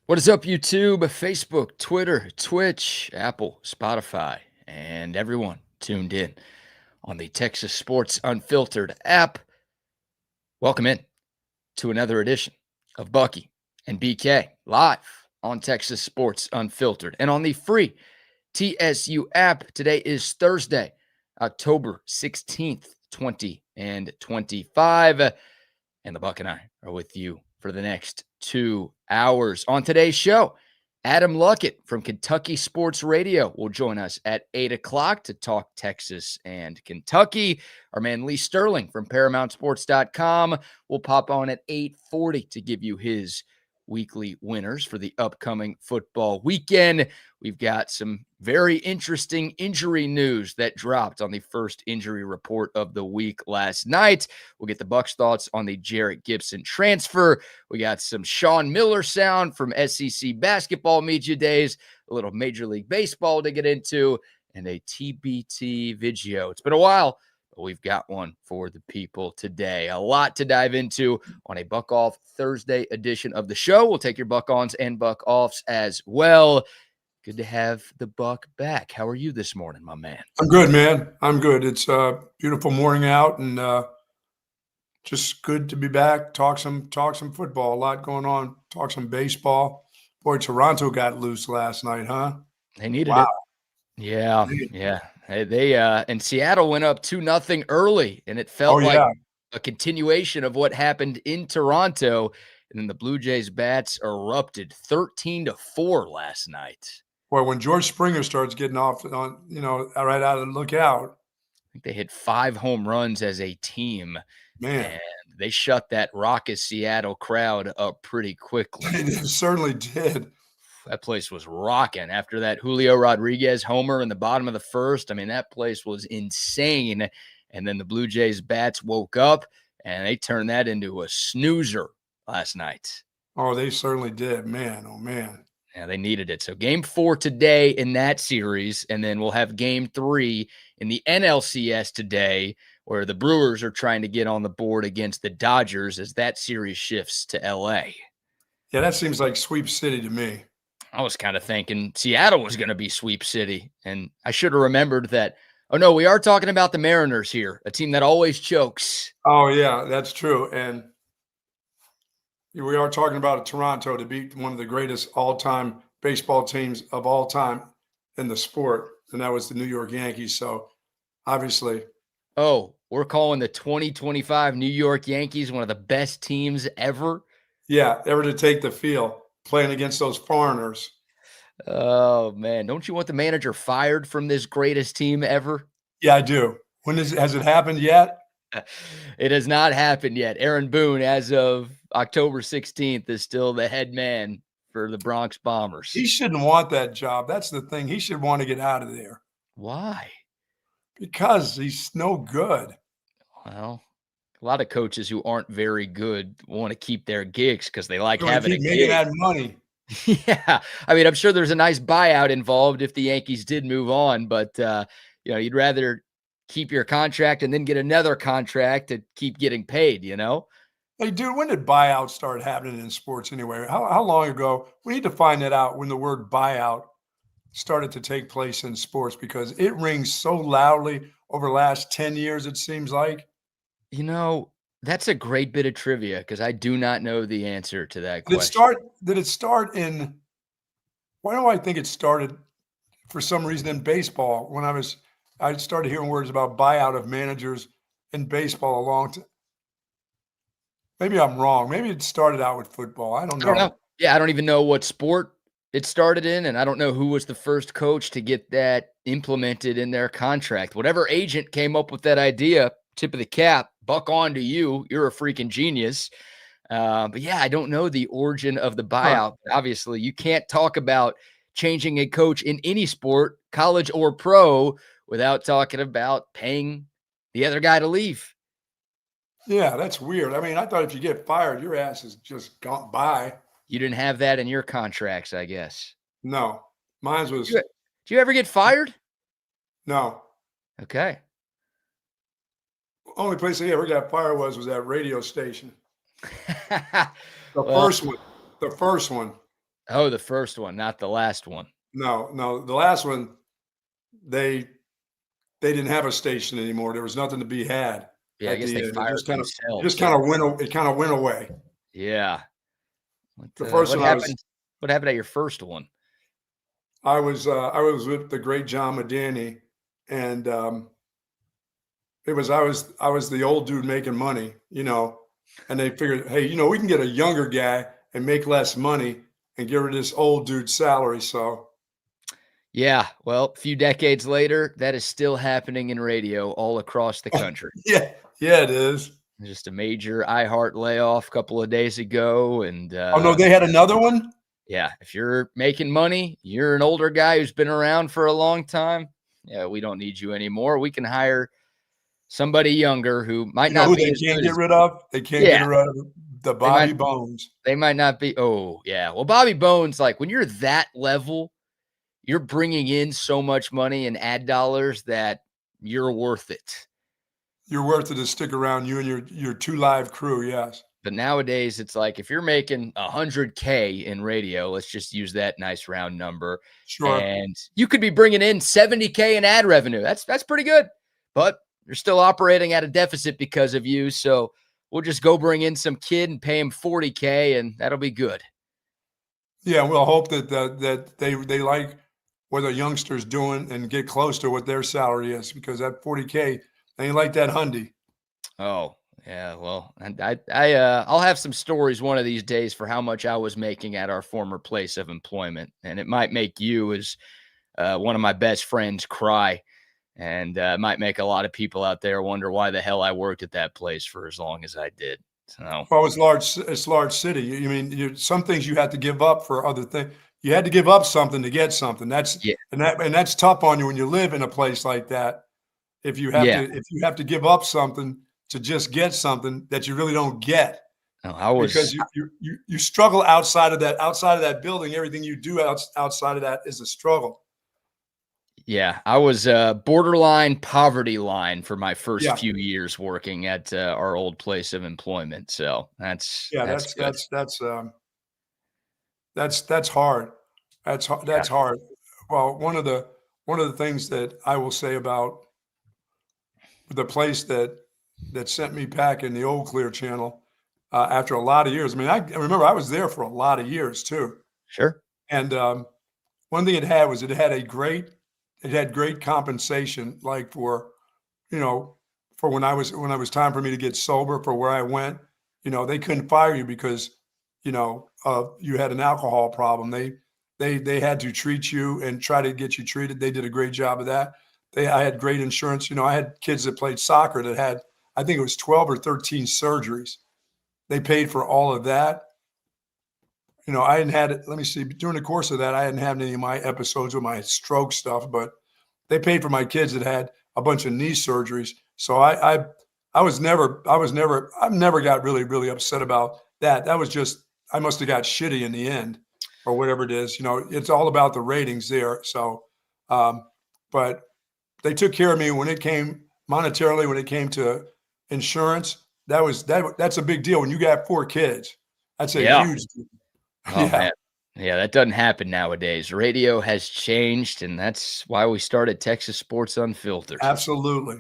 What is up, YouTube, Facebook, Twitter, Twitch, Apple, Spotify, and everyone tuned in on the Texas Sports Unfiltered app? Welcome in to another edition of Bucky and BK live on Texas Sports Unfiltered and on the free TSU app. Today is Thursday, October 16th, 2025, and the Buck and I are with you for the next 2 hours. On today's show, Adam Luckett from Kentucky Sports Radio will join us at 8 o'clock to talk Texas and Kentucky. Our man Lee Sterling from ParamountSports.com will pop on at 8:40 to give you his weekly winners for the upcoming football weekend. We've got some very interesting injury news that dropped on the first injury report of the week last night. We'll get the Bucs' thoughts on the Jarrett Gibson transfer. We got some Sean Miller sound from SEC basketball media days, a little Major League Baseball to get into, and a TBT video. It's been a while, but we've got one for the people today. A lot to dive into on a Buck Off Thursday edition of the show. We'll take your Buck Ons and Buck Offs as well. Good to have the Buck back. How are you this morning, my man? I'm good, man. I'm good. It's a beautiful morning out, and just good to be back. Talk some football. A lot going on. Talk some baseball. Boy, Toronto got loose last night, huh? They needed it. Yeah. They and Seattle went up 2-0 early, and it felt like a continuation of what happened in Toronto. And then the Blue Jays bats erupted 13-4 last night. Boy, when George Springer starts getting off on, right out of the lookout. I think they hit 5 home runs as a team. Man. And they shut that raucous Seattle crowd up pretty quickly. They certainly did. That place was rocking after that Julio Rodriguez homer in the bottom of the first. I mean, that place was insane. And then the Blue Jays bats woke up, and they turned that into a snoozer last night. Oh, they certainly did. Man, oh, man. Yeah, they needed it. So game 4 today in that series, and then we'll have game 3 in the NLCS today, where the Brewers are trying to get on the board against the Dodgers as that series shifts to L.A. Yeah, that seems like Sweep City to me. I was kind of thinking Seattle was going to be Sweep City, and I should have remembered that. Oh, no, we are talking about the Mariners here, a team that always chokes. Oh, yeah, that's true. And we are talking about Toronto to beat one of the greatest all-time baseball teams of all time in the sport, and that was the New York Yankees. So, obviously. Oh, we're calling the 2025 New York Yankees one of the best teams ever? Yeah, ever to take the field, playing against those foreigners. Oh, man. Don't you want the manager fired from this greatest team ever? Yeah, I do. Has it happened yet? It has not happened yet. Aaron Boone, as of October 16th, is still the head man for the Bronx Bombers. He shouldn't want that job. That's the thing. He should want to get out of there. Why? Because he's no good. Well, a lot of coaches who aren't very good want to keep their gigs because they like having a making that money. Yeah. I mean, I'm sure there's a nice buyout involved if the Yankees did move on, but, you'd rather keep your contract and then get another contract to keep getting paid, Hey, dude, when did buyouts start happening in sports anyway? How long ago? We need to find that out when the word buyout started to take place in sports, because it rings so loudly over the last 10 years, it seems like. That's a great bit of trivia because I do not know the answer to that question. Did it start in – why do I think it started for some reason in baseball when I started hearing words about buyout of managers in baseball a long time. Maybe I'm wrong. Maybe it started out with football. I don't know. Yeah, I don't even know what sport it started in, and I don't know who was the first coach to get that implemented in their contract. Whatever agent came up with that idea, tip of the cap, buck on to you. You're a freaking genius. But yeah, I don't know the origin of the buyout. Obviously, you can't talk about changing a coach in any sport, college or pro, without talking about paying the other guy to leave. Yeah, that's weird. I mean, I thought if you get fired, your ass is just gone by. You didn't have that in your contracts, I guess. No. Mine was. Did you ever get fired? No. Okay. Only place I ever got fired was that radio station. The first one. Oh, the first one, not the last one. No, the last one, they didn't have a station anymore. There was nothing to be had Yeah, I at guess the they end. It fired just kind of themselves. Yeah. went away. Yeah. The first What one happened? What happened at your first one? I was with the great John Medani, and I was the old dude making money, and they figured, hey, we can get a younger guy and make less money and get rid of this old dude's salary. So Yeah, well, a few decades later, that is still happening in radio all across the country. yeah, it is. Just a major iHeart layoff a couple of days ago, and Oh no, they had another one. yeah, if you're making money, you're an older guy who's been around for a long time. Yeah, we don't need you anymore. We can hire somebody younger who might You know not who be they as can't good get as. rid of? They can't get Yeah, rid of the they might Bobby Bones. they might not be. Oh, yeah. Well, Bobby Bones, like when you're that level, you're bringing in so much money and ad dollars that you're worth it. You're worth it to stick around, you and your two live crew. Yes. But nowadays, it's like if you're making 100K in radio, let's just use that nice round number, Sure. and you could be bringing in 70K in ad revenue. That's pretty good, but you're still operating at a deficit because of you. So we'll just go bring in some kid and pay him 40K, and that'll be good. Yeah, we'll hope that they like what the youngsters doing and get close to what their salary is, because that 40K ain't like that hundy. Oh, yeah. Well, and I'll have some stories one of these days for how much I was making at our former place of employment, and it might make you, as one of my best friends, cry, and might make a lot of people out there wonder why the hell I worked at that place for as long as I did. So, Well, it's large city. You mean some things you have to give up for other things. You had to give up something to get something. yeah, And that's tough on you when you live in a place like that. yeah. If you have to give up something to just get something that you really don't get, No, I because was, you struggle outside of that building. Everything you do outside of that is a struggle. yeah, I was borderline poverty line for my first Yeah, few years working at our old place of employment. So yeah, that's good. that's hard. Yeah, That's hard. Well, one of the things that I will say about the place that sent me packing, the old Clear Channel, after a lot of years. I mean, I remember I was there for a lot of years too, sure. and one thing it had was it had great compensation, like for you know for when I was time for me to get sober for where I went. They couldn't fire you because you had an alcohol problem. They had to treat you and try to get you treated. They did a great job of that. I had great insurance. I had kids that played soccer that had, I think it was 12 or 13 surgeries. They paid for all of that. I hadn't had it. Let me see. During the course of that, I hadn't had any of my episodes with my stroke stuff, but they paid for my kids that had a bunch of knee surgeries. So I've never got really, really upset about that. That was just, I must have got shitty in the end or whatever it is. It's all about the ratings there. So, but they took care of me when it came monetarily, when it came to insurance. That's a big deal. When you got 4 kids, that's a Yeah. huge deal. Oh Yeah, man. Yeah, that doesn't happen nowadays. Radio has changed, and that's why we started Texas Sports Unfiltered. absolutely.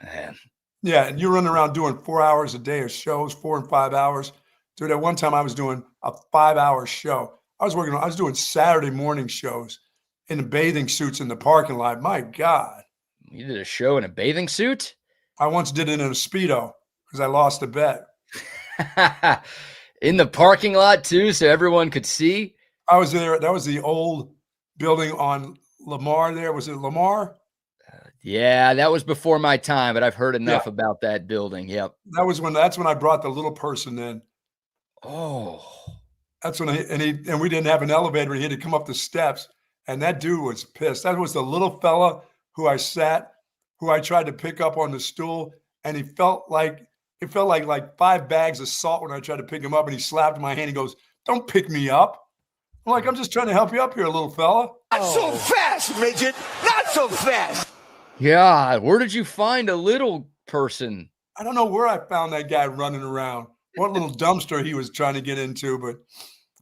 Man. Yeah, and you're running around doing 4 hours a day of shows, 4 and 5 hours. Dude, at one time I was doing a 5-hour show. I was doing Saturday morning shows in the bathing suits in the parking lot. My God. You did a show in a bathing suit? I once did it in a Speedo because I lost a bet. In the parking lot too, so everyone could see? I was there. That was the old building on Lamar there. Was it Lamar? Yeah, that was before my time, but I've heard Yeah. enough about that building. Yep. That's when I brought the little person in. Oh. That's when and we didn't have an elevator. He had to come up the steps, and that dude was pissed. That was the little fella who I tried to pick up on the stool, and it felt like 5 bags of salt when I tried to pick him up, and he slapped my hand. He goes, "Don't pick me up." I'm like, "I'm just trying to help you up here, little fella." Not so fast, midget. Not so fast. Yeah, where did you find a little person? I don't know where I found that guy running around, what little dumpster he was trying to get into, but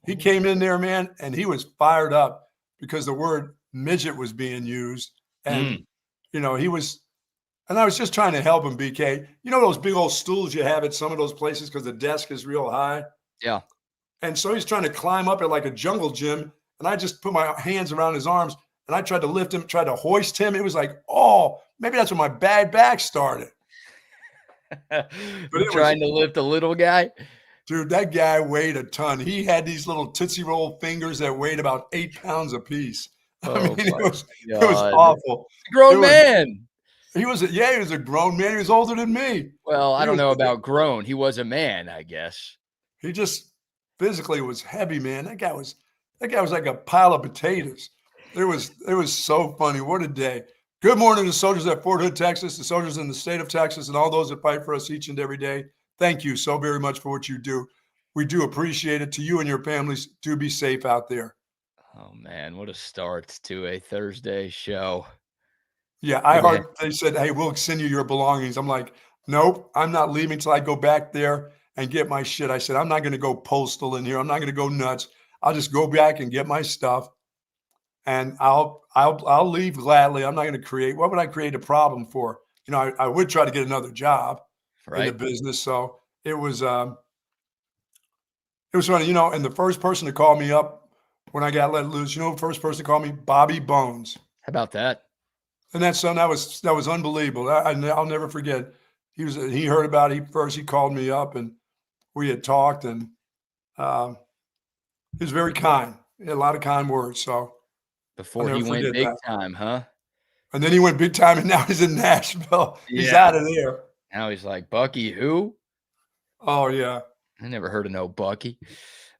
He came in there, man, and he was fired up because the word midget was being used. And, he was – and I was just trying to help him, BK. You know those big old stools you have at some of those places because the desk is real high? Yeah. And so he's trying to climb up it like a jungle gym, and I just put my hands around his arms, and I tried to lift him, tried to hoist him. It was like, oh, maybe that's when my bad back started. But trying to lift a little guy? Dude, that guy weighed a ton. He had these little Tootsie Roll fingers that weighed about 8 pounds apiece. I mean, it was awful. Grown man. He was a grown man. He was older than me. Well, I don't know about grown. He was a man, I guess. He just physically was heavy, man. That guy was like a pile of potatoes. It was so funny. What a day. Good morning to soldiers at Fort Hood, Texas, the soldiers in the state of Texas, and all those that fight for us each and every day. Thank you so very much for what you do. We do appreciate it. To you and your families, do be safe out there. Oh, man, what a start to a Thursday show. Yeah, I heard they said, hey, we'll send you your belongings. I'm like, nope, I'm not leaving until I go back there and get my shit. I said, I'm not going to go postal in here. I'm not going to go nuts. I'll just go back and get my stuff, and I'll leave gladly. I'm not going to create. What would I create a problem for? I would try to get another job in the business. So it was funny, and the first person to call me up when I got let loose, the first person to call me, Bobby Bones. How about that? And that was unbelievable. I'll never forget. He heard about it first. He called me up and we had talked, and he was very kind. He had a lot of kind words. So before he went big time, huh? And then he went big time, and now he's in Nashville. Yeah. He's out of there. Now he's like, Bucky who? Oh, yeah. I never heard of no Bucky.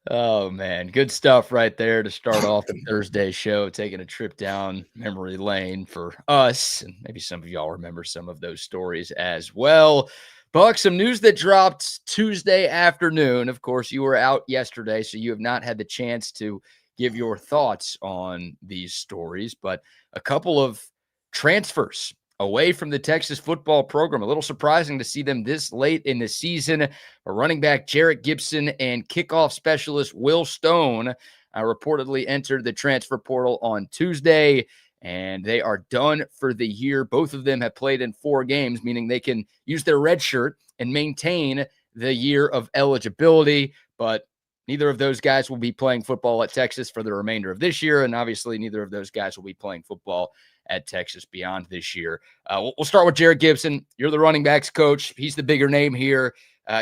Oh, man. Good stuff right there to start off the Thursday show, taking a trip down memory lane for us. And maybe some of y'all remember some of those stories as well. Buck, some news that dropped Tuesday afternoon. Of course, you were out yesterday, so you have not had the chance to give your thoughts on these stories. But a couple of transfers away from the Texas football program. A little surprising to see them this late in the season. A running back, Jarrett Gibson, and kickoff specialist Will Stone reportedly entered the transfer portal on Tuesday, and they are done for the year. Both of them have played in 4 games, meaning they can use their red shirt and maintain the year of eligibility, but neither of those guys will be playing football at Texas for the remainder of this year, and obviously neither of those guys will be playing football at Texas beyond this year. We'll start with Jarrett Gibson. You're the running backs coach. He's the bigger name here.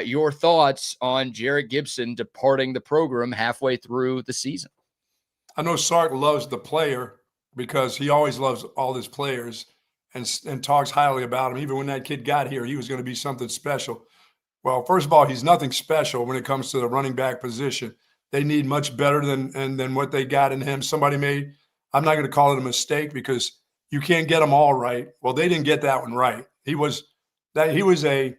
Your thoughts on Jarrett Gibson departing the program halfway through the season? I know Sark loves the player because he always loves all his players and talks highly about him. Even when that kid got here, he was going to be something special. Well, first of all, he's nothing special when it comes to the running back position. They need much better than what they got in him. Somebody made, I'm not going to call it a mistake because you can't get them all right. Well, they didn't get that one right. He was a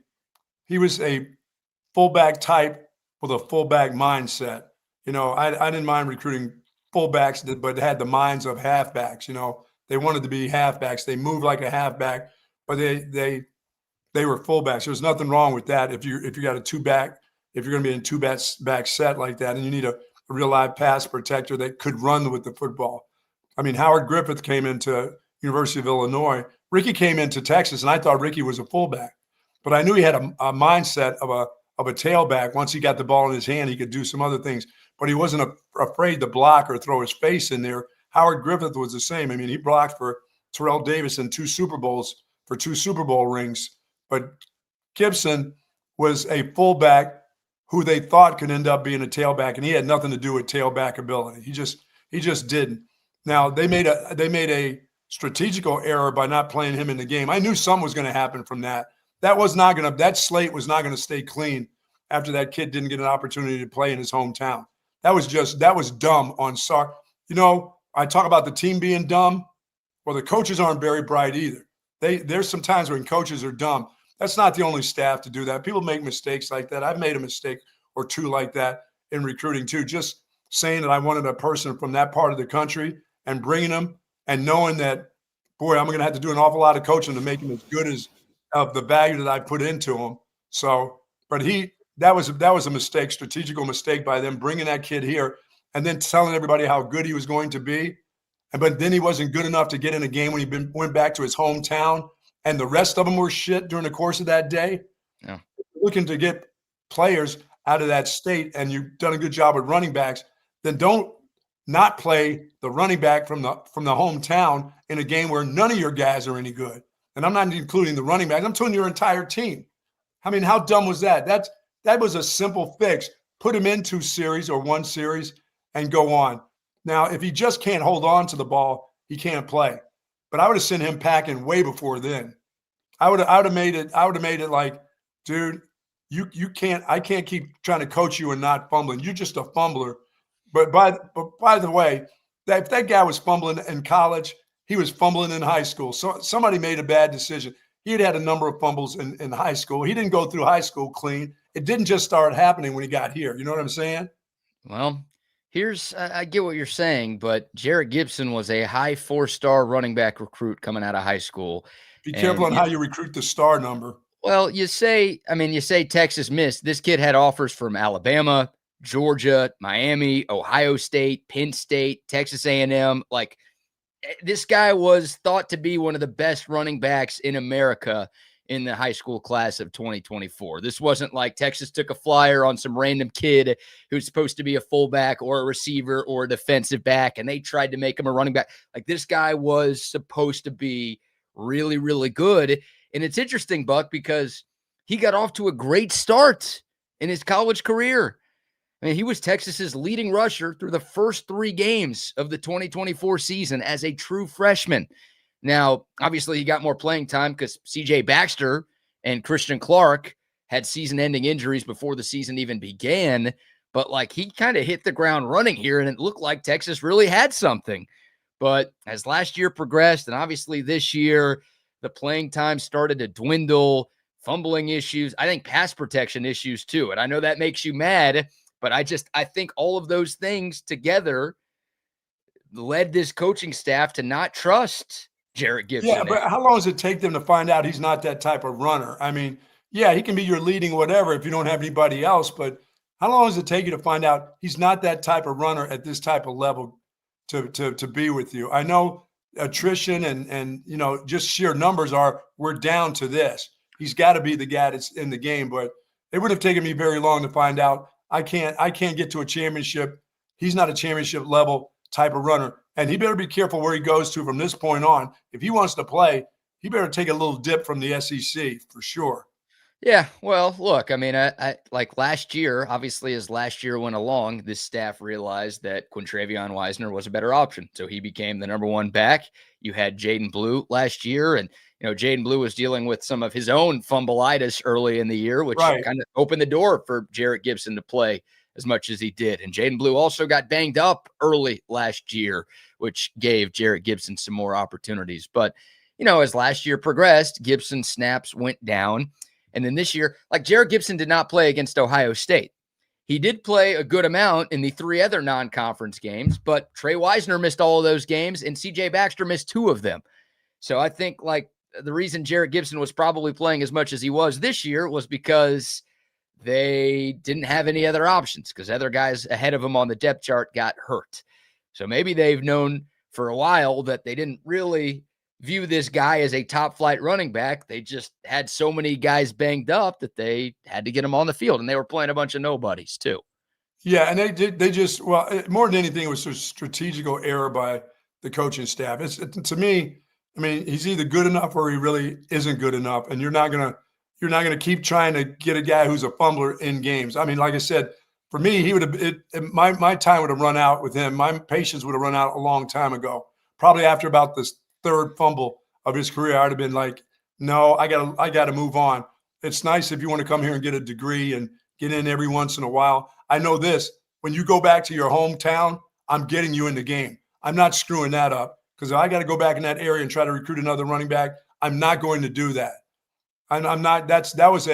fullback type with a fullback mindset. I didn't mind recruiting fullbacks, but had the minds of halfbacks. They wanted to be halfbacks. They moved like a halfback, but they were fullbacks. There's nothing wrong with that. If you got a two-back, if you're going to be in two-back set like that, and you need a real live pass protector that could run with the football. I mean, Howard Griffith came into University of Illinois. Ricky came into Texas, and I thought Ricky was a fullback, but I knew he had a mindset of a tailback. Once he got the ball in his hand, he could do some other things, but he wasn't afraid to block or throw his face in there. Howard Griffith was the same. I mean, he blocked for Terrell Davis in 2 Super Bowls for 2 Super Bowl rings. But Gibson was a fullback who they thought could end up being a tailback, and he had nothing to do with tailback ability. He just didn't. Now they made a strategical error by not playing him in the game. I knew something was going to happen from that. That slate was not going to stay clean after that kid didn't get an opportunity to play in his hometown. That was dumb on Sark. I talk about the team being dumb. Well, the coaches aren't very bright either. There's some times when coaches are dumb. That's not the only staff to do that. People make mistakes like that. I've made a mistake or two like that in recruiting too. Just saying that I wanted a person from that part of the country and bringing them and knowing that, boy, I'm going to have to do an awful lot of coaching to make him as good as of the value that I put into him. So, but that was a mistake, strategical mistake by them bringing that kid here. and then telling everybody how good he was going to be. But then he wasn't good enough to get in a game when he went back to his hometown, and the rest of them were shit during the course of that day. Yeah. Looking to get players out of that state, and you've done a good job with running backs, then don't not play the running back from the hometown in a game where none of your guys are any good. And I'm not including the running back. I'm telling your entire team. I mean, how dumb was that? That was a simple fix. Put him in 2 series or 1 series and go on. Now, if he just can't hold on to the ball, he can't play. But I would have sent him packing way before then. I would have made it like, dude, I can't keep trying to coach you and not fumbling. You're just a fumbler. But by the way, if that guy was fumbling in college, he was fumbling in high school. So somebody made a bad decision. He had a number of fumbles in high school. He didn't go through high school clean. It didn't just start happening when he got here. You know what I'm saying? Well, I get what you're saying, but Jarrett Gibson was a high 4-star running back recruit coming out of high school. Be careful on how you recruit the star number. Well, you say Texas missed. This kid had offers from Alabama, Georgia, Miami, Ohio State, Penn State, Texas A&M. Like, this guy was thought to be one of the best running backs in America in the high school class of 2024. This wasn't like Texas took a flyer on some random kid who's supposed to be a fullback or a receiver or a defensive back, and they tried to make him a running back. Like, this guy was supposed to be really, really good. And it's interesting, Buck, because he got off to a great start in his college career. I mean, he was Texas's leading rusher through the first 3 games of the 2024 season as a true freshman. Now, obviously, he got more playing time because C.J. Baxter and Christian Clark had season-ending injuries before the season even began. But, like, he kind of hit the ground running here, and it looked like Texas really had something. But as last year progressed, and obviously this year, the playing time started to dwindle, fumbling issues, I think pass protection issues too. And I know that makes you mad, but I think all of those things together led this coaching staff to not trust Jarrett Gibson. Yeah, but how long does it take them to find out he's not that type of runner? I mean, yeah, he can be your leading whatever if you don't have anybody else, but how long does it take you to find out he's not that type of runner at this type of level to be with you? I know attrition and just sheer numbers we're down to this. He's got to be the guy that's in the game, but it would have taken me very long to find out I can't get to a championship. He's not a championship level type of runner. And he better be careful where he goes to from this point on. If he wants to play, he better take a little dip from the SEC for sure. Yeah, well, look, I mean, I like last year, obviously, as last year went along, this staff realized that Quintravion Wisner was a better option. So he became the number 1 back. You had Jaden Blue last year, and, Jaden Blue was dealing with some of his own fumbleitis early in the year, which kind of opened the door for Jarrett Gibson to play as much as he did. And Jaden Blue also got banged up early last year, which gave Jarrett Gibson some more opportunities. But, as last year progressed, Gibson's snaps went down. And then this year, like, Jarrett Gibson did not play against Ohio State. He did play a good amount in the 3 other non-conference games, but Trey Wisner missed all of those games, and C.J. Baxter missed 2 of them. So I think, like, the reason Jarrett Gibson was probably playing as much as he was this year was because they didn't have any other options, because other guys ahead of him on the depth chart got hurt. So maybe they've known for a while that they didn't really view this guy as a top flight running back. They just had so many guys banged up that they had to get him on the field, and they were playing a bunch of nobodies too. Yeah. And they just, more than anything, it was a strategical error by the coaching staff. To me, I mean, he's either good enough or he really isn't good enough. And you're not going to keep trying to get a guy who's a fumbler in games. I mean, like I said, for me, he would have, my time would have run out with him. My patience would have run out a long time ago. Probably after about this 3rd fumble of his career, I'd have been like, no, I gotta move on. It's nice if you want to come here and get a degree and get in every once in a while. I know this, when you go back to your hometown, I'm getting you in the game. I'm not screwing that up, because if I got to go back in that area and try to recruit another running back, I'm not going to do that. I'm not, that was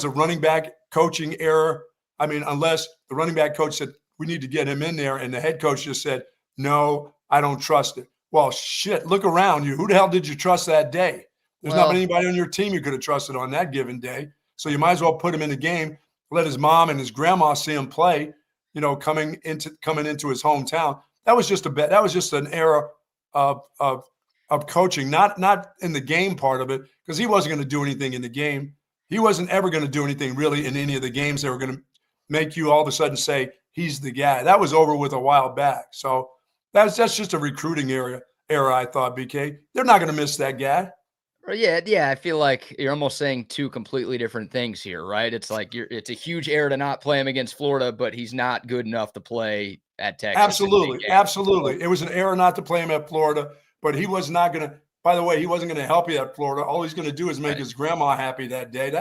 a running back coaching error. I mean, unless the running back coach said, we need to get him in there, and the head coach just said, no, I don't trust it. Well, shit, look around you. Who the hell did you trust that day? There's not anybody on your team you could have trusted on that given day. So you might as well put him in the game, let his mom and his grandma see him play. coming into his hometown. That was just that was just an era of coaching, not in the game part of it, because he wasn't going to do anything in the game. He wasn't ever going to do anything really in any of the games that were going to make you all of a sudden say he's the guy. That was over with a while back. So that's just a recruiting era, I thought, BK. They're not going to miss that guy. Yeah. I feel like you're almost saying two completely different things here, right? It's like it's a huge error to not play him against Florida, but he's not good enough to play at Texas. Absolutely. It was an error not to play him at Florida, but he was not going to. By the way, he wasn't going to help you at Florida. All he's going to do is make his grandma happy that day.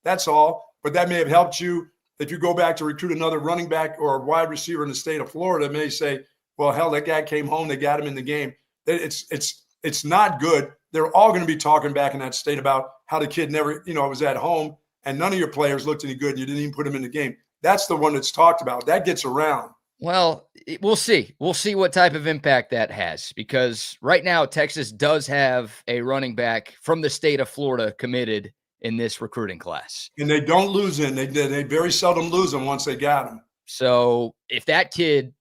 That's all. But that may have helped you if you go back to recruit another running back or a wide receiver in the state of Florida. It may say, well, hell, that guy came home. They got him in the game. It's not good. They're all going to be talking back in that state about how the kid never, was at home and none of your players looked any good. And you didn't even put him in the game. That's the one that's talked about. That gets around. Well, we'll see. We'll see what type of impact that has, because right now Texas does have a running back from the state of Florida committed in this recruiting class. And they don't lose him. They very seldom lose him once they got him. So if that kid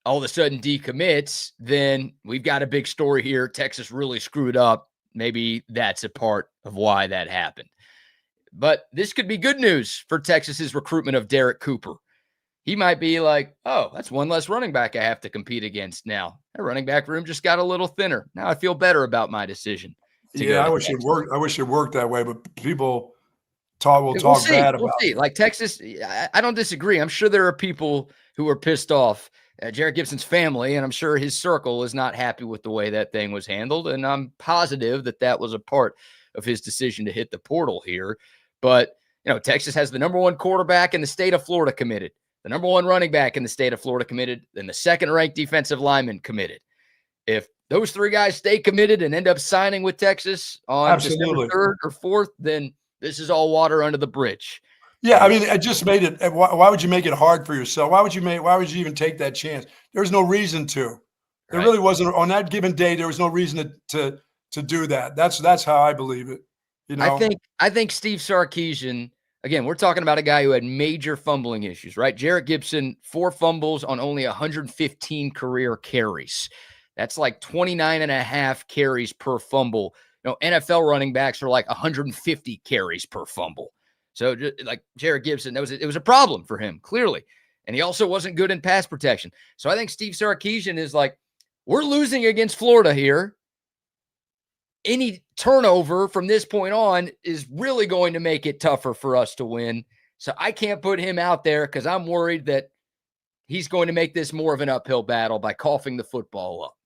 all of a sudden decommits, then we've got a big story here. Texas really screwed up. Maybe that's a part of why that happened. But this could be good news for Texas's recruitment of Derek Cooper. He might be like, oh, that's one less running back I have to compete against now. That running back room just got a little thinner. Now I feel better about my decision. Yeah, I wish it worked. I wish it worked that way, but people will talk bad about it. Like Texas, I don't disagree. I'm sure there are people who are pissed off. Jared Gibson's family, and I'm sure his circle is not happy with the way that thing was handled. And I'm positive that was a part of his decision to hit the portal here. But, Texas has the number one quarterback in the state of Florida committed, the number one running back in the state of Florida committed, and the second-ranked defensive lineman committed. If those three guys stay committed and end up signing with Texas on December 3rd or 4th, then this is all water under the bridge. Yeah, I mean, it just made it. Why would you make it hard for yourself? Why would you even take that chance? There's no reason to. There really wasn't on that given day. There was no reason to do that. That's how I believe it. I think Steve Sarkisian. Again, we're talking about a guy who had major fumbling issues, right? Jarrett Gibson, 4 fumbles on only 115 career carries. That's like 29.5 carries per fumble. NFL running backs are like 150 carries per fumble. So like Jarrett Gibson, it was a problem for him, clearly. And he also wasn't good in pass protection. So I think Steve Sarkisian is like, we're losing against Florida here. Any turnover from this point on is really going to make it tougher for us to win. So I can't put him out there because I'm worried that he's going to make this more of an uphill battle by coughing the football up.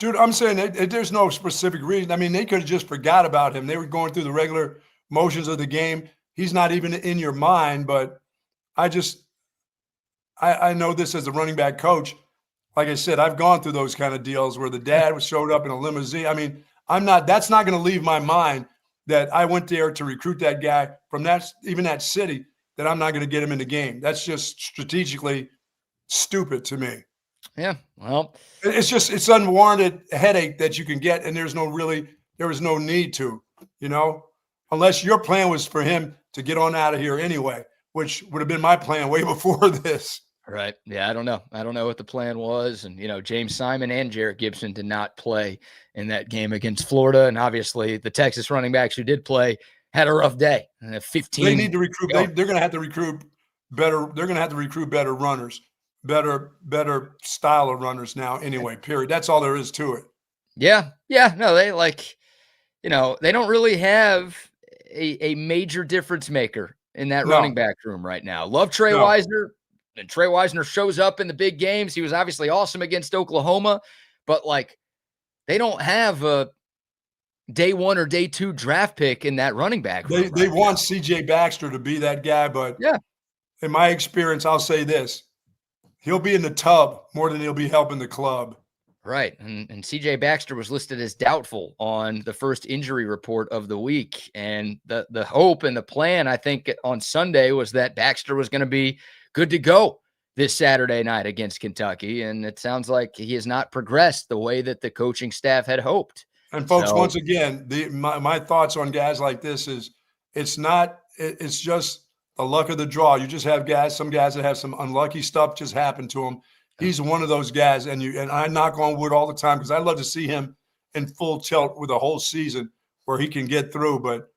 Dude, I'm saying that there's no specific reason. I mean, they could have just forgot about him. They were going through the regular motions of the game. He's not even in your mind, but I know this as a running back coach. Like I said, I've gone through those kind of deals where the dad showed up in a limousine. I mean, that's not going to leave my mind that I went there to recruit that guy from that city, that I'm not going to get him in the game. That's just strategically stupid to me. Yeah. Well, it's unwarranted headache that you can get. And there was no need to, unless your plan was for him to get on out of here anyway, which would have been my plan way before this. Right. Yeah. I don't know what the plan was. And, James Simon and Jarrett Gibson did not play in that game against Florida. And obviously the Texas running backs who did play had a rough day. 15. They need to recruit. They're going to have to recruit better. They're going to have to recruit better runners, better style of runners now anyway, period. That's all there is to it. Yeah. Yeah. No, they they don't really have a major difference maker in that running back room right now. Love Trey Wisner. And Trey Wisner shows up in the big games. He was obviously awesome against Oklahoma, but they don't have a day 1 or day 2 draft pick in that running back room. They want CJ Baxter to be that guy, but in my experience, I'll say this: he'll be in the tub more than he'll be helping the club. Right. And CJ Baxter was listed as doubtful on the first injury report of the week. And the hope and the plan, I think, on Sunday was that Baxter was going to be good to go this Saturday night against Kentucky. And it sounds like he has not progressed the way that the coaching staff had hoped. And folks, once again, my thoughts on guys like this is it's just the luck of the draw. You just have some guys that have some unlucky stuff just happen to them. He's one of those guys, and I knock on wood all the time because I'd love to see him in full tilt with a whole season where he can get through. But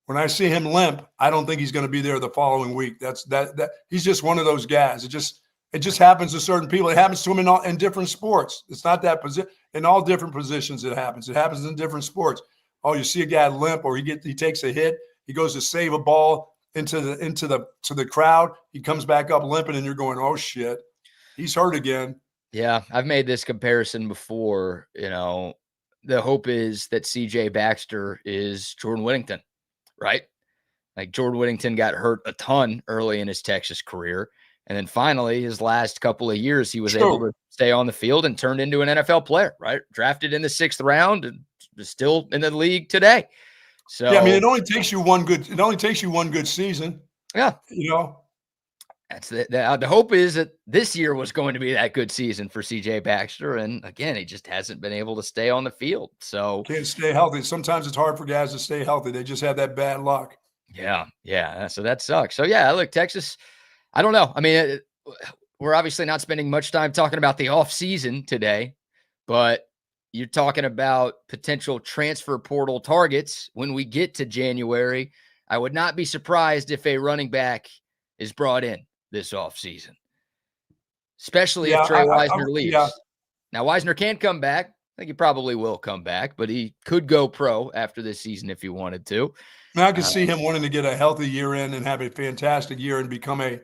when I see him limp, I don't think he's going to be there the following week. That he's just one of those guys. It just happens to certain people. It happens to him in different sports. It's not that position in all different positions. It happens. It happens in different sports. Oh, you see a guy limp, or he takes a hit. He goes to save a ball into the crowd. He comes back up limping, and you're going, oh shit, he's hurt again. Yeah, I've made this comparison before. The hope is that CJ Baxter is Jordan Whittington, right? Like Jordan Whittington got hurt a ton early in his Texas career. And then finally, his last couple of years, he was able to stay on the field and turned into an NFL player, right? Drafted in the 6th round and is still in the league today. So yeah, I mean, it only takes you one good season. Yeah. That's the hope is that this year was going to be that good season for CJ Baxter. And again, he just hasn't been able to stay on the field. So can't stay healthy. Sometimes it's hard for guys to stay healthy. They just have that bad luck. Yeah. Yeah. So that sucks. So yeah, look, Texas, I don't know. I mean, we're obviously not spending much time talking about the off season today, but you're talking about potential transfer portal targets when we get to January. I would not be surprised if a running back is brought in this offseason, especially if Trey Wisner leaves. Yeah. Now, Wisner can't come back. I think he probably will come back, but he could go pro after this season if he wanted to. I could see him wanting to get a healthy year in and have a fantastic year and become a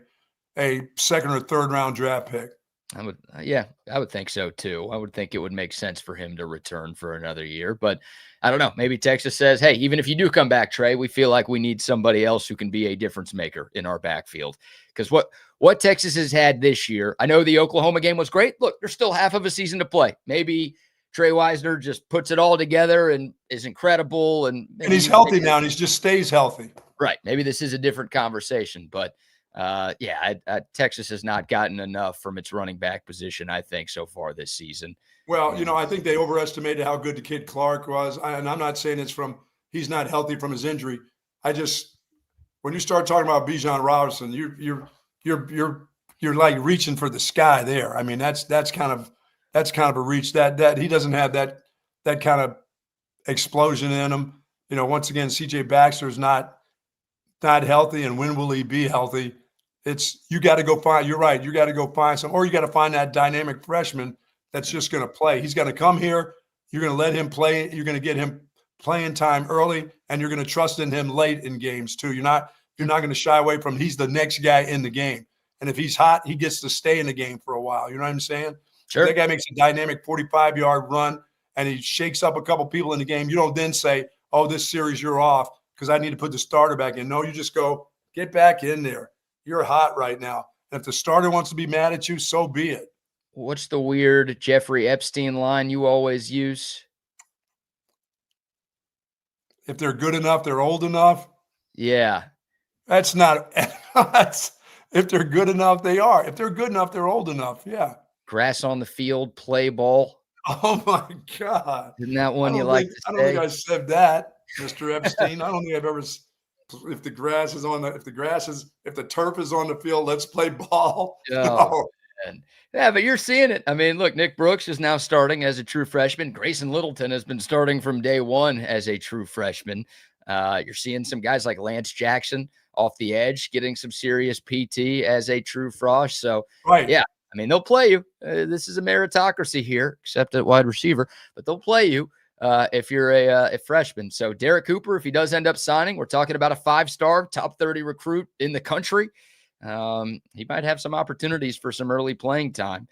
2nd or 3rd round draft pick. I would think so too. I would think it would make sense for him to return for another year, but I don't know. Maybe Texas says, hey, even if you do come back, Trey, we feel like we need somebody else who can be a difference maker in our backfield. Because what Texas has had this year, I know the Oklahoma game was great. Look, there's still half of a season to play. Maybe Trey Wisner just puts it all together and is incredible. And he's healthy now, and he just stays healthy. Right. Maybe this is a different conversation, but Texas has not gotten enough from its running back position, I think, so far this season. Well, I think they overestimated how good the kid Clark was. And I'm not saying it's he's not healthy from his injury. When you start talking about Bijan Robinson, you're like reaching for the sky there. I mean, that's kind of a reach that he doesn't have that kind of explosion in him. Once again, CJ Baxter's not healthy, and when will he be healthy? You got to go find. You're right. You got to go find or you got to find that dynamic freshman that's just going to play. He's going to come here. You're going to let him play. You're going to get him playing time early, and you're going to trust in him late in games too. You're not going to shy away from he's the next guy in the game. And if he's hot, he gets to stay in the game for a while. You know what I'm saying? Sure. If that guy makes a dynamic 45-yard run and he shakes up a couple people in the game, you don't then say, oh, this series you're off because I need to put the starter back in. No, you just go, get back in there. You're hot right now. And if the starter wants to be mad at you, so be it. What's the weird Jeffrey Epstein line you always use? If they're good enough, they're old enough. Yeah. If they're good enough, they are. If they're good enough, they're old enough. Yeah. Grass on the field, play ball. Oh, my God. Isn't that one you like to say? I don't think I said that, Mr. Epstein. I don't think I've ever – if the turf is on the field, let's play ball. Oh, no. Yeah, but you're seeing it. I mean, look, Nick Brooks is now starting as a true freshman. Grayson Littleton has been starting from day one as a true freshman. You're seeing some guys like Lance Jackson off the edge getting some serious PT as a true frosh. So, right. Yeah, I mean, they'll play you. This is a meritocracy here, except at wide receiver, but they'll play you if you're a freshman. So Derek Cooper, if he does end up signing, we're talking about a 5-star, top 30 recruit in the country. He might have some opportunities for some early playing time,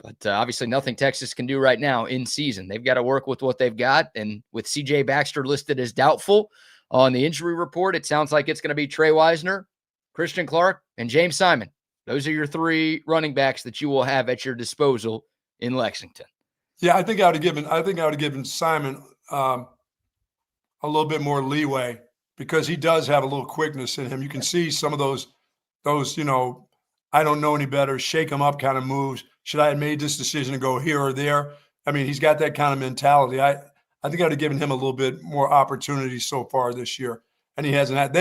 but obviously nothing Texas can do right now in season. They've got to work with what they've got. And with CJ Baxter listed as doubtful on the injury report, it sounds like it's going to be Trey Wisner, Christian Clark, and James Simon. Those are your 3 running backs that you will have at your disposal in Lexington. Yeah, I think I would have given Simon a little bit more leeway because he does have a little quickness in him. You can see some of those, I don't know any better, shake him up kind of moves. Should I have made this decision to go here or there? I mean, he's got that kind of mentality. I think I would have given him a little bit more opportunity so far this year, and he hasn't had.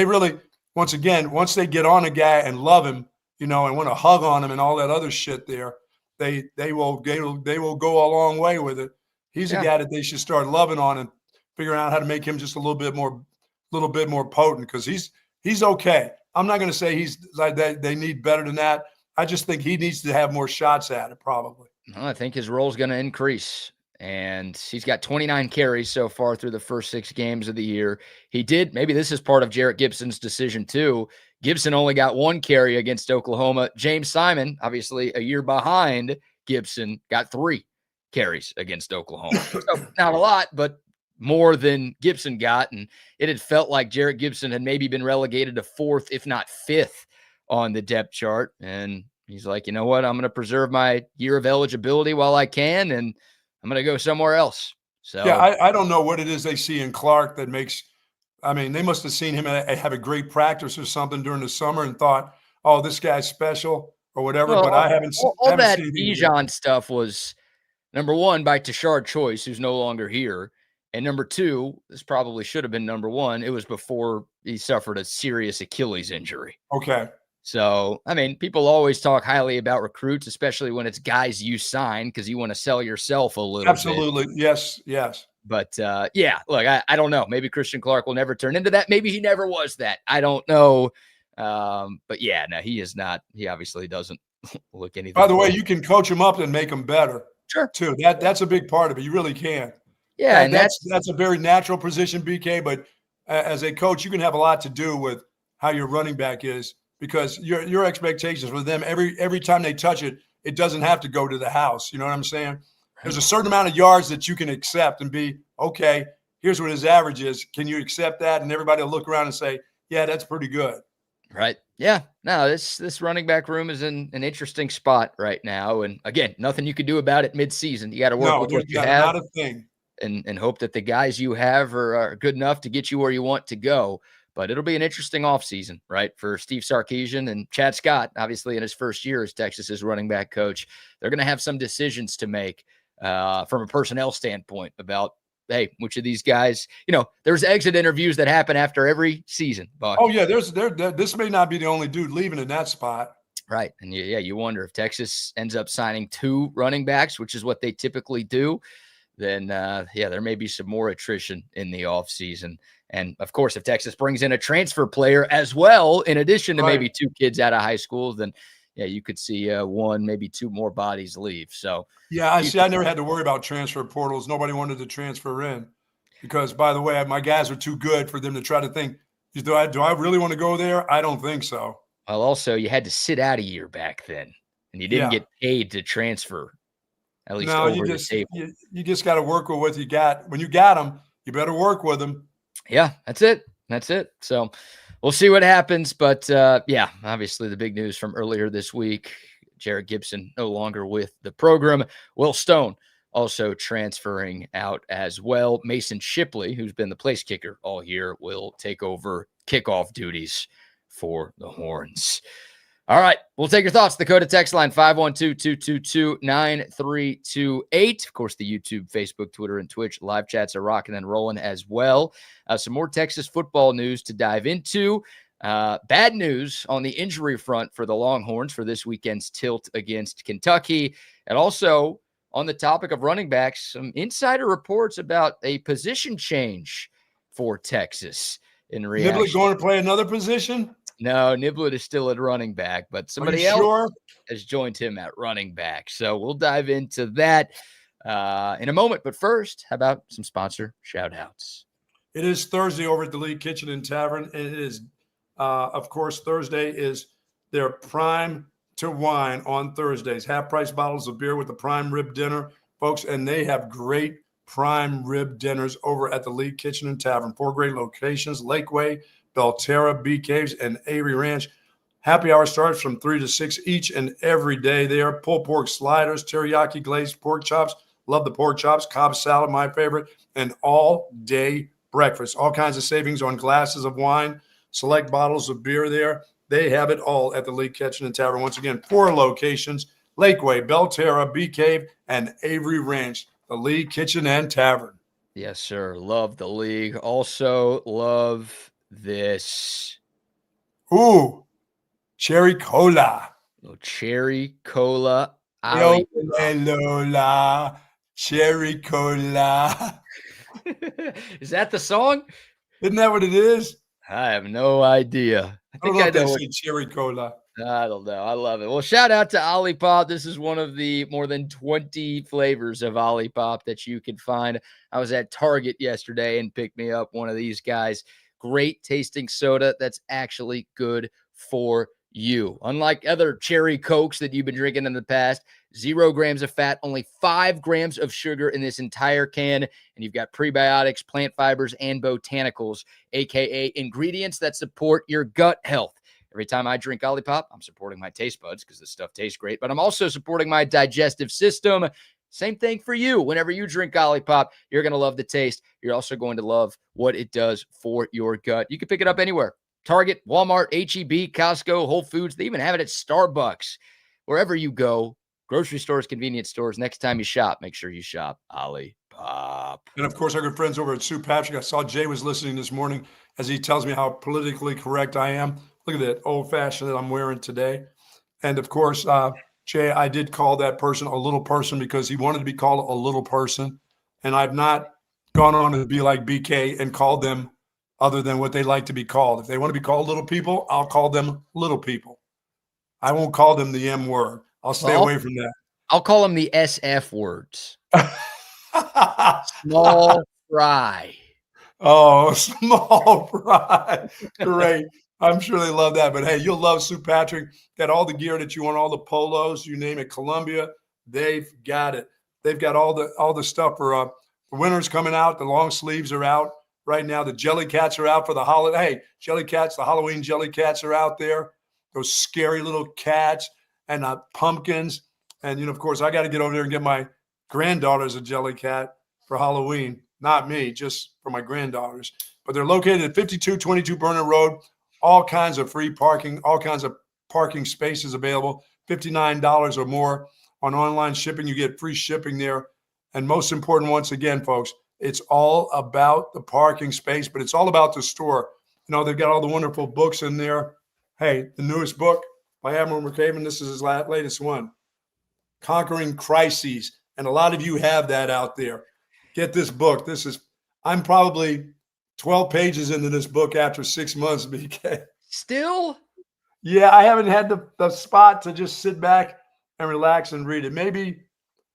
once they get on a guy and love him, and want to hug on him and all that other shit there, they will go a long way with it. He's a guy that they should start loving on and figuring out how to make him just a little bit more potent, because he's okay. I'm not going to say he's like that. They need better than that. I just think he needs to have more shots at it, probably. Well, I think his role is going to increase, and he's got 29 carries so far through the first 6 games of the year. Maybe this is part of Jarrett Gibson's decision too. Gibson only got 1 carry against Oklahoma. James Simon, obviously a year behind Gibson, got 3 carries against Oklahoma. So not a lot, but more than Gibson got. And it had felt like Jarrett Gibson had maybe been relegated to 4th, if not 5th on the depth chart. And he's like, you know what? I'm going to preserve my year of eligibility while I can, and I'm going to go somewhere else. So yeah, I don't know what it is they see in Clark that makes – I mean, they must have seen him have a great practice or something during the summer and thought, oh, this guy's special or whatever. Well, but I haven't seen all that seen Bijan stuff was, number one, by Tashard Choice, who's no longer here. And number 2, this probably should have been number 1. It was before he suffered a serious Achilles injury. Okay. So, I mean, people always talk highly about recruits, especially when it's guys you sign, because you want to sell yourself a little Absolutely. bit. Yes. But, yeah, look, I don't know. Maybe Christian Clark will never turn into that. Maybe he never was that. I don't know. But, yeah, no, he is not. He obviously doesn't look anything. By the way, you can coach him up and make him better. Sure. Too. That's a big part of it. You really can. Yeah, and that's a very natural position, BK. But as a coach, you can have a lot to do with how your running back is, because your expectations for them every time they touch it, it doesn't have to go to the house. You know what I'm saying? There's a certain amount of yards that you can accept and be okay. Here's what his average is. Can you accept that? And everybody will look around and say, yeah, that's pretty good. Right. Yeah. No, this running back room is in an interesting spot right now. And again, nothing you can do about it mid-season. You got to work with what you have. Not a thing. And hope that the guys you have are good enough to get you where you want to go. But it'll be an interesting offseason, right, for Steve Sarkisian and Chad Scott, obviously in his first year as Texas's running back coach. They're going to have some decisions to make from a personnel standpoint about, hey, which of these guys, there's exit interviews that happen after every season. Bucky. Oh, yeah, this may not be the only dude leaving in that spot. Right. And you wonder if Texas ends up signing 2 running backs, which is what they typically do. Then, there may be some more attrition in the offseason. And, of course, if Texas brings in a transfer player as well, in addition to maybe 2 kids out of high school, then, you could see 1, maybe 2 more bodies leave. So, yeah, I never had to worry about transfer portals. Nobody wanted to transfer in because, by the way, my guys are too good for them to try to think, do I really want to go there? I don't think so. Well, also, you had to sit out a year back then, and you didn't get paid to transfer. At least over the table. You just got to work with what you got. When you got them, you better work with them. Yeah, that's it. So we'll see what happens. But, obviously the big news from earlier this week, Jarrett Gibson no longer with the program. Will Stone also transferring out as well. Mason Shipley, who's been the place kicker all year, will take over kickoff duties for the Horns. All right, we'll take your thoughts. The Dakota text line, 512-222-9328. Of course, the YouTube, Facebook, Twitter, and Twitch live chats are rocking and rolling as well. Some more Texas football news to dive into. Bad news on the injury front for the Longhorns for this weekend's tilt against Kentucky. And also, on the topic of running backs, some insider reports about a position change for Texas in reaction. Niblett going to play another position? No, Niblett is still at running back, but somebody else has joined him at running back. So we'll dive into that in a moment. But first, how about some sponsor shout-outs? It is Thursday over at the Lee Kitchen and Tavern. And it is, of course, Thursday is their prime to wine on Thursdays. Half-price bottles of beer with the prime rib dinner, folks. And they have great prime rib dinners over at the Lee Kitchen and Tavern. 4 great locations, Lakeway, Belterra, Bee Caves, and Avery Ranch. Happy hour starts from 3 to 6 each and every day there. Pulled pork sliders, teriyaki glazed pork chops. Love the pork chops. Cobb salad, my favorite. And all-day breakfast. All kinds of savings on glasses of wine, select bottles of beer there. They have it all at the Lee Kitchen and Tavern. Once again, 4 locations, Lakeway, Belterra, Bee Cave, and Avery Ranch. The Lee Kitchen and Tavern. Yes, sir. Love the league. Also love this Ooh, cherry cola. Little cherry cola. Yo, Olipop. Lola, cherry cola. Is that the song? Isn't that what it is? I have no idea. I I don't think know I if they know what. say cherry cola. I don't know. I love it. Well, shout out to OLIPOP. This is one of the more than 20 flavors of OLIPOP that you can find. I was at Target yesterday and picked me up one of these guys. Great tasting soda that's actually good for you. Unlike other cherry Cokes that you've been drinking in the past, 0 grams of fat, only 5 grams of sugar in this entire can. And you've got prebiotics, plant fibers, and botanicals, aka ingredients that support your gut health. Every time I drink OLIPOP, I'm supporting my taste buds because this stuff tastes great, but I'm also supporting my digestive system. Same thing for you. Whenever you drink OLIPOP, you're going to love the taste. You're also going to love what it does for your gut. You can pick it up anywhere. Target, Walmart, HEB, Costco, Whole Foods. They even have it at Starbucks. Wherever you go, grocery stores, convenience stores, next time you shop, make sure you shop OLIPOP. And of course, our good friends over at Sue Patrick. I saw Jay was listening this morning as he tells me how politically correct I am. Look at that old fashioned that I'm wearing today. And of course, Jay, I did call that person a little person because he wanted to be called a little person. And I've not gone on to be like BK and called them other than what they like to be called. If they want to be called little people, I'll call them little people. I won't call them the M word. I'll stay away from that. I'll call them the SF words. Small fry. Oh, small fry. Great. I'm sure they love that. But hey, you'll love Sue Patrick. Got all the gear that you want, all the polos, you name it. Columbia, they've got it. They've got all the stuff for the winter's coming out. The long sleeves are out right now. The jelly cats are out for the holiday. Hey, jelly cats, the Halloween jelly cats are out there. Those scary little cats and pumpkins. And, of course, I got to get over there and get my granddaughters a jelly cat for Halloween. Not me, just for my granddaughters. But they're located at 5222 Burner Road. All kinds of free parking, all kinds of parking spaces available, $59 or more on online shipping. You get free shipping there. And most important, once again, folks, it's all about the parking space, but it's all about the store. They've got all the wonderful books in there. Hey, the newest book by Admiral McCabe, this is his latest one, Conquering Crises. And a lot of you have that out there. Get this book. I'm probably 12 pages into this book after 6 months, BK. Still? Yeah, I haven't had the spot to just sit back and relax and read it. Maybe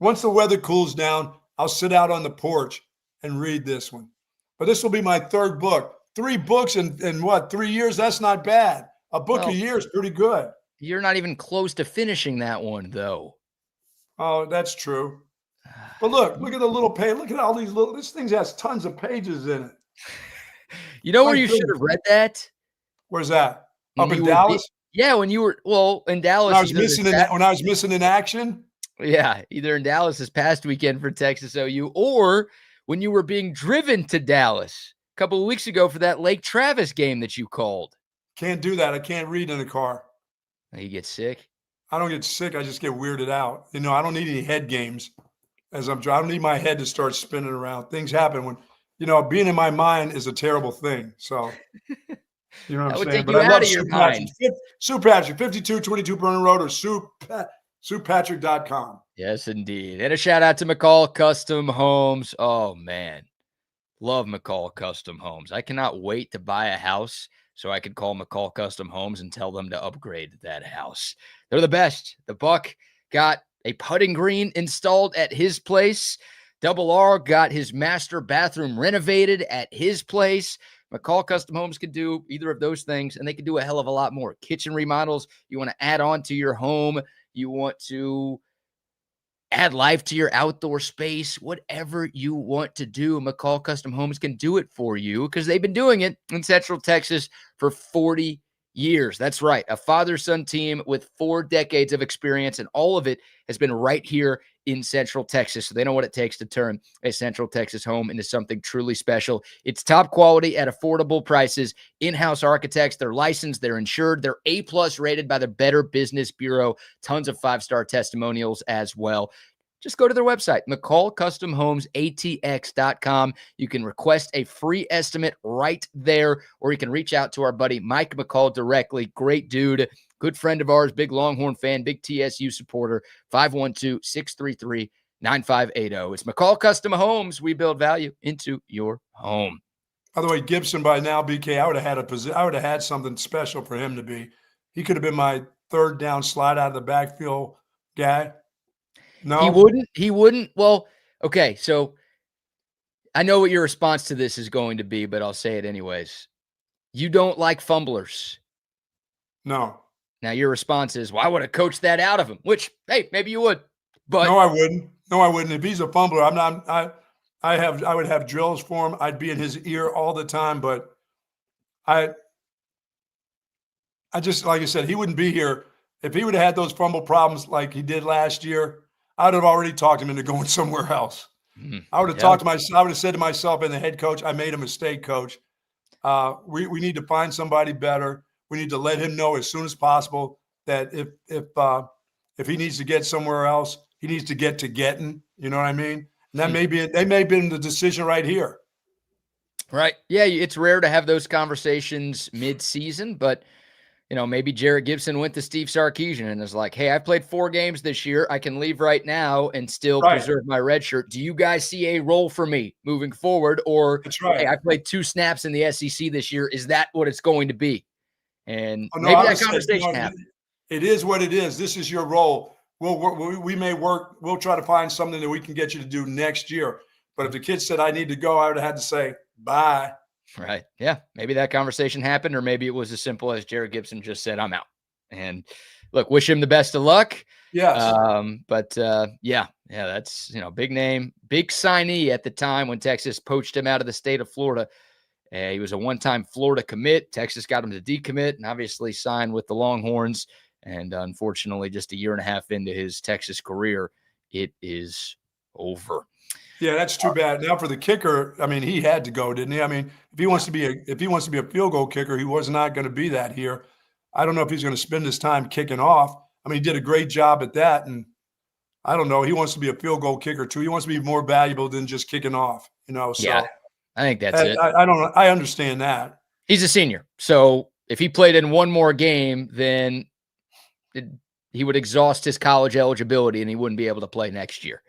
once the weather cools down, I'll sit out on the porch and read this one. But this will be my 3rd book. 3 books in 3 years? That's not bad. A book a year is pretty good. You're not even close to finishing that one, though. Oh, that's true. But look at the little page. Look at all these this thing has tons of pages in it. You know where you should have read that? Where's that? Up in Dallas? Yeah, when you were, in Dallas. When I was missing in action? Yeah, either in Dallas this past weekend for Texas OU or when you were being driven to Dallas a couple of weeks ago for that Lake Travis game that you called. Can't do that. I can't read in a car. You get sick? I don't get sick. I just get weirded out. I don't need any head games as I'm driving. I don't need my head to start spinning around. Things happen when, being in my mind is a terrible thing. So, you know what I'm saying? But I love Sue Patrick. Sue Patrick, 5222 Burner Road or SuePatrick.com. Yes, indeed. And a shout out to McCall Custom Homes. Oh, man. Love McCall Custom Homes. I cannot wait to buy a house so I could call McCall Custom Homes and tell them to upgrade that house. They're the best. The Buck got a putting green installed at his place. Double R got his master bathroom renovated at his place. McCall Custom Homes can do either of those things, and they can do a hell of a lot more. Kitchen remodels, you want to add on to your home, you want to add life to your outdoor space, whatever you want to do, McCall Custom Homes can do it for you because they've been doing it in Central Texas for 40 years. That's right. A father-son team with 4 decades of experience, and all of it has been right here in Central Texas. So they know what it takes to turn a Central Texas home into something truly special. It's top quality at affordable prices. In-house architects, they're licensed, they're insured, they're A+ rated by the Better Business Bureau. Tons of 5-star testimonials as well. just go to their website, McCallCustomHomesATX.com. You can request a free estimate right there, or you can reach out to our buddy Mike McCall directly. Great dude, good friend of ours, big Longhorn fan, big TSU supporter. 512-633-9580. It's McCall Custom Homes. We build value into your home. By the way, Gibson by now, BK, I would have had something special for him to be. He could have been my third down slide out of the backfield guy. No, He wouldn't. Well, okay. So I know what your response to this is going to be, but I'll say it anyways. You don't like fumblers. No. Now your response is, well, I would have coached that out of him, which, hey, maybe you would, but no, I wouldn't. No, I wouldn't. If he's a fumbler, I would have drills for him. I'd be in his ear all the time, but I just, like I said, he wouldn't be here. If he would have had those fumble problems like he did last year, I would have already talked him into going somewhere else. I would have talked to myself. I would have said to myself and the head coach, I made a mistake, coach. We need to find somebody better. We need to let him know as soon as possible that if he needs to get somewhere else, he needs to get to getting. You know what I mean? And that may have been the decision right here. Right. Yeah, it's rare to have those conversations mid-season, but maybe Jarrett Gibson went to Steve Sarkisian and is like, hey, I played 4 games this year. I can leave right now and still preserve my red shirt. Do you guys see a role for me moving forward? Or, hey, I played 2 snaps in the SEC this year. Is that what it's going to be? And maybe that conversation happened. It is what it is. This is your role. We may work. We'll try to find something that we can get you to do next year. But if the kid said I need to go, I would have had to say bye. Right. Yeah. Maybe that conversation happened, or maybe it was as simple as Jarrett Gibson just said, I'm out. And look, wish him the best of luck. Yes. Yeah, that's, big name, big signee at the time when Texas poached him out of the state of Florida. He was a one-time Florida commit. Texas got him to decommit and obviously signed with the Longhorns. And unfortunately, just a year and a half into his Texas career, it is over. Yeah, that's too bad. Now for the kicker, I mean, he had to go, didn't he? I mean, if he wants to be a field goal kicker, he was not going to be that here. I don't know if he's going to spend his time kicking off. I mean, he did a great job at that, and I don't know. He wants to be a field goal kicker too. He wants to be more valuable than just kicking off. So yeah, I think that's it. I don't know. I understand that. He's a senior, so if he played in one more game, then he would exhaust his college eligibility, and he wouldn't be able to play next year.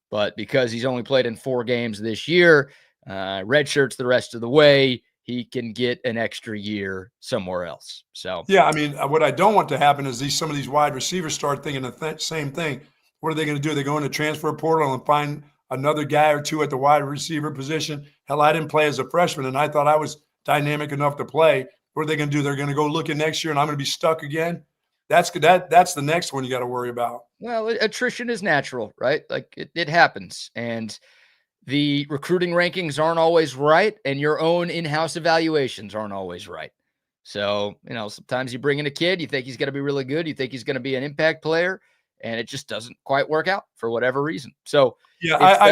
But because he's only played in 4 games this year, red shirts the rest of the way, he can get an extra year somewhere else. So yeah, I mean, what I don't want to happen is some of these wide receivers start thinking the same thing. What are they going to do? They go into transfer portal and find another guy or two at the wide receiver position. Hell, I didn't play as a freshman, and I thought I was dynamic enough to play. What are they going to do? They're going to go look at next year, and I'm going to be stuck again. That's the next one you got to worry about. Well, attrition is natural, right? Like it happens. And the recruiting rankings aren't always right, and your own in-house evaluations aren't always right. So, sometimes you bring in a kid, you think he's going to be really good, you think he's going to be an impact player, and it just doesn't quite work out for whatever reason. So, yeah, I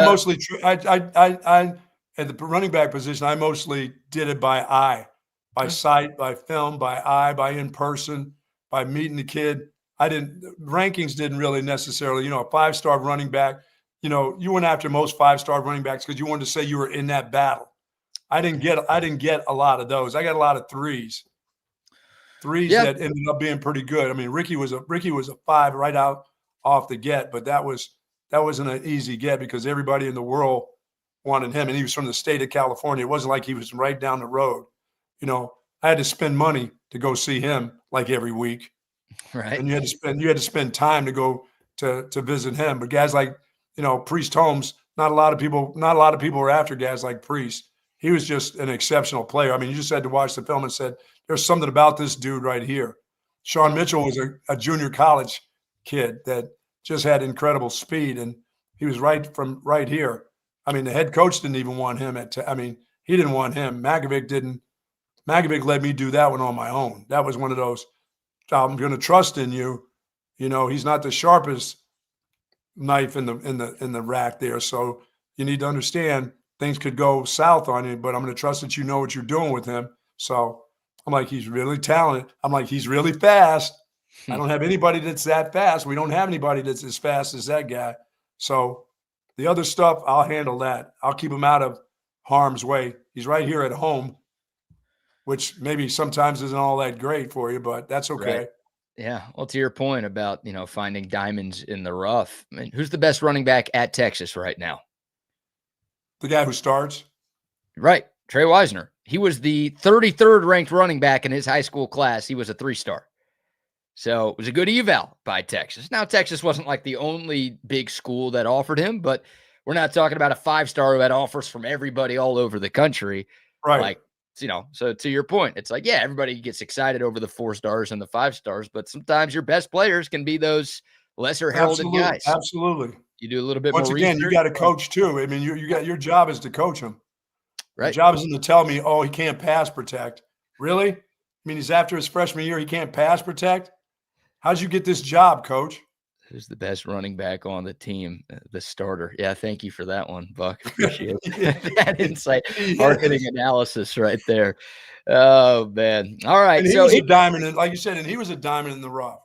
at the running back position, I mostly did it by eye, by sight, by film, by eye, by in person, by meeting the kid. Rankings didn't really necessarily, a 5-star running back, you went after most 5-star running backs because you wanted to say you were in that battle. I didn't get a lot of those. I got a lot of threes that ended up being pretty good. I mean, Ricky was a 5 right out off the get, but that wasn't an easy get because everybody in the world wanted him, and he was from the state of California. It wasn't like he was right down the road. I had to spend money to go see him like every week. Right. And you had to spend time to go to visit him. But guys like, Priest Holmes, not a lot of people were after guys like Priest. He was just an exceptional player. I mean, you just had to watch the film and said, there's something about this dude right here. Sean Mitchell was a junior college kid that just had incredible speed, and he was right here. I mean, the head coach didn't even want him he didn't want him. Magovic didn't. Magovic let me do that one on my own. That was one of those, I'm going to trust in you. He's not the sharpest knife in the rack there. So you need to understand things could go south on you, but I'm going to trust that you know what you're doing with him. So I'm like, he's really talented. I'm like, he's really fast. I don't have anybody that's that fast. We don't have anybody that's as fast as that guy. So the other stuff, I'll handle that. I'll keep him out of harm's way. He's right here at home, which maybe sometimes isn't all that great for you, but that's okay. Right. Yeah. Well, to your point about, finding diamonds in the rough, I mean, who's the best running back at Texas right now? The guy who starts? Right. Trey Wisner. He was the 33rd ranked running back in his high school class. He was a 3-star. So it was a good eval by Texas. Now, Texas wasn't like the only big school that offered him, but we're not talking about a 5-star who had offers from everybody all over the country. Right. Like, so to your point, it's like, yeah, everybody gets excited over the 4 stars and the 5 stars, but sometimes your best players can be those lesser heralded guys. Absolutely. You do a little bit Once more again, research. you got to coach too. I mean, you got your job is to coach him. Right. Your job isn't to tell me, oh, he can't pass protect. Really? I mean, he's after his freshman year, he can't pass protect. How'd you get this job, coach? Who's the best running back on the team? The starter. Yeah, thank you for that one, Buck. Appreciate that insight. Marketing analysis right there. Oh, man. All right. And he was a diamond, like you said, and he was a diamond in the rough.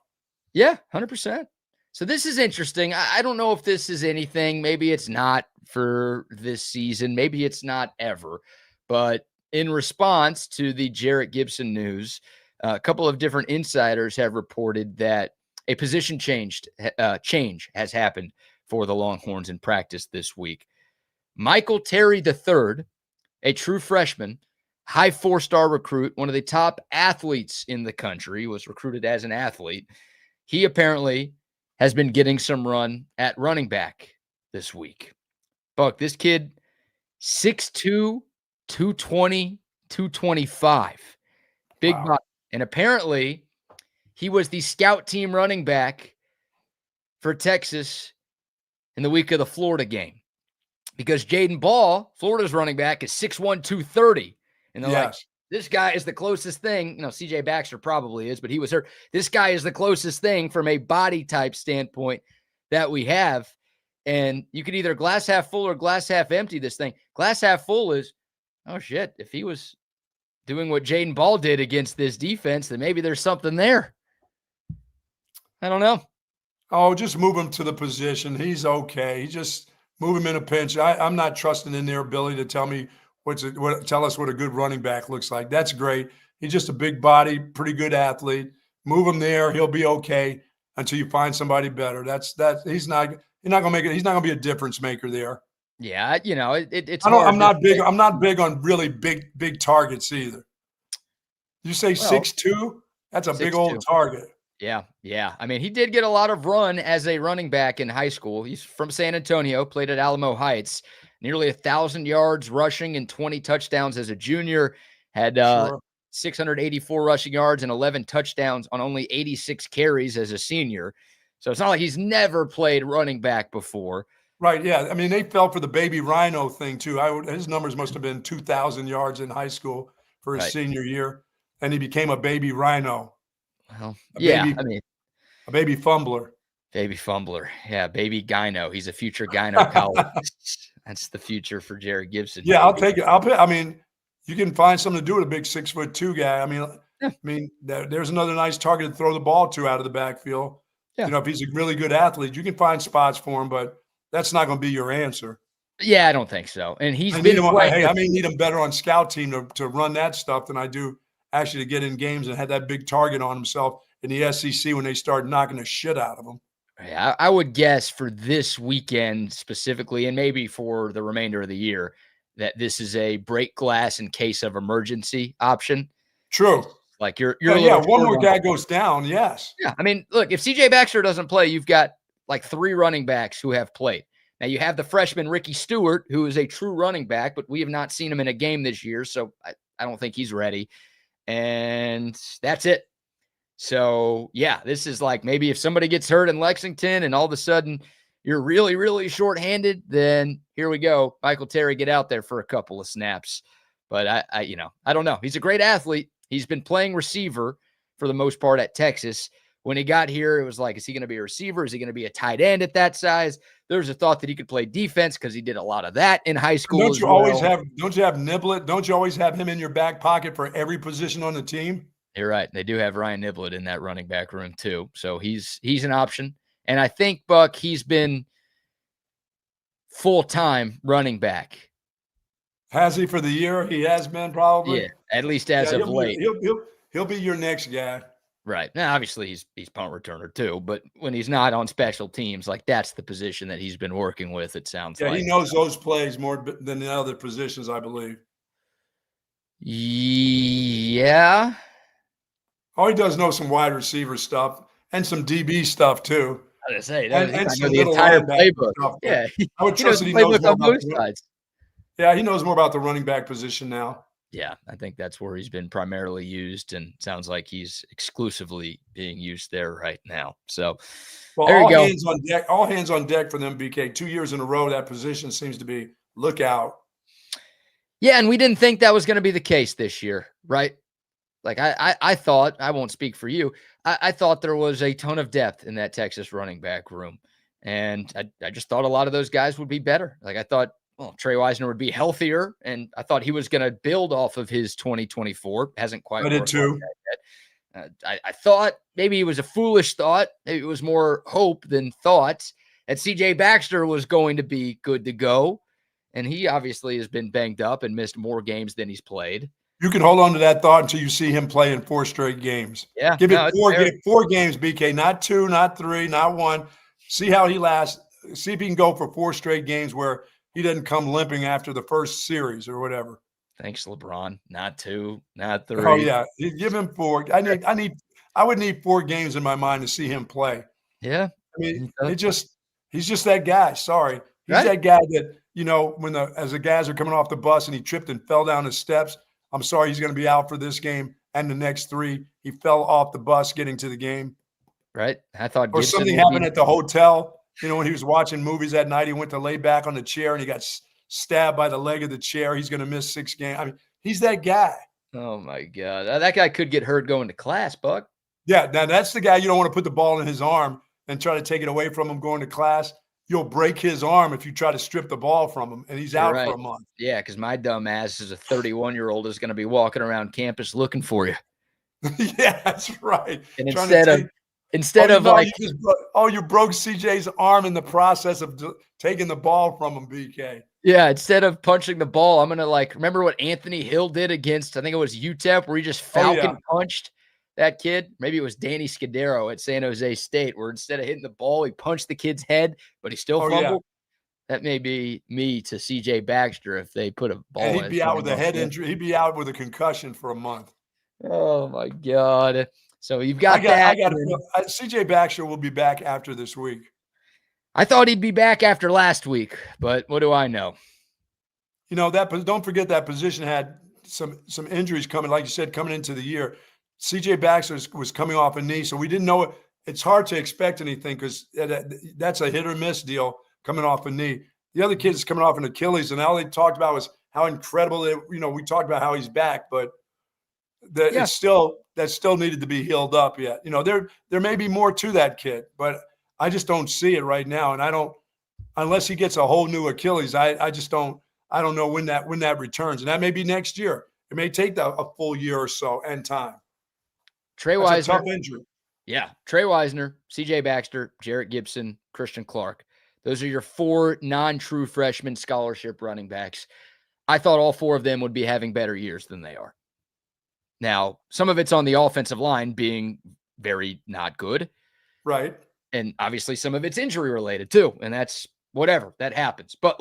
Yeah, 100%. So this is interesting. I don't know if this is anything. Maybe it's not for this season. Maybe it's not ever. But in response to the Jarrett Gibson news, a couple of different insiders have reported that a position change has happened for the Longhorns in practice this week. Michael Terry III, a true freshman, high 4-star recruit, one of the top athletes in the country, was recruited as an athlete. He apparently has been getting some run at running back this week. Buck, this kid, 6'2", 220, 225. Big body. And apparently he was the scout team running back for Texas in the week of the Florida game. Because Jaden Ball, Florida's running back, is 6'1", 230. And they're like, this guy is the closest thing. CJ Baxter probably is, but he was hurt. This guy is the closest thing from a body type standpoint that we have. And you can either glass half full or glass half empty this thing. Glass half full is, oh shit, if he was doing what Jaden Ball did against this defense, then maybe there's something there. I don't know. Oh, just move him to the position. He's okay. Just move him in a pinch. I'm not trusting in their ability to tell me tell us what a good running back looks like. That's great. He's just a big body, pretty good athlete. Move him there. He'll be okay until you find somebody better. He's not gonna make it. He's not gonna be a difference maker there. Yeah, it's. I'm not big. I'm not big on really big targets either. You say 6'2"? That's a big old target. Yeah. I mean, he did get a lot of run as a running back in high school. He's from San Antonio, played at Alamo Heights, nearly 1,000 yards rushing and 20 touchdowns as a junior, had 684 rushing yards and 11 touchdowns on only 86 carries as a senior. So it's not like he's never played running back before. Right, yeah. I mean, they fell for the baby rhino thing too. His numbers must have been 2,000 yards in high school for his senior year, and he became a baby rhino. Well, a baby fumbler. Baby fumbler. Yeah, baby gyno. He's a future gynecologist. That's the future for Jarrett Gibson. Yeah, I'll take it. I mean, you can find something to do with a big 6'2" guy. I mean, there's another nice target to throw the ball to out of the backfield. Yeah. If he's a really good athlete, you can find spots for him, but that's not going to be your answer. Yeah, I don't think so. And I may need him better on scout team to run that stuff than I do actually to get in games and have that big target on himself in the SEC when they start knocking the shit out of him. Yeah, I would guess for this weekend specifically, and maybe for the remainder of the year, that this is a break glass in case of emergency option. True. Like you're one more guy goes down. Yes. Yeah. I mean, look, if CJ Baxter doesn't play, you've got like 3 running backs who have played. Now you have the freshman Ricky Stewart, who is a true running back, but we have not seen him in a game this year. So I don't think he's ready. And that's it. So yeah, this is like, maybe if somebody gets hurt in Lexington and all of a sudden you're really, really shorthanded, then here we go. Michael Terry, get out there for a couple of snaps. But I don't know. He's a great athlete. He's been playing receiver for the most part at Texas. When he got here, it was like, is he going to be a receiver? Is he going to be a tight end at that size? There's a thought that he could play defense because he did a lot of that in high school. Don't you have Niblett? Don't you always have him in your back pocket for every position on the team? You're right. They do have Ryan Niblett in that running back room too. So he's an option. And I think, Buck, he's been full-time running back. Has he for the year? He has been probably. Yeah, at least as of late. He'll be your next guy. Right. Now, obviously, he's punt returner too, but when he's not on special teams, like that's the position that he's been working with, it sounds like. Yeah, he knows those plays more than the other positions, I believe. Yeah. Oh, he does know some wide receiver stuff and some DB stuff too. I was gonna say, And some the entire playbook. Stuff. Yeah, I would trust that he knows playbook more on both sides. Yeah, he knows more about the running back position now. Yeah, I think that's where he's been primarily used, and sounds like he's exclusively being used there right now. So, well, there you go. Hands on deck, all hands on deck for them, BK. 2 years in a row, that position seems to be look out. Yeah, and we didn't think that was going to be the case this year, right? Like I thought, I won't speak for you, I thought there was a ton of depth in that Texas running back room, and I just thought a lot of those guys would be better. Like I thought, well, Trey Wisner would be healthier, and I thought he was going to build off of his 2024. Hasn't quite worked. I did too. Like yet. I thought maybe it was a foolish thought. Maybe it was more hope than thought that CJ Baxter was going to be good to go. And he obviously has been banged up and missed more games than he's played. You can hold on to that thought until you see him play in 4 straight games. Yeah. Give it 4 games, BK, not 2, not 3, not 1. See how he lasts. See if he can go for 4 straight games where he doesn't come limping after the first series or whatever. Thanks, LeBron. Not 2, not 3. Oh yeah, give him 4. I would need 4 games in my mind to see him play. Yeah. I mean, he's just that guy. Sorry, he's right? That guy that as the guys are coming off the bus and he tripped and fell down the steps. I'm sorry, he's going to be out for this game and the next 3. He fell off the bus getting to the game. Right. I thought or something happened at the hotel. When he was watching movies that night, he went to lay back on the chair and he got stabbed by the leg of the chair. He's going to miss 6 games. I mean, he's that guy. Oh, my God. That guy could get hurt going to class, Buck. Yeah, now that's the guy you don't want to put the ball in his arm and try to take it away from him going to class. You'll break his arm if you try to strip the ball from him, and he's out for a month. Yeah, because my dumb ass as a 31-year-old is going to be walking around campus looking for you. Yeah, that's right. And instead of you broke CJ's arm in the process of taking the ball from him, BK. Yeah, instead of punching the ball, I'm going to remember what Anthony Hill did against, I think it was UTEP, where he just falcon punched that kid. Maybe it was Danny Scudero at San Jose State, where instead of hitting the ball, he punched the kid's head, but he still fumbled. Yeah. That may be me to CJ Baxter if they put a ball in. He'd be out with a head injury. He'd be out with a concussion for a month. Oh, my God. So you've got that. CJ Baxter will be back after this week. I thought he'd be back after last week, but what do I know? Don't forget that position had some injuries coming, like you said, coming into the year. CJ Baxter was coming off a knee, so we didn't know it. It's hard to expect anything because that's a hit or miss deal coming off a knee. The other kid's coming off an Achilles, and all they talked about was how incredible we talked about how he's back, but that still needed to be healed up yet. There may be more to that kid, but I just don't see it right now. And I don't, unless he gets a whole new Achilles, I don't know when that returns. And that may be next year. It may take a full year or so and time. Trey Wisner. Tough injury. Yeah. Trey Wisner, CJ Baxter, Jarrett Gibson, Christian Clark. Those are your 4 non-true freshman scholarship running backs. I thought all 4 of them would be having better years than they are. Now, some of it's on the offensive line being very not good. Right. And obviously some of it's injury related too. And that's whatever, that happens. But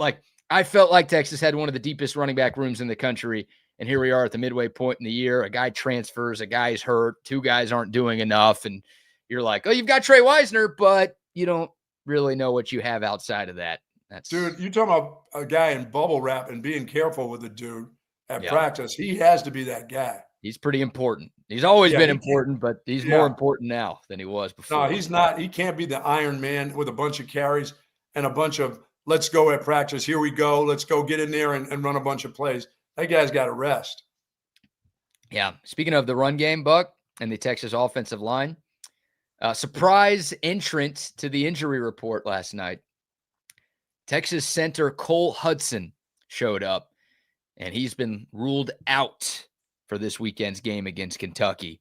I felt like Texas had one of the deepest running back rooms in the country. And here we are at the midway point in the year. A guy transfers, a guy's hurt, 2 guys aren't doing enough. And you're like, oh, you've got Trey Wisner, but you don't really know what you have outside of that. Dude, you talking about a guy in bubble wrap and being careful with the dude at practice. He has to be that guy. He's pretty important. He's always been important, but he's more important now than he was before. No, he's not. He can't be the Iron Man with a bunch of carries and a bunch of let's go at practice. Here we go. Let's go get in there and run a bunch of plays. That guy's got to rest. Yeah. Speaking of the run game, Buck, and the Texas offensive line, surprise entrant to the injury report last night. Texas center Cole Hudson showed up, and he's been ruled out for this weekend's game against Kentucky.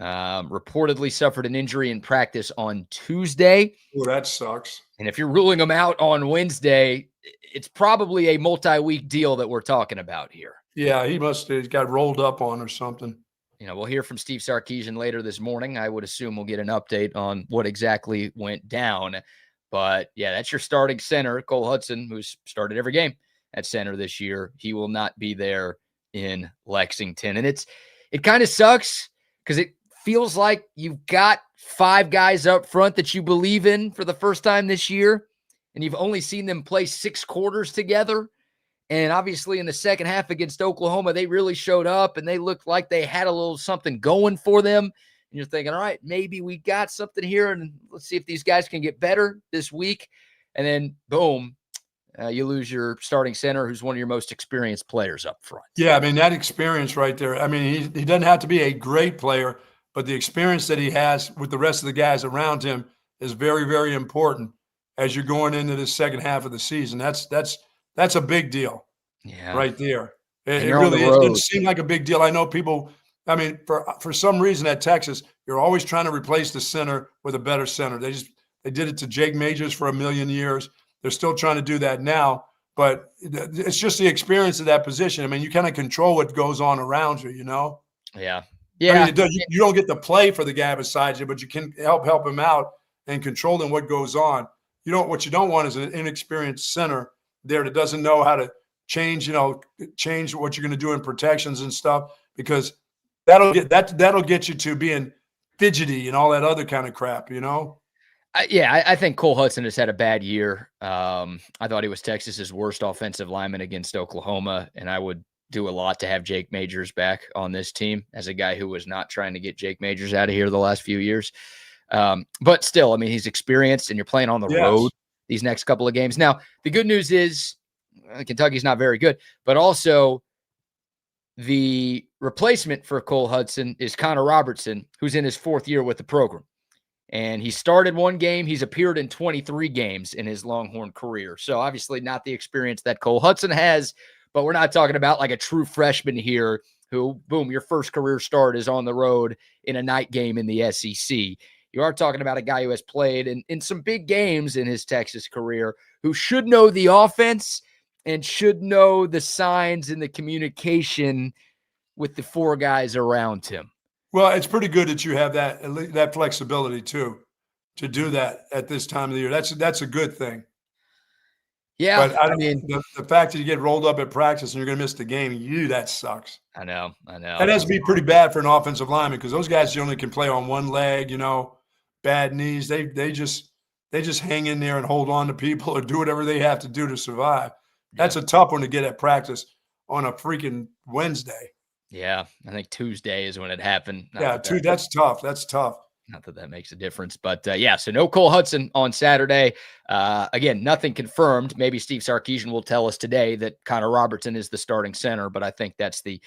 Reportedly suffered an injury in practice on Tuesday. Oh, that sucks. And if you're ruling him out on Wednesday, it's probably a multi-week deal that we're talking about here. Yeah, he must have got rolled up on or something. We'll hear from Steve Sarkisian later this morning. I would assume we'll get an update on what exactly went down. But, yeah, that's your starting center, Cole Hudson, who's started every game at center this year. He will not be there in Lexington. And it kind of sucks because it feels like you've got 5 guys up front that you believe in for the first time this year, and you've only seen them play 6 quarters together. And obviously in the second half against Oklahoma, they really showed up and they looked like they had a little something going for them. And you're thinking, all right, maybe we got something here, and let's see if these guys can get better this week. And then boom, you lose your starting center, who's one of your most experienced players up front. Yeah, I mean, that experience right there. I mean, he doesn't have to be a great player, but the experience that he has with the rest of the guys around him is very, very important as you're going into the second half of the season. That's a big deal, right there. It really is. It didn't seem like a big deal. I know people. I mean, for some reason at Texas, you're always trying to replace the center with a better center. They did it to Jake Majors for a million years. They're still trying to do that now, but it's just the experience of that position. I mean, you kind of control what goes on around you, Yeah. I mean, you don't get to play for the guy beside you, but you can help him out and controlling what goes on. What you don't want is an inexperienced center there that doesn't know how to change what you're going to do in protections and stuff, because that'll get you to being fidgety and all that other kind of crap, I think Cole Hudson has had a bad year. I thought he was Texas's worst offensive lineman against Oklahoma, and I would do a lot to have Jake Majors back on this team as a guy who was not trying to get Jake Majors out of here the last few years. But still, I mean, he's experienced, and you're playing on the road these next couple of games. Now, the good news is Kentucky's not very good, but also the replacement for Cole Hudson is Connor Robertson, who's in his 4th year with the program. And he started 1 game. He's appeared in 23 games in his Longhorn career. So obviously not the experience that Cole Hudson has, but we're not talking about like a true freshman here who, boom, your first career start is on the road in a night game in the SEC. You are talking about a guy who has played in some big games in his Texas career, who should know the offense and should know the signs and the communication with the 4 guys around him. Well, it's pretty good that you have that flexibility too, to do that at this time of the year. That's a good thing. Yeah, but I mean, the fact that you get rolled up at practice and you're going to miss the game, that sucks. I know. That has to be pretty bad for an offensive lineman, because those guys generally can play on one leg, bad knees. They just hang in there and hold on to people or do whatever they have to do to survive. That's a tough one to get at practice on a freaking Wednesday. Yeah, I think Tuesday is when it happened. That's tough. That's tough. Not that makes a difference, but so no Cole Hudson on Saturday. Again, nothing confirmed. Maybe Steve Sarkisian will tell us today that Connor Robertson is the starting center, but I think that's the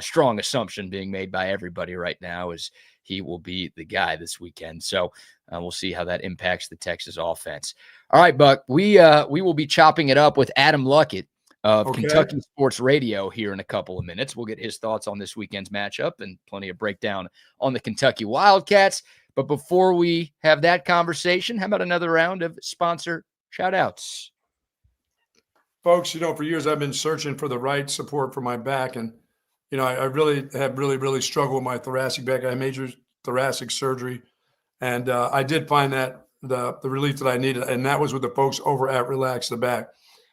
strong assumption being made by everybody right now, is he will be the guy this weekend. So we'll see how that impacts the Texas offense. All right, Buck, we will be chopping it up with Adam Luckett of Kentucky Sports Radio here in a couple of minutes. We'll get his thoughts on this weekend's matchup and plenty of breakdown on the Kentucky Wildcats. But before we have that conversation, how about another round of sponsor shout-outs? Folks, for years I've been searching for the right support for my back. And, I really have really struggled with my thoracic back. I had major thoracic surgery. And I did find that the relief that I needed, and that was with the folks over at Relax the Back.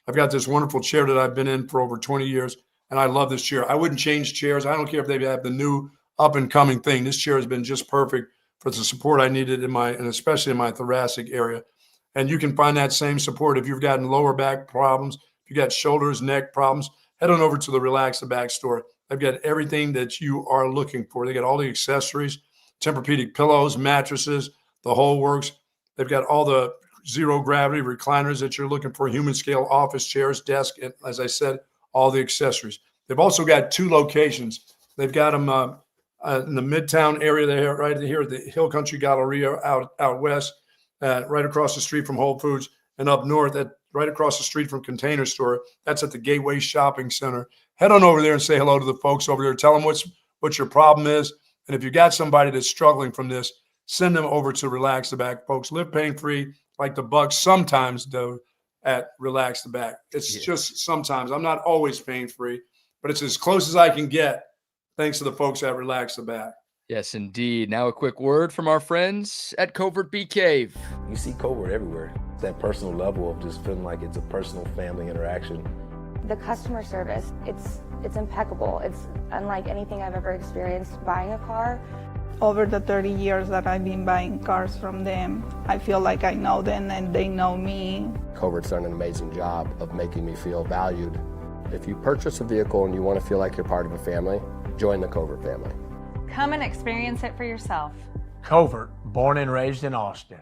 I've got this wonderful chair that I've been in for over 20 years, and I love this chair. I wouldn't change chairs. I don't care if they have the new up-and-coming thing. This chair has been just perfect for the support I needed and especially in my thoracic area. And you can find that same support if you've gotten lower back problems, if you got shoulders, neck problems. Head on over to the Relax the Back store. They've got everything that you are looking for. They got all the accessories, Tempur-Pedic pillows, mattresses, the whole works. They've got all the zero gravity recliners that you're looking for, human scale office chairs, desk, and as I said, all the accessories. They've also got 2 locations. They've got them in the Midtown area there, right here at the Hill Country Galleria out west, right across the street from Whole Foods, and up north right across the street from Container Store. That's at the Gateway Shopping Center. Head on over there and say hello to the folks over there. Tell them what your problem is. And if you got somebody that's struggling from this, send them over to Relax the Back, folks. Live pain-free like the Bucks sometimes do. at Relax the Back. It's Yeah. just sometimes. I'm not always pain-free, but it's as close as I can get thanks to the folks at Relax the Back. Yes, indeed. Now a quick word from our friends at Covert Bee Cave. You see Covert everywhere. It's that personal level of just feeling like it's a personal family interaction. The customer service, it's impeccable. It's unlike anything I've ever experienced buying a car. Over the 30 years that I've been buying cars from them, I feel like I know them and they know me. Covert's done an amazing job of making me feel valued. If you purchase a vehicle and you want to feel like you're part of a family, join the Covert family. Come and experience it for yourself. Covert, born and raised in Austin.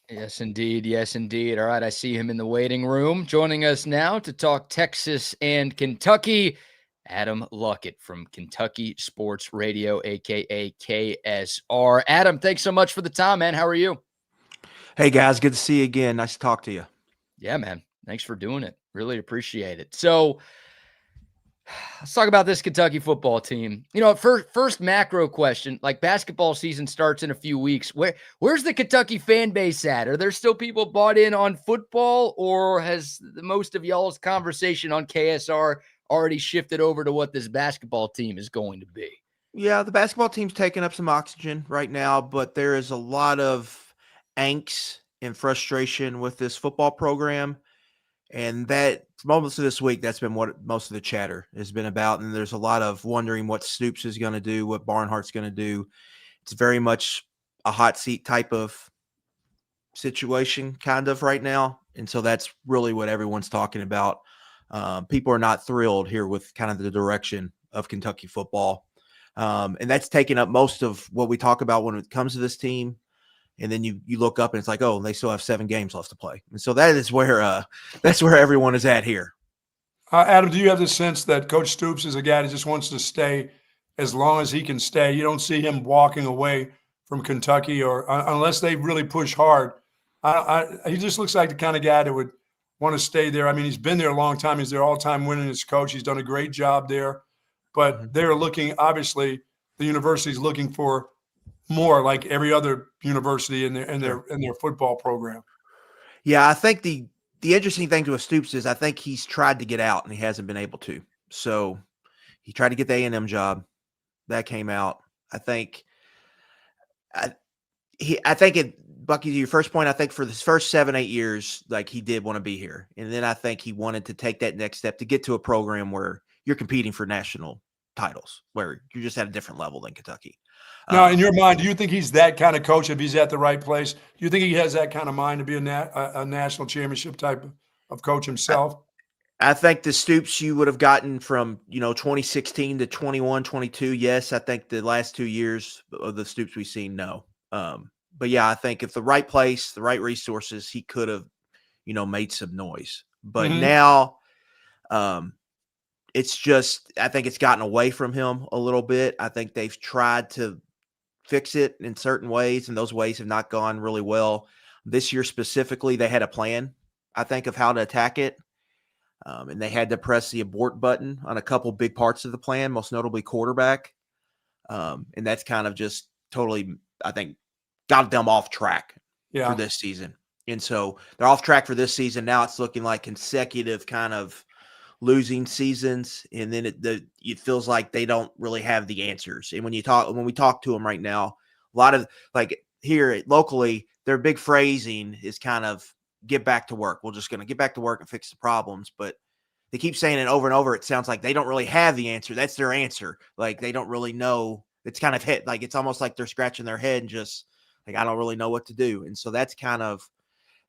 Yes, indeed. Yes, indeed. All right, I see him in the waiting room. Joining us now to talk Texas and Kentucky, Adam Luckett from Kentucky Sports Radio, a.k.a. KSR. Adam, thanks so much for the time, man. How are you? Hey, guys. Good to see you again. Nice to talk to you. Yeah, man. Thanks for doing it. Really appreciate it. So let's talk about this Kentucky football team. You know, first macro question, like basketball season starts in a few weeks. Where's the Kentucky fan base at? Are there still people bought in on football, or has the most of y'all's conversation on KSR already shifted over to what this basketball team is going to be? Yeah, the basketball team's taking up some oxygen right now, but there is a lot of angst and frustration with this football program. And that, for most of this week, that's been what most of the chatter has been about. And there's a lot of wondering what Stoops is going to do, what Barnhart's going to do. It's very much a hot seat type of situation kind of right now. And so that's really what everyone's talking about. People are not thrilled here with kind of the direction of Kentucky football. And that's taken up most of what we talk about when it comes to this team. And then you look up and it's like, oh, they still have 7 games left to play. And so that is where that's where everyone is at here. Adam, do you have the sense that Coach Stoops is a guy that just wants to stay as long as he can stay? You don't see him walking away from Kentucky, or unless they really push hard. He just looks like the kind of guy that would want to stay there. I mean, he's been there a long time. He's their all-time winningest coach. He's done a great job there. But they're looking, obviously, the university's looking for more, like every other university in their football program. Yeah, I think the interesting thing to a Stoops is I think he's tried to get out and he hasn't been able to. So he tried to get the A&M job. That came out. I think Bucky, to your first point, I think for his first 7-8 years, like he did want to be here. And then I think he wanted to take that next step to get to a program where you're competing for national titles, where you're just at a different level than Kentucky. Now, in your mind, do you think he's that kind of coach if he's at the right place? Do you think he has that kind of mind to be a national championship type of coach himself? I think the Stoops you would have gotten from, 2016 to 21, 22, yes. I think the last 2 years of the Stoops we've seen, no. But, yeah, I think if the right place, the right resources, he could have, made some noise. But now it's just – I think it's gotten away from him a little bit. I think they've tried to fix it in certain ways, and those ways have not gone really well. This year specifically, they had a plan, I think, of how to attack it. And they had to press the abort button on a couple big parts of the plan, most notably quarterback. And that's kind of just totally, I think, got them off track for this season. And so they're off track for this season. Now it's looking like consecutive kind of losing seasons. And then it feels like they don't really have the answers. And when we talk to them right now, a lot of like here locally, their big phrasing is kind of get back to work. We're just going to get back to work and fix the problems. But they keep saying it over and over. It sounds like they don't really have the answer. That's their answer. Like they don't really know. It's kind of hit. Like it's almost like they're scratching their head and just like, I don't really know what to do. And so that's kind of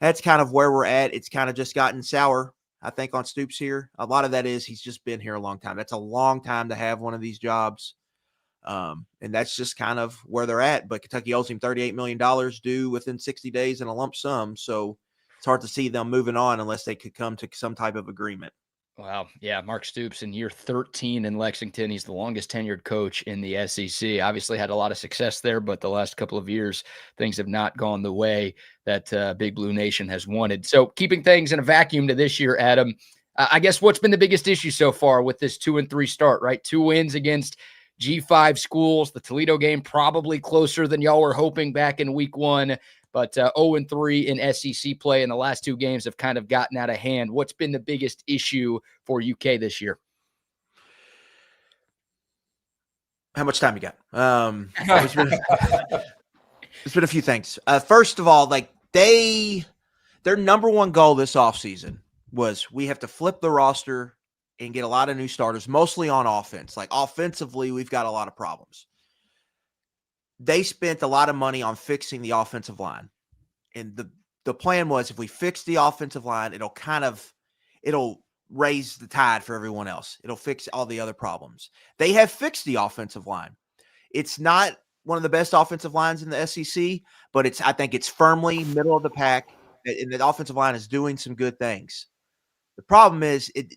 where we're at. It's kind of just gotten sour, I think, on Stoops here. A lot of that is he's just been here a long time. That's a long time to have one of these jobs. And that's just kind of where they're at. But Kentucky owes him $38 million due within 60 days in a lump sum. So it's hard to see them moving on unless they could come to some type of agreement. Wow. Yeah. Mark Stoops in year 13 in Lexington. He's the longest tenured coach in the SEC. Obviously had a lot of success there, but the last couple of years, things have not gone the way that Big Blue Nation has wanted. So keeping things in a vacuum to this year, Adam, I guess what's been the biggest issue so far with this 2-3 start, right? 2 wins against G5 schools, the Toledo game probably closer than y'all were hoping back in week 1. but 0-3 in SEC play, and the last 2 games have kind of gotten out of hand. What's been the biggest issue for UK this year? How much time you got? There's been a few things. First of all, like their number one goal this offseason was we have to flip the roster and get a lot of new starters, mostly on offense. Like offensively, we've got a lot of problems. They spent a lot of money on fixing the offensive line. And the plan was if we fix the offensive line, it'll raise the tide for everyone else. It'll fix all the other problems. They have fixed the offensive line. It's not one of the best offensive lines in the SEC, but I think it's firmly middle of the pack, and the offensive line is doing some good things. The problem is it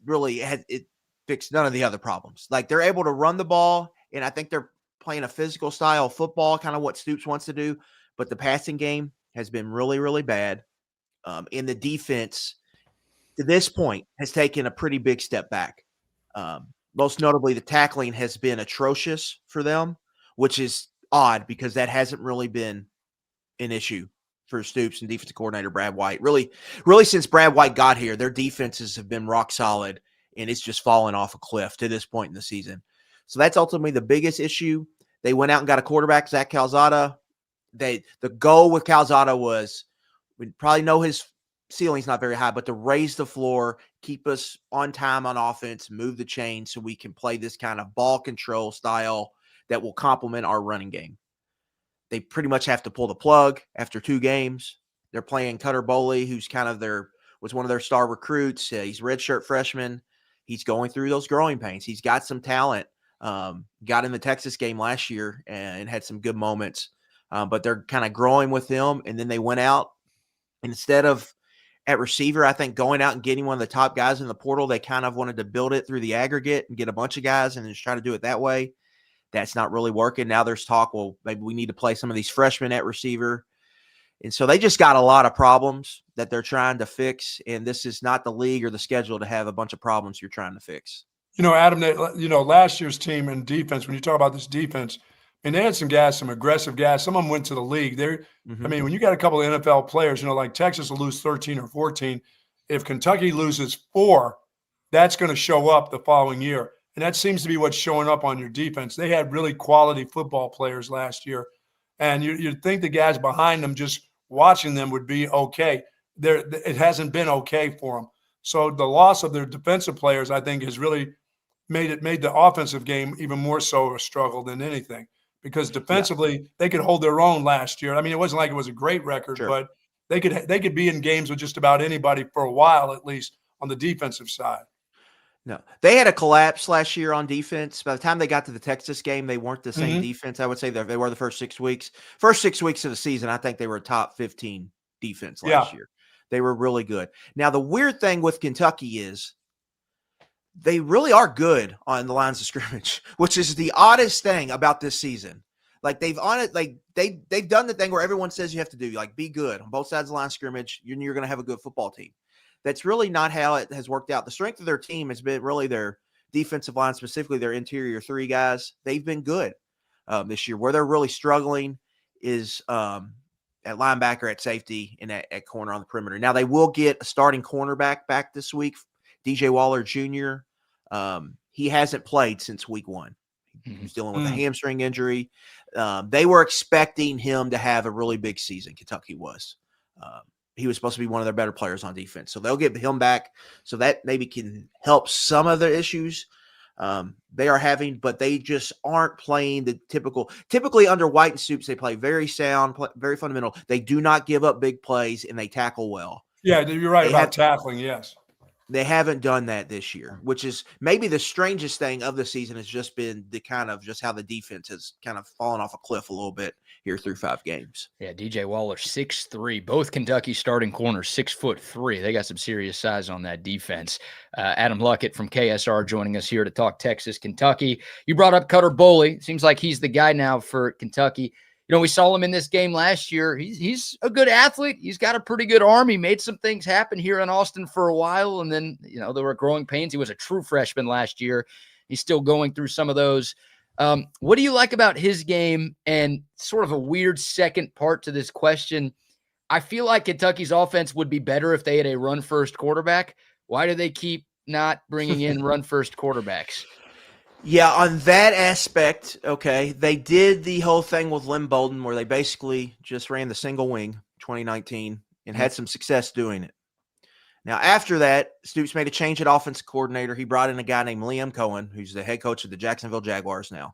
fixed none of the other problems. Like they're able to run the ball, and I think they're playing a physical style of football, kind of what Stoops wants to do, but the passing game has been really, really bad. And the defense, to this point, has taken a pretty big step back. Most notably, the tackling has been atrocious for them, which is odd because that hasn't really been an issue for Stoops and defensive coordinator Brad White. Really since Brad White got here, their defenses have been rock solid, and it's just fallen off a cliff to this point in the season. So that's ultimately the biggest issue. They went out and got a quarterback, Zach Calzada. The goal with Calzada was, we probably know his ceiling's not very high, but to raise the floor, keep us on time on offense, move the chain so we can play this kind of ball control style that will complement our running game. They pretty much have to pull the plug after 2 games. They're playing Cutter Boley, who's kind of was one of their star recruits. He's a redshirt freshman. He's going through those growing pains. He's got some talent. Got in the Texas game last year and had some good moments. But they're kind of growing with him. And then they went out, instead of at receiver, I think going out and getting one of the top guys in the portal, they kind of wanted to build it through the aggregate and get a bunch of guys and just try to do it that way. That's not really working. Now there's talk, well, maybe we need to play some of these freshmen at receiver. And so they just got a lot of problems that they're trying to fix. And this is not the league or the schedule to have a bunch of problems you're trying to fix. Adam, last year's team in defense, when you talk about this defense, they had some guys, some aggressive guys. Some of them went to the league. When you got a couple of NFL players, like Texas will lose 13 or 14. If Kentucky loses 4, that's going to show up the following year. And that seems to be what's showing up on your defense. They had really quality football players last year. And you'd think the guys behind them, just watching them, would be okay. It hasn't been okay for them. So the loss of their defensive players, I think, has really made the offensive game even more so a struggle than anything. Because defensively, they could hold their own last year. It wasn't like it was a great record, Sure. but they could be in games with just about anybody for a while, at least on the defensive side. No, they had a collapse last year on defense. By the time they got to the Texas game, they weren't the same defense. I would say they were the first 6 weeks. First 6 weeks of the season, I think they were a top 15 defense last year. They were really good. Now, the weird thing with Kentucky is they really are good on the lines of scrimmage, which is the oddest thing about this season. Like they've done the thing where everyone says you have to do, like, be good on both sides of the line of scrimmage. You're going to have a good football team. That's really not how it has worked out. The strength of their team has been really their defensive line, specifically their interior 3 guys. They've been good this year. Where they're really struggling is at linebacker, at safety, and at corner on the perimeter. Now, they will get a starting cornerback back this week, DJ Waller Jr. He hasn't played since week 1. He's dealing with a hamstring injury. They were expecting him to have a really big season. Kentucky was. He was supposed to be one of their better players on defense. So they'll get him back. So that maybe can help some of the issues they are having, but they just aren't playing the typically under White and Stoops, they play very sound, very fundamental. They do not give up big plays, and they tackle well. Yeah, you're right about tackling, yes. They haven't done that this year, which is maybe the strangest thing of the season. Has just been the kind of just how the defense has kind of fallen off a cliff a little bit here through 5 games. Yeah, DJ Waller, 6'3". Both Kentucky starting corners, 6'3". They got some serious size on that defense. Adam Luckett from KSR joining us here to talk Texas, Kentucky. You brought up Cutter Boley. Seems like he's the guy now for Kentucky. We saw him in this game last year. He's a good athlete. He's got a pretty good arm. He made some things happen here in Austin for a while, and then, there were growing pains. He was a true freshman last year. He's still going through some of those. What do you like about his game? And sort of a weird second part to this question, I feel like Kentucky's offense would be better if they had a run-first quarterback. Why do they keep not bringing in run-first quarterbacks? Yeah, on that aspect, okay, they did the whole thing with Lynn Bolden where they basically just ran the single wing 2019 and had some success doing it. Now, after that, Stoops made a change at offensive coordinator. He brought in a guy named Liam Cohen, who's the head coach of the Jacksonville Jaguars now.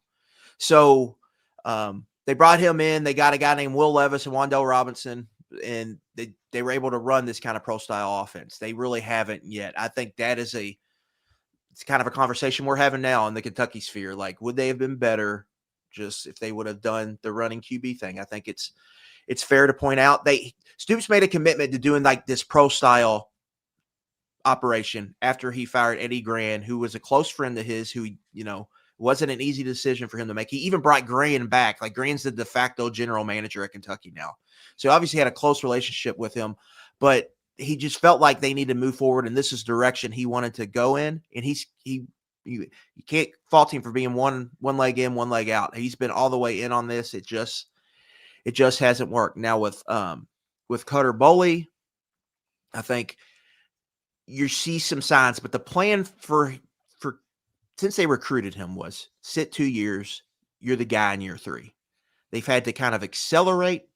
So they brought him in. They got a guy named Will Levis and Wandell Robinson, and they were able to run this kind of pro-style offense. They really haven't yet. I think that is it's kind of a conversation we're having now in the Kentucky sphere. Like, would they have been better just if they would have done the running QB thing? I think it's fair to point out Stoops made a commitment to doing like this pro-style operation after he fired Eddie Gran, who was a close friend of his, who, wasn't an easy decision for him to make. He even brought Gran back. Like, Gran's the de facto general manager at Kentucky now. So obviously had a close relationship with him, but he just felt like they need to move forward, and this is direction he wanted to go in. And you can't fault him for being one leg in, one leg out. He's been all the way in on this. It just hasn't worked. Now with Cutter Boley, I think you see some signs, but the plan for since they recruited him was sit 2 years, you're the guy in year 3. They've had to kind of accelerate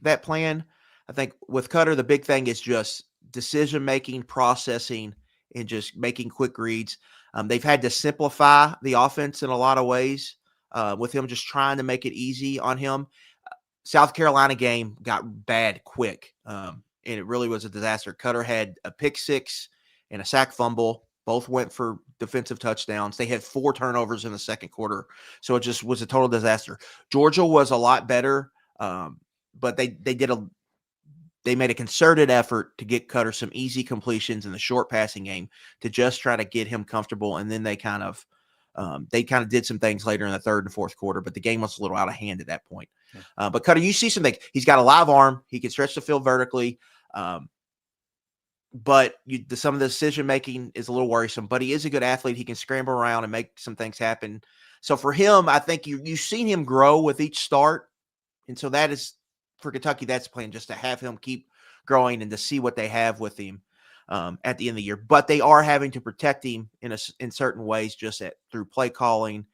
that plan. I think with Cutter, the big thing is just decision-making, processing, and just making quick reads. They've had to simplify the offense in a lot of ways with him just trying to make it easy on him. South Carolina game got bad quick, and it really was a disaster. Cutter had a pick 6 and a sack fumble. Both went for defensive touchdowns. They had 4 turnovers in the second quarter, so it just was a total disaster. Georgia was a lot better, but they made a concerted effort to get Cutter some easy completions in the short passing game to just try to get him comfortable. And then they kind of did some things later in the third and fourth quarter, but the game was a little out of hand at that point. But Cutter, you see something. He's got a live arm. He can stretch the field vertically. But some of the decision-making is a little worrisome, but he is a good athlete. He can scramble around and make some things happen. So for him, I think you've seen him grow with each start. And so that is, for Kentucky, that's the plan, just to have him keep growing and to see what they have with him at the end of the year. But they are having to protect him in certain ways, just through play calling,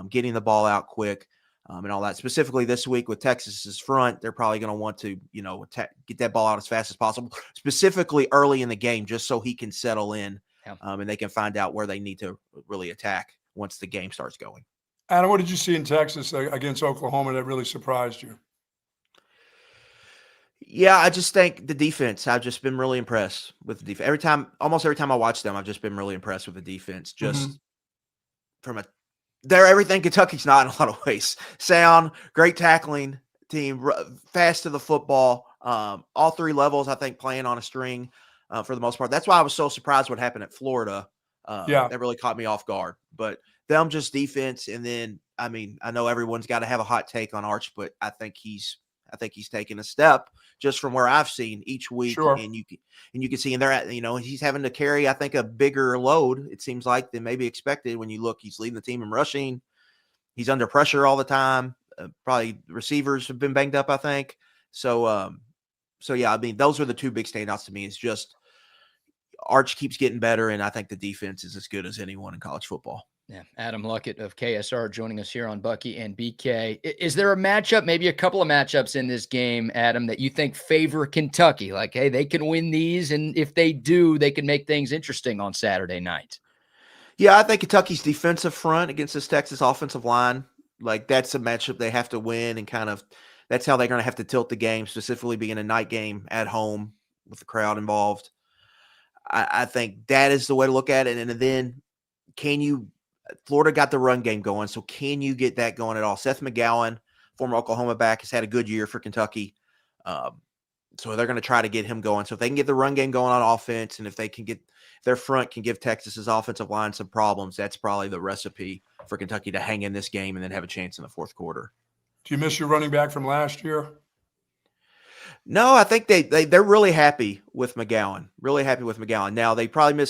getting the ball out quick, and all that. Specifically this week with Texas's front, they're probably going to want to, get that ball out as fast as possible, specifically early in the game, just so he can settle in and they can find out where they need to really attack once the game starts going. Adam, what did you see in Texas against Oklahoma that really surprised you? Yeah, I just think the defense, I've just been really impressed with the defense. Almost every time I watch them, I've just been really impressed with the defense. Just they're everything Kentucky's not in a lot of ways. Sound, great tackling team, fast to the football. All 3 levels, I think, playing on a string for the most part. That's why I was so surprised what happened at Florida. That really caught me off guard. But them just defense, and then, I know everyone's got to have a hot take on Arch, but I think he's taken a step just from where I've seen each week. Sure. And you can see, and they're at, he's having to carry, I think, a bigger load, it seems like, than maybe expected. When you look, he's leading the team in rushing. He's under pressure all the time. Probably receivers have been banged up, I think. So yeah, those are the 2 big standouts to me. It's just Arch keeps getting better, and I think the defense is as good as anyone in college football. Yeah, Adam Luckett of KSR joining us here on Bucky and BK. Is there a matchup, maybe a couple of matchups in this game, Adam, that you think favor Kentucky? Like, hey, they can win these, and if they do, they can make things interesting on Saturday night. Yeah, I think Kentucky's defensive front against this Texas offensive line, like, that's a matchup they have to win, and kind of that's how they're going to have to tilt the game, specifically being a night game at home with the crowd involved. I think that is the way to look at it. And then Florida got the run game going, so can you get that going at all? Seth McGowan, former Oklahoma back, has had a good year for Kentucky. So they're going to try to get him going. So if they can get the run game going on offense, and if they can get their front can give Texas's offensive line some problems, that's probably the recipe for Kentucky to hang in this game and then have a chance in the fourth quarter. Do you miss your running back from last year? No, I think they're really happy with McGowan. Really happy with McGowan. Now, they probably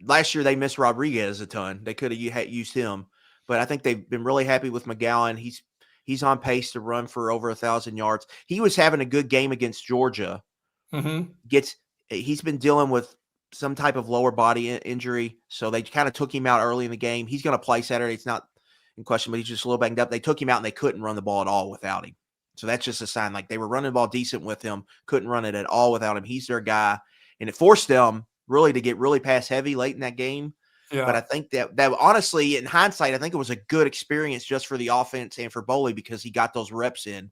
last year they missed Rodriguez a ton. They could have used him, but I think they've been really happy with McGowan. He's on pace to run for over 1,000 yards. He was having a good game against Georgia He's been dealing with some type of lower body injury, so they kind of took him out early in the game. He's going to play Saturday. It's not in question, but he's just a little banged up. They took him out and they couldn't run the ball at all without him. So that's just a sign. Like, they were running the ball decent with him, couldn't run it at all without him. He's their guy, and it forced them really to get really pass heavy late in that game. Yeah. But I think that honestly, in hindsight, I think it was a good experience just for the offense and for Boley, because he got those reps in,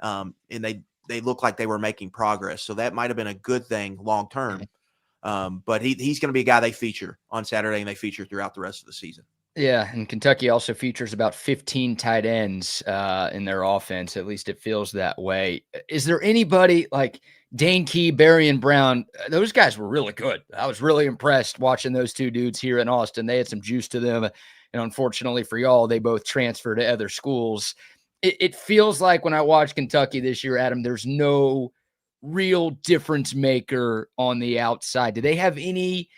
and they looked like they were making progress. So that might have been a good thing long term. But he's going to be a guy they feature on Saturday, and they feature throughout the rest of the season. Yeah, and Kentucky also features about 15 tight ends in their offense. At least it feels that way. Is there anybody like Dane Key, Barry, and Brown? Those guys were really good. I was really impressed watching those two dudes here in Austin. They had some juice to them. And unfortunately for y'all, they both transferred to other schools. It feels like when I watch Kentucky this year, Adam, there's no real difference maker on the outside. Do they have any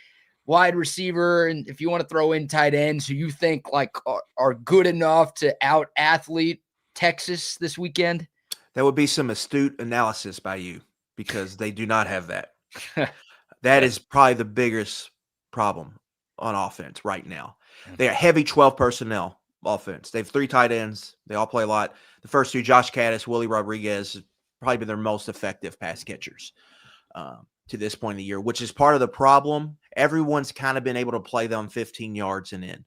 wide receiver, and if you want to throw in tight ends who you think like are good enough to out athlete Texas this weekend? That would be some astute analysis by you, because they do not have that. That is probably the biggest problem on offense right now. They are heavy 12 personnel offense. They have 3 tight ends. They all play a lot. The first 2, Josh Caddis, Willie Rodriguez, probably been their most effective pass catchers to this point in the year, which is part of the problem. Everyone's kind of been able to play them 15 yards and in.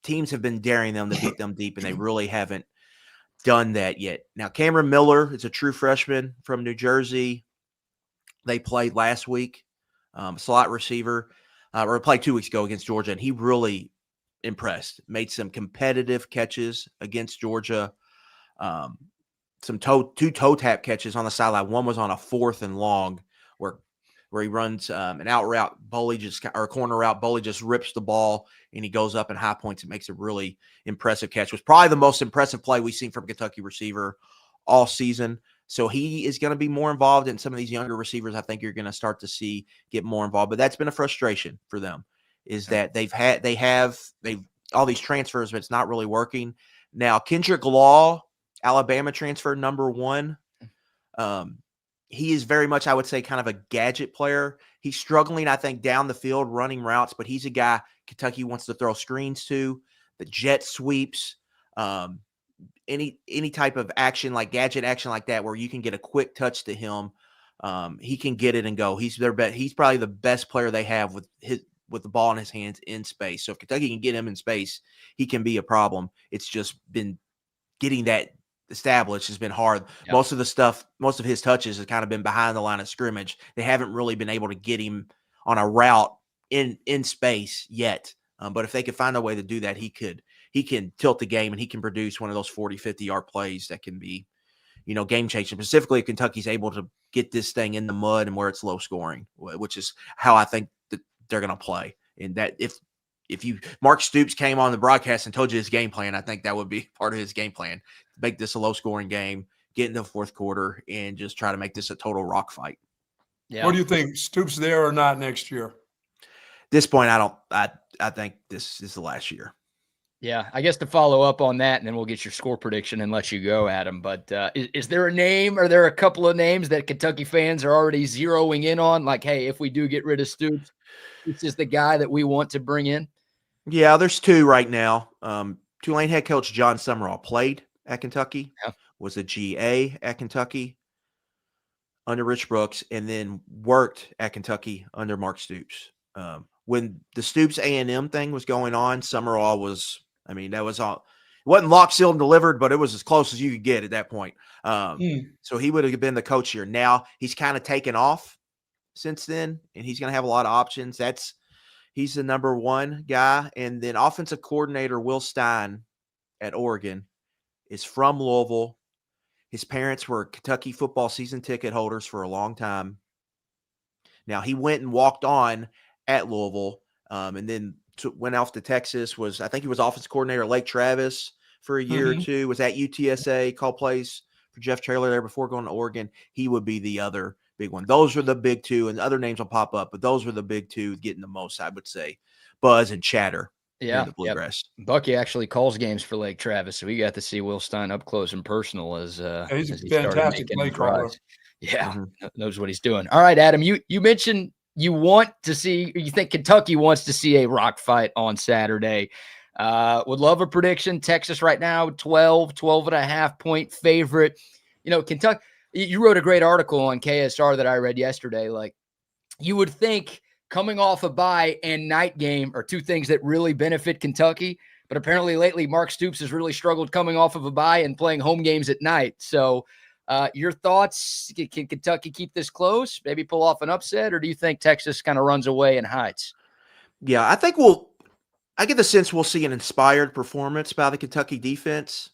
Teams have been daring them to beat them deep, and they really haven't done that yet. Now, Cameron Miller is a true freshman from New Jersey. They played last week, slot receiver, or played 2 weeks ago against Georgia, and he really impressed. Made some competitive catches against Georgia. Some 2 toe tap catches on the sideline. One was on a 4th and long where he runs an out route, or a corner route. Boley just rips the ball, and he goes up and high points and makes a really impressive catch. It was probably the most impressive play we've seen from a Kentucky receiver all season. So he is going to be more involved in some of these younger receivers. I think you're going to start to see get more involved, but that's been a frustration for them, is that they have all these transfers, but it's not really working. Now, Kendrick Law, Alabama transfer number 1. He is very much, I would say, kind of a gadget player. He's struggling, I think, down the field running routes, but he's a guy Kentucky wants to throw screens to, the jet sweeps, any type of action, like gadget action like that, where you can get a quick touch to him. He can get it and go. He's probably the best player they have with the ball in his hands in space. So if Kentucky can get him in space, he can be a problem. It's just been getting that established has been hard. Yep. Most of his touches has kind of been behind the line of scrimmage. They haven't really been able to get him on a route in space yet. But if they could find a way to do that, he can tilt the game, and he can produce one of those 40, 50-yard plays that can be, game changing. Specifically, if Kentucky's able to get this thing in the mud and where it's low scoring, which is how I think that they're going to play. And that if Mark Stoops came on the broadcast and told you his game plan, I think that would be part of his game plan. Make this a low-scoring game, get in the 4th quarter, and just try to make this a total rock fight. Yeah. What do you think? Stoops there or not next year? At this point, I think this is the last year. Yeah, I guess to follow up on that, and then we'll get your score prediction and let you go, Adam. But is there a name? Are there a couple of names that Kentucky fans are already zeroing in on? Like, hey, if we do get rid of Stoops, this is the guy that we want to bring in? Yeah, there's 2 right now. Tulane head coach John Summerall played at Kentucky, was a GA at Kentucky under Rich Brooks, and then worked at Kentucky under Mark Stoops. When the Stoops A&M thing was going on, Summerall was, that was all. It wasn't locked, sealed, and delivered, but it was as close as you could get at that point. So he would have been the coach here. Now he's kind of taken off since then, and he's going to have a lot of options. He's the number 1 guy. And then offensive coordinator Will Stein at Oregon is from Louisville. His parents were Kentucky football season ticket holders for a long time. Now, he went and walked on at Louisville, and then went off to Texas. I think he was offensive coordinator at Lake Travis for a year or 2, was at UTSA, called plays for Jeff Traylor there before going to Oregon. He would be the other big one. Those were the big 2, and other names will pop up, but those were the big 2 getting the most, I would say, buzz and chatter. Yeah, the Bluegrass. Bucky actually calls games for Lake Travis, so we got to see Will Stein up close and personal as he's as he a fantastic play caller. Yeah, knows what he's doing. All right, Adam, you mentioned you think Kentucky wants to see a rock fight on Saturday. Would love a prediction. Texas right now, 12.5 point favorite. Kentucky, you wrote a great article on KSR that I read yesterday. Like, you would think coming off a bye and night game are two things that really benefit Kentucky. But apparently lately, Mark Stoops has really struggled coming off of a bye and playing home games at night. So your thoughts, can Kentucky keep this close, maybe pull off an upset, or do you think Texas kind of runs away and hides? Yeah, I get the sense we'll see an inspired performance by the Kentucky defense,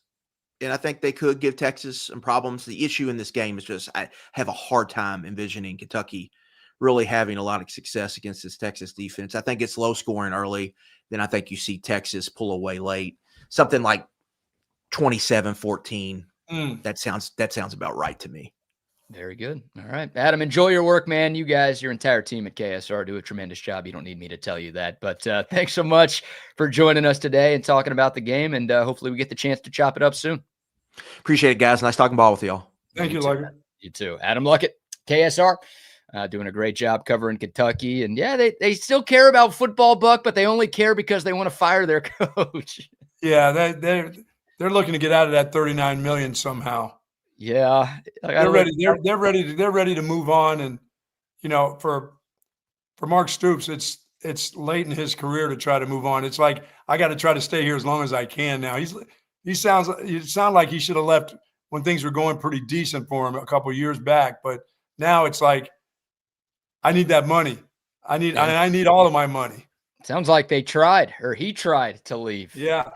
and I think they could give Texas some problems. The issue in this game is just I have a hard time envisioning Kentucky really having a lot of success against this Texas defense. I think it's low scoring early. Then I think you see Texas pull away late, something like 27-14. That sounds about right to me. Very good. All right, Adam, enjoy your work, man. You guys, your entire team at KSR do a tremendous job. You don't need me to tell you that, but thanks so much for joining us today and talking about the game. And hopefully we get the chance to chop it up soon. Appreciate it, guys. Nice talking ball with y'all. Thank you, Luckett. You too. Adam Luckett, KSR. Doing a great job covering Kentucky. And yeah, they still care about football, Buck, but they only care because they want to fire their coach. Yeah, they're looking to get out of that $39 million somehow. Yeah. They're ready. They're ready to move on. And, for Mark Stoops, it's late in his career to try to move on. It's like, I got to try to stay here as long as I can now. It sounds like he should have left when things were going pretty decent for him a couple of years back. But now it's like, I need that money. I need all of my money. Sounds like he tried to leave. Yeah.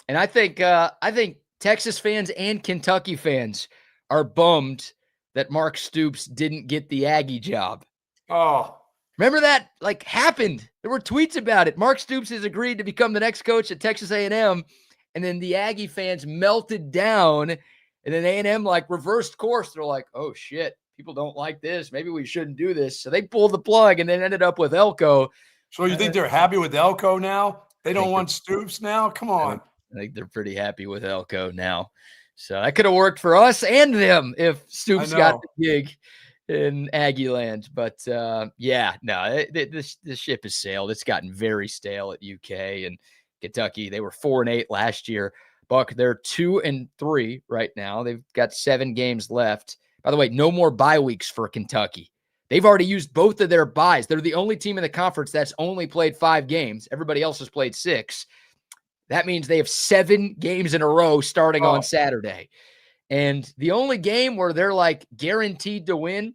And I think Texas fans and Kentucky fans are bummed that Mark Stoops didn't get the Aggie job. Oh, remember that happened? There were tweets about it. Mark Stoops has agreed to become the next coach at Texas A&M, and then the Aggie fans melted down, and then A&M reversed course. They're like, oh shit. People don't like this. Maybe we shouldn't do this. So they pulled the plug and then ended up with Elko. So you think they're happy with Elko now? They don't want Stoops now? Come on. I think they're pretty happy with Elko now. So that could have worked for us and them if Stoops got the gig in Aggie land. But the ship has sailed. It's gotten very stale at UK and Kentucky. They were 4-8 last year. Buck, they're 2-3 right now. They've got 7 games left. By the way, no more bye weeks for Kentucky. They've already used both of their byes. They're the only team in the conference that's only played 5 games. Everybody else has played 6. That means they have 7 games in a row starting on Saturday. And the only game where they're guaranteed to win,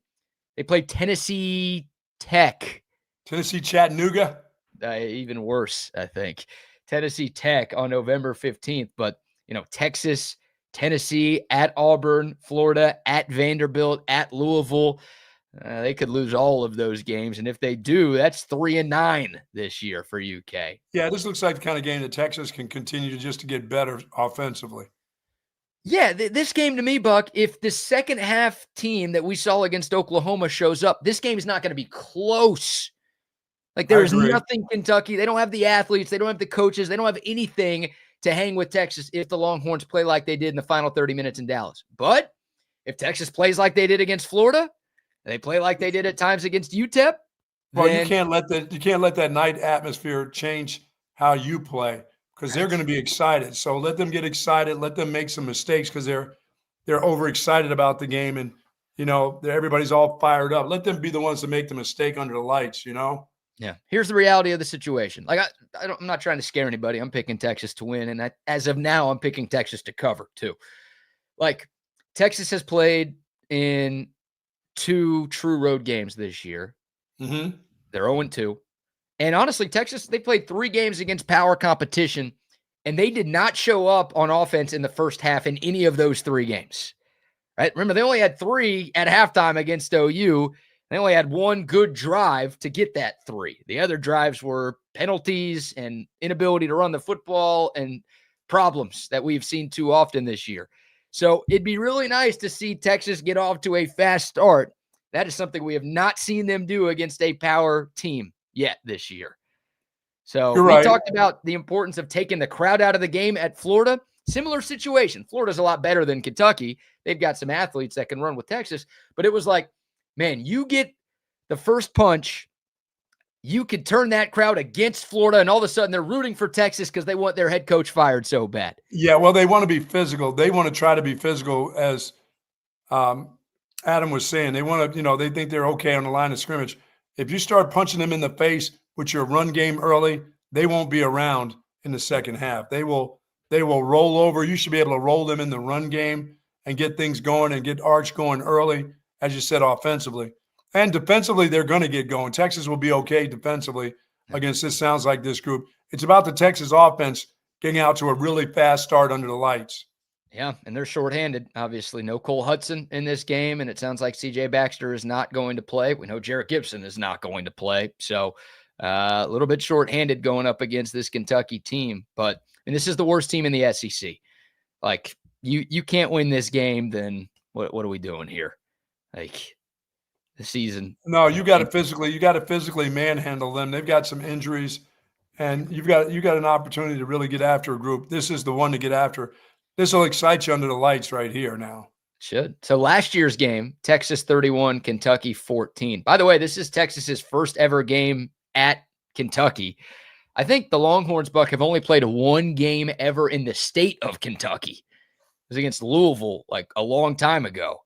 they play Tennessee Tech. Tennessee Chattanooga? Even worse, I think. Tennessee Tech on November 15th. But, Texas, Tennessee, at Auburn, Florida, at Vanderbilt, at Louisville. They could lose all of those games. And if they do, that's 3-9 this year for UK. Yeah, this looks like the kind of game that Texas can continue to get better offensively. Yeah, this game to me, Buck, if the second half team that we saw against Oklahoma shows up, this game is not going to be close. There is nothing Kentucky. They don't have the athletes. They don't have the coaches. They don't have anything to hang with Texas if the Longhorns play like they did in the final 30 minutes in Dallas. But if Texas plays like they did against Florida, they play like they did at times against UTEP. Well, you can't let that night atmosphere change how you play because they're going to be excited. So let them get excited. Let them make some mistakes because they're overexcited about the game and everybody's all fired up. Let them be the ones to make the mistake under the lights. Yeah. Here's the reality of the situation. I'm not trying to scare anybody. I'm picking Texas to win. And as of now, I'm picking Texas to cover too. Texas has played in 2 true road games this year. Mm-hmm. They're 0-2. And honestly, Texas, they played 3 games against power competition, and they did not show up on offense in the first half in any of those 3 games. Right? Remember, they only had 3 at halftime against OU. They only had 1 good drive to get that 3. The other drives were penalties and inability to run the football and problems that we've seen too often this year. So it'd be really nice to see Texas get off to a fast start. That is something we have not seen them do against a power team yet this year. So we talked about the importance of taking the crowd out of the game at Florida. Similar situation. Florida's a lot better than Kentucky. They've got some athletes that can run with Texas, but it was like, man, you get the first punch, you could turn that crowd against Florida, and all of a sudden they're rooting for Texas because they want their head coach fired so bad. Yeah, well, they want to be physical. They want to try to be physical, as Adam was saying. They want to, they think they're okay on the line of scrimmage. If you start punching them in the face with your run game early, they won't be around in the second half. They will roll over. You should be able to roll them in the run game and get things going and get Arch going early, as you said, offensively. And defensively, they're going to get going. Texas will be okay defensively against this sounds like this group. It's about the Texas offense getting out to a really fast start under the lights. Yeah, and they're shorthanded. Obviously, no Cole Hudson in this game, and it sounds like C.J. Baxter is not going to play. We know Jarrett Gibson is not going to play. So a little bit shorthanded going up against this Kentucky team. But and this is the worst team in the SEC. Like, you can't win this game, then what are we doing here? Like, the season. No, you got to physically manhandle them. They've got some injuries, and you got an opportunity to really get after a group. This is the one to get after. This will excite you under the lights right here now. Should. So last year's game, Texas 31, Kentucky 14. By the way, this is Texas's first ever game at Kentucky. I think the Longhorns, Buck, have only played one game ever in the state of Kentucky. It was against Louisville like a long time ago.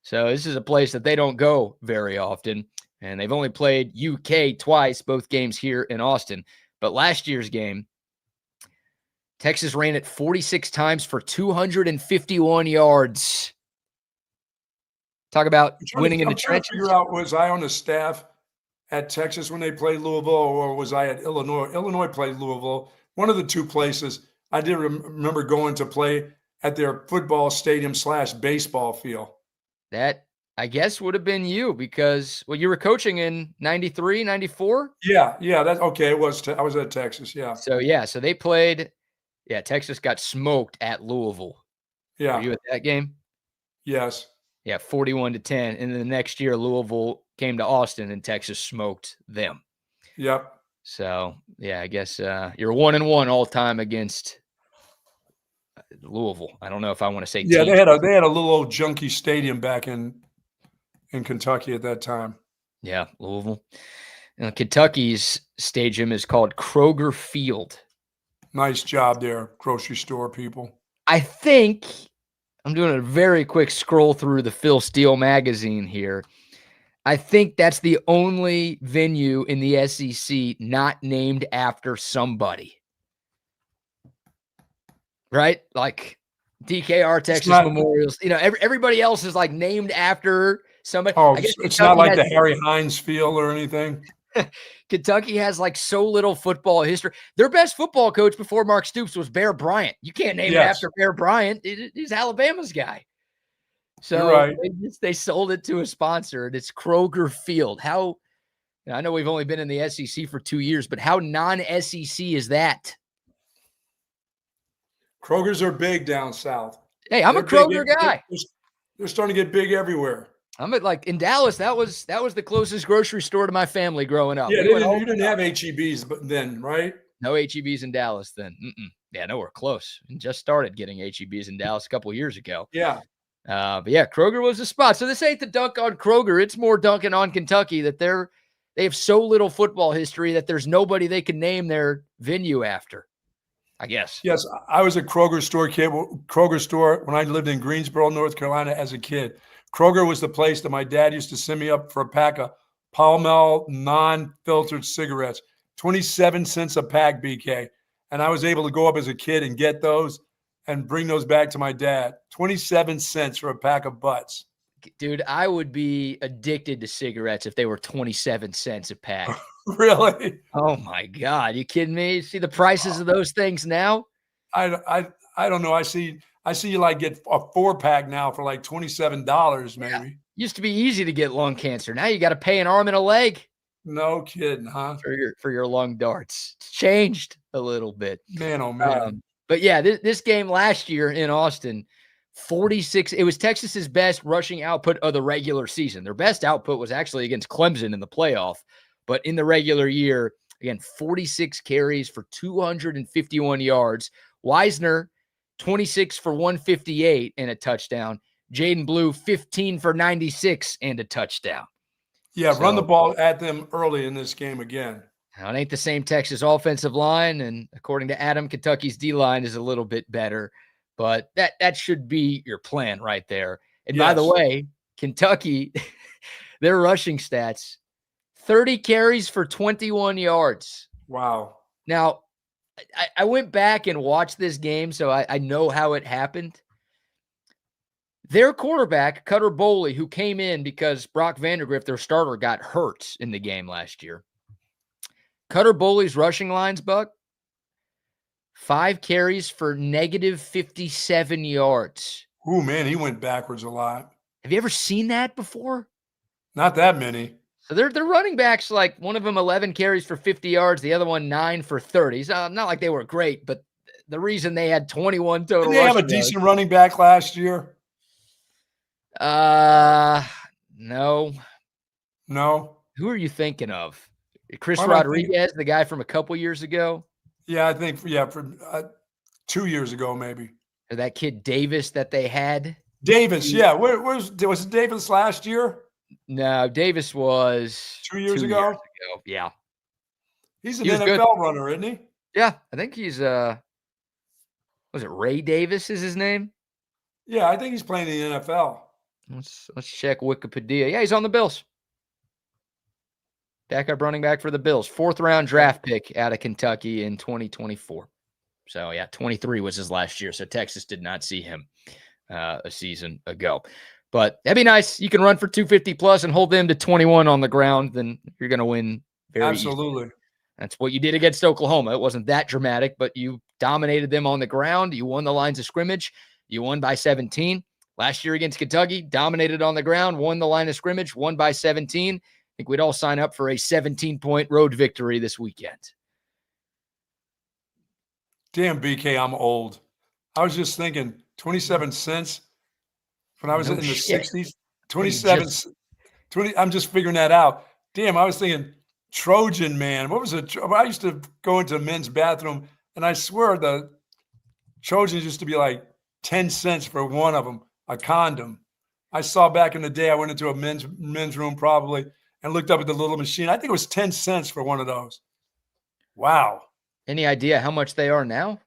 So this is a place that they don't go very often, and they've only played UK twice, both games here in Austin. But last year's game, Texas ran it 46 times for 251 yards. Talk about winning in the trenches. Figure out, was I on the staff at Texas when they played Louisville, or was I at Illinois? Illinois played Louisville. One of the two places. I did remember going to play at their football stadium / baseball field. That, I guess, would have been you because, well, you were coaching in 93, 94? Yeah, that's okay. It was. I was at Texas, yeah. So they played. Yeah, Texas got smoked at Louisville. Yeah. Were you at that game? Yes. Yeah, 41-10. And then the next year, Louisville came to Austin and Texas smoked them. Yep. So, yeah, I guess you're 1-1 all time against Louisville. I don't know if I want to say. Yeah, they had a little old junky stadium back in Kentucky at that time. Yeah, Louisville. Kentucky's stadium is called Kroger Field. Nice job there, grocery store people. I think I'm doing a very quick scroll through the Phil Steele magazine here. I think that's the only venue in the SEC not named after somebody. Right? Like DKR, Texas Memorials. Everybody else is like named after somebody. Oh, it's not like the Harry Hines Field or anything. Kentucky has like so little football history. Their best football coach before Mark Stoops was Bear Bryant. You can't name it after Bear Bryant. He's Alabama's guy. So right. they sold it to a sponsor, and it's Kroger Field. How? I know we've only been in the SEC for 2 years, but how non-SEC is that? Kroger's are big down south. Hey, I'm a Kroger guy. They're starting to get big everywhere. I'm at in Dallas. That was the closest grocery store to my family growing up. Yeah, you didn't have HEBs then, right? No HEBs in Dallas then. Yeah, nowhere close. And just started getting HEBs in Dallas a couple of years ago. Yeah. But yeah, Kroger was the spot. So this ain't the dunk on Kroger. It's more dunking on Kentucky that they have so little football history that there's nobody they can name their venue after, I guess. Yes, I was a Kroger store when I lived in Greensboro, North Carolina as a kid. Kroger was the place that my dad used to send me up for a pack of Pall Mall non-filtered cigarettes, 27 cents a pack, BK. And I was able to go up as a kid and get those and bring those back to my dad. 27 cents for a pack of butts. Dude, I would be addicted to cigarettes if they were 27 cents a pack. Really? Oh my God. You kidding me? See the prices of those things now? I don't know. I see you like get a 4-pack now for like $27 maybe. Yeah. Used to be easy to get lung cancer. Now you got to pay an arm and a leg. No kidding, huh? For your lung darts. It's changed a little bit. Man, oh man. But yeah, this game last year in Austin, 46. It was Texas's best rushing output of the regular season. Their best output was actually against Clemson in the playoff. But in the regular year, again, 46 carries for 251 yards. Wisner, 26 for 158 and a touchdown. Jaden Blue, 15 for 96 and a touchdown. Yeah, run the ball at them early in this game again. Now, it ain't the same Texas offensive line, and according to Adam, Kentucky's D-line is a little bit better, but that should be your plan right there. And by the way, Kentucky, their rushing stats, 30 carries for 21 yards. Wow. Now, I went back and watched this game, so I know how it happened. Their quarterback, Cutter Boley, who came in because Brock Vandergrift, their starter, got hurt in the game last year. Cutter Boley's rushing lines, Buck, 5 carries for negative 57 yards. Oh, man, he went backwards a lot. Have you ever seen that before? Not that many. So they're running backs, like one of them 11 carries for 50 yards, the other one 9 for 30. So not like they were great, but the reason they had 21 total. Did they have a decent running back last year? No. No. Who are you thinking of? Chris Rodriguez, the guy from a couple years ago? Yeah, I think, for 2 years ago, maybe. Or that kid Davis that they had? Davis, yeah. Was it Davis last year? No, Davis was 2 years ago. Yeah. He's an NFL runner, isn't he? Yeah, I think he's was it Ray Davis is his name? Yeah, I think he's playing in the NFL. Let's check Wikipedia. Yeah, he's on the Bills. Backup running back for the Bills. 4th round draft pick out of Kentucky in 2024. So, yeah, 23 was his last year. So, Texas did not see him a season ago. But that'd be nice. You can run for 250 plus and hold them to 21 on the ground. Then you're going to win very Absolutely. easily. That's what you did against Oklahoma. It wasn't that dramatic, but you dominated them on the ground. You won the lines of scrimmage. You won by 17. Last year against Kentucky, dominated on the ground, won the line of scrimmage, won by 17. I think we'd all sign up for a 17-point road victory this weekend. Damn, BK, I'm old. I was just thinking 27 cents when I was in the 60s. 27 I'm just figuring that out. Damn, I was thinking Trojan man. What was it? I used to go into a men's bathroom, and I swear the Trojans used to be like 10 cents for one of them, a condom. I saw back in the day, I went into a men's room probably and looked up at the little machine. I think it was 10 cents for one of those. Wow. Any idea how much they are now?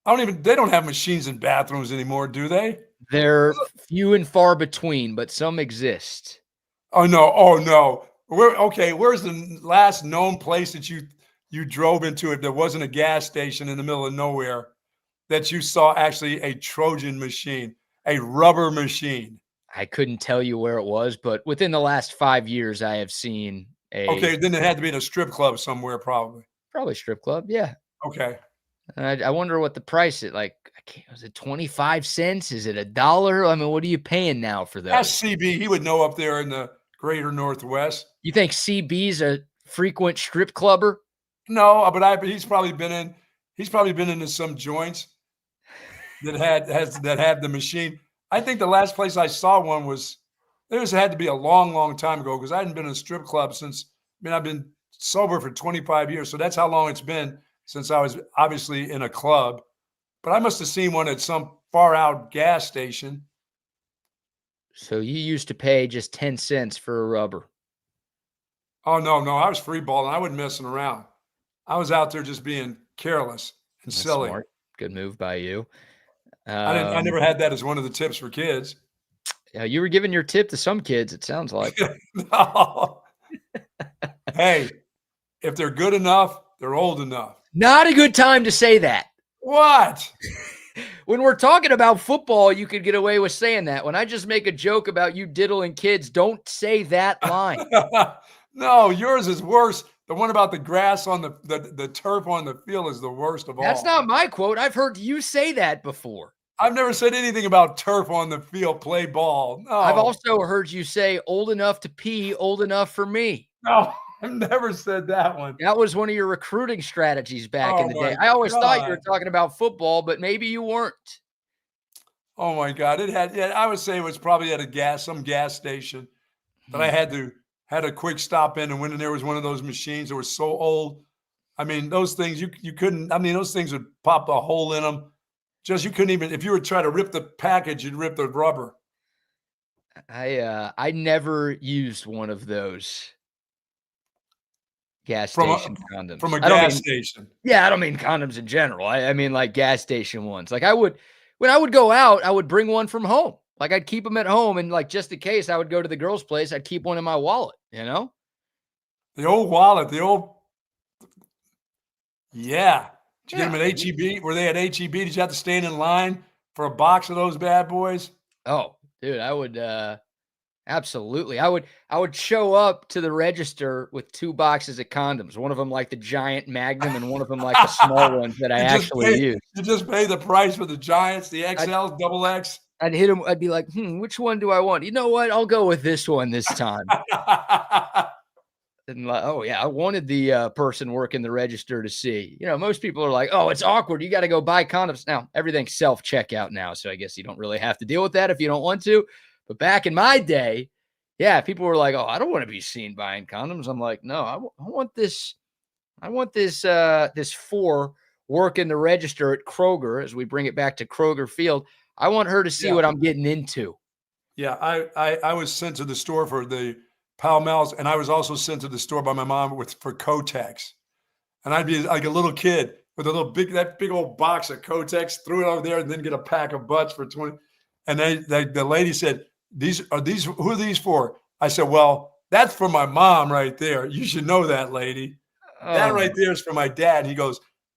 They don't have machines in bathrooms anymore, do they? They're few and far between, but some exist. Oh no. Where's the last known place that you drove into if there wasn't a gas station in the middle of nowhere that you saw actually a Trojan machine, a rubber machine? I couldn't tell you where it was, but within the last 5 years, I have seen a. Okay, then it had to be in a strip club somewhere, probably. Probably strip club, yeah. Okay. I wonder what the price is. Like, was it 25 cents? Is it $1? I mean, what are you paying now for those? Ask CB. He would know up there in the greater Northwest. You think CB's a frequent strip clubber? No, but he's probably been into some joints that had the machine. I think the last place I saw one had to be a long, long time ago because I hadn't been in a strip club I've been sober for 25 years. So that's how long it's been since I was obviously in a club. But I must have seen one at some far out gas station. So you used to pay just 10 cents for a rubber. Oh, no. I was free balling. I wasn't messing around. I was out there just being careless and silly. Smart. Good move by you. I never had that as one of the tips for kids. You were giving your tip to some kids, it sounds like. No. Hey, if they're good enough, they're old enough. Not a good time to say that. What? When we're talking about football, you could get away with saying that. When I just make a joke about you diddling kids, don't say that line. No, yours is worse. The one about the grass on the turf on the field is the worst of all. That's not my quote. I've heard you say that before. I've never said anything about turf on the field, play ball. No. I've also heard you say old enough to pee, old enough for me. No, I've never said that one. That was one of your recruiting strategies back in the day. I always thought you were talking about football, but maybe you weren't. Oh my God. I would say it was probably at some gas station that I had a quick stop in, and when there was one of those machines that was so old, I mean, those things you couldn't. I mean, those things would pop a hole in them. Just you couldn't even if you were trying to rip the package, you'd rip the rubber. I never used one of those gas From station condoms. From a I don't gas mean, station. yeah, I don't mean condoms in general. I mean like gas station ones. Like when I would go out, I would bring one from home. Like I'd keep them at home, and like just in case I would go to the girl's place, I'd keep one in my wallet. You know, The old wallet, yeah. Did you get them at HEB? Were they at HEB? Did you have to stand in line for a box of those bad boys? Oh, dude, I would absolutely. I would show up to the register with 2 boxes of condoms. One of them like the giant Magnum, and one of them like the small ones that I actually use. You just pay the price for the giants, the XLs, double X. I'd hit them. I'd be like, which one do I want? You know what? I'll go with this one this time. And like, oh yeah, I wanted the person working the register to see. You know, most people are like, oh, it's awkward. You got to go buy condoms. Now everything's self-checkout now, so I guess you don't really have to deal with that if you don't want to. But back in my day, yeah, people were like, oh, I don't want to be seen buying condoms. I'm like, no, I want this. I want this 4 working the register at Kroger as we bring it back to Kroger Field. I want her to see what I'm getting into. Yeah, I was sent to the store for the Pall Malls, and I was also sent to the store by my mom for Kotex. And I'd be like a little kid with that big old box of Kotex, threw it over there, and then get a pack of butts for 20. And the lady said, who are these for? I said, well, that's for my mom right there. You should know that, lady. Oh. That right there is for my dad.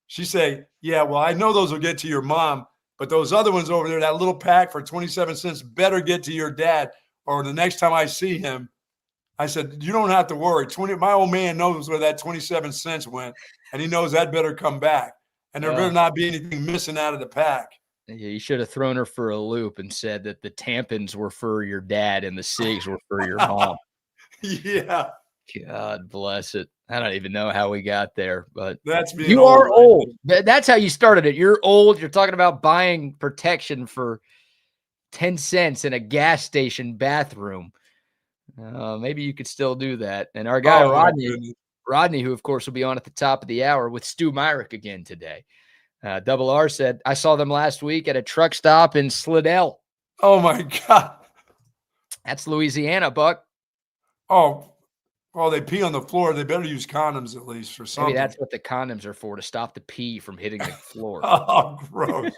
She say, yeah, well, I know those will get to your mom, but those other ones over there, that little pack for 27 cents better get to your dad, or the next time I see him. I said, you don't have to worry. My old man knows where that 27 cents went, and he knows that better come back. And there better not be anything missing out of the pack. Yeah, you should have thrown her for a loop and said that the tampons were for your dad and the cigs were for your mom. Yeah. God bless it. I don't even know how we got there, but that's being you are old. That's how you started it. You're old. You're talking about buying protection for 10 cents in a gas station bathroom. Maybe you could still do that. And our guy, Rodney, who of course will be on at the top of the hour with Stu Myrick again today. Double R said, I saw them last week at a truck stop in Slidell. Oh my God. That's Louisiana, Buck. Oh, well, they pee on the floor. They better use condoms at least for something. Maybe that's what the condoms are for, to stop the pee from hitting the floor. Oh, gross.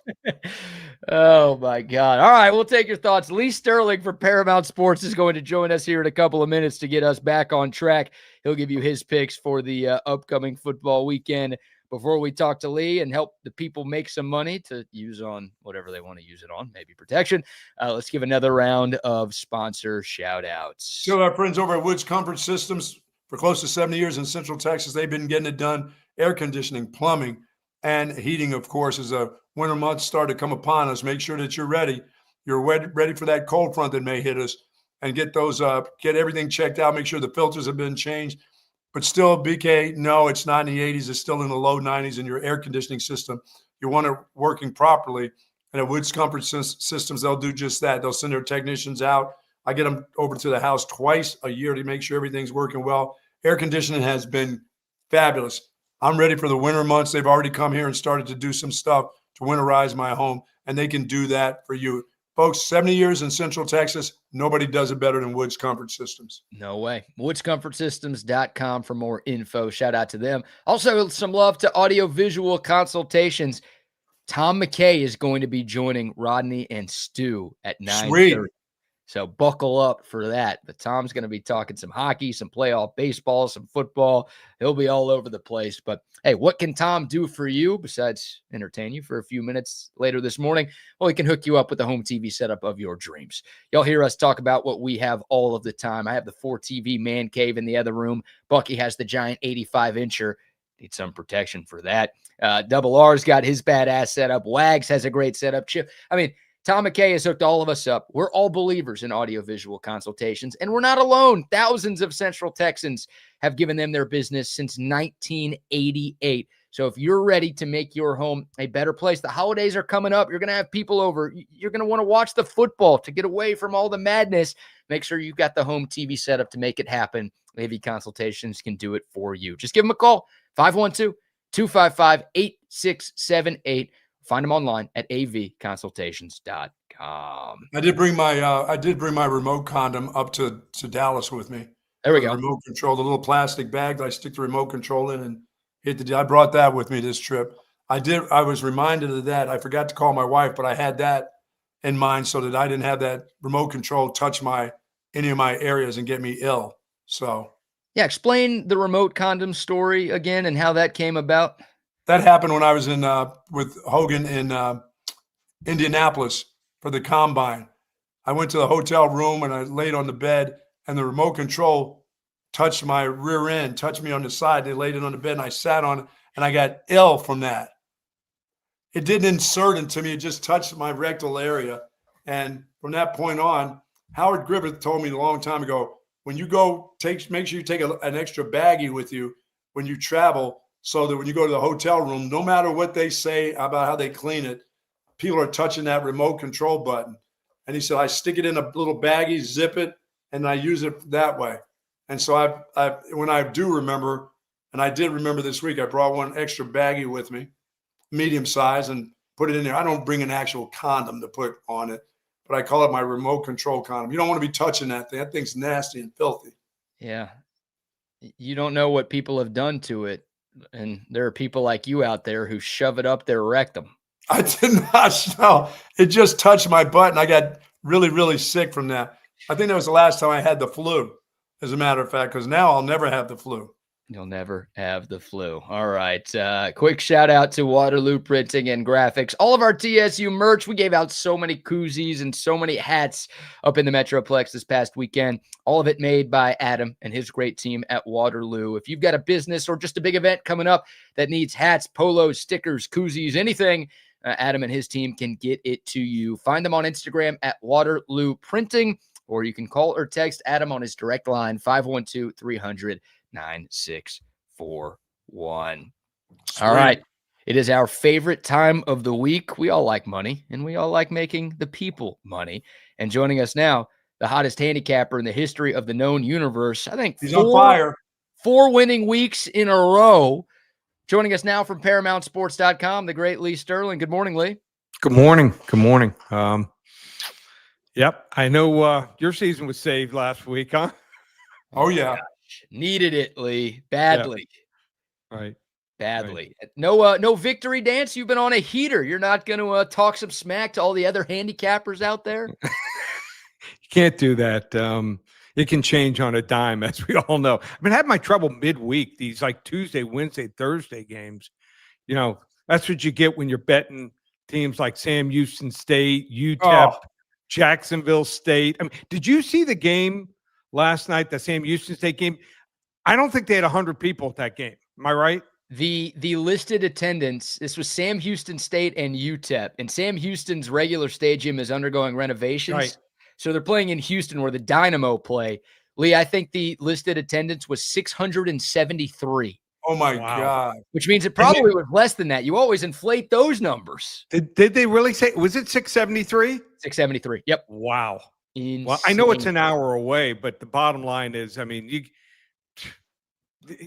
Oh, my God. All right, we'll take your thoughts. Lee Sterling from Paramount Sports is going to join us here in a couple of minutes to get us back on track. He'll give you his picks for the upcoming football weekend. Before we talk to Lee and help the people make some money to use on whatever they want to use it on, maybe protection, let's give another round of sponsor shout-outs. So our friends over at Woods Comfort Systems, for close to 70 years in Central Texas, they've been getting it done. Air conditioning, plumbing, and heating, of course, as a winter months start to come upon us. Make sure that you're ready. You're ready for that cold front that may hit us, and get everything checked out. Make sure the filters have been changed. But still, BK, no, it's not in the 80s. It's still in the low 90s in your air conditioning system. You want it working properly. And at Woods Comfort Systems, they'll do just that. They'll send their technicians out. I get them over to the house twice a year to make sure everything's working well. Air conditioning has been fabulous. I'm ready for the winter months. They've already come here and started to do some stuff to winterize my home, and they can do that for you. Folks, 70 years in Central Texas, nobody does it better than Woods Comfort Systems. No way. WoodsComfortSystems.com for more info. Shout out to them. Also, some love to audio-visual consultations. Tom McKay is going to be joining Rodney and Stu at 9:30. So buckle up for that. But Tom's going to be talking some hockey, some playoff baseball, some football. He'll be all over the place. But hey, what can Tom do for you besides entertain you for a few minutes later this morning? Well, he can hook you up with the home TV setup of your dreams. Y'all hear us talk about what we have all of the time. I have the 4TV man cave in the other room. Bucky has the giant 85-incher. Need some protection for that. Double R's got his badass setup. Wags has a great setup. Chip. Tom McKay has hooked all of us up. We're all believers in audiovisual consultations, and we're not alone. Thousands of Central Texans have given them their business since 1988. So if you're ready to make your home a better place, the holidays are coming up. You're going to have people over. You're going to want to watch the football to get away from all the madness. Make sure you've got the home TV setup to make it happen. AV Consultations can do it for you. Just give them a call, 255-8678. Find them online at avconsultations.com. I did bring my remote condom up to Dallas with me. There we The go. remote control, the little plastic bag that I stick the remote control in and hit the. I brought that with me this trip. I was reminded of that. I forgot to call my wife, but I had that in mind so that I didn't have that remote control touch any of my areas and get me ill. So Yeah, explain the remote condom story again and how that came about. that happened when I was in with Hogan in Indianapolis for the combine. I went to the hotel room and I laid on the bed, and the remote control touched my rear end, touched me on the side. They laid it on the bed, and I sat on it, and I got ill from that. It didn't insert into me; it just touched my rectal area. And from that point on, Howard Griffith told me a long time ago, when you go, make sure you take an extra baggie with you when you travel, so that when you go to the hotel room, no matter what they say about how they clean it, people are touching that remote control button. And he said, I stick it in a little baggie, zip it, and I use it that way. And so when I do remember, and I did remember this week, I brought one extra baggie with me, medium size, and put it in there. I don't bring an actual condom to put on it, but I call it my remote control condom. You don't want to be touching that thing. That thing's nasty and filthy. Yeah. You don't know what people have done to it. And there are people like you out there who shove it up their rectum. I did not know. It just touched my butt, and I got really, really sick from that. I think that was the last time I had the flu, as a matter of fact, because now I'll never have the flu. You'll never have the flu. All right. Quick shout out to Waterloo Printing and Graphics. All of our TSU merch. We gave out so many koozies and so many hats up in the Metroplex this past weekend. All of it made by Adam and his great team at Waterloo. If you've got a business or just a big event coming up that needs hats, polos, stickers, koozies, anything, Adam and his team can get it to you. Find them on Instagram at Waterloo Printing, or you can call or text Adam on his direct line, 512-300-9641. All right. It is our favorite time of the week. We all like money, and we all like making the people money. And joining us now, the hottest handicapper in the history of the known universe. I think he's on fire. 4 winning weeks in a row. Joining us now from ParamountSports.com, the great Lee Sterling. Good morning, Lee. Good morning. Good morning. Yep. I know your season was saved last week, huh? Oh, yeah. Gosh, needed it, Lee. Badly. Yeah. Right. Badly. Right. No victory dance. You've been on a heater. You're not going to talk some smack to all the other handicappers out there? You can't do that. It can change on a dime, as we all know. I've been having my trouble midweek, these like Tuesday, Wednesday, Thursday games. You know, that's what you get when you're betting teams like Sam Houston State, UTEP, Jacksonville State. I mean, did you see the game last night, the Sam Houston State game? I don't think they had 100 people at that game. Am I right? The listed attendance, this was Sam Houston State and UTEP, and Sam Houston's regular stadium is undergoing renovations. Right. So they're playing in Houston where the Dynamo play. Lee, I think the listed attendance was 673. Oh, my God. Which means it probably was less than that. You always inflate those numbers. Did they really say, was it 673? 673. Yep. Wow. Insane. Well, I know it's an hour away, but the bottom line is, I mean,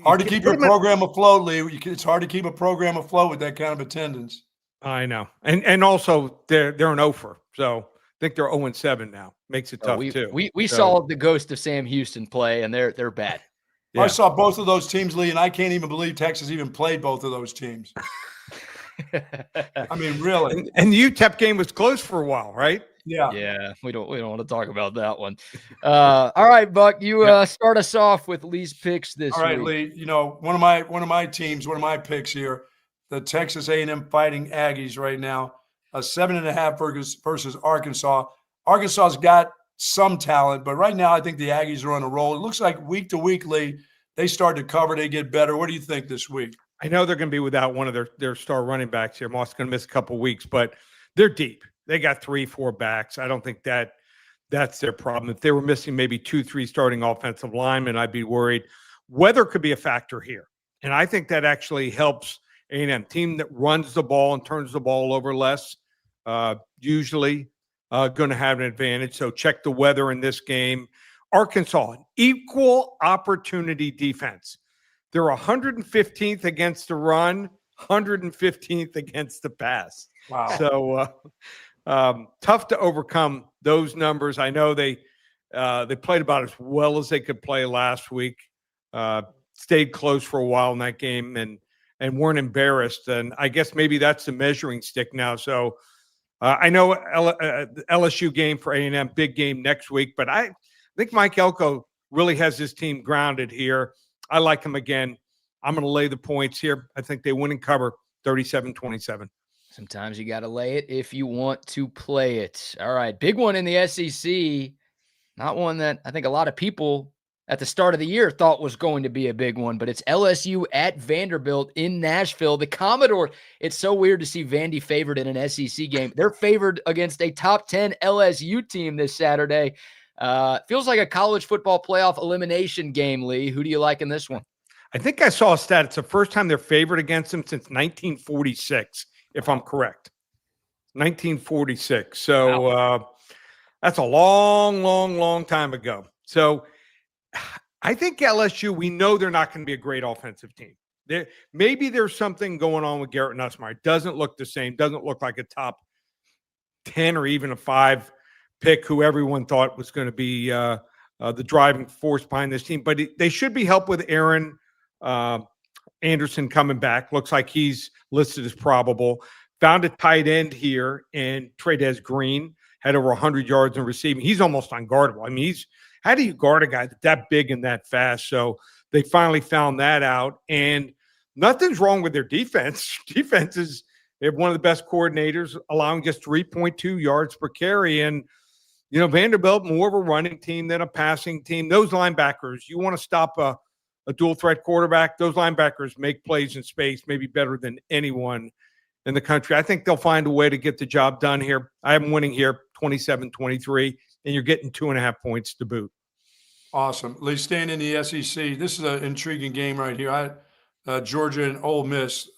hard to keep your program afloat, Lee. It's hard to keep a program afloat with that kind of attendance. I know. And also they're an offer. So I think they're 0-7 now. Makes it tough too. We saw the ghost of Sam Houston play, and they're bad. Yeah. I saw both of those teams, Lee, and I can't even believe Texas even played both of those teams. I mean, really. And the UTEP game was close for a while, right? Yeah. Yeah. We don't want to talk about that one. All right, Buck, you start us off with Lee's picks this week. All right, Lee. You know, one of my teams, one of my picks here, the Texas A&M Fighting Aggies right now, a 7.5 versus Arkansas. Arkansas's got some talent, but right now I think the Aggies are on a roll. It looks like week to week, Lee, they start to cover, they get better. What do you think this week? I know they're going to be without one of their star running backs here. Moss going to miss a couple weeks, but they're deep. They got 3-4 backs. I don't think that's their problem. If they were missing maybe 2-3 starting offensive linemen, I'd be worried. Weather could be a factor here, and I think that actually helps A&M. Team that runs the ball and turns the ball over less, usually going to have an advantage. So check the weather in this game. Arkansas, an equal opportunity defense. They're 115th against the run, 115th against the pass. Wow. So tough to overcome those numbers. I know they played about as well as they could play last week. Stayed close for a while in that game and weren't embarrassed. And I guess maybe that's the measuring stick now. So I know LSU game for A&M, big game next week, but I think Mike Elko really has his team grounded here. I like him again. I'm going to lay the points here. I think they win and cover 37-27. Sometimes you got to lay it if you want to play it. All right, big one in the SEC. Not one that I think a lot of people at the start of the year thought was going to be a big one, but it's LSU at Vanderbilt in Nashville. The Commodore, it's so weird to see Vandy favored in an SEC game. They're favored against a top 10 LSU team this Saturday. Feels like a college football playoff elimination game, Lee. Who do you like in this one? I think I saw a stat. It's the first time they're favored against them since 1946, if I'm correct. 1946. So that's a long, long, long time ago. So I think LSU, we know they're not going to be a great offensive team. Maybe there's something going on with Garrett Nussmeier. It doesn't look the same. Doesn't look like a top 10 or even a 5 pick who everyone thought was going to be the driving force behind this team. But they should be helped with Aaron Anderson coming back. Looks like he's listed as probable. Found a tight end here in Trey'Dez Green. Had over 100 yards in receiving. He's almost unguardable. I mean, how do you guard a guy that big and that fast? So they finally found that out. And nothing's wrong with their defense. Defense is they have one of the best coordinators, allowing just 3.2 yards per carry. And, you know, Vanderbilt, more of a running team than a passing team. Those linebackers, you want to stop a dual threat quarterback. Those linebackers make plays in space maybe better than anyone in the country. I think they'll find a way to get the job done here. I am winning here 27-23, and you're getting 2.5 points to boot. Awesome. Lee, staying in the SEC, this is an intriguing game right here. Georgia and Ole Miss.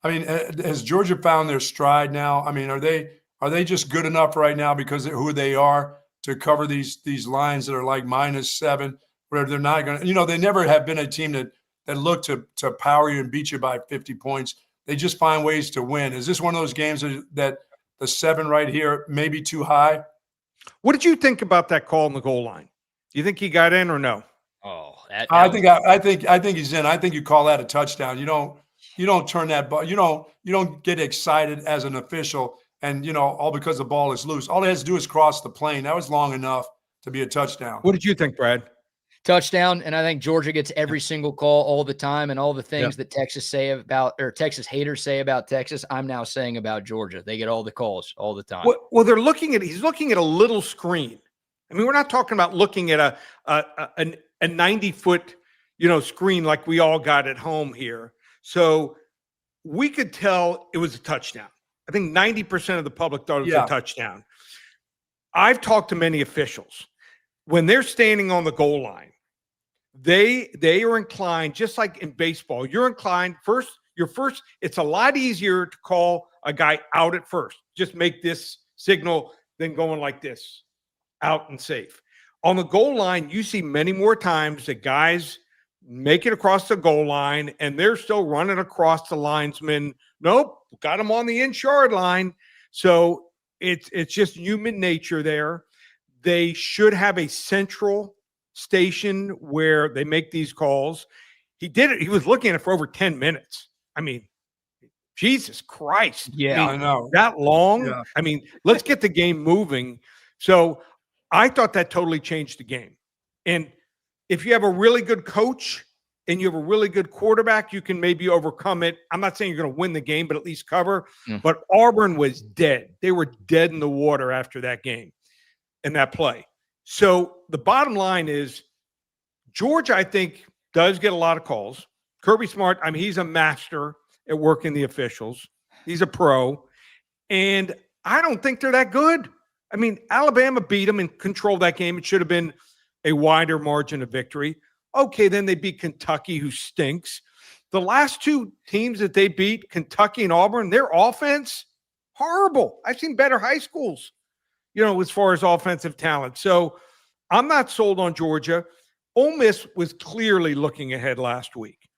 Has Georgia found their stride now? I mean, are they just good enough right now because of who they are to cover these lines that are like -7, where they're not going to, they never have been a team that looked to power you and beat you by 50 points. They just find ways to win. Is this one of those games that the 7 right here may be too high? What did you think about that call on the goal line? You think he got in or no? Oh, I think he's in. I think you call that a touchdown. You don't turn that ball. You don't get excited as an official and all because the ball is loose. All it has to do is cross the plane. That was long enough to be a touchdown. What did you think, Brad? Touchdown, and I think Georgia gets every single call all the time, and all the things that Texas Texas haters say about Texas, I'm now saying about Georgia. They get all the calls all the time. Well, he's looking at a little screen. I mean, we're not talking about looking at a 90-foot, screen like we all got at home here. So we could tell it was a touchdown. I think 90% of the public thought it was a touchdown. I've talked to many officials. When they're standing on the goal line, they are inclined, just like in baseball, you're inclined it's a lot easier to call a guy out at first. Just make this signal than going like this, out and safe. On the goal line, you see many more times that guys make it across the goal line and they're still running across the linesman. Nope, got him on the in-yard line. So it's just human nature there. They should have a central station where they make these calls. He did it. He was looking at it for over 10 minutes. I mean, Jesus Christ. Yeah, I know. That long? Yeah. I mean, let's get the game moving. So I thought that totally changed the game. And if you have a really good coach and you have a really good quarterback, you can maybe overcome it. I'm not saying you're going to win the game, but at least cover. But Auburn was dead. They were dead in the water after that game and that play. So the bottom line is Georgia, I think, does get a lot of calls. Kirby Smart, I mean, he's a master at working the officials. He's a pro. And I don't think they're that good. I mean, Alabama beat them and controlled that game. It should have been a wider margin of victory. Okay, then they beat Kentucky, who stinks. The last 2 teams that they beat, Kentucky and Auburn, their offense, horrible. I've seen better high schools, as far as offensive talent. So I'm not sold on Georgia. Ole Miss was clearly looking ahead last week.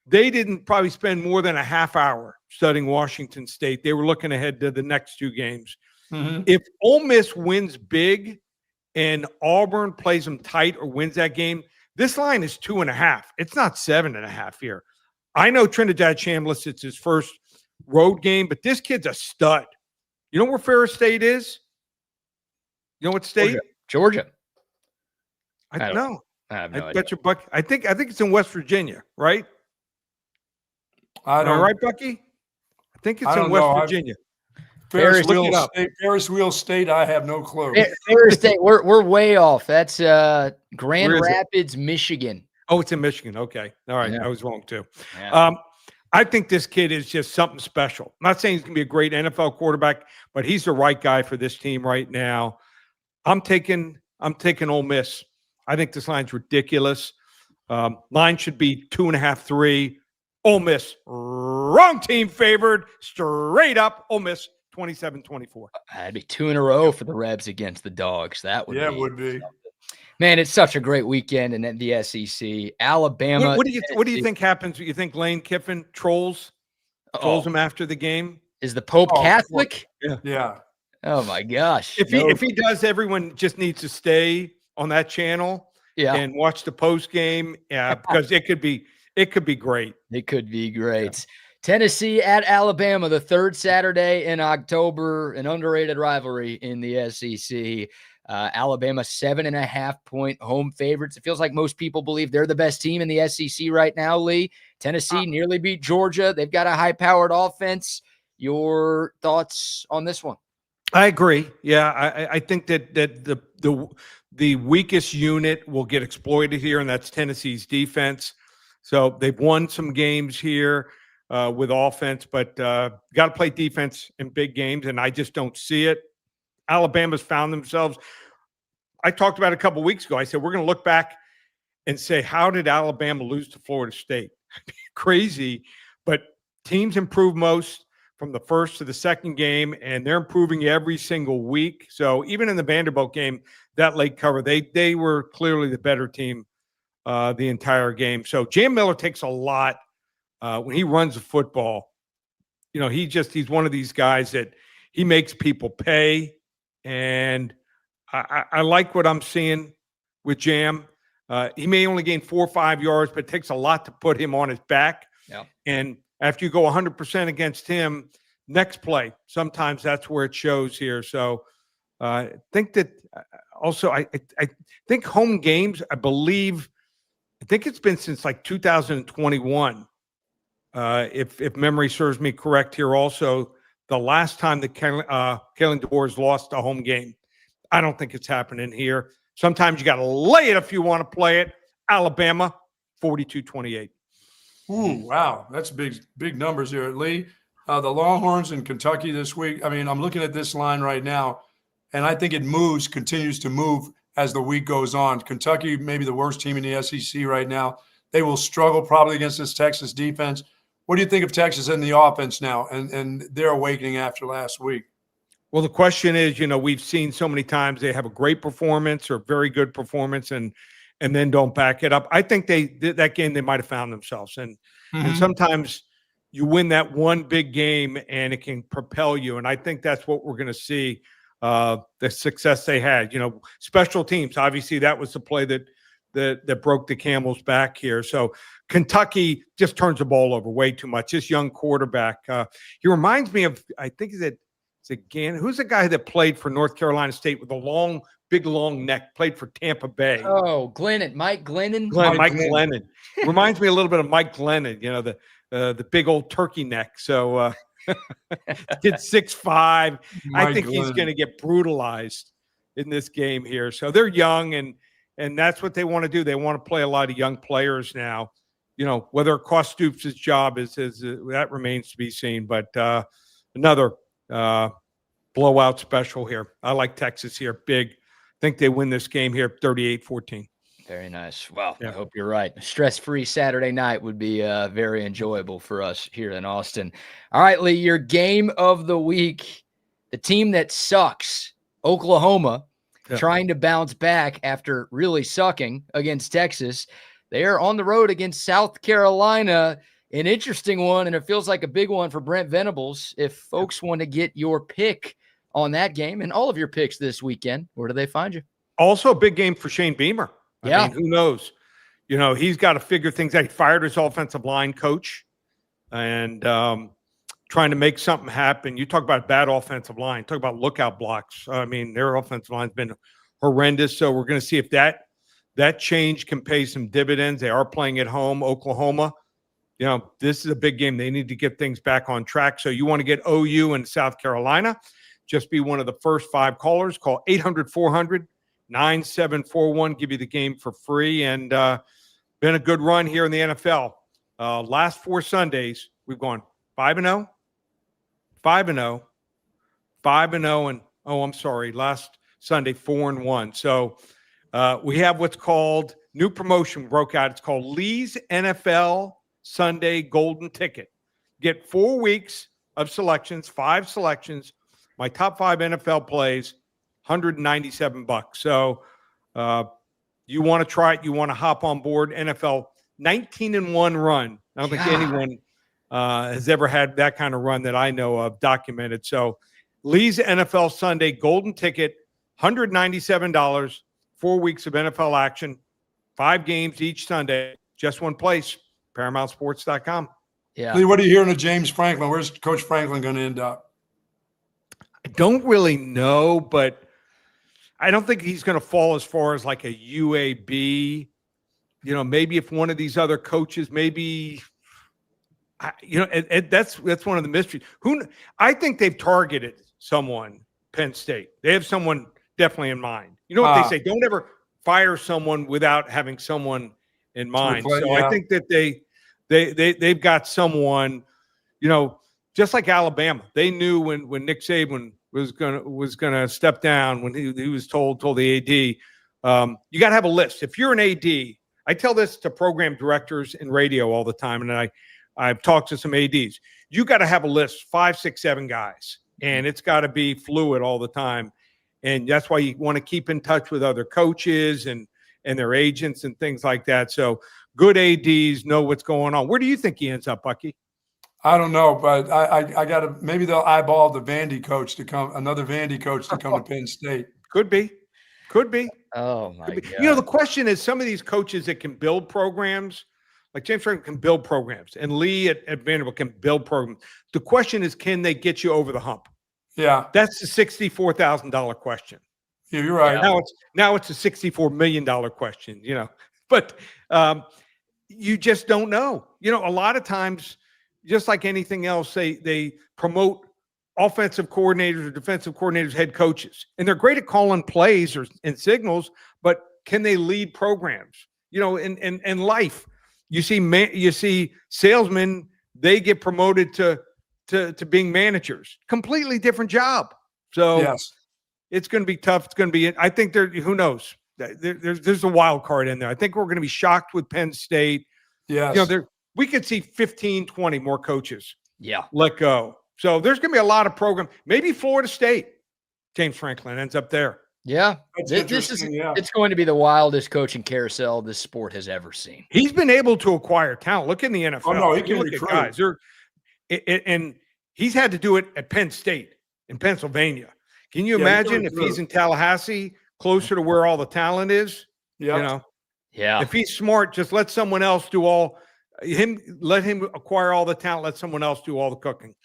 They didn't probably spend more than a half hour studying Washington State. They were looking ahead to the next 2 games. If Ole Miss wins big and Auburn plays them tight or wins that game, this line is 2.5. It's not 7.5 here. I know Trinidad Chambliss, it's his first road game, but this kid's a stud. You know where Ferris State is? You know what state? Georgia. I don't know. I have no I idea. bet you, Bucky. I think it's in West Virginia, right? I don't. Am I right, Bucky? I think it's I in don't West know. Virginia. Ferris look it Wheel up. State. Ferris Wheel State. I have no clue. Ferris State. We're way off. That's Grand Where is it? Rapids, Michigan. Oh, it's in Michigan. Okay. All right. Yeah. I was wrong too. Yeah. I think this kid is just something special. I'm not saying he's going to be a great NFL quarterback, but he's the right guy for this team right now. I'm taking Ole Miss. I think this line's ridiculous. Line should be 2.5, 3. Ole Miss, wrong team favored, straight up. Ole Miss, 27-24. That'd be 2 in a row for the Rebs against the Dogs. That would It would be. Man, it's such a great weekend in the SEC. Alabama. What do you think happens? You think Lane Kiffin trolls him after the game? Is the Pope Catholic? Yeah. Oh my gosh. If he does, everyone just needs to stay on that channel and watch the post game. Yeah, because it could be great. It could be great. Tennessee at Alabama, the 3rd Saturday in October, an underrated rivalry in the SEC. Alabama 7.5-point home favorites. It feels like most people believe they're the best team in the SEC right now, Lee. Tennessee nearly beat Georgia. They've got a high-powered offense. Your thoughts on this one? I agree. Yeah, I think that the weakest unit will get exploited here, and that's Tennessee's defense. So they've won some games here with offense, but got to play defense in big games, and I just don't see it. Alabama's found themselves. I talked about it a couple of weeks ago. I said, we're going to look back and say, how did Alabama lose to Florida State? Crazy, but teams improve most from the first to the second game, and they're improving every single week. So even in the Vanderbilt game, that late cover, they were clearly the better team the entire game. So Jam Miller takes a lot when he runs the football. You know, he's one of these guys that he makes people pay. And I like what I'm seeing with Jam. He may only gain 4 or 5 yards, but it takes a lot to put him on his back. Yeah. And after you go 100% against him, next play, sometimes that's where it shows here. So I think that also I think home games, I think it's been since like 2021. If memory serves me correct here also, the last time the Kalen DeBoer's lost a home game. I don't think it's happening here. Sometimes you got to lay it if you want to play it. Alabama, 42-28. Ooh, wow. That's big numbers here, Lee. The Longhorns in Kentucky this week. I mean, I'm looking at this line right now, and I think it continues to move as the week goes on. Kentucky may be the worst team in the SEC right now. They will struggle probably against this Texas defense. What do you think of Texas and the offense now and their awakening after last week? Well, the question is, we've seen so many times they have a great performance or very good performance and then don't back it up. I think that game they might have found themselves. And sometimes you win that one big game and it can propel you. And I think that's what we're going to see, the success they had. Special teams, obviously that was the play that broke the camel's back here. So Kentucky just turns the ball over way too much. This young quarterback, he reminds me of, I think who's the guy that played for North Carolina State with a big long neck, played for Tampa Bay? Oh, Glennon, Mike Glennon. Mike Glennon. Reminds me a little bit of Mike Glennon, the big old turkey neck. So kid's 6'5". I think he's going to get brutalized in this game here. So they're young, and that's what they want to do. They want to play a lot of young players now. Whether it costs Stoops' job is that remains to be seen. But another blowout special here. I like Texas here. Big. I think they win this game here 38-14. Very nice. Well, yeah. I hope you're right. Stress-free Saturday night would be very enjoyable for us here in Austin. All right, Lee, your game of the week, the team that sucks, Oklahoma, trying to bounce back after really sucking against Texas. They are on the road against South Carolina, an interesting one, and it feels like a big one for Brent Venables. If folks want to get your pick on that game and all of your picks this weekend, where do they find you? Also a big game for Shane Beamer. I mean, who knows? You know, he's got to figure things out. He fired his offensive line coach and trying to make something happen. You talk about bad offensive line, talk about lookout blocks. I mean, their offensive line's been horrendous. So we're going to see if that change can pay some dividends. They are playing at home, Oklahoma. You know, this is a big game. They need to get things back on track. So you want to get OU and South Carolina, just be one of the first 5 callers. Call 800-400-9741. Give you the game for free. And been a good run here in the NFL. Last 4 Sundays, we've gone 5-0, 5-0, 5-0, and I'm sorry, last Sunday 4-1. So we have what's called new promotion broke out. It's called Lee's NFL Sunday Golden Ticket. Get 4 weeks of selections, 5 selections. My top 5 NFL plays, $197. So you want to try it. You want to hop on board. NFL 19-1 run. I don't think anyone has ever had that kind of run that I know of documented. So Lee's NFL Sunday Golden Ticket, $197, 4 weeks of NFL action, 5 games each Sunday, just one place, ParamountSports.com. Yeah. Lee, what are you hearing of James Franklin? Where's Coach Franklin going to end up? I don't really know, but I don't think he's going to fall as far as like a UAB. You know, maybe if one of these other coaches, maybe, that's one of the mysteries. I think they've targeted someone, Penn State. They have someone definitely in mind. You know what they say? Don't ever fire someone without having someone in mind. I think that they've got someone, you know, just like Alabama. They knew when Nick Saban was gonna step down, when he was told the AD, you got to have a list. If you're an AD, I tell this to program directors in radio all the time, and I've talked to some ADs. You got to have a list, 5, 6, 7 guys, and it's got to be fluid all the time. And that's why you want to keep in touch with other coaches and their agents and things like that. So good ADs know what's going on. Where do you think he ends up, Bucky? I don't know, but I got to, maybe they'll eyeball the Vandy coach to come to Penn State. Could be. Oh my God. You know, the question is, some of these coaches that can build programs, like James Franklin can build programs, and Lee at Vanderbilt can build programs. The question is, can they get you over the hump? Yeah. That's the $64,000 question. Yeah, you're right. Now it's a $64 million question, you know, but you just don't know. You know, a lot of times, just like anything else, they promote offensive coordinators or defensive coordinators, head coaches, and they're great at calling plays and signals, but can they lead programs? You know, in life, you see salesmen, they get promoted to being managers, completely different job. So yes, it's going to be tough. It's going to be, I think who knows? There's a wild card in there. I think we're going to be shocked with Penn State. Yes. You know, we could see 15, 20 more coaches let go. So there's going to be a lot of program. Maybe Florida State, James Franklin ends up there. Yeah. It's going to be the wildest coaching carousel this sport has ever seen. He's been able to acquire talent. Look in the NFL. Oh, no, he can can look recruit. at guys. And he's had to do it at Penn State in Pennsylvania. Can you imagine if he's in Tallahassee, closer to where all the talent is? Yeah. You know? Yeah. If he's smart, just let someone else do let him acquire all the talent, let someone else do all the cooking.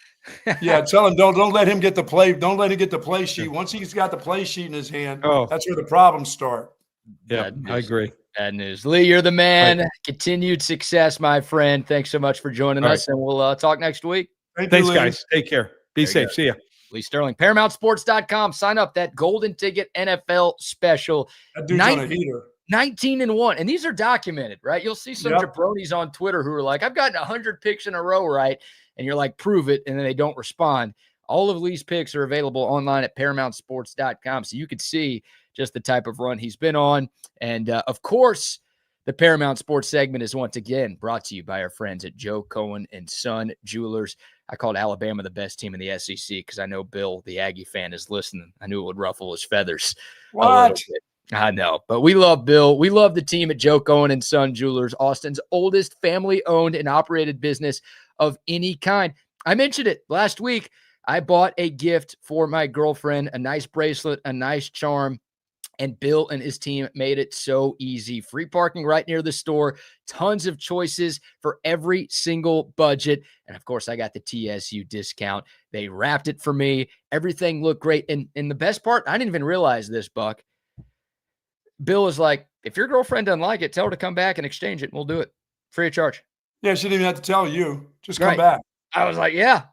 Yeah, tell him don't let him get the play. Don't let him get the play sheet. Once he's got the play sheet in his hand, that's where the problems start. Yeah, I agree. Bad news. Lee, you're the man. Right. Continued success, my friend. Thanks so much for joining us, and we'll talk next week. Thanks, guys. Take care. Be safe. See ya. Lee Sterling, ParamountSports.com. Sign up. That Golden Ticket NFL special. That dude's on a heater. 19-1. And these are documented, right? You'll see some jabronis on Twitter who are like, I've gotten 100 picks in a row, right? And you're like, prove it. And then they don't respond. All of Lee's picks are available online at ParamountSports.com. So you could see just the type of run he's been on. And of course, The Paramount Sports segment is once again brought to you by our friends at Joe Cohen and Son Jewelers. I called Alabama the best team in the SEC because I know Bill, the Aggie fan, is listening. I knew it would ruffle his feathers. What? I know, but we love Bill. We love the team at Joe Cohen and Son Jewelers, Austin's oldest family-owned and operated business of any kind. I mentioned it last week. I bought a gift for my girlfriend, a nice bracelet, a nice charm. And Bill and his team made it so easy. Free parking right near the store. Tons of choices for every single budget. And, of course, I got the TSU discount. They wrapped it for me. Everything looked great. And the best part, I didn't even realize this, Buck. Bill is like, if your girlfriend doesn't like it, tell her to come back and exchange it, and we'll do it free of charge. Yeah, she didn't even have to tell you. Just come back. I was like, yeah.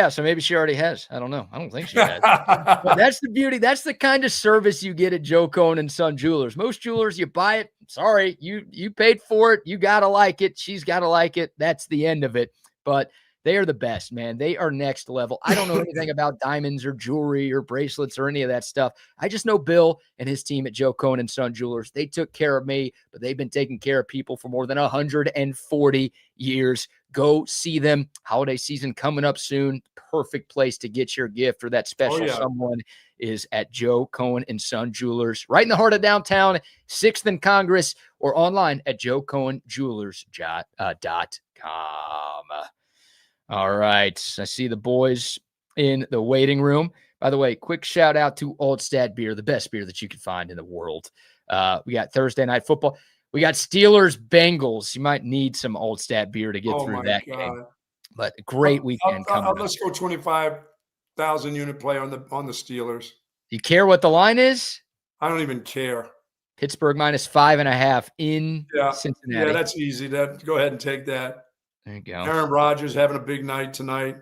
So maybe she already has. I don't know. I don't think she has. But that's the beauty. That's the kind of service you get at Joe Cohen and Son Jewelers. Most jewelers, you buy it. Sorry, you paid for it. You got to like it. She's got to like it. That's the end of it. But they are the best, man. They are next level. I don't know anything about diamonds or jewelry or bracelets or any of that stuff. I just know Bill and his team at Joe Cohen and Son Jewelers. They took care of me, but they've been taking care of people for more than 140 years. Go see them. Holiday season coming up soon. Perfect place to get your gift or that special someone is at Joe Cohen and Son Jewelers, right in the heart of downtown, 6th and Congress, or online at joecohenjewelers.com. All right. I see the boys in the waiting room. By the way, quick shout out to Altstadt Beer, the best beer that you can find in the world. We got Thursday night football. We got Steelers Bengals. You might need some Altstadt Beer to get through that game. But a great weekend coming up. Let's go 25,000 unit play on the Steelers. Do you care what the line is? I don't even care. Pittsburgh -5.5 in Cincinnati. Yeah, that's easy. Go ahead and take that. There you go. Aaron Rodgers having a big night tonight.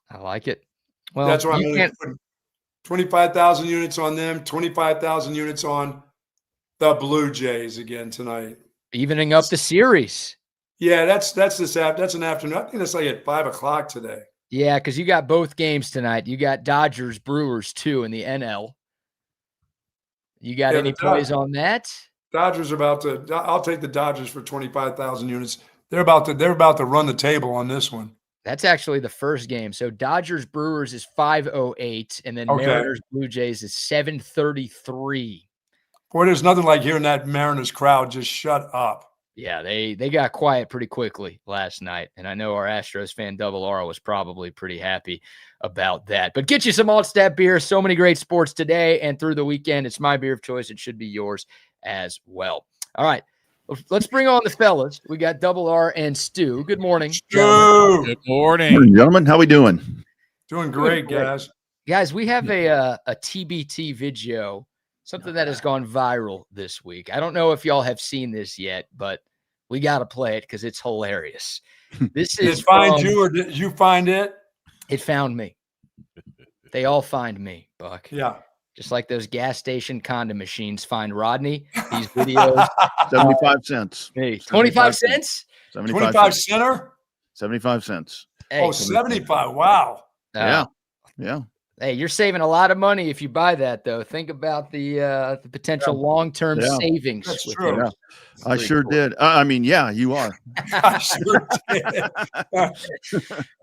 I like it. Well, that's why I'm going to put 25,000 units on them, 25,000 units on the Blue Jays again tonight. Evening up the series. Yeah, that's an afternoon. I think that's like at 5:00 today. Yeah, because you got both games tonight. You got Dodgers Brewers too in the NL. You got any plays on that? Dodgers about to. I'll take the Dodgers for 25,000 units. They're about to run the table on this one. That's actually the first game. So Dodgers Brewers is 5:08, and then Mariners Blue Jays is 7:33. Boy, there's nothing like hearing that Mariners crowd just shut up. Yeah, they got quiet pretty quickly last night, and I know our Astros fan Double R was probably pretty happy about that. But get you some Altstadt beer. So many great sports today and through the weekend. It's my beer of choice. It should be yours as well. All right. Let's bring on the fellas. We got Double R and Stu. Good morning. Stu. Good morning, gentlemen. How we doing? Doing great, guys. Guys, we have a TBT video, something that has gone viral this week. I don't know if y'all have seen this yet, but we got to play it because it's hilarious. This is Did it find you or did you find it? It found me. They all find me, Buck. Yeah. Just like those gas station condom machines find Rodney. These videos. 75 cents. Hey, 25 cents? 25 center? 75 cents. Hey, 75. Wow. Yeah. Hey, you're saving a lot of money if you buy that, though. Think about the potential long-term savings. That's true. Yeah. I sure did. I mean, yeah, you are. I sure did.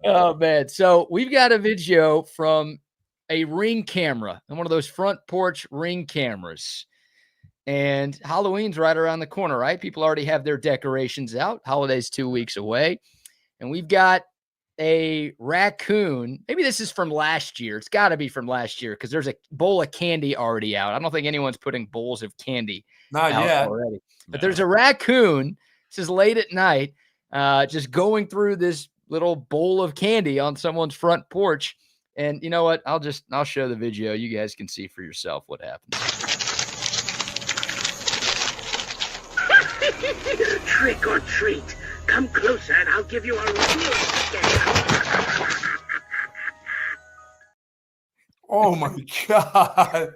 Oh, man. So we've got a video from a Ring camera and one of those front porch Ring cameras. And Halloween's right around the corner, right? People already have their decorations out. Holiday's 2 weeks away. And we've got a raccoon. Maybe this is from last year. It's got to be from last year because there's a bowl of candy already out. I don't think anyone's putting bowls of candy Not out yet. already. But there's a raccoon. This is late at night, just going through this little bowl of candy on someone's front porch. And you know what? I'll show the video. You guys can see for yourself what happens. Trick or treat. Come closer and I'll give you a real scare. Oh my God.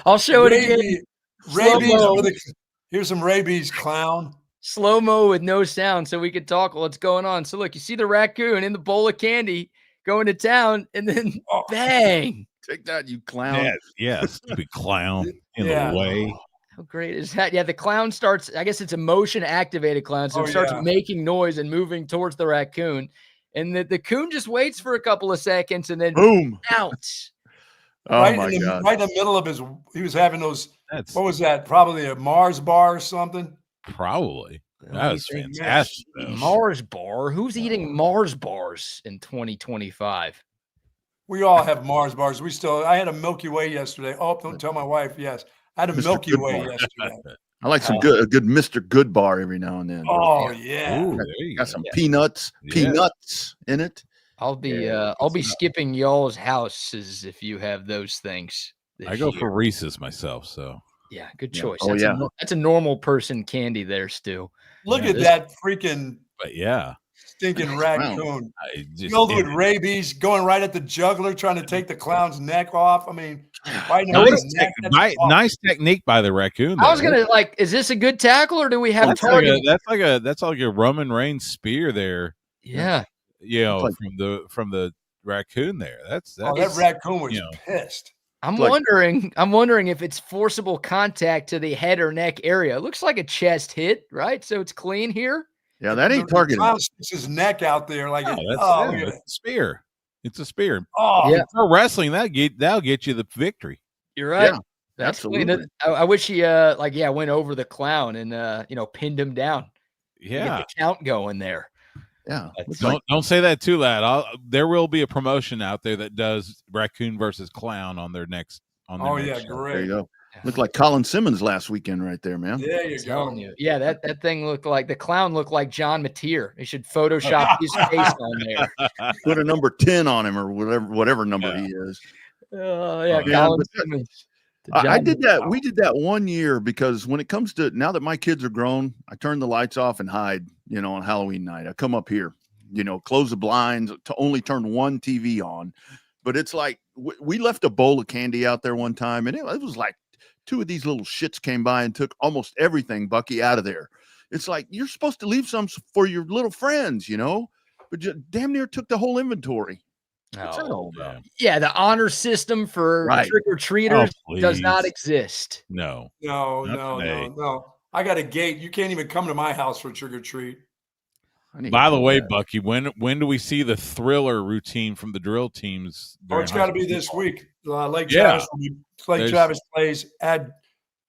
I'll show it again. Rabies. Here's some rabies, clown. Slow-mo with no sound so we could talk what's going on. So look, you see the raccoon in the bowl of candy going to town, and then bang. Take that, you clown. Yeah, stupid clown in the way. How great is that? Yeah, the clown starts, I guess it's a motion activated clown. So it starts making noise and moving towards the raccoon. And the coon just waits for a couple of seconds and then boom, bounce. Oh right my God. Right in the middle of he was having those, what was that? Probably a Mars bar or something. Probably. That was fantastic. Mars bar? Who's eating Mars bars in 2025? We all have Mars bars. I had a Milky Way yesterday. Oh, don't tell my wife. Yes. I had a Mr. Milky Way Goodbar. yesterday. I like some good Mr. Good bar every now and then. Oh yeah. Ooh, got some peanuts in it. I'll be skipping y'all's houses if you have those things. I go for Reese's myself, so yeah, good choice. Oh, That's a normal person candy there, Stu. Look at that freaking stinking raccoon filled with rabies, going right at the juggler, trying to take the clown's neck off. I mean, nice technique by the raccoon. I was gonna is this a good tackle or do we have target? That's like a Roman Reigns spear there. Yeah, from the raccoon there. That's that raccoon was pissed. I'm wondering if it's forcible contact to the head or neck area. It looks like a chest hit, right? So it's clean here. Yeah, that ain't targeted. The clown sticks his neck out there like it's a spear. It's a spear. Oh, yeah. For wrestling, that'll get you the victory. You're right. Yeah, that's absolutely. I wish he went over the clown and pinned him down. Yeah, get the count going there. Yeah. Don't say that too loud. There will be a promotion out there that does raccoon versus clown on their next. Great. There you go. Looked like Colin Simmons last weekend right there, man. There you go. Yeah, that thing looked like the clown looked like John Mateer. They should Photoshop his face on there. Put a number 10 on him or whatever number he is. Colin Simmons. I did that. We did that one year because when it comes to now that my kids are grown, I turn the lights off and hide, on Halloween night. I come up here, close the blinds to only turn one TV on. But it's like we left a bowl of candy out there one time, and it was like two of these little shits came by and took almost everything, Bucky, out of there. It's like you're supposed to leave some for your little friends, but you damn near took the whole inventory. What's that all about? Yeah, the honor system for trick-or-treaters does not exist. No. I got a gate. You can't even come to my house for trick-or-treat. By the way, Bucky, when do we see the thriller routine from the drill teams? It's got to be this week. Lake Travis plays at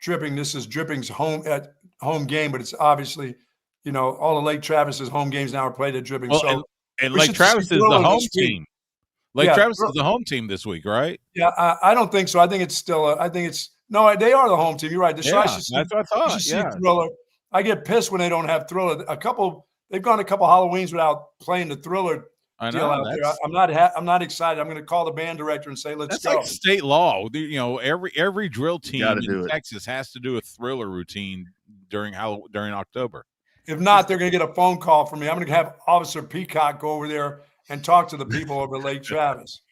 Dripping. This is Dripping's home game, but it's obviously, all of Lake Travis's home games now are played at Dripping. Well, and Lake Travis is the home team. Travis is the home team this week, right? Yeah, I don't think so. I think it's still. No, they are the home team. You're right. That's what I thought. Thriller. I get pissed when they don't have Thriller. They've gone a couple Halloweens without playing the Thriller deal out there. I'm not excited. I'm going to call the band director and say, let's go. That's like state law. Every drill team in Texas has to do a Thriller routine during October. If not, they're going to get a phone call from me. I'm going to have Officer Peacock go over there and talk to the people over Lake Travis.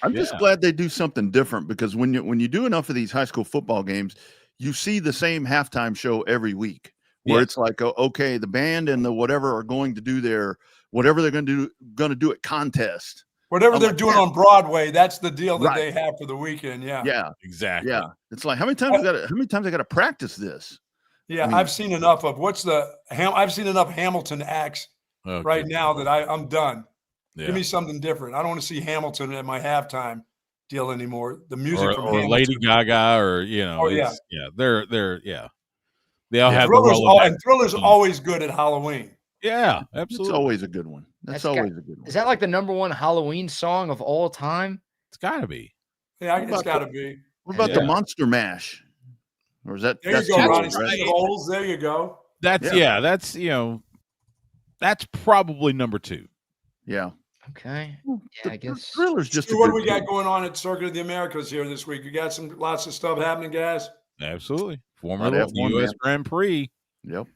I'm just glad they do something different because when you do enough of these high school football games, you see the same halftime show every week where it's like, okay, the band and the whatever are going to do whatever they're going to do at contest. Whatever they're doing on Broadway, that's the deal that they have for the weekend. Yeah. Yeah. Exactly. Yeah. It's like how many times I got to practice this? Yeah, I've seen enough of I've seen enough Hamilton acts now that I'm done. Yeah. Give me something different. I don't want to see Hamilton at my halftime deal anymore. The music from Hamilton. Lady Gaga or they're they all have Thriller's always good at Halloween. Yeah, absolutely. It's always a good one. That's always a good one. Is that like the number one Halloween song of all time? It's got to be. Yeah, it's got to be. What about the Monster Mash? Or is that? There you go, Rodney. There you go. That's probably number 2. Yeah. Okay. Yeah, I guess. Thriller's just. What do we got going on at Circuit of the Americas here this week? You got lots of stuff happening, guys. Absolutely. Former U.S. Grand Prix. Yep.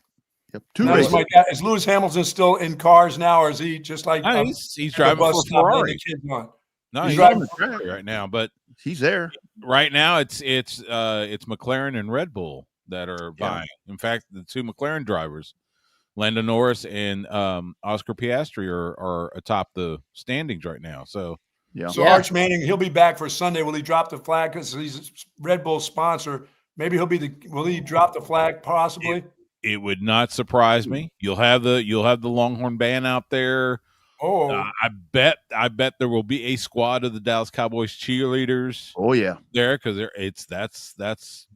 2 races. Is Lewis Hamilton still in cars now, or is he just like? No, he's driving for Ferrari. No, he's driving for Ferrari right now, but he's there right now. It's McLaren and Red Bull that are buying. In fact, the 2 McLaren drivers, Lando Norris and Oscar Piastri, are atop the standings right now. So Arch Manning, he'll be back for Sunday. Will he drop the flag because he's Red Bull's sponsor? Maybe will he drop the flag possibly? It would not surprise me. You'll have the Longhorn band out there. Oh, I bet there will be a squad of the Dallas Cowboys cheerleaders. Oh yeah, there because that's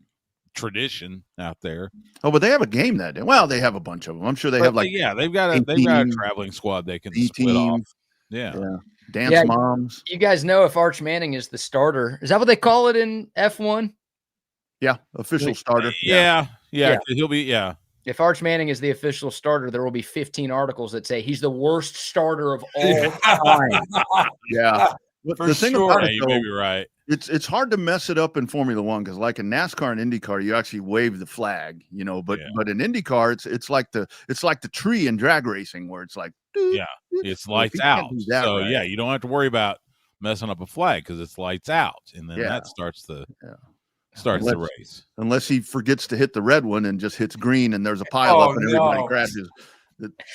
tradition out there. Oh, but they have a game that day. Well, they have a bunch of them. I'm sure they have they've got a traveling squad they can split off. Yeah. Dance moms. You guys know if Arch Manning is the starter. Is that what they call it in F1? Yeah, official starter. Yeah. He'll be If Arch Manning is the official starter, there will be 15 articles that say he's the worst starter of all time. Yeah. The thing about it, you may be right. It's hard to mess it up in Formula One because, like in NASCAR and IndyCar, you actually wave the flag, But in IndyCar, it's like the tree in drag racing where it's like, it's lights out. So you don't have to worry about messing up a flag because it's lights out, and then that starts the race. Unless he forgets to hit the red one and just hits green, and there's a pile up and everybody crashes.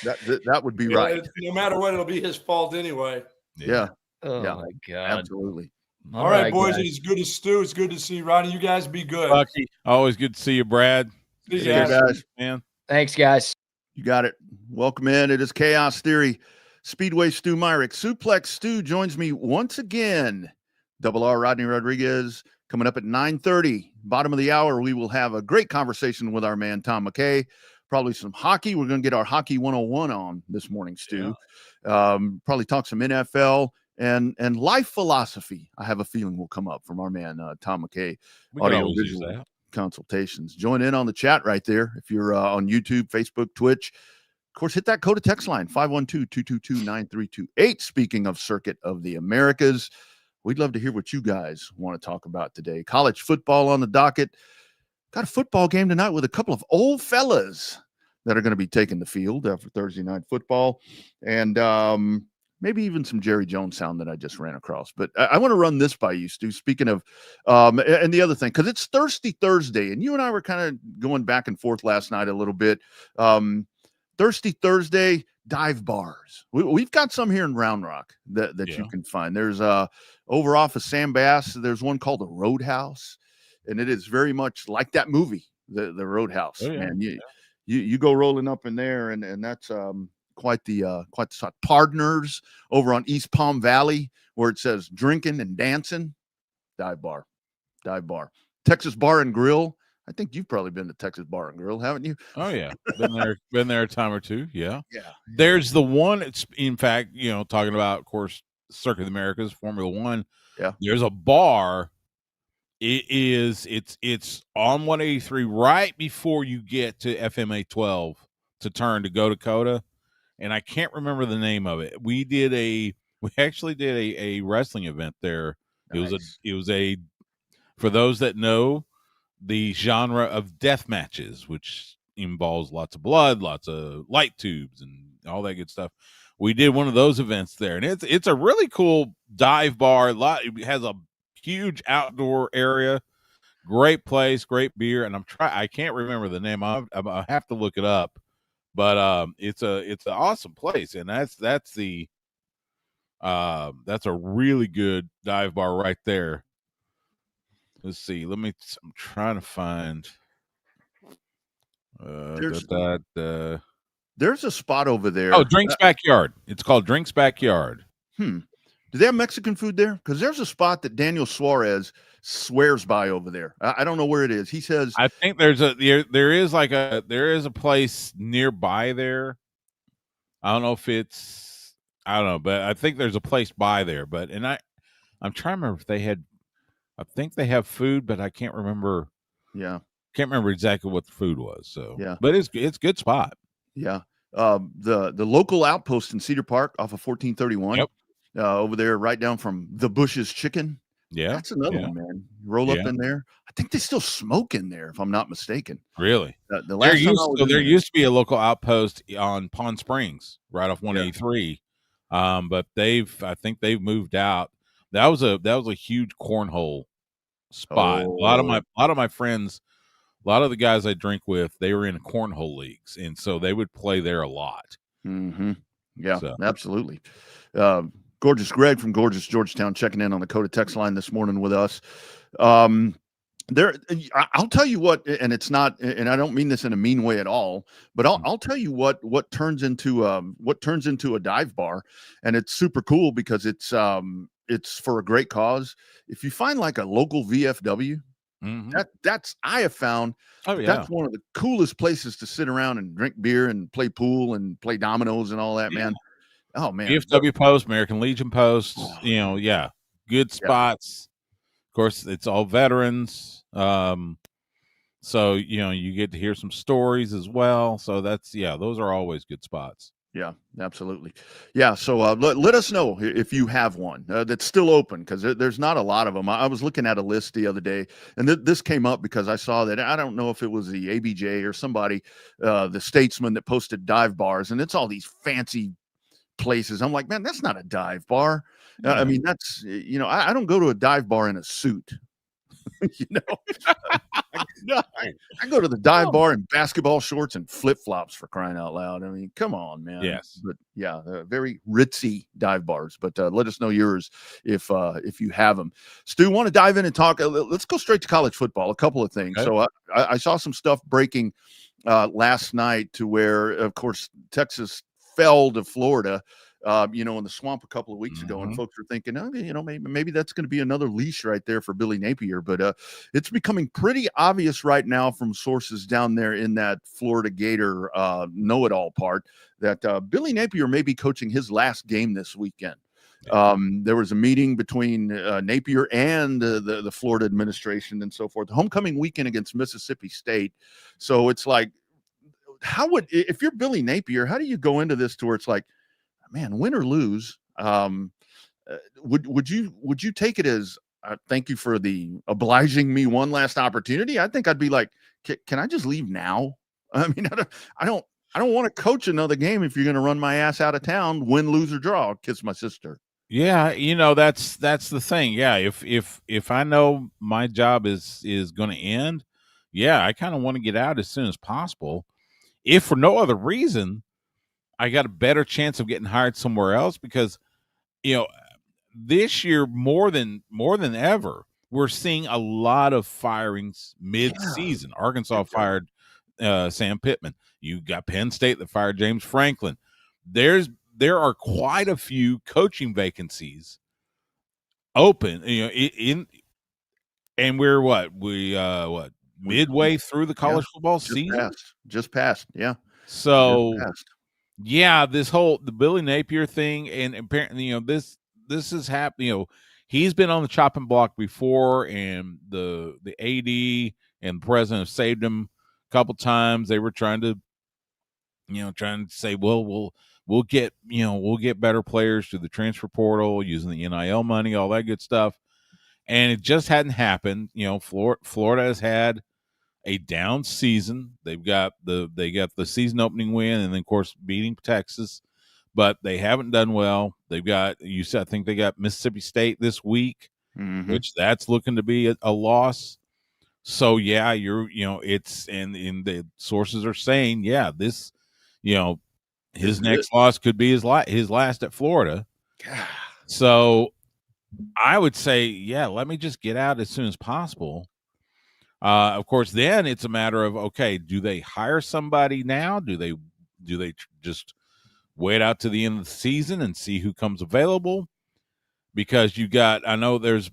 That would be right. No matter what, it'll be his fault anyway. Yeah. Oh my God. Absolutely. All right, boys. Guys. It's good to Stu. It's good to see Rodney. You guys be good. Bucky, always good to see you, Brad. See you guys. Man. Thanks, guys. You got it. Welcome in. It is Chaos Theory. Speedway Stu Myrick. Suplex Stu joins me once again. Double R Rodney Rodriguez coming up at 9:30. Bottom of the hour, we will have a great conversation with our man Tom McKay. Probably some hockey. We're going to get our Hockey 101 on this morning, Stu. Probably talk some NFL. And life philosophy, I have a feeling will come up from our man, Tom McKay, audio visual consultations. Join in on the chat right there. If you're on YouTube, Facebook, Twitch, of course, hit that code of text line, 512-222-9328. Speaking of Circuit of the Americas, we'd love to hear what you guys want to talk about today. College football on the docket. Got a football game tonight with a couple of old fellas that are going to be taking the field for Thursday night football. And, maybe even some Jerry Jones sound that I just ran across. But I want to run this by you, Stu, speaking of and the other thing, because it's Thirsty Thursday, and you and I were kind of going back and forth last night a little bit. Thirsty Thursday dive bars. We've got some here in Round Rock that you can find. There's over off of Sam Bass, there's one called the Roadhouse, and it is very much like that movie, the Roadhouse. Oh, yeah. Man, you go rolling up in there, and that's quite the spot. Partners over on East Palm Valley, where it says drinking and dancing. Dive bar. Texas Bar and Grill. I think you've probably been to Texas Bar and Grill, haven't you? Oh yeah, been there a time or two. Yeah. There's the one. It's in fact, talking about, of course, Circuit of the Americas, Formula One. Yeah. There's a bar. It's on 183 right before you get to FMA 12 to turn to go Dakota. And I can't remember the name of it. We actually did a wrestling event there. Nice. It was a for those that know the genre of death matches, which involves lots of blood, lots of light tubes, and all that good stuff. We did one of those events there, and it's a really cool dive bar. It has a huge outdoor area, great place, great beer, and I can't remember the name. I'll have to look it up. But it's an awesome place, and that's a really good dive bar right there. Let's see. I'm trying to find. There's a spot over there. Oh, Drinks Backyard. It's called Drinks Backyard. Do they have Mexican food there? Because there's a spot that Daniel Suarez swears by over there. I don't know where it is. He says, I think there is a place nearby there. I don't know if but I think there's a place by there. But I'm trying to remember if they had. I think they have food, but I can't remember. Yeah, can't remember exactly what the food was. So yeah, but it's a good spot. Yeah, the local outpost in Cedar Park off of 1431. Yep. Over there, right down from the Bush's Chicken. Yeah, that's another one, man. You roll up in there. I think they still smoke in there, if I'm not mistaken. Really? There used to be a local outpost on Pond Springs, right off 183. Yeah. But I think they've moved out. That was a huge cornhole spot. Oh. A lot of my friends, a lot of the guys I drink with, they were in cornhole leagues, and so they would play there a lot. Mm-hmm. Yeah, absolutely. Gorgeous Greg from Gorgeous Georgetown checking in on the Coda text line this morning with us. I'll tell you what, and it's not, and I don't mean this in a mean way at all, but I'll tell you what turns into a dive bar, and it's super cool because it's for a great cause. If you find like a local VFW, that's I have found that's one of the coolest places to sit around and drink beer and play pool and play dominoes and all that, man. Oh man, VFW Post, American Legion Post, good spots. Of course, it's all veterans. So, you get to hear some stories as well. So those are always good spots. Yeah, absolutely. Yeah. So let us know if you have one that's still open, because there's not a lot of them. I was looking at a list the other day, and this came up because I saw that, I don't know if it was the ABJ or somebody, the Statesman, that posted dive bars, and it's all these fancy places. I'm like, man, that's not a dive bar. I mean, that's, I don't go to a dive bar in a suit. I go to the dive bar in basketball shorts and flip-flops, for crying out loud. I mean, come on, man. Yes. But yeah, very ritzy dive bars. But let us know yours if you have them. Stu, want to dive in and talk? Let's go straight to college football. A couple of things. Okay. So I saw some stuff breaking last night, to where, of course, Texas fell to Florida, in the swamp a couple of weeks ago, and folks are thinking, maybe that's going to be another leash right there for Billy Napier. But it's becoming pretty obvious right now from sources down there in that Florida Gator know-it-all part that Billy Napier may be coaching his last game this weekend. There was a meeting between Napier and the Florida administration and so forth. Homecoming weekend against Mississippi State. So it's like, if you're Billy Napier, how do you go into this to where it's like, man, win or lose, would you take it as thank you for the obliging me one last opportunity? I think I'd be like, can I just leave now? I mean, I don't want to coach another game if you're going to run my ass out of town, win, lose, or draw. I'll kiss my sister. Yeah, that's the thing. Yeah, if I know my job is going to end, I kind of want to get out as soon as possible. If for no other reason, I got a better chance of getting hired somewhere else, because, this year more than ever, we're seeing a lot of firings mid-season. Arkansas fired Sam Pittman. You got Penn State that fired James Franklin. There are quite a few coaching vacancies open. And we're midway through the college football season. Just passed. Yeah. So. The Billy Napier thing, and apparently, this is happening. He's been on the chopping block before, and the AD and the president have saved him a couple times. They were trying to say, well, we'll get better players through the transfer portal using the NIL money, all that good stuff, and it just hadn't happened. Florida has had a down season. They got the season opening win, and then of course beating Texas, but they haven't done well. I think they got Mississippi State this week, which that's looking to be a loss. So it's, and the sources are saying, this, his next loss could be his last at Florida. So I would say, let me just get out as soon as possible. Of course, then it's a matter of, okay, do they hire somebody now? Do they just wait out to the end of the season and see who comes available? Because I know there's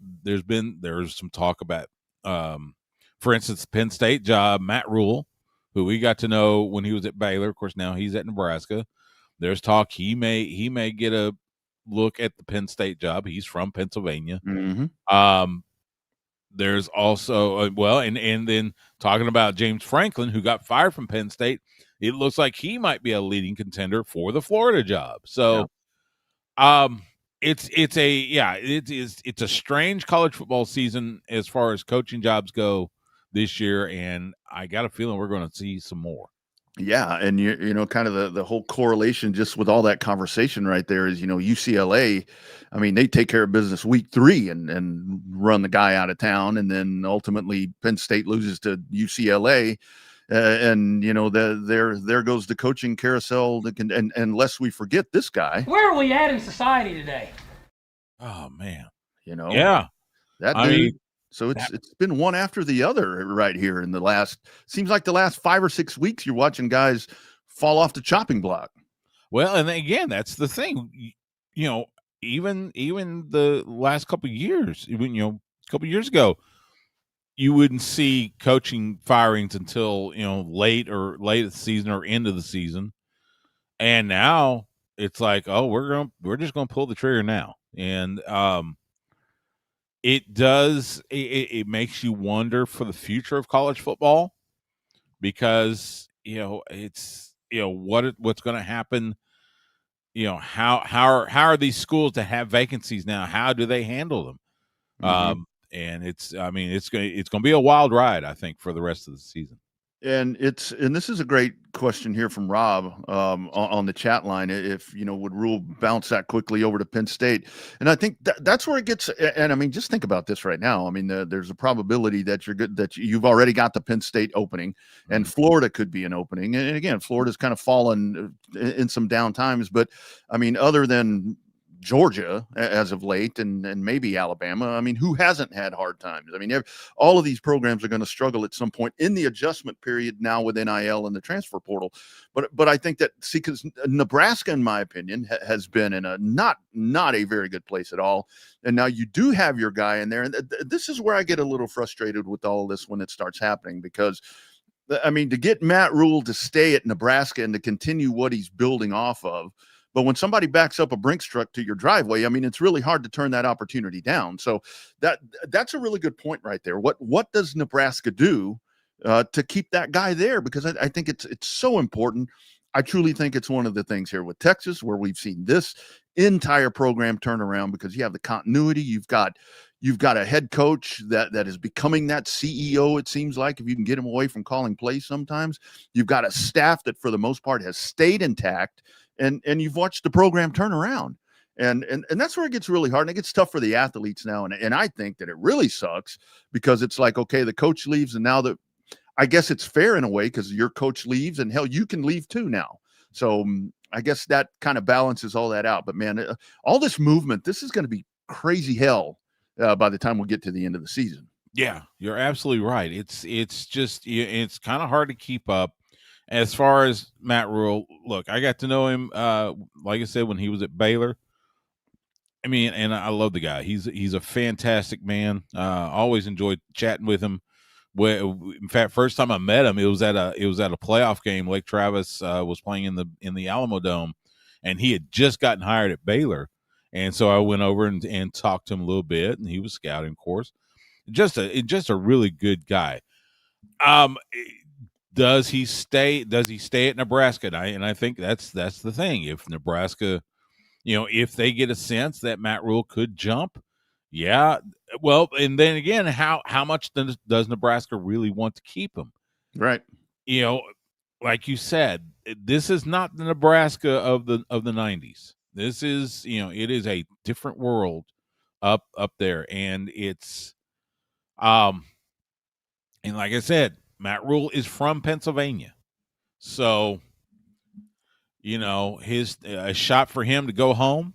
some talk about, for instance, the Penn State job, Matt Rule, who we got to know when he was at Baylor. Of course, now he's at Nebraska. There's talk he may get a look at the Penn State job. He's from Pennsylvania. There's also, and then talking about James Franklin, who got fired from Penn State, it looks like he might be a leading contender for the Florida job. So, it's a strange college football season as far as coaching jobs go this year, and I got a feeling we're going to see some more. Yeah, and kind of the whole correlation just with all that conversation right there is, UCLA, I mean, they take care of business week 3 and run the guy out of town, and then ultimately Penn State loses to UCLA, and there goes the coaching carousel. And unless we forget this guy, where are we at in society today? Oh man, that dude, So it's been one after the other right here in the last, seems like the last 5 or 6 weeks, you're watching guys fall off the chopping block. Well, and again, that's the thing, even the last couple of years, a couple of years ago, you wouldn't see coaching firings until, late at the season or end of the season. And now it's like, oh, we're just going to pull the trigger now. And, it makes you wonder for the future of college football, because it's what's going to happen. How are these schools that have vacancies now? How do they handle them? Mm-hmm. And it's going to be a wild ride, I think, for the rest of the season. And this is a great question here from Rob on the chat line. If would Rule bounce that quickly over to Penn State? And I think that's where it gets. And I mean, just think about this right now. I mean, there's a probability that you've already got the Penn State opening, and Florida could be an opening. And again, Florida's kind of fallen in some down times, but I mean, other than Georgia as of late, and maybe Alabama, I mean, who hasn't had hard times? I mean, all of these programs are going to struggle at some point in the adjustment period now with NIL and the transfer portal. But I think that, because Nebraska, in my opinion, has been in a not a very good place at all. And now you do have your guy in there. And this is where I get a little frustrated with all of this when it starts happening, because I mean, to get Matt Rule to stay at Nebraska and to continue what he's building off of, but when somebody backs up a Brinks truck to your driveway, I mean, it's really hard to turn that opportunity down. So that's a really good point right there. What does Nebraska do to keep that guy there? Because I think it's so important. I truly think it's one of the things here with Texas where we've seen this entire program turn around, because you have the continuity. You've got a head coach that is becoming that CEO, it seems like, if you can get him away from calling plays sometimes. You've got a staff that for the most part has stayed intact. And you've watched the program turn around, and that's where it gets really hard, and it gets tough for the athletes now. And I think that it really sucks, because it's like, okay, the coach leaves, and now I guess it's fair in a way, because your coach leaves, and hell, you can leave too now. So I guess that kind of balances all that out. But man, all this movement, this is going to be crazy hell by the time we get to the end of the season. Yeah, you're absolutely right. It's it's kind of hard to keep up. As far as Matt Rule, look, I got to know him, like I said, when he was at Baylor. I mean, and I love the guy. He's a fantastic man. Always enjoyed chatting with him. In fact, first time I met him, it was at a playoff game. Lake Travis was playing in the Alamo Dome, and he had just gotten hired at Baylor, and so I went over and talked to him a little bit, and he was scouting, of course. Just a really good guy. Does he stay at Nebraska? And I think that's the thing. If Nebraska, if they get a sense that Matt Rule could jump, yeah. Well, and then again, how much does Nebraska really want to keep him? Right. Like you said, this is not the Nebraska of the 90s. This is, it is a different world up there, and it's and like I said, Matt Rule is from Pennsylvania. So, a shot for him to go home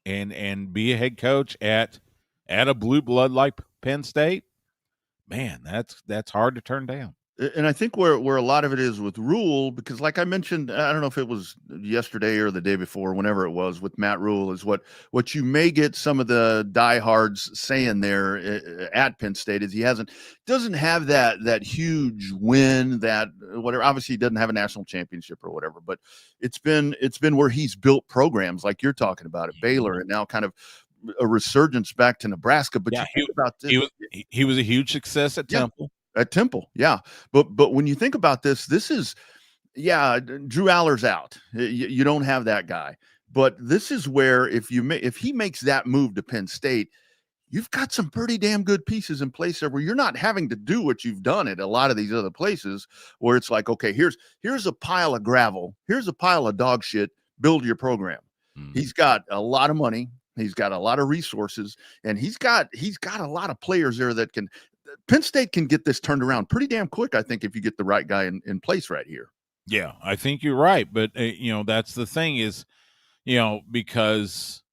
and be a head coach at a blue blood like Penn State, man, that's hard to turn down. And I think where a lot of it is with Rule, because like I mentioned, I don't know if it was yesterday or the day before, whenever it was, with Matt Rule, is what you may get some of the diehards saying there at Penn State is he doesn't have that huge win, that whatever. Obviously, he doesn't have a national championship or whatever, but it's been where he's built programs like you're talking about at Baylor, and now kind of a resurgence back to Nebraska. But yeah, you think about this, he was a huge success at Temple. At Temple, yeah. But when you think about this is, Drew Aller's out. You don't have that guy. But this is where if he makes that move to Penn State, you've got some pretty damn good pieces in place there where you're not having to do what you've done at a lot of these other places where it's like, okay, here's a pile of gravel. Here's a pile of dog shit. Build your program. He's got a lot of money. He's got a lot of resources, and he's got a lot of players there that can. Penn State can get this turned around pretty damn quick, I think, if you get the right guy in place right here. Yeah, I think you're right. But, that's the thing is, because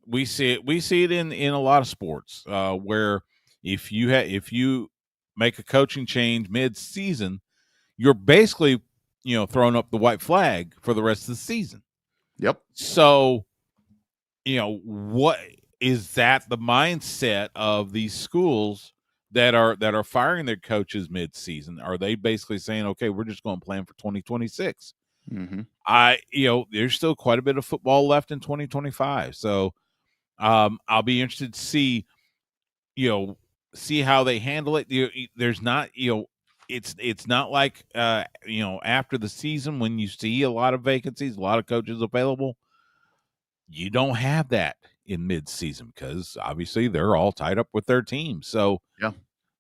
we see it in a lot of sports where, if you make a coaching change mid-season, you're basically, throwing up the white flag for the rest of the season. Yep. So, what is that the mindset of these schools that are firing their coaches mid-season? Are they basically saying, okay, we're just going to plan for 2026? Mm-hmm. There's still quite a bit of football left in 2025. So I'll be interested to see how they handle it. There's not, it's not like, after the season when you see a lot of vacancies, a lot of coaches available. You don't have that in mid-season because obviously they're all tied up with their team. So yeah,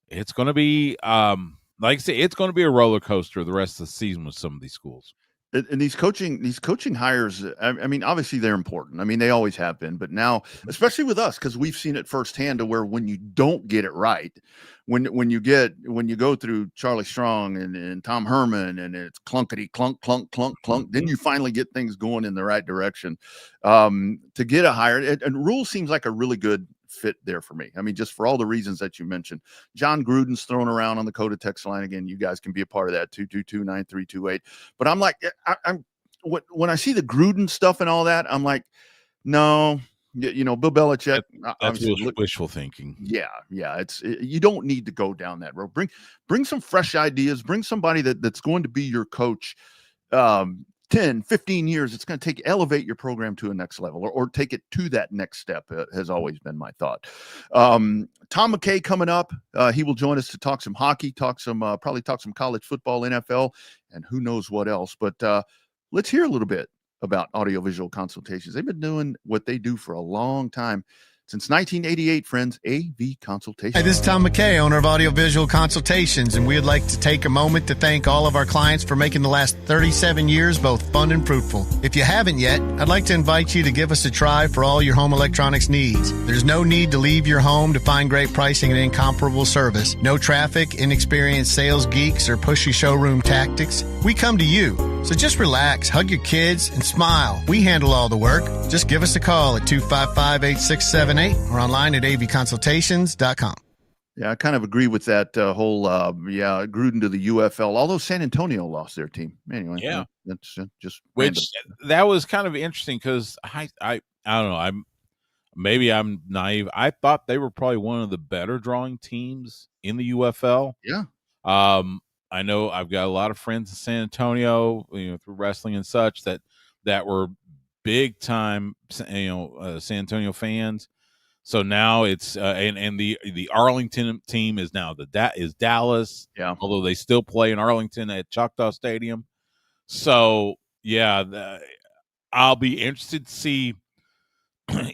it's going to be, like I say, it's going to be a roller coaster the rest of the season with some of these schools. And these coaching hires, I mean, obviously they're important. I mean, they always have been, but now, especially with us, because we've seen it firsthand, to where when you don't get it right, when you go through Charlie Strong and Tom Herman, and it's clunkety clunk clunk clunk clunk, then you finally get things going in the right direction. To get a hire, and Rule seems like a really good fit there for me. I mean, just for all the reasons that you mentioned. John Gruden's thrown around on the Coda text line again. You guys can be a part of that, 222-9328. But I'm like, when I see the Gruden stuff and all that, I'm like, no, Bill Belichick. That's wishful thinking. Yeah. You don't need to go down that road. Bring some fresh ideas. Bring somebody that's going to be your coach. 10, 15 years, it's going to elevate your program to a next level, or take it to that next step, has always been my thought. Tom McKay coming up. He will join us to talk some hockey, probably talk some college football, NFL, and who knows what else. But let's hear a little bit about audiovisual consultations. They've been doing what they do for a long time. Since 1988, friends, AV Consultations. Hi, this is Tom McKay, owner of Audiovisual Consultations, and we'd like to take a moment to thank all of our clients for making the last 37 years both fun and fruitful. If you haven't yet, I'd like to invite you to give us a try for all your home electronics needs. There's no need to leave your home to find great pricing and incomparable service. No traffic, inexperienced sales geeks, or pushy showroom tactics. We come to you. So just relax, hug your kids, and smile. We handle all the work. Just give us a call at 255-8678 or online at avconsultations.com. Yeah, I kind of agree with that whole, Gruden to the UFL, although San Antonio lost their team. Anyway, yeah, that's just random. That was kind of interesting because I don't know, maybe I'm naive. I thought they were probably one of the better drawing teams in the UFL. Yeah. I know I've got a lot of friends in San Antonio, through wrestling and such, that were big time, San Antonio fans. So now it's and the Arlington team is now is Dallas. Yeah. Although they still play in Arlington at Choctaw Stadium. So yeah, I'll be interested to see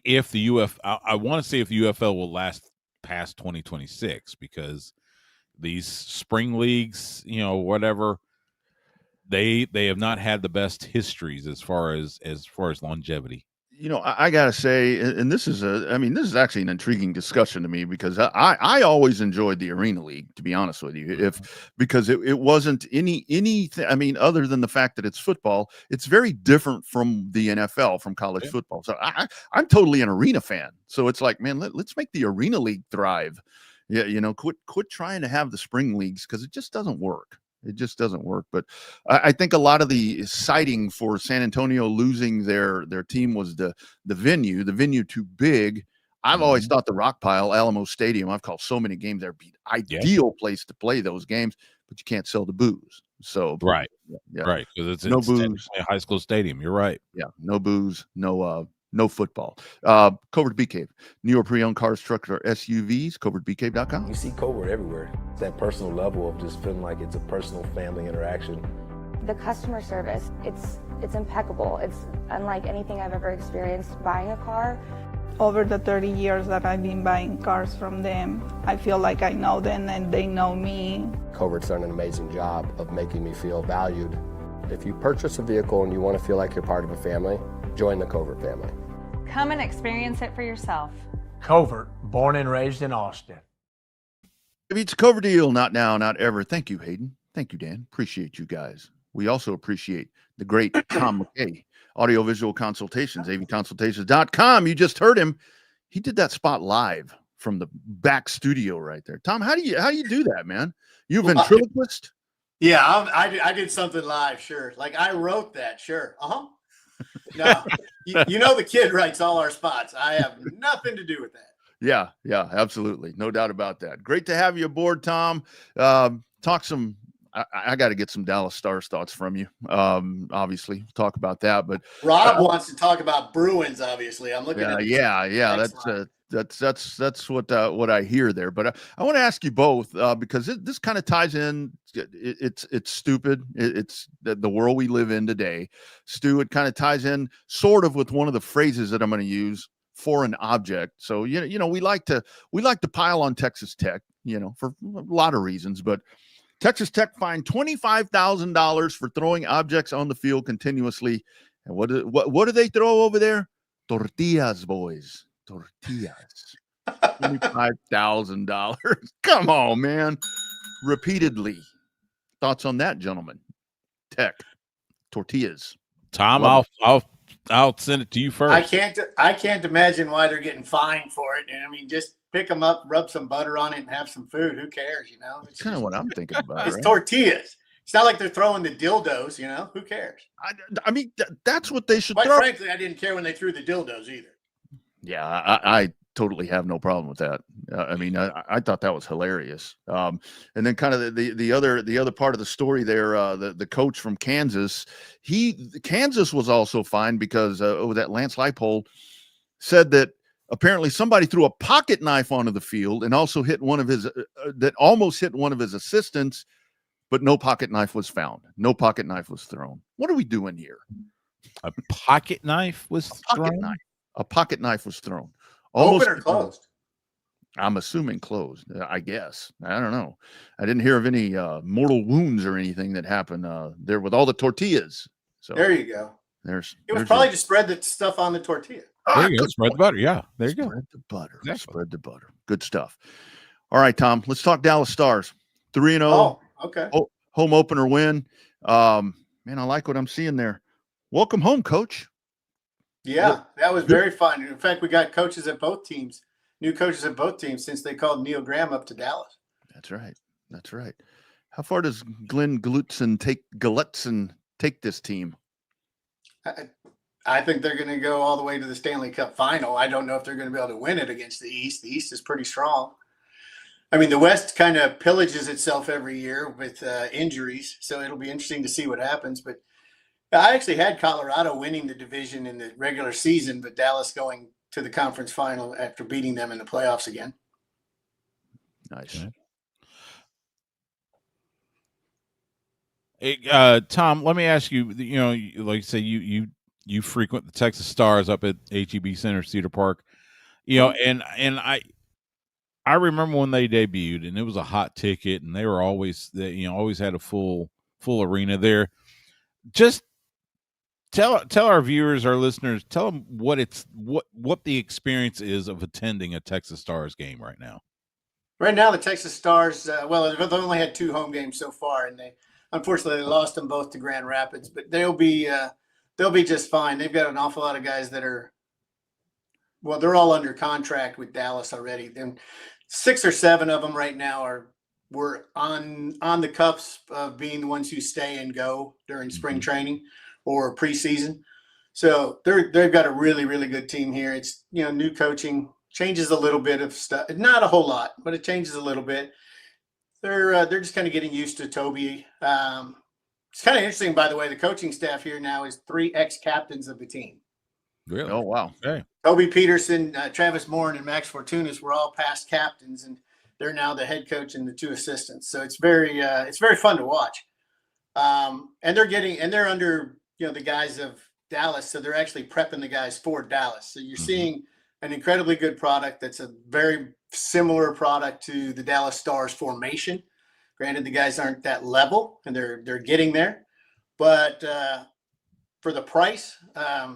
if the I want to see if the UFL will last past 2026, because these spring leagues, whatever, they have not had the best histories as far as longevity. I gotta say, and this is actually an intriguing discussion to me, because I always enjoyed the Arena League, to be honest with you, because it wasn't anything. I mean, other than the fact that it's football, it's very different from the NFL, from college football. So I'm totally an arena fan. So it's like, man, let's make the Arena League thrive. Yeah, quit trying to have the spring leagues, because it just doesn't work. It just doesn't work. But I think a lot of the citing for San Antonio losing their team was the venue too big. I've always thought the Rock Pile, Alamo Stadium, I've called so many games there, be ideal place to play those games, but you can't sell the booze. So right, right, because it's no booze, a high school stadium. You're right. Yeah, no booze, no football. Covert Bee Cave, New York pre-owned cars, trucks, or SUVs, covertbeecave.com. You see Covert everywhere. It's that personal level of just feeling like it's a personal family interaction. The customer service, it's impeccable. It's unlike anything I've ever experienced buying a car. Over the 30 years that I've been buying cars from them, I feel like I know them and they know me. Covert's done an amazing job of making me feel valued. If you purchase a vehicle and you want to feel like you're part of a family, join the Covert family. Come and experience it for yourself. Covert, born and raised in Austin. If it's a Covert deal, not now, not ever. Thank you, Hayden. Thank you, Dan. Appreciate you guys. We also appreciate the great Tom McKay, Audiovisual Consultations, avconsultations.com. You just heard him. He did that spot live from the back studio right there. Tom, how do you do that, man? You ventriloquist? Yeah, I did something live, sure. Like I wrote that, sure. No, you know the kid writes all our spots. I have nothing to do with that. Yeah, absolutely. No doubt about that. Great to have you aboard, Tom. Talk some I got to get some Dallas Stars thoughts from you. Obviously, talk about that. But Rob wants to talk about Bruins. Obviously, I'm looking at. Yeah. That's what I hear there. But I want to ask you both because this kind of ties in. It's stupid. It's the world we live in today. Stu, it kind of ties in sort of with one of the phrases that I'm going to use for an object. So we like to pile on Texas Tech, for a lot of reasons, but Texas Tech fined $25,000 for throwing objects on the field continuously. And what do they throw over there? Tortillas, boys. Tortillas. $25,000. Come on, man. Repeatedly. Thoughts on that, gentlemen? Tech. Tortillas. Tom, I'll send it to you first. I can't imagine why they're getting fined for it. And I mean, just pick them up, rub some butter on it, and have some food. Who cares? It's kind of what I'm thinking about. It's tortillas. It's not like they're throwing the dildos. Who cares? I mean, that's what they should. Quite frankly, I didn't care when they threw the dildos either. Yeah, I totally have no problem with that. I thought that was hilarious. And then kind of the other part of the story there, the coach from Kansas, Kansas was also fined because that Lance Leipold said that apparently somebody threw a pocket knife onto the field and also hit one of his almost hit one of his assistants, but no pocket knife was found. No pocket knife was thrown. What are we doing here? A pocket knife was thrown? A pocket knife was thrown. Open or closed? I'm assuming closed, I guess. I don't know. I didn't hear of any mortal wounds or anything that happened there with all the tortillas. So there you go. It was probably to spread the stuff on the tortilla. There you go. Spread the butter. Yeah, there you go. Spread the butter. Exactly. Spread the butter. Good stuff. All right, Tom. Let's talk Dallas Stars. 3-0. Oh, okay. Home opener win. Man, I like what I'm seeing there. Welcome home, Coach. Yeah, that was very fun. In fact, we got coaches at both teams, new coaches at both teams since they called Neil Graham up to Dallas. That's right. How far does Glenn Galatzan take this team? I think they're going to go all the way to the Stanley Cup final. I don't know if they're going to be able to win it against the East. The East is pretty strong. I mean, the West kind of pillages itself every year with injuries, so it'll be interesting to see what happens. But I actually had Colorado winning the division in the regular season, but Dallas going to the conference final after beating them in the playoffs again. Nice. Okay. Hey, Tom, let me ask you, like you say, you frequent the Texas Stars up at HEB Center, Cedar Park, and I remember when they debuted and it was a hot ticket and they were always had a full arena there. Just tell our viewers, our listeners, tell them what the experience is of attending a Texas Stars game right now. Right now, the Texas Stars, they've only had 2 home games so far, and unfortunately, they lost them both to Grand Rapids, but they'll be just fine. They've got an awful lot of guys that they're all under contract with Dallas already. Then 6 or 7 of them right now were on the cusp of being the ones who stay and go during spring training or preseason. So they've got a really, really good team here. It's, new coaching changes a little bit of stuff, not a whole lot, but it changes a little bit. They're just kind of getting used to Toby. It's kind of interesting, by the way, the coaching staff here now is 3 ex-captains of the team. Really? Oh, wow. Okay. Toby Peterson, Travis Morin, and Max Fortunas were all past captains, and they're now the head coach and the 2 assistants. So it's very fun to watch. And they're under, the guys of Dallas. So they're actually prepping the guys for Dallas. So you're seeing an incredibly good product that's a very similar product to the Dallas Stars formation. Granted, the guys aren't that level, and they're getting there. But for the price, I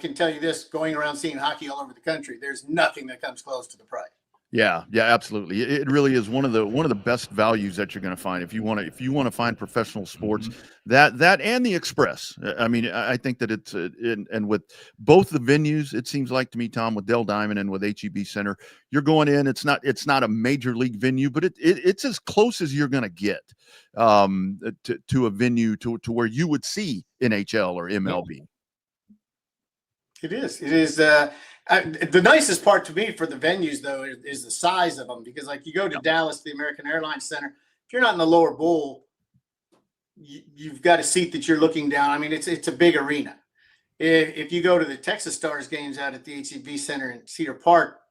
can tell you this, going around seeing hockey all over the country, there's nothing that comes close to the price. Yeah, absolutely. It really is one of the best values that you're going to find if you want to find professional sports. That and the Express. I mean, I think that it's and with both the venues, it seems like to me, Tom, with Dell Diamond and with HEB Center, you're going in. It's not a major league venue, but it's as close as you're going to get to a venue to where you would see NHL or MLB. It is. It is. The nicest part to me for the venues, though, is the size of them. Because, like, you go to Dallas, the American Airlines Center, if you're not in the lower bowl, you've got a seat that you're looking down. I mean, it's a big arena. If you go to the Texas Stars games out at the HEB Center in Cedar Park,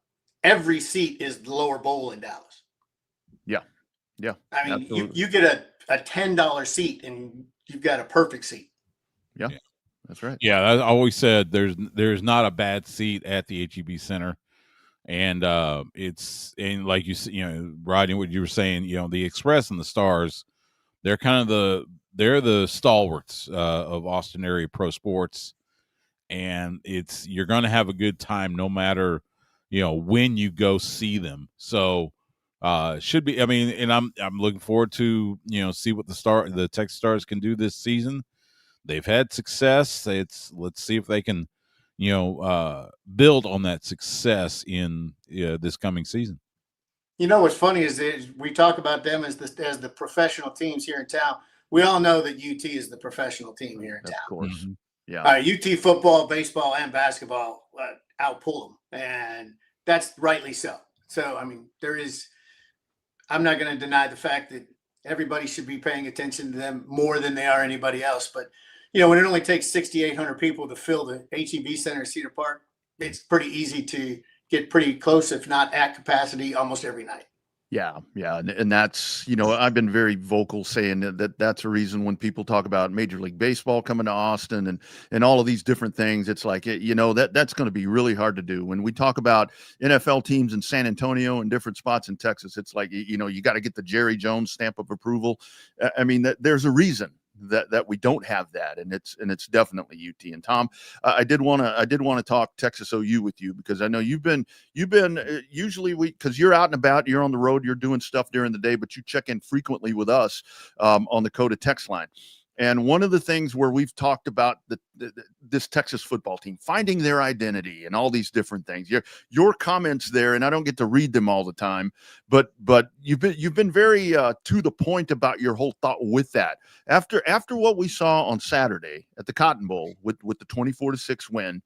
every seat is the lower bowl in Dallas. Yeah. I mean, you get a $10 seat, and you've got a perfect seat. Yeah. That's right. Yeah, I always said there's not a bad seat at the HEB Center, and like you know, Rodney, what you were saying, you know, the Express and the Stars, they're kind of the stalwarts of Austin area pro sports, and you're going to have a good time no matter, you know, when you go see them. So should be. I mean, and I'm looking forward to, you know, see what the Texas Stars can do this season. They've had success. Let's see if they can, you know, build on that success in this coming season. You know what's funny is that we talk about them as the professional teams here in town. We all know that UT is the professional team here in town. Of course, Mm-hmm. yeah. UT football, baseball, and basketball outpull them, and that's rightly so. So, I mean, I'm not going to deny the fact that everybody should be paying attention to them more than they are anybody else, but you know, when it only takes 6,800 people to fill the HEB Center in Cedar Park, it's pretty easy to get pretty close, if not at capacity, almost every night. Yeah. And that's, you know, I've been very vocal saying that's a reason when people talk about Major League Baseball coming to Austin and all of these different things, it's like, you know, that's going to be really hard to do. When we talk about NFL teams in San Antonio and different spots in Texas, it's like, you know, you got to get the Jerry Jones stamp of approval. I mean, there's a reason that we don't have that, and it's definitely UT. And Tom, I did want to talk Texas OU with you, because I know you've been usually because you're out and about, you're on the road, you're doing stuff during the day, but you check in frequently with us on the Coda text line. And one of the things where we've talked about this Texas football team finding their identity and all these different things, your comments there, and I don't get to read them all the time, but you've been very to the point about your whole thought with that. After what we saw on Saturday at the Cotton Bowl with the 24-6 win,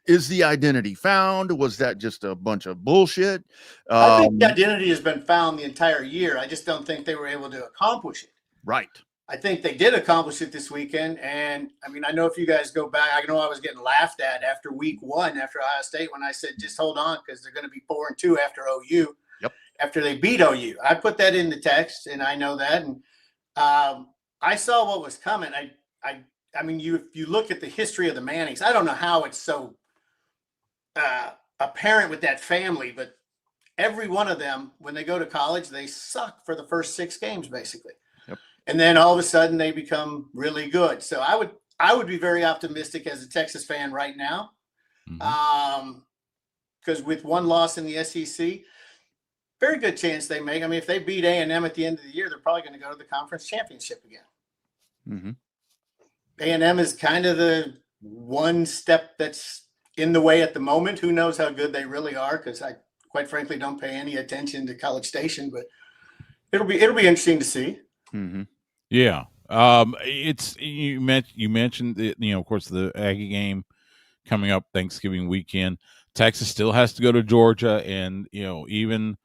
is the identity found? Was that just a bunch of bullshit? I think the identity has been found the entire year. I just don't think they were able to accomplish it. Right. I think they did accomplish it this weekend. And I mean, I know if you guys go back, I know I was getting laughed at after week one, after Ohio State, when I said, just hold on, because they're going to be 4-2 after OU. Yep. After they beat OU. I put that in the text, and I know that. And I saw what was coming. I mean, if you look at the history of the Mannings, I don't know how it's so apparent with that family, but every one of them, when they go to college, they suck for the first 6 games, basically. And then all of a sudden they become really good. So I would be very optimistic as a Texas fan right now. Because with one loss in the SEC, very good chance they make. I mean, if they beat A&M at the end of the year, they're probably going to go to the conference championship again. A&M is kind of the one step that's in the way at the moment. Who knows how good they really are? Because I, quite frankly, don't pay any attention to College Station, but it'll be interesting to see. Yeah. It's you mentioned you know, of course, the Aggie game coming up Thanksgiving weekend. Texas still has to go to Georgia, and you know, even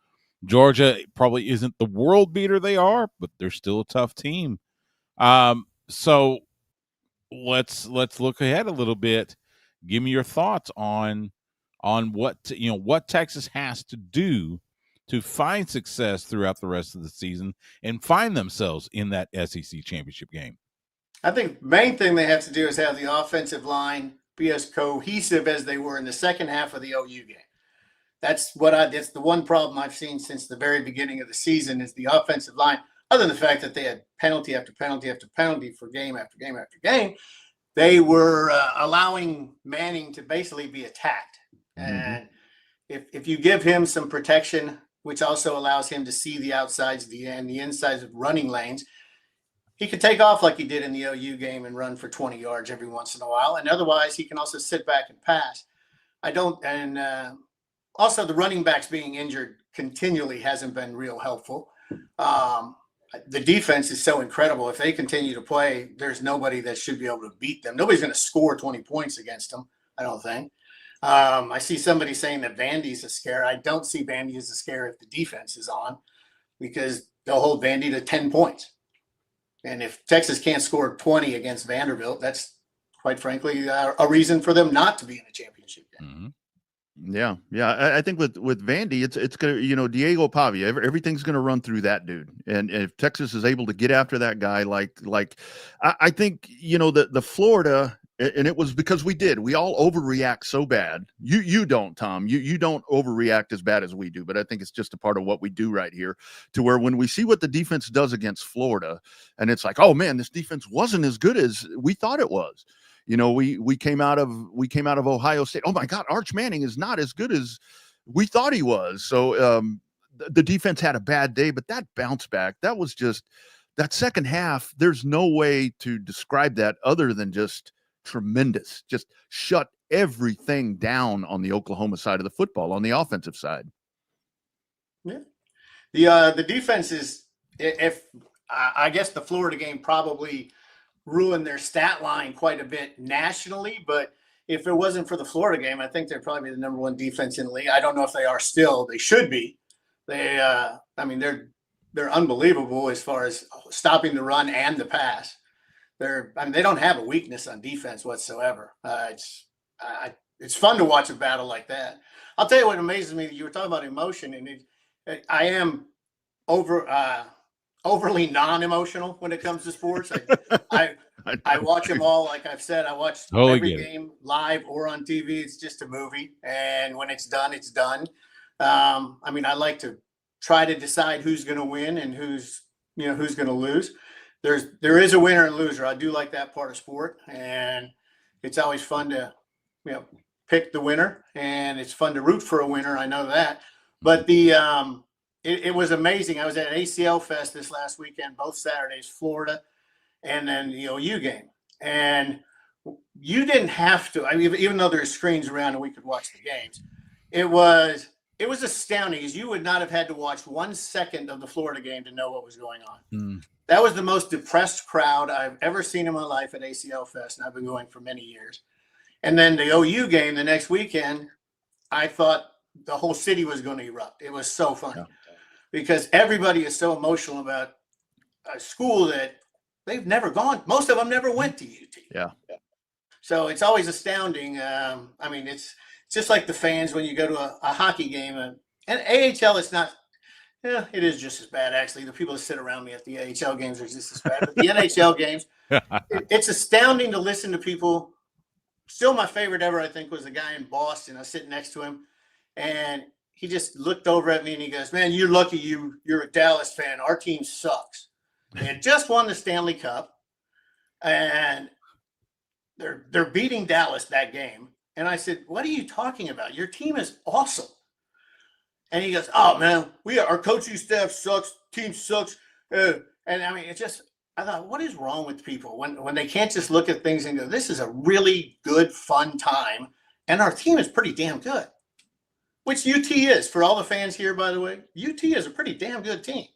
Georgia probably isn't the world beater they are, but they're still a tough team. So let's look ahead a little bit. Give me your thoughts on what Texas has to do to find success throughout the rest of the season and find themselves in that SEC championship game. I think the main thing they have to do is have the offensive line be as cohesive as they were in the second half of the OU game. That's the one problem I've seen since the very beginning of the season is the offensive line. Other than the fact that they had penalty after penalty after penalty for game after game after game, they were allowing Manning to basically be attacked. And if you give him some protection, which also allows him to see the outsides and the insides of running lanes, he could take off like he did in the OU game and run for 20 yards every once in a while. And otherwise, he can also sit back and pass. Also, the running backs being injured continually hasn't been real helpful. The defense is so incredible. If they continue to play, there's nobody that should be able to beat them. Nobody's going to score 20 points against them, I don't think. I see somebody saying that Vandy's a scare. I don't see Vandy as a scare if the defense is on, because they'll hold Vandy to 10 points. And if Texas can't score 20 against Vanderbilt, that's quite frankly a reason for them not to be in a championship game. Mm-hmm. Yeah. I think with Vandy, it's gonna, Diego Pavia, everything's gonna run through that dude. And if Texas is able to get after that guy, I think the Florida. And it was because we all overreact so bad. You don't, Tom. You don't overreact as bad as we do, but I think it's just a part of what we do right here, to where when we see what the defense does against Florida, and it's like, oh man, this defense wasn't as good as we thought it was. We came out of Ohio State. Oh my God, Arch Manning is not as good as we thought he was. So the defense had a bad day, but that bounce back, that was just that second half. There's no way to describe that other than just tremendous. Just shut everything down on the Oklahoma side of the football, on the offensive side. Yeah. The defense is, if I guess the Florida game probably ruined their stat line quite a bit nationally, but if it wasn't for the Florida game, I think they'd probably be the number one defense in the league. I don't know if they are still. They should be. They're unbelievable as far as stopping the run and the pass. They don't have a weakness on defense whatsoever. It's fun to watch a battle like that. I'll tell you what amazes me. You were talking about emotion, and I am overly non-emotional when it comes to sports. I watch them all. Like I've said, I watch every game live or on TV. It's just a movie, and when it's done, it's done. I like to try to decide who's going to win and who's going to lose. There is a winner and loser. I do like that part of sport, and it's always fun to, pick the winner, and it's fun to root for a winner. I know that, but it was amazing. I was at ACL Fest this last weekend, both Saturdays, Florida, and then the OU game, and you didn't have to. Even though there's screens around and we could watch the games, it was astounding, because you would not have had to watch 1 second of the Florida game to know what was going on. That was the most depressed crowd I've ever seen in my life at ACL Fest, and I've been going for many years. And then the OU game the next weekend, I thought the whole city was going to erupt. It was so funny because everybody is so emotional about a school that they've never gone. Most of them never went to UT. Yeah. So it's always astounding. It's just like the fans when you go to a hockey game, and AHL, it's not. Yeah, it is just as bad, actually. The people that sit around me at the AHL games are just as bad. But the NHL games, it's astounding to listen to people. Still, my favorite ever, I think, was the guy in Boston. I was sitting next to him, and he just looked over at me, and he goes, "Man, you're lucky you're a Dallas fan. Our team sucks. They had just won the Stanley Cup, and they're beating Dallas that game." And I said, "What are you talking about? Your team is awesome." And he goes, "Oh man, our coaching staff sucks, team sucks." I thought, what is wrong with people when they can't just look at things and go, "This is a really good, fun time, and our team is pretty damn good," which UT is. For all the fans here, by the way, UT is a pretty damn good team.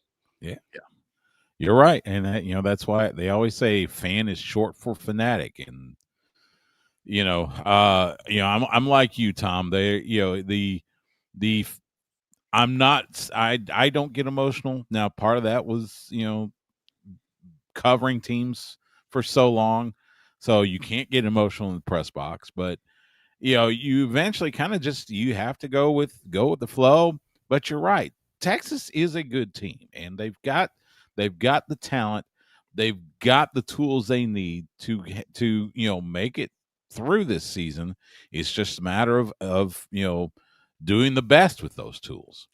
Yeah. You're right, and that's why they always say fan is short for fanatic, and I'm like you, Tom. I don't get emotional. Now, part of that was, covering teams for so long. So you can't get emotional in the press box, but you eventually kind of you have to go with the flow. But you're right. Texas is a good team, and they've got the talent. They've got the tools they need to make it through this season. It's just a matter of doing the best with those tools.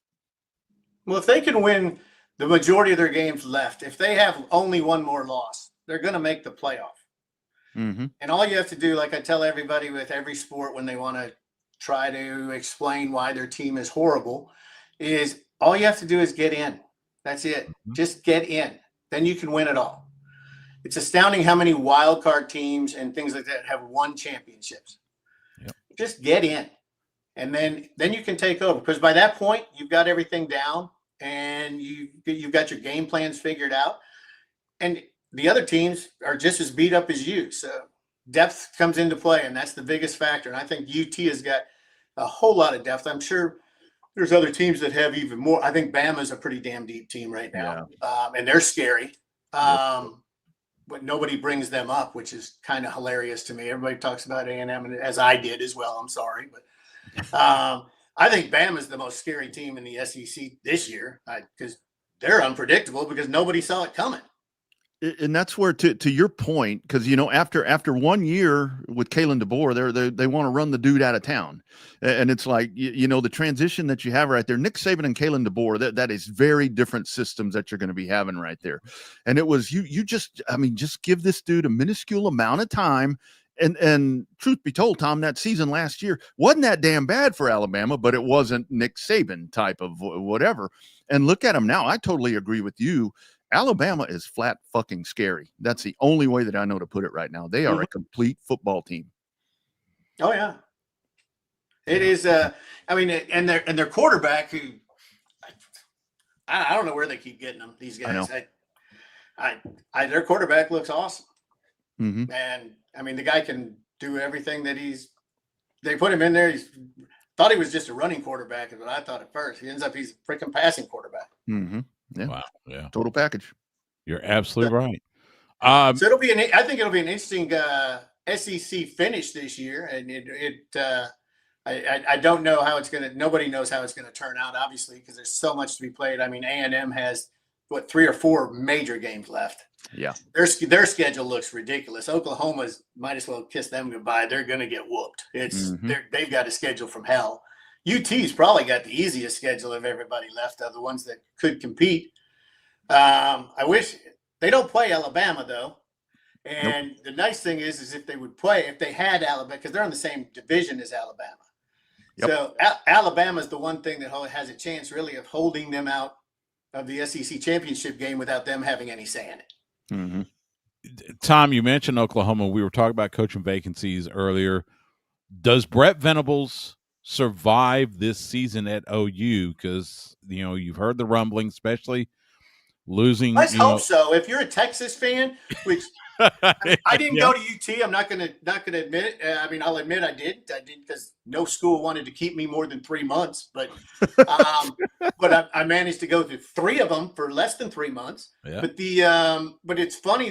Well, if they can win the majority of their games left, if they have only one more loss, they're going to make the playoff. Mm-hmm. And all you have to do, like I tell everybody with every sport when they want to try to explain why their team is horrible, is all you have to do is get in. That's it. Just get in. Then you can win it all. It's astounding how many wild card teams and things like that have won championships. Yep. Just get in. And then you can take over, because by that point you've got everything down and you've got your game plans figured out, and the other teams are just as beat up as you. So depth comes into play, and that's the biggest factor. And I think UT has got a whole lot of depth. I'm sure there's other teams that have even more. I think Bama's a pretty damn deep team right now, and they're scary. But nobody brings them up, which is kind of hilarious to me. Everybody talks about A&M, and as I did as well. I'm sorry, but I think Bama's the most scary team in the SEC this year, because they're unpredictable because nobody saw it coming. And that's where, to your point, because, you know, after 1 year with Kalen DeBoer, they want to run the dude out of town. And it's like, you know, the transition that you have right there, Nick Saban and Kalen DeBoer, that is very different systems that you're going to be having right there. And it was, you just give this dude a minuscule amount of time. And truth be told, Tom, that season last year wasn't that damn bad for Alabama, but it wasn't Nick Saban type of whatever. And look at him now. I totally agree with you. Alabama is flat fucking scary. That's the only way that I know to put it right now. They are a complete football team. Oh yeah, it is. I mean, and their quarterback, who I don't know where they keep getting them. These guys, their quarterback looks awesome. Mm-hmm. And I mean, the guy can do everything that they put him in there. Thought he was just a running quarterback, is what I thought at first. He ends up he's a freaking passing quarterback. Mm-hmm. Yeah. Wow. Yeah. Total package. You're absolutely right. So I think it'll be an interesting SEC finish this year, and I don't know how it's gonna. Nobody knows how it's gonna turn out, obviously, because there's so much to be played. I mean, A&M has 3 or 4 major games left. Yeah. Their schedule looks ridiculous. Oklahoma's might as well kiss them goodbye. They're gonna get whooped. They've got a schedule from hell. UT's probably got the easiest schedule of everybody left, of the ones that could compete. I wish they don't play Alabama though. And the nice thing is if they had Alabama, because they're in the same division as Alabama. Yep. So Alabama's the one thing that has a chance really of holding them out of the SEC championship game without them having any say in it. Mm-hmm. Tom, you mentioned Oklahoma. We were talking about coaching vacancies earlier. Does Brett Venables survive this season at OU? Because, you know, you've heard the rumbling, especially losing. Let's hope so. If you're a Texas fan, which I didn't go to UT, I'm not gonna admit it. I mean, I'll admit I did because no school wanted to keep me more than 3 months. But but I managed to go through 3 of them for less than 3 months. Yeah. But it's funny,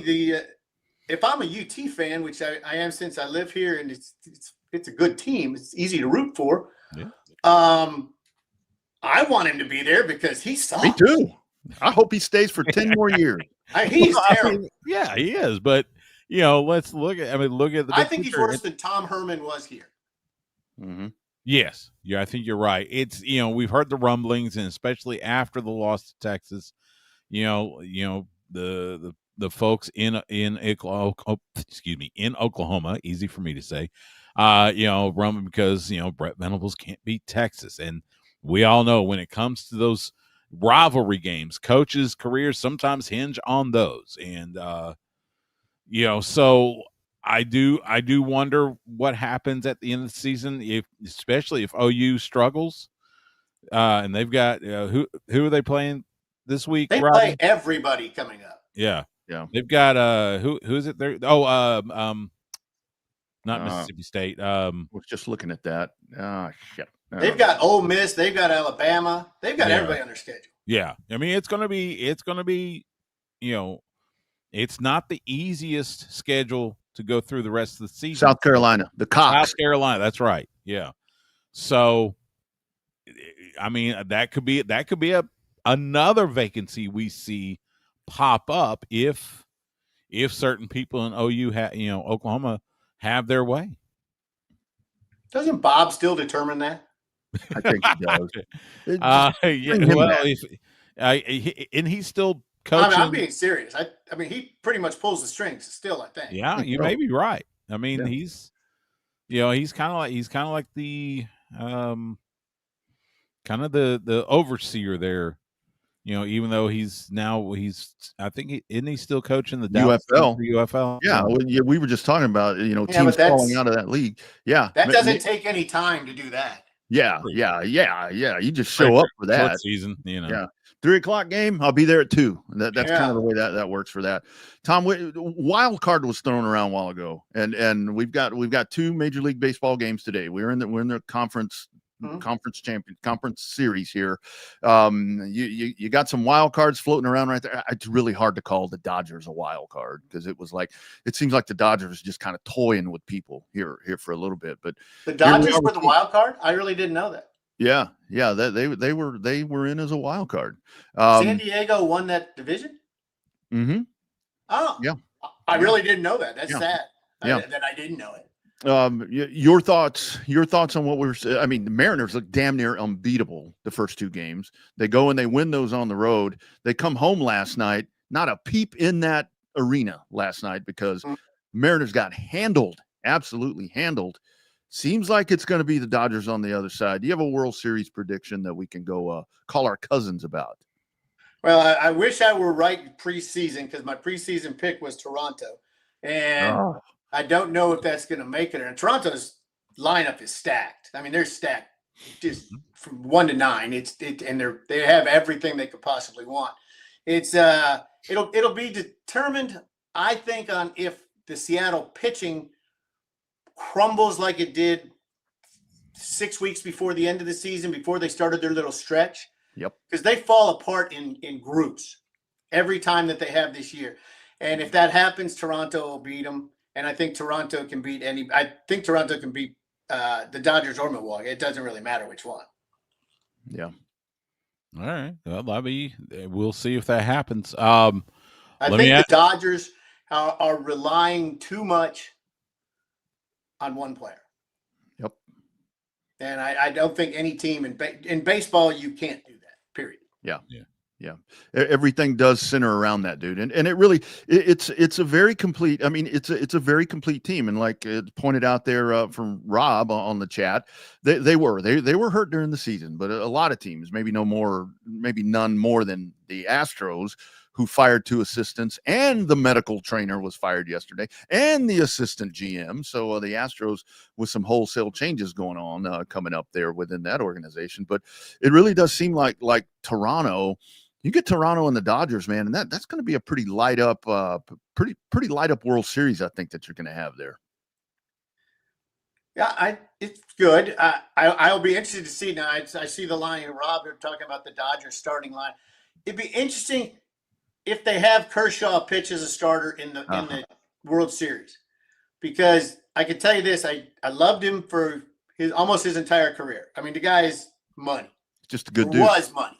if I'm a UT fan, which I am since I live here, and it's a good team. It's easy to root for. Yeah. I want him to be there because he sucks. Me too. I hope he stays for 10 more years. He's terrible. Yeah, he is. But, you know, let's look at the. I think he's worse than Tom Herman was here. Mm-hmm. Yes. Yeah, I think you're right. It's, you know, we've heard the rumblings, and especially after the loss to Texas, you know, the folks in Oklahoma, easy for me to say, you know, rumbling because, you know, Brett Venables can't beat Texas. And we all know when it comes to those rivalry games, coaches' careers sometimes hinge on those. And, you know, so I do wonder what happens at the end of the season, especially if OU struggles. And they've got, who are they playing this week? They Rodney? play everybody coming up. Yeah. Yeah. They've got, who is it there? Oh, not Mississippi State. Was just looking at that. Oh, shit. They've got Ole Miss. They've got Alabama. They've got everybody on their schedule. Yeah. I mean, it's going to be, you know, it's not the easiest schedule to go through the rest of the season. South Carolina, the Cox. South Carolina. That's right. Yeah. So, I mean, that could be another vacancy we see pop up if certain people in OU Oklahoma have their way. Doesn't Bob still determine that? I think he does. And he's still coaching. I'm being serious. I mean, he pretty much pulls the strings still, I think. Yeah, you may be right. I mean, he's kind of like the kind of the overseer there. Even though he's I think isn't he still coaching the Dallas UFL? UFL. Yeah, we were just talking about teams falling out of that league. Yeah, that doesn't take any time to do that. Yeah. You just show up for that short season. Yeah, 3:00 game. I'll be there at 2. That's kind of the way that works for that. Tom, wild card was thrown around a while ago, and we've got 2 Major League Baseball games today. We're in the conference. Conference series here. You got some wild cards floating around right there. It's really hard to call the Dodgers a wild card because it seems like the Dodgers just kind of toying with people here for a little bit. But the Dodgers were the wild card. I really didn't know that. Yeah, they were in as a wild card. San Diego won that division. Mm-hmm. Oh, yeah. I really didn't know that. That's sad. Yeah. That I didn't know it. Your thoughts on what the Mariners look damn near unbeatable the first 2 games. They go and they win those on the road. They come home last night, not a peep in that arena last night because Mariners got absolutely handled. Seems like it's going to be the Dodgers on the other side. Do you have a World Series prediction that we can go call our cousins about? Well, I wish I were right preseason because my preseason pick was Toronto. And I don't know if that's going to make it. And Toronto's lineup is stacked. I mean, they're stacked just from 1 to 9. They have everything they could possibly want. It'll be determined, I think, on if the Seattle pitching crumbles like it did 6 weeks before the end of the season, before they started their little stretch. Yep. Because they fall apart in groups every time that they have this year. And if that happens, Toronto will beat them. And I think Toronto can beat the Dodgers or Milwaukee. It doesn't really matter which one. Yeah. All right. Well, we'll see if that happens. I think the Dodgers are relying too much on one player. Yep. And I don't think any team in baseball, you can't do that, period. Yeah. Everything does center around that dude, and it really it's a very complete. I mean, it's a very complete team, and like it pointed out there from Rob on the chat, they were hurt during the season, but a lot of teams, maybe none more than the Astros, who fired 2 assistants, and the medical trainer was fired yesterday, and the assistant GM. So the Astros with some wholesale changes going on coming up there within that organization, but it really does seem like Toronto. You get Toronto and the Dodgers, man, and that's going to be a pretty light up World Series, I think, that you're going to have there. Yeah, it's good. I'll be interested to see now. I see the line, Rob, they're talking about the Dodgers starting line. It'd be interesting if they have Kershaw pitch as a starter in the World Series, because I can tell you this: I loved him for almost his entire career. I mean, the guy is money. Just a good dude. Was money.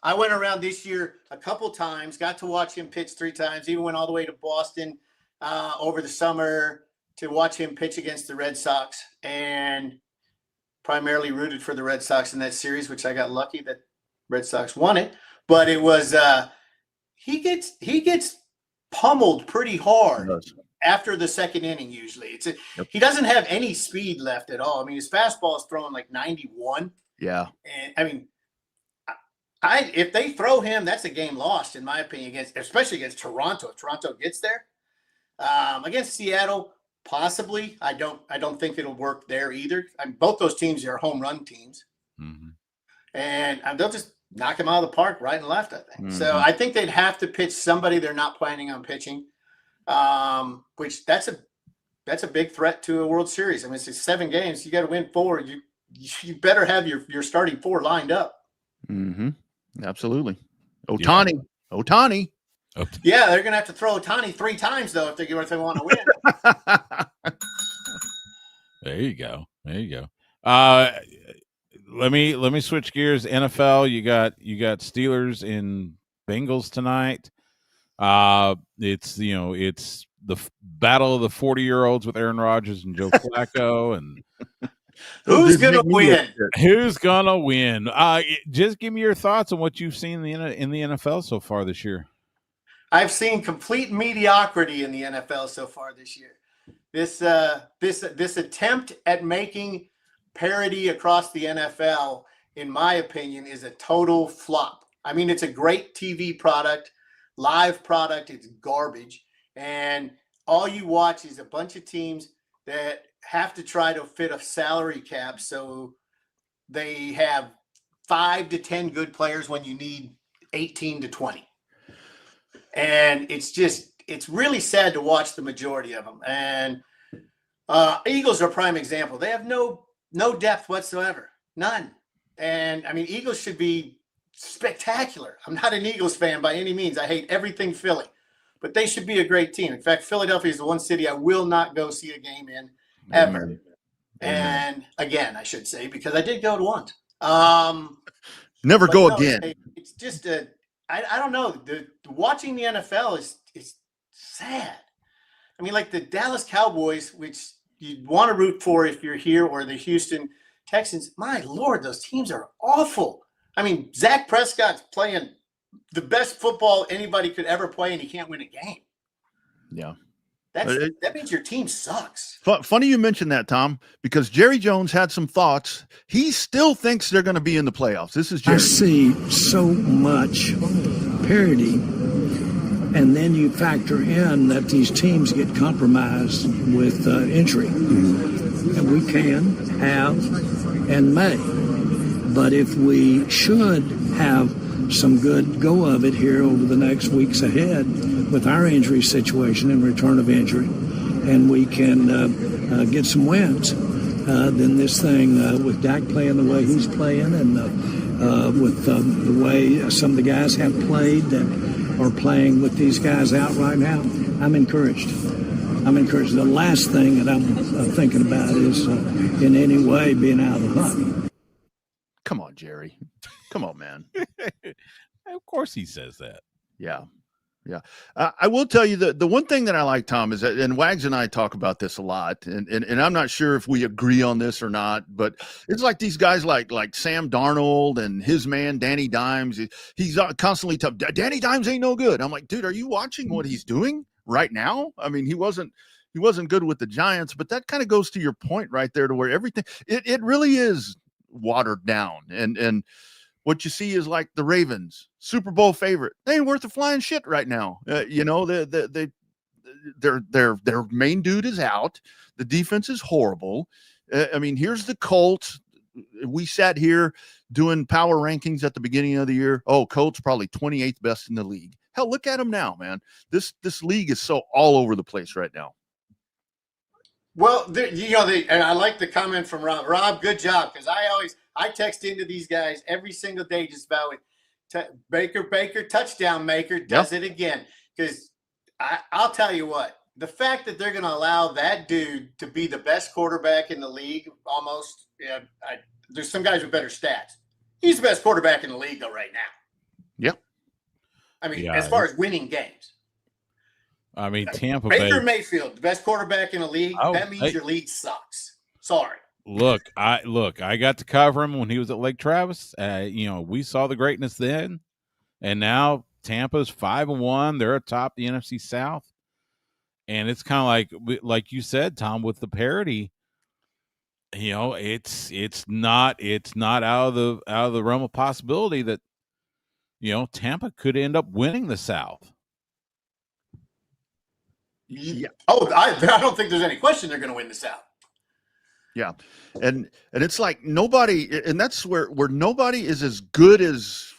I went around this year a couple times, got to watch him pitch 3 times, even went all the way to Boston over the summer to watch him pitch against the Red Sox, and primarily rooted for the Red Sox in that series, which I got lucky that Red Sox won it. But it was he gets pummeled pretty hard after the second inning usually. He doesn't have any speed left at all. I mean, his fastball is throwing like 91. Yeah. And I mean, if they throw him, that's a game lost, in my opinion, especially against Toronto. If Toronto gets there, against Seattle, possibly. I don't think it'll work there either. I mean, both those teams are home run teams, and they'll just knock him out of the park right and left, I think. So I think they'd have to pitch somebody they're not planning on pitching, which that's a big threat to a World Series. I mean, it's 7 games. You got to win 4. You better have your starting 4 lined up. Mm-hmm. Absolutely. Ohtani. Yeah, they're going to have to throw Ohtani 3 times, though, if they want to win. There you go. Let me switch gears. NFL, you got Steelers and Bengals tonight. It's the battle of the 40-year-olds with Aaron Rodgers and Joe Flacco, and who's gonna win? Who's gonna win? Just give me your thoughts on what you've seen in the NFL so far this year. I've seen complete mediocrity in the NFL so far this year. This attempt at making parity across the NFL, in my opinion, is a total flop. I mean, it's a great TV product, live product. It's garbage. And all you watch is a bunch of teams that have to try to fit a salary cap. So they have 5 to 10 good players when you need 18 to 20. And it's really sad to watch the majority of them. And Eagles are a prime example. They have no depth whatsoever, none. And I mean, Eagles should be spectacular. I'm not an Eagles fan by any means. I hate everything Philly, but they should be a great team. In fact, Philadelphia is the one city I will not go see a game in ever. Amen. And again, I should say, because I did go to once. Never go again. It's just I don't know. Watching the NFL is sad. I mean, like the Dallas Cowboys, which you want to root for if you're here, or the Houston Texans. My Lord, those teams are awful. I mean, Dak Prescott's playing the best football anybody could ever play, and he can't win a game. Yeah. That means your team sucks. Funny you mentioned that, Tom, because Jerry Jones had some thoughts. He still thinks they're going to be in the playoffs. This is Jerry. I see so much parity, and then you factor in that these teams get compromised with injury. And we can, have, and may. But if we should have some good go of it here over the next weeks ahead with our injury situation and return of injury, and we can get some wins, then this thing with Dak playing the way he's playing, and with the way some of the guys have played that are playing with these guys out right now, I'm encouraged. The last thing that I'm thinking about is in any way being out of the hunt. Come on, Jerry. Come on, man. Of course he says that. Yeah. Yeah. I will tell you the one thing that I like, Tom, is that, and Wags and I talk about this a lot, and I'm not sure if we agree on this or not, but it's like these guys like Sam Darnold and his man, Danny Dimes. He's constantly tough. Danny Dimes ain't no good. I'm like, dude, are you watching what he's doing right now? I mean, he wasn't good with the Giants, but that kind of goes to your point right there, to where everything, it really is watered down. And what you see is like the Ravens, Super Bowl favorite. They ain't worth a flying shit right now. You know, their main dude is out. The defense is horrible. I mean, here's the Colts. We sat here doing power rankings at the beginning of the year. Oh, Colts probably 28th best in the league. Hell, look at them now, man. This league is so all over the place right now. Well, and I like the comment from Rob. Rob, good job, because I text into these guys every single day just about Baker, touchdown maker, does it again. Because I'll tell you what, the fact that they're going to allow that dude to be the best quarterback in the league, almost, there's some guys with better stats. He's the best quarterback in the league, though, right now. Yep. I mean, as far as winning games. I mean, Tampa Bay. Baker Mayfield, the best quarterback in the league. That means your league sucks. Sorry. Look, I got to cover him when he was at Lake Travis. We saw the greatness then, and now Tampa's 5-1. They're atop the NFC South, and it's kind of like you said, Tom, with the parity. You know, it's not out of the realm of possibility that, you know, Tampa could end up winning the South. Yeah. Oh, I don't think there's any question they're going to win the South. Yeah. And it's like nobody, and that's where nobody is as good as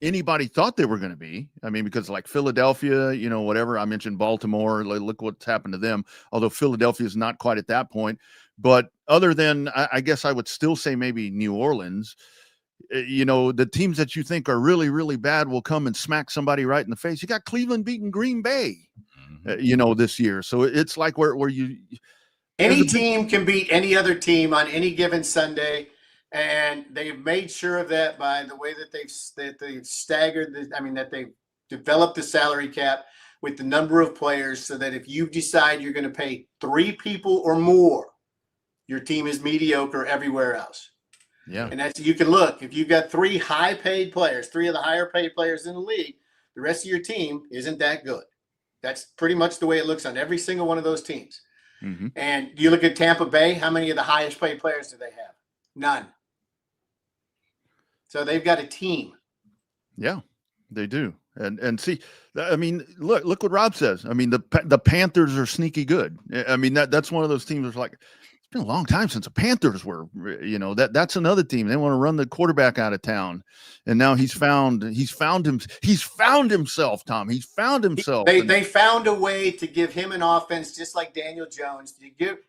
anybody thought they were going to be. I mean, because like Philadelphia, you know, whatever, I mentioned Baltimore, look what's happened to them. Although Philadelphia is not quite at that point, but other than, I guess I would still say maybe New Orleans, you know, the teams that you think are really, really bad will come and smack somebody right in the face. You got Cleveland beating Green Bay, you know, this year. So it's like where you, any team can beat any other team on any given Sunday, and they've made sure of that by the way that they've staggered. That they've developed the salary cap with the number of players, so that if you decide you're going to pay 3 people or more, your team is mediocre everywhere else. Yeah, and that's, you can look, if you've got 3 high-paid players, 3 of the higher-paid players in the league, the rest of your team isn't that good. That's pretty much the way it looks on every single one of those teams. Mm-hmm. And you look at Tampa Bay, how many of the highest paid players do they have? None. So they've got a team. Yeah, they do. And see, I mean, look what Rob says. I mean, the Panthers are sneaky good. I mean, that's one of those teams that's like, it's been a long time since the Panthers were, that's another team. They want to run the quarterback out of town. And now he's found himself, Tom. He's found himself. They found a way to give him an offense just like Daniel Jones.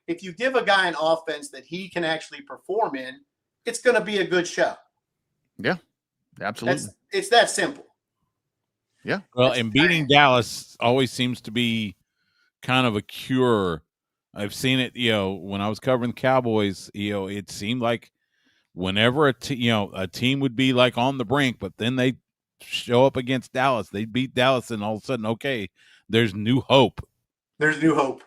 If you give a guy an offense that he can actually perform in, it's going to be a good show. Yeah, absolutely. It's that simple. Yeah. Well, and beating Dallas always seems to be kind of a cure. I've seen it, when I was covering the Cowboys, it seemed like whenever a team would be like on the brink, but then they show up against Dallas, they beat Dallas, and all of a sudden, okay, there's new hope. There's new hope.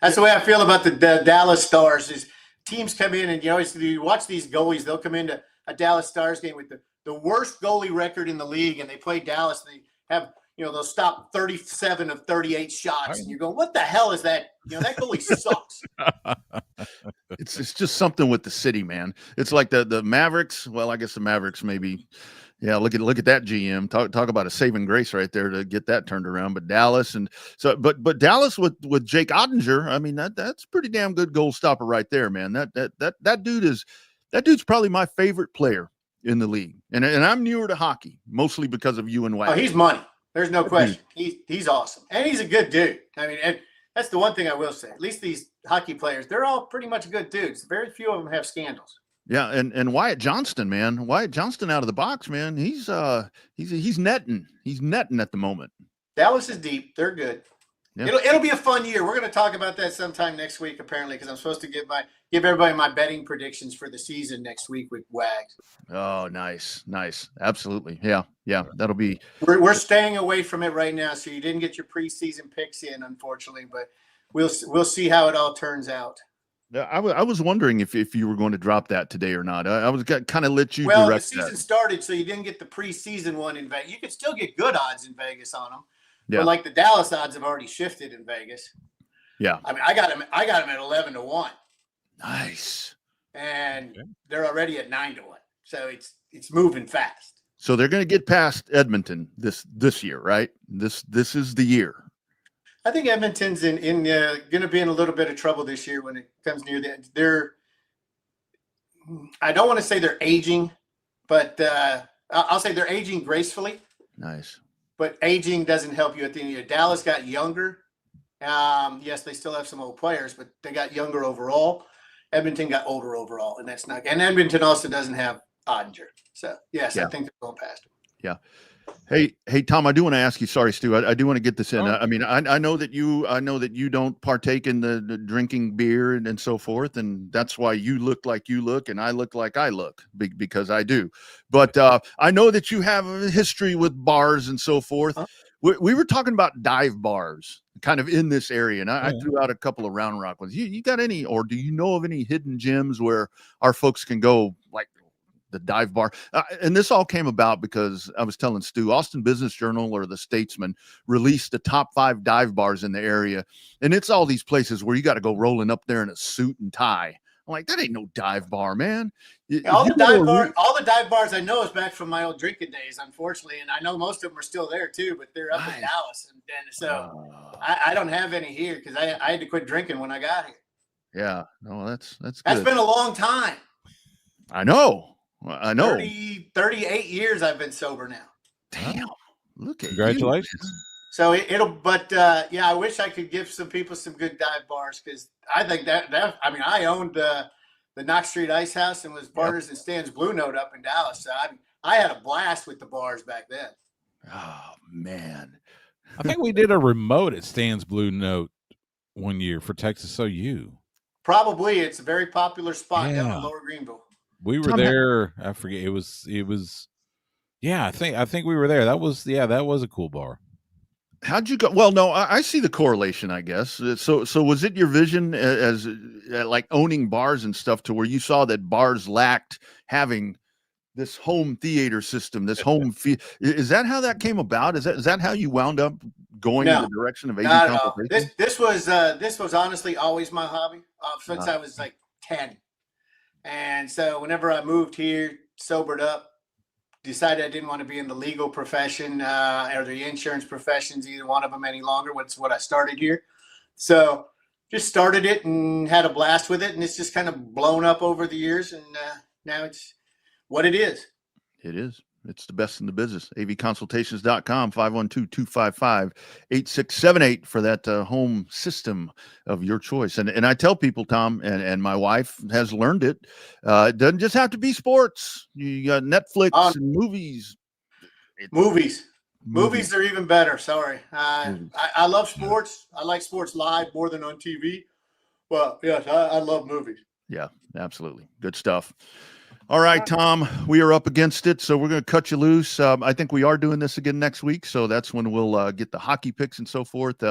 That's the way I feel about the Dallas Stars. Is teams come in and you watch these goalies, they'll come into a Dallas Stars game with the worst goalie record in the league, and they play Dallas, and they have, they'll stop 37 of 38 shots, and you're going, what the hell is that? That goalie sucks. It's just something with the city, man. It's like the Mavericks. Well, I guess the Mavericks maybe. Yeah, look at that GM. Talk about a saving grace right there to get that turned around. But Dallas but Dallas with Jake Ottinger, I mean that's pretty damn good goal stopper right there, man. That dude's probably my favorite player in the league. And I'm newer to hockey, mostly because of you and Wagon. Oh, he's money. There's no question. He's awesome. And he's a good dude. I mean, and that's the one thing I will say. At least these hockey players, they're all pretty much good dudes. Very few of them have scandals. Yeah, and Wyatt Johnston, man. Wyatt Johnston out of the box, man. He's netting. He's netting at the moment. Dallas is deep. They're good. Yeah. It'll be a fun year. We're going to talk about that sometime next week, apparently, because I'm supposed to give everybody my betting predictions for the season next week with Wags. Oh, nice. Absolutely. Yeah. That'll be. We're staying away from it right now, so you didn't get your preseason picks in, unfortunately, but we'll see how it all turns out. Yeah, I was wondering if you were going to drop that today or not. I was kind of let you direct direct the season that. Started, so you didn't get the preseason one in Vegas. You could still get good odds in Vegas on them. Yeah. But like the Dallas odds have already shifted in Vegas. Yeah. I mean, I got them at 11-1. Nice. And they're already at 9-1. So it's moving fast. So they're going to get past Edmonton this year, right? This is the year. I think Edmonton's going to be in a little bit of trouble this year when it comes near the end. I don't want to say they're aging, but I'll say they're aging gracefully. Nice. But aging doesn't help you at the end of the year. Dallas got younger. Yes, they still have some old players, but they got younger overall. Edmonton got older overall, and that's not. And Edmonton also doesn't have Ottinger. So yes, I think they're going past him. Yeah. Hey, Tom, I do want to ask you. Sorry, Stu. I do want to get this in. I mean, I know that you don't partake in the drinking beer and so forth, and that's why you look like you look, and I look like I look because I do. But I know that you have a history with bars and so forth. We were talking about dive bars, kind of in this area, and I threw out a couple of Round Rock ones. You got any, or do you know of any hidden gems where our folks can go, like the dive bar? And this all came about because I was telling Stu, Austin Business Journal or the Statesman released the top 5 dive bars in the area. And it's all these places where you got to go rolling up there in a suit and tie. I'm like, that ain't no dive bar, man. All the dive bars I know is back from my old drinking days, unfortunately. And I know most of them are still there too, but they're up in Dallas. And so I don't have any here because I had to quit drinking when I got here. Yeah, no, that's good. That's been a long time. I know. 38 years I've been sober now. Damn. Look at Congratulations. you. So I wish I could give some people some good dive bars because I think I owned the Knox Street Ice House and was partners in Stan's Blue Note up in Dallas. So I had a blast with the bars back then. Oh, man. I think we did a remote at Stan's Blue Note one year for Texas OU. Probably. It's a very popular spot down in Lower Greenville. We were there. I forget. It was. Yeah, I think we were there. That was a cool bar. How'd you go? Well, no, I see the correlation, I guess. So was it your vision as like owning bars and stuff to where you saw that bars lacked having this home theater system, this home is that how that came about? Is that how you wound up going in the direction of AV consultation? This was honestly always my hobby since I was like 10. And so whenever I moved here, sobered up, decided I didn't want to be in the legal profession or the insurance professions, either one of them any longer. That's what I started here. So just started it and had a blast with it. And it's just kind of blown up over the years. And now it's what it is. It is. It's the best in the business. avconsultations.com, 512-255-8678 for that home system of your choice. And I tell people, Tom, and my wife has learned it, it doesn't just have to be sports. You got Netflix and movies. Movies are even better. Sorry. I love sports. I like sports live more than on TV. Well, yes, I love movies. Yeah, absolutely. Good stuff. All right, Tom, we are up against it, so we're going to cut you loose. I think we are doing this again next week, so that's when we'll get the hockey picks and so forth.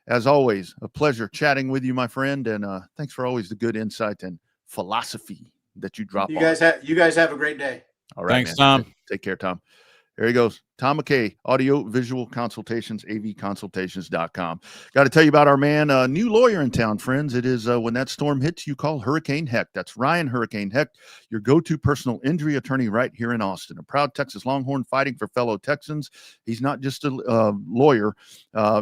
As always, a pleasure chatting with you, my friend, and thanks for always the good insight and philosophy that you drop. You guys have a great day. All right, thanks, man. Tom. Take care, Tom. There he goes. Tom McKay, audio visual consultations, avconsultations.com. Got to tell you about our man, new lawyer in town, friends. It is when that storm hits, you call Hurricane Hecht. That's Ryan Hurricane Hecht, your go-to personal injury attorney right here in Austin. A proud Texas Longhorn fighting for fellow Texans. He's not just a lawyer.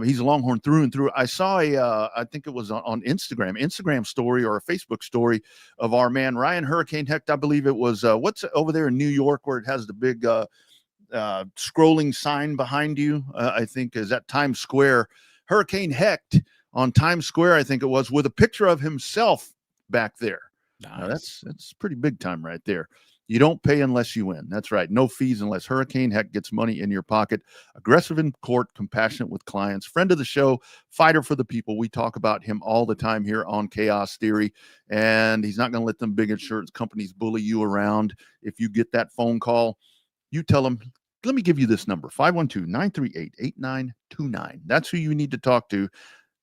He's a Longhorn through and through. I saw I think it was on Instagram story or a Facebook story of our man, Ryan Hurricane Hecht. I believe it was, what's over there in New York where it has the big scrolling sign behind you, I think is at Times Square. Hurricane Hecht on Times Square, I think it was, with a picture of himself back there. Nice. Now that's pretty big time right there. You don't pay unless you win. That's right. No fees unless Hurricane Hecht gets money in your pocket. Aggressive in court, compassionate with clients. Friend of the show, fighter for the people. We talk about him all the time here on Chaos Theory, and he's not going to let them big insurance companies bully you around. If you get that phone call, you tell them, let me give you this number, 512-938-8929. That's who you need to talk to.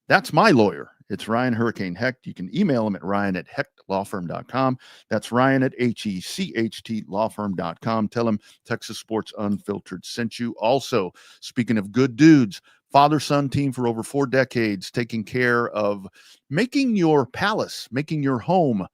That's my lawyer. It's Ryan Hurricane Hecht. You can email him at ryan@hechtlawfirm.com. That's Ryan at HECHT lawfirm.com. Tell him Texas Sports Unfiltered sent you. Also, speaking of good dudes, father-son team for over 4 decades, taking care of making your palace, making your home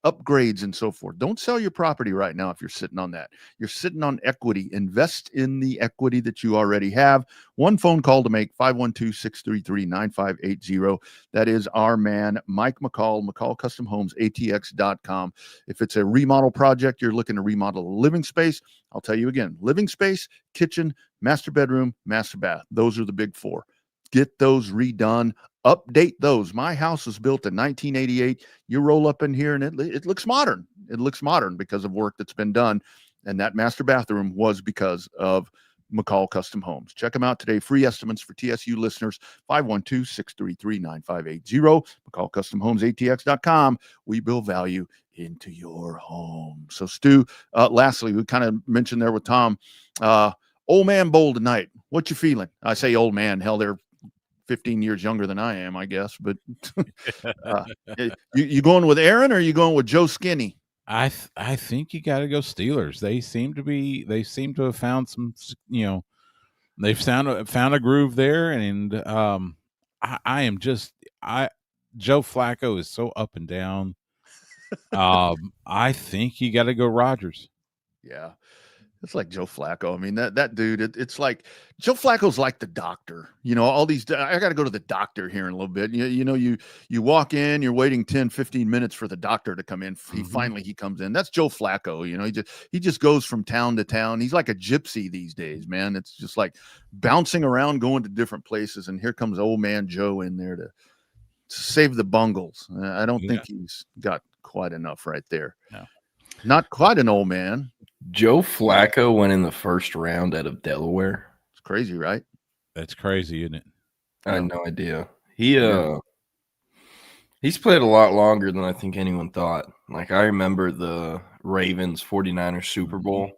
upgrades and so forth. Don't sell your property right now if you're sitting on that. You're sitting on equity. Invest in the equity that you already have. One phone call to make, 512-633-9580. That is our man, Mike McCall, McCall Custom Homes, ATX.com. If it's a remodel project, you're looking to remodel a living space, I'll tell you again, living space, kitchen, master bedroom, master bath. Those are the big 4. Get those redone. Update those. My house was built in 1988. You roll up in here and it looks modern. It looks modern because of work that's been done. And that master bathroom was because of McCall Custom Homes. Check them out today. Free estimates for TSU listeners, 512-633-9580. McCall Custom Homes, ATX.com. We build value into your home. So, Stu, lastly, we kind of mentioned there with Tom, old man bowl tonight. What you feeling? I say old man. Hell, they're 15 years younger than I am, I guess. But you going with Aaron or are you going with Joe Skinny? I think you got to go Steelers. They seem to have found some, they've found a groove there. And Joe Flacco is so up and down. I think you got to go Rodgers. Yeah. It's like Joe Flacco. I mean, that dude, it's like Joe Flacco's like the doctor. All these, I got to go to the doctor here in a little bit. You walk in, you're waiting 10, 15 minutes for the doctor to come in. He comes in. That's Joe Flacco. He just goes from town to town. He's like a gypsy these days, man. It's just like bouncing around, going to different places. And here comes old man Joe in there to save the Bungles. I don't think he's got quite enough right there. No. Not quite an old man. Joe Flacco went in the first round out of Delaware. It's crazy, right? That's crazy, isn't it? I had no idea. He's played a lot longer than I think anyone thought. Like, I remember the Ravens 49ers Super Bowl.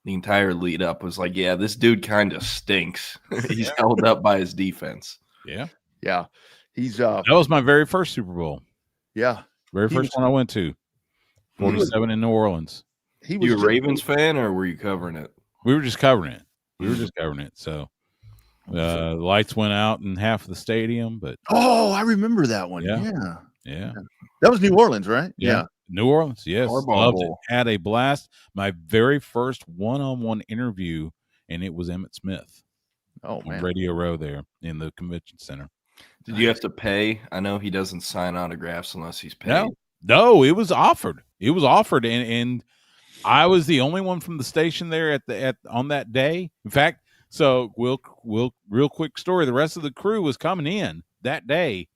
The entire lead up was like, yeah, this dude kind of stinks. He's held up by his defense. Yeah. Yeah. He's that was my very first Super Bowl. Yeah. Very first one I went to. 47 in New Orleans. You a Ravens fan or were you covering it? We were just covering it. So the lights went out in half of the stadium, but I remember that one. Yeah. That was New Orleans, right? Yeah. New Orleans, yes. Harbaugh Loved it. Bowl. Had a blast. My very first one-on-one interview, and it was Emmitt Smith. Oh, on man. Radio Row there in the convention center. Did you have to pay? I know he doesn't sign autographs unless he's paid. No, it was offered. It was offered, and I was the only one from the station there on that day. In fact, so we'll real quick story. The rest of the crew was coming in that day,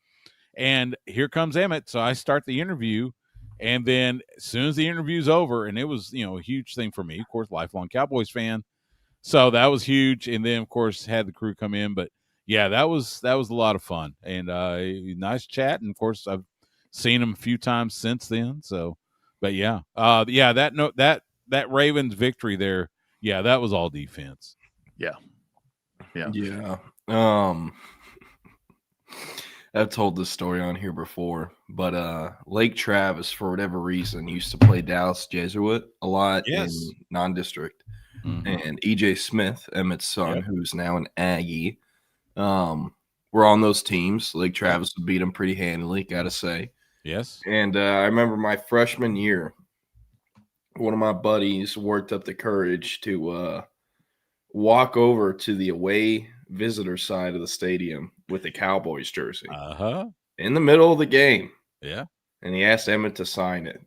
and here comes Emmitt. So I start the interview, and then as soon as the interview's over, and it was a huge thing for me, of course, lifelong Cowboys fan. So that was huge, and then of course had the crew come in, but. Yeah, that was a lot of fun and nice chat. And of course, I've seen him a few times since then. So, but that Ravens victory there, that was all defense. Yeah. I've told this story on here before, but Lake Travis, for whatever reason, used to play Dallas Jesuit a lot in non-district, and EJ Smith, Emmitt's son, who's now an Aggie. We're on those teams. Lake Travis would beat them pretty handily, gotta say. Yes. And I remember my freshman year, one of my buddies worked up the courage to walk over to the away visitor side of the stadium with a Cowboys jersey. In the middle of the game. Yeah. And he asked Emmitt to sign it.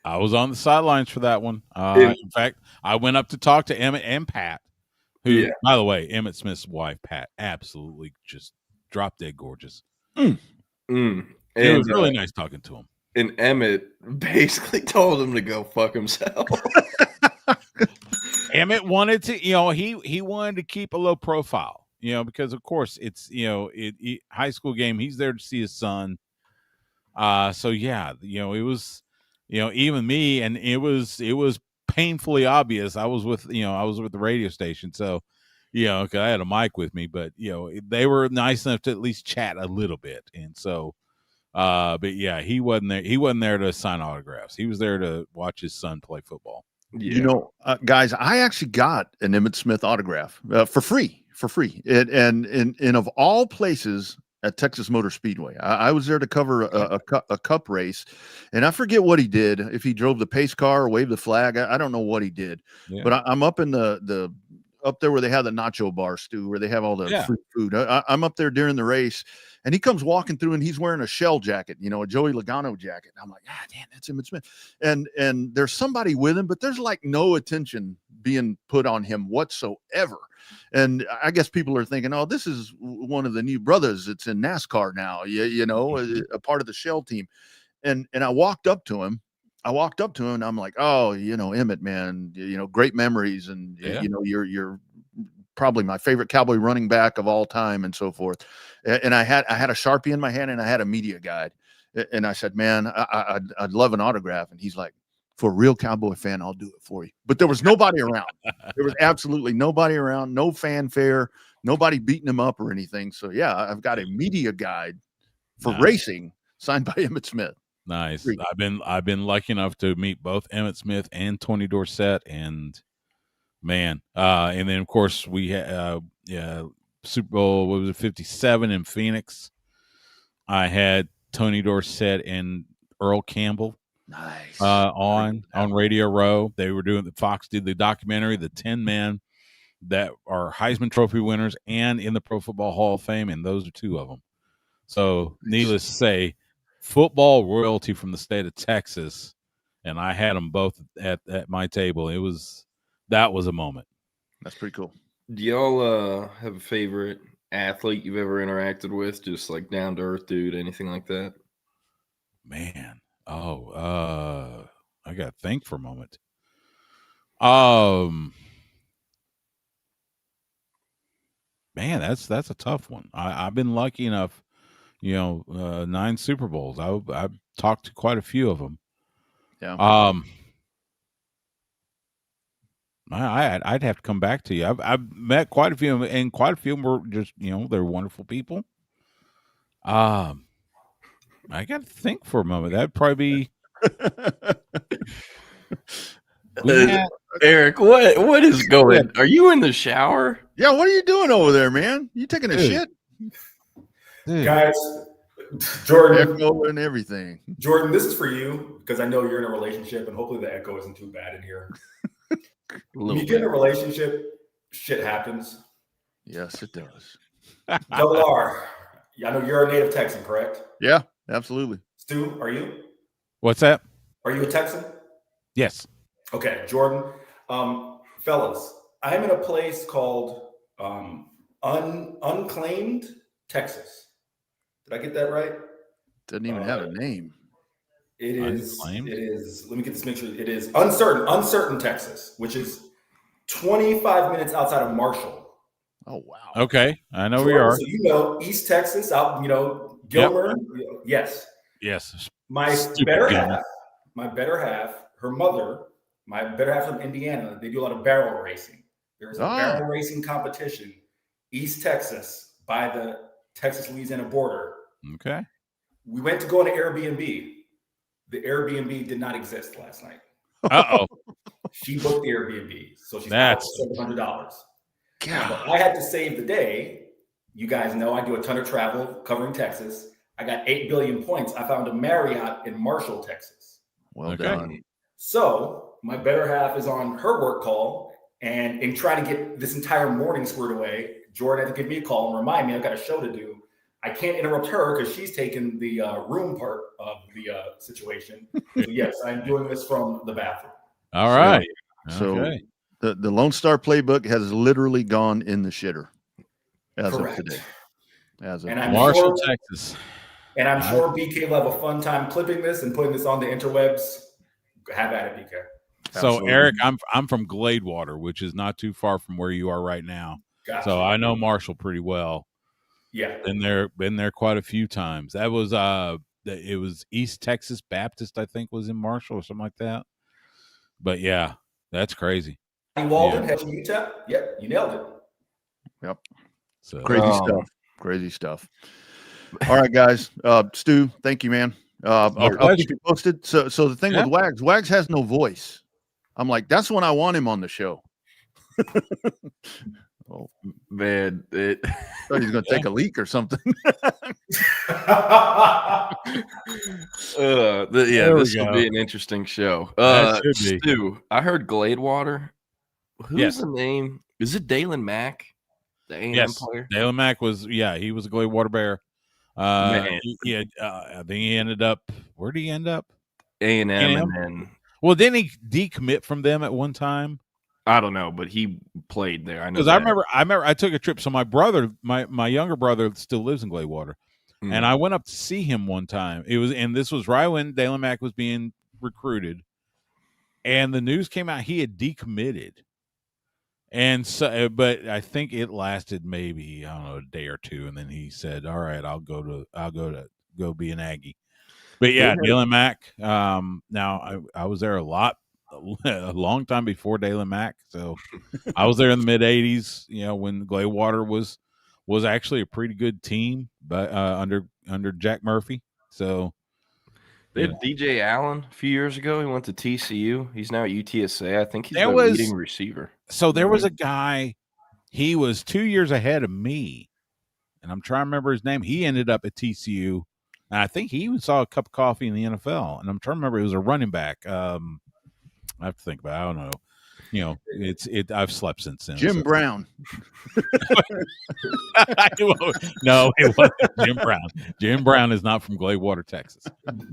I was on the sidelines for that one. In fact, I went up to talk to Emmitt and Pat. Who, by the way, Emmitt Smith's wife, Pat, absolutely just drop dead gorgeous. And it was really nice talking to him. And Emmitt basically told him to go fuck himself. Emmitt wanted to, he wanted to keep a low profile, because of course it's, high school game. He's there to see his son. So yeah, it was, even me, and it was painfully obvious. I was with the radio station, so 'cause I had a mic with me, but they were nice enough to at least chat a little bit, and so but yeah, he wasn't there to sign autographs. He was there to watch his son play football. Guys, I actually got an Emmitt Smith autograph for free and of all places at Texas Motor Speedway. I was there to cover a cup race, and I forget what he did. If he drove the pace car or waved the flag, I don't know what he did. But I'm up in the up there where they have the nacho bar, Stu, where they have all the free food. I'm up there during the race, and he comes walking through, and he's wearing a shell jacket, a Joey Logano jacket. I'm like, damn, that's Emmitt Smith. And there's somebody with him, but there's like no attention being put on him whatsoever. And I guess people are thinking, oh, this is one of the new brothers that's in NASCAR now, a part of the Shell team. And I walked up to him. And I'm like, oh, Emmitt, man, great memories. And, you're probably my favorite Cowboy running back of all time and so forth. And I had a Sharpie in my hand, and I had a media guide. And I said, man, I'd love an autograph. And he's like, for a real Cowboy fan, I'll do it for you. But there was nobody around. There was absolutely nobody around, no fanfare, nobody beating him up or anything. So yeah, I've got a media guide for racing signed by Emmitt Smith. Nice. Great. I've been lucky enough to meet both Emmitt Smith and Tony Dorsett, and man, and then of course we had Super Bowl, what was it, 57 in Phoenix. I had Tony Dorsett and Earl Campbell. Nice. On Radio Row. They were doing Fox did the documentary, the 10 men that are Heisman Trophy winners and in the Pro Football Hall of Fame, and those are two of them. So needless to say, football royalty from the state of Texas, and I had them both at my table. That was a moment. That's pretty cool. Do y'all have a favorite athlete you've ever interacted with? Just like down to earth dude, anything like that? Man. I gotta think for a moment. Man, that's a tough one. I've been lucky enough, 9 Super Bowls. I've talked to quite a few of them. Yeah. I'd have to come back to you. I've met quite a few of them, and quite a few of them were just, they're wonderful people. I got to think for a moment. That'd probably be. Eric, what is going? Are you in the shower? Yeah, what are you doing over there, man? You taking a shit? Guys, Jordan, echo and everything. Jordan, this is for you because I know you're in a relationship, and hopefully the echo isn't too bad in here. When you get in a relationship, shit happens. Yes, it does. Double R. I know you're a native Texan, correct? Yeah, absolutely. Stu, are you? What's that? Are you a Texan? Yes. Okay, Jordan. Fellas, I'm in a place called Unclaimed, Texas. Did I get that right? Doesn't even have a name. It is. Unclaimed? It is. Let me get this. Make sure it is uncertain Texas, which is 25 minutes outside of Marshall. Oh wow. Okay, I know where you are. So you know East Texas, out Gilmer. Yep. Yes. Yes. My better half, her mother, my better half from Indiana. They do a lot of barrel racing. There's a barrel racing competition, East Texas, by the Texas-Louisiana border. Okay. We went to go on an Airbnb. The Airbnb did not exist last night. Uh-oh. She booked the Airbnb, so she's That's $700. God. But I had to save the day. You guys know I do a ton of travel covering Texas. I got 8 billion points. I found a Marriott in Marshall, Texas. Well done. So my better half is on her work call, and in trying to get this entire morning squared away, Jordan had to give me a call and remind me I've got a show to do. I can't interrupt her because she's taking the room part of the situation. So yes, I'm doing this from the bathroom. All right. So Okay. the Lone Star Playbook has literally gone in the shitter as Correct. of today. And I'm Marshall, sure, Texas. And I'm sure BK will have a fun time clipping this and putting this on the interwebs. Have at it, BK. So Absolutely. Eric, I'm from Gladewater, which is not too far from where you are right now. Gotcha. So I know Marshall pretty well. Yeah. Been there quite a few times. That was it was East Texas Baptist, I think, was in Marshall or something like that. But yeah, that's crazy. Walden, yeah. Utah. Yep, you nailed it. Yep. So Crazy stuff. All right, guys. Stu, thank you, man. I'll keep you posted. So the thing with Wags has no voice. I'm like, that's when I want him on the show. Oh man, thought he's gonna take a leak or something. This will be an interesting show. Stu, I heard Gladewater. Who's the name? Is it Dalen Mack, the A&M player? Dalen Mack was he was a Gladewater Bear. I think he ended up. Where did he end up? A&M, and then didn't he decommit from them at one time? I don't know, but he played there. I know because I remember I took a trip. So my brother, my younger brother, still lives in Gladewater, and I went up to see him one time. This was right when Dalen Mack was being recruited, and the news came out he had decommitted, and so but I think it lasted maybe a day or two, and then he said, "All right, I'll go be an Aggie." But yeah, Dalen Mack. Now I was there a long time before Dalen Mack. So I was there in the mid '80s, when Gladewater was actually a pretty good team, but under Jack Murphy. So they had DJ Allen a few years ago. He went to TCU. He's now at UTSA. I think he's the leading receiver. So there was a guy, he was 2 years ahead of me, and I'm trying to remember his name. He ended up at TCU, and I think he even saw a cup of coffee in the NFL. And I'm trying to remember, it was a running back. I have to think about it. I don't know. I've slept since then. Jim Brown. No, it wasn't Jim Brown. Jim Brown is not from Gladewater, Texas.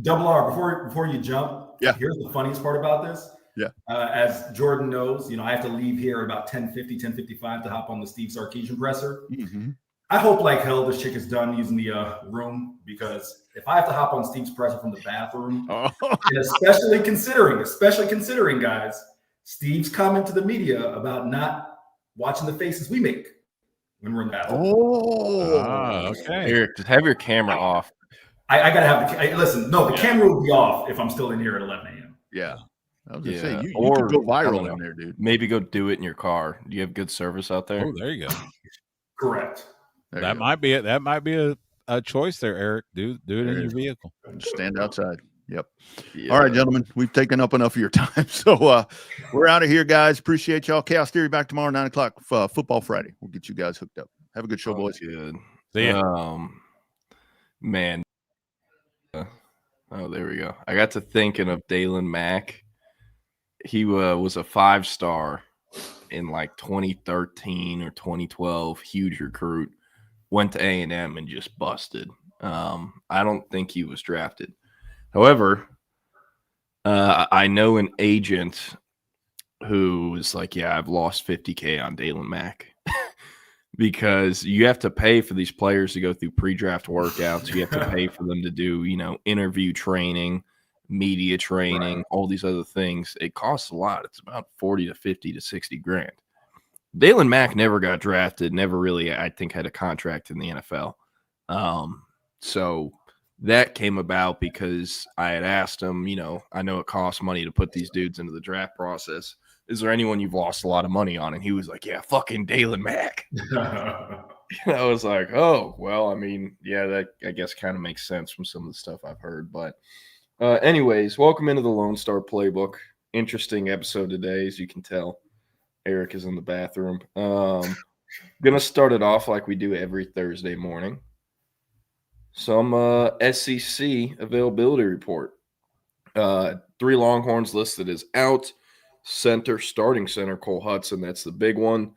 Double R, before you jump, here's the funniest part about this. Yeah. As Jordan knows, I have to leave here at about 10:50, 10:55 to hop on the Steve Sarkisian presser. Mm-hmm. I hope like hell this chick is done using the room, because if I have to hop on Steve's presser from the bathroom, and especially considering, guys, Steve's comment to the media about not watching the faces we make when we're in the bathroom. Okay. Eric, just have your camera off. I gotta have the camera will be off if I'm still in here at 11 a.m. Yeah. I was gonna say you could go viral in there, dude. Maybe go do it in your car. Do you have good service out there? Oh, there you go. Correct. That might be a choice there, Eric. Do it in your vehicle. Just stand outside. Yep. Yeah. All right, gentlemen, we've taken up enough of your time, so we're out of here, guys. Appreciate y'all. Chaos Theory back tomorrow, 9:00, Football Friday. We'll get you guys hooked up. Have a good show, boys. Good. See ya. Man. Oh, there we go. I got to thinking of Dalen Mack. He was a 5-star in like 2013 or 2012, huge recruit. Went to A&M and just busted. I don't think he was drafted. However, I know an agent who was like, yeah, I've lost $50K on Dalen Mack. Because you have to pay for these players to go through pre-draft workouts. You have to pay for them to do, interview training, media training, all these other things. It costs a lot. It's about 40 to 50 to 60 grand. Dalen Mack never got drafted, never really, I think, had a contract in the NFL. So that came about because I had asked him, I know it costs money to put these dudes into the draft process. Is there anyone you've lost a lot of money on? And he was like, yeah, fucking Dalen Mack. I was like, oh, well, I mean, yeah, that I guess kind of makes sense from some of the stuff I've heard. But anyways, welcome into the Lone Star Playbook. Interesting episode today, as you can tell. Eric is in the bathroom. Going to start it off like we do every Thursday morning. Some SEC availability report. 3 Longhorns listed as out. Starting center, Cole Hudson. That's the big one.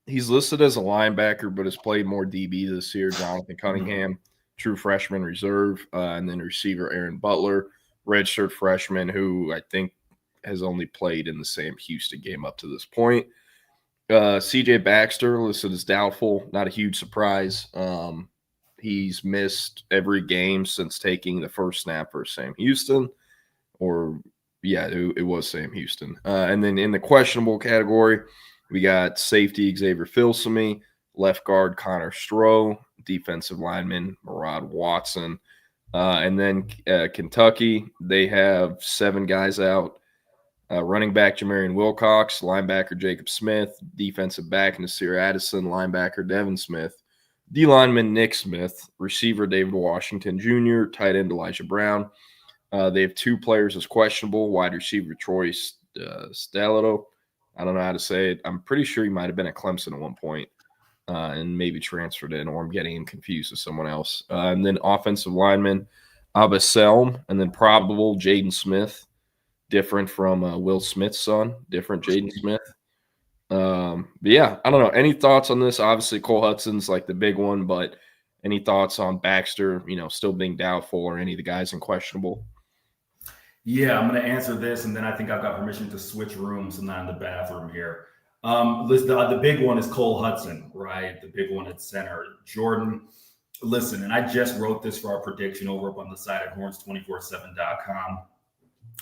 He's listed as a linebacker, but has played more DB this year. Jonathan Cunningham, true freshman reserve, and then receiver Aaron Butler, redshirt freshman, who I think has only played in the Sam Houston game up to this point. CJ Baxter listed as doubtful. Not a huge surprise. He's missed every game since taking the first snap for Sam Houston, it was Sam Houston. And then in the questionable category, we got safety Xavier Filsaime, left guard Connor Stroh, defensive lineman Murad Watson. And then Kentucky, they have 7 guys out. Running back Jamarian Wilcox, linebacker Jacob Smith, defensive back Nasir Addison, linebacker Devin Smith, D lineman Nick Smith, receiver David Washington Jr., tight end Elijah Brown. They have 2 players as questionable, wide receiver Troy Stellato. I don't know how to say it. I'm pretty sure he might have been at Clemson at one point and maybe transferred in, or I'm getting him confused with someone else. And then offensive lineman Abba Selm, and then probable Jaden Smith, different from Will Smith's son, different Jaden Smith. But yeah, I don't know. Any thoughts on this? Obviously, Cole Hudson's like the big one, but any thoughts on Baxter, still being doubtful, or any of the guys in questionable? Yeah, I'm going to answer this, and then I think I've got permission to switch rooms and I'm in the bathroom here. The big one is Cole Hudson, right? The big one at center. Jordan, listen, and I just wrote this for our prediction over up on the site at horns247.com.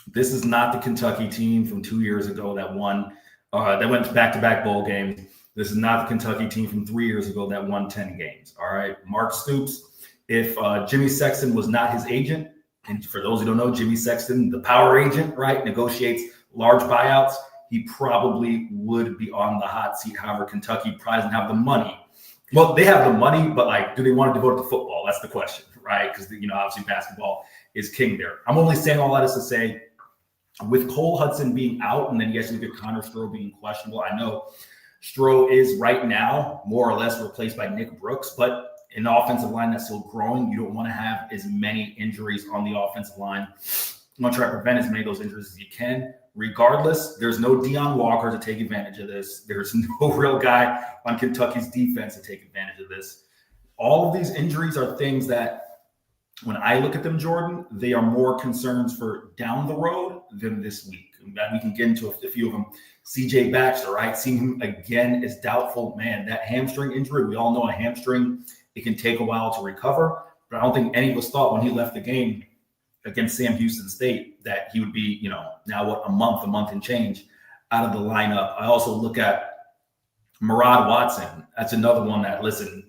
This is not the Kentucky team from 2 years ago that won, that went back-to-back bowl games. This is not the Kentucky team from 3 years ago that won 10 games, all right? Mark Stoops, if Jimmy Sexton was not his agent, and for those who don't know, Jimmy Sexton, the power agent, right, negotiates large buyouts, he probably would be on the hot seat. However, Kentucky probably doesn't have the money. Well, they have the money, but do they want to devote it to football? That's the question, right? Because, obviously basketball is king there. I'm only saying all that is to say, with Cole Hudson being out, and then you guys look at Connor Stroh being questionable, I know Stroh is right now more or less replaced by Nick Brooks, but in the offensive line that's still growing, you don't want to have as many injuries on the offensive line. You want to try to prevent as many of those injuries as you can. Regardless, there's no Deion Walker to take advantage of this. There's no real guy on Kentucky's defense to take advantage of this. All of these injuries are things that, when I look at them, Jordan, they are more concerns for down the road than this week. We can get into a few of them. CJ Baxter, right? Seeing him again is doubtful. Man, that hamstring injury, we all know a hamstring, it can take a while to recover. But I don't think any of us thought when he left the game against Sam Houston State that he would be, now a month and change out of the lineup. I also look at Murad Watson. That's another one that, listen,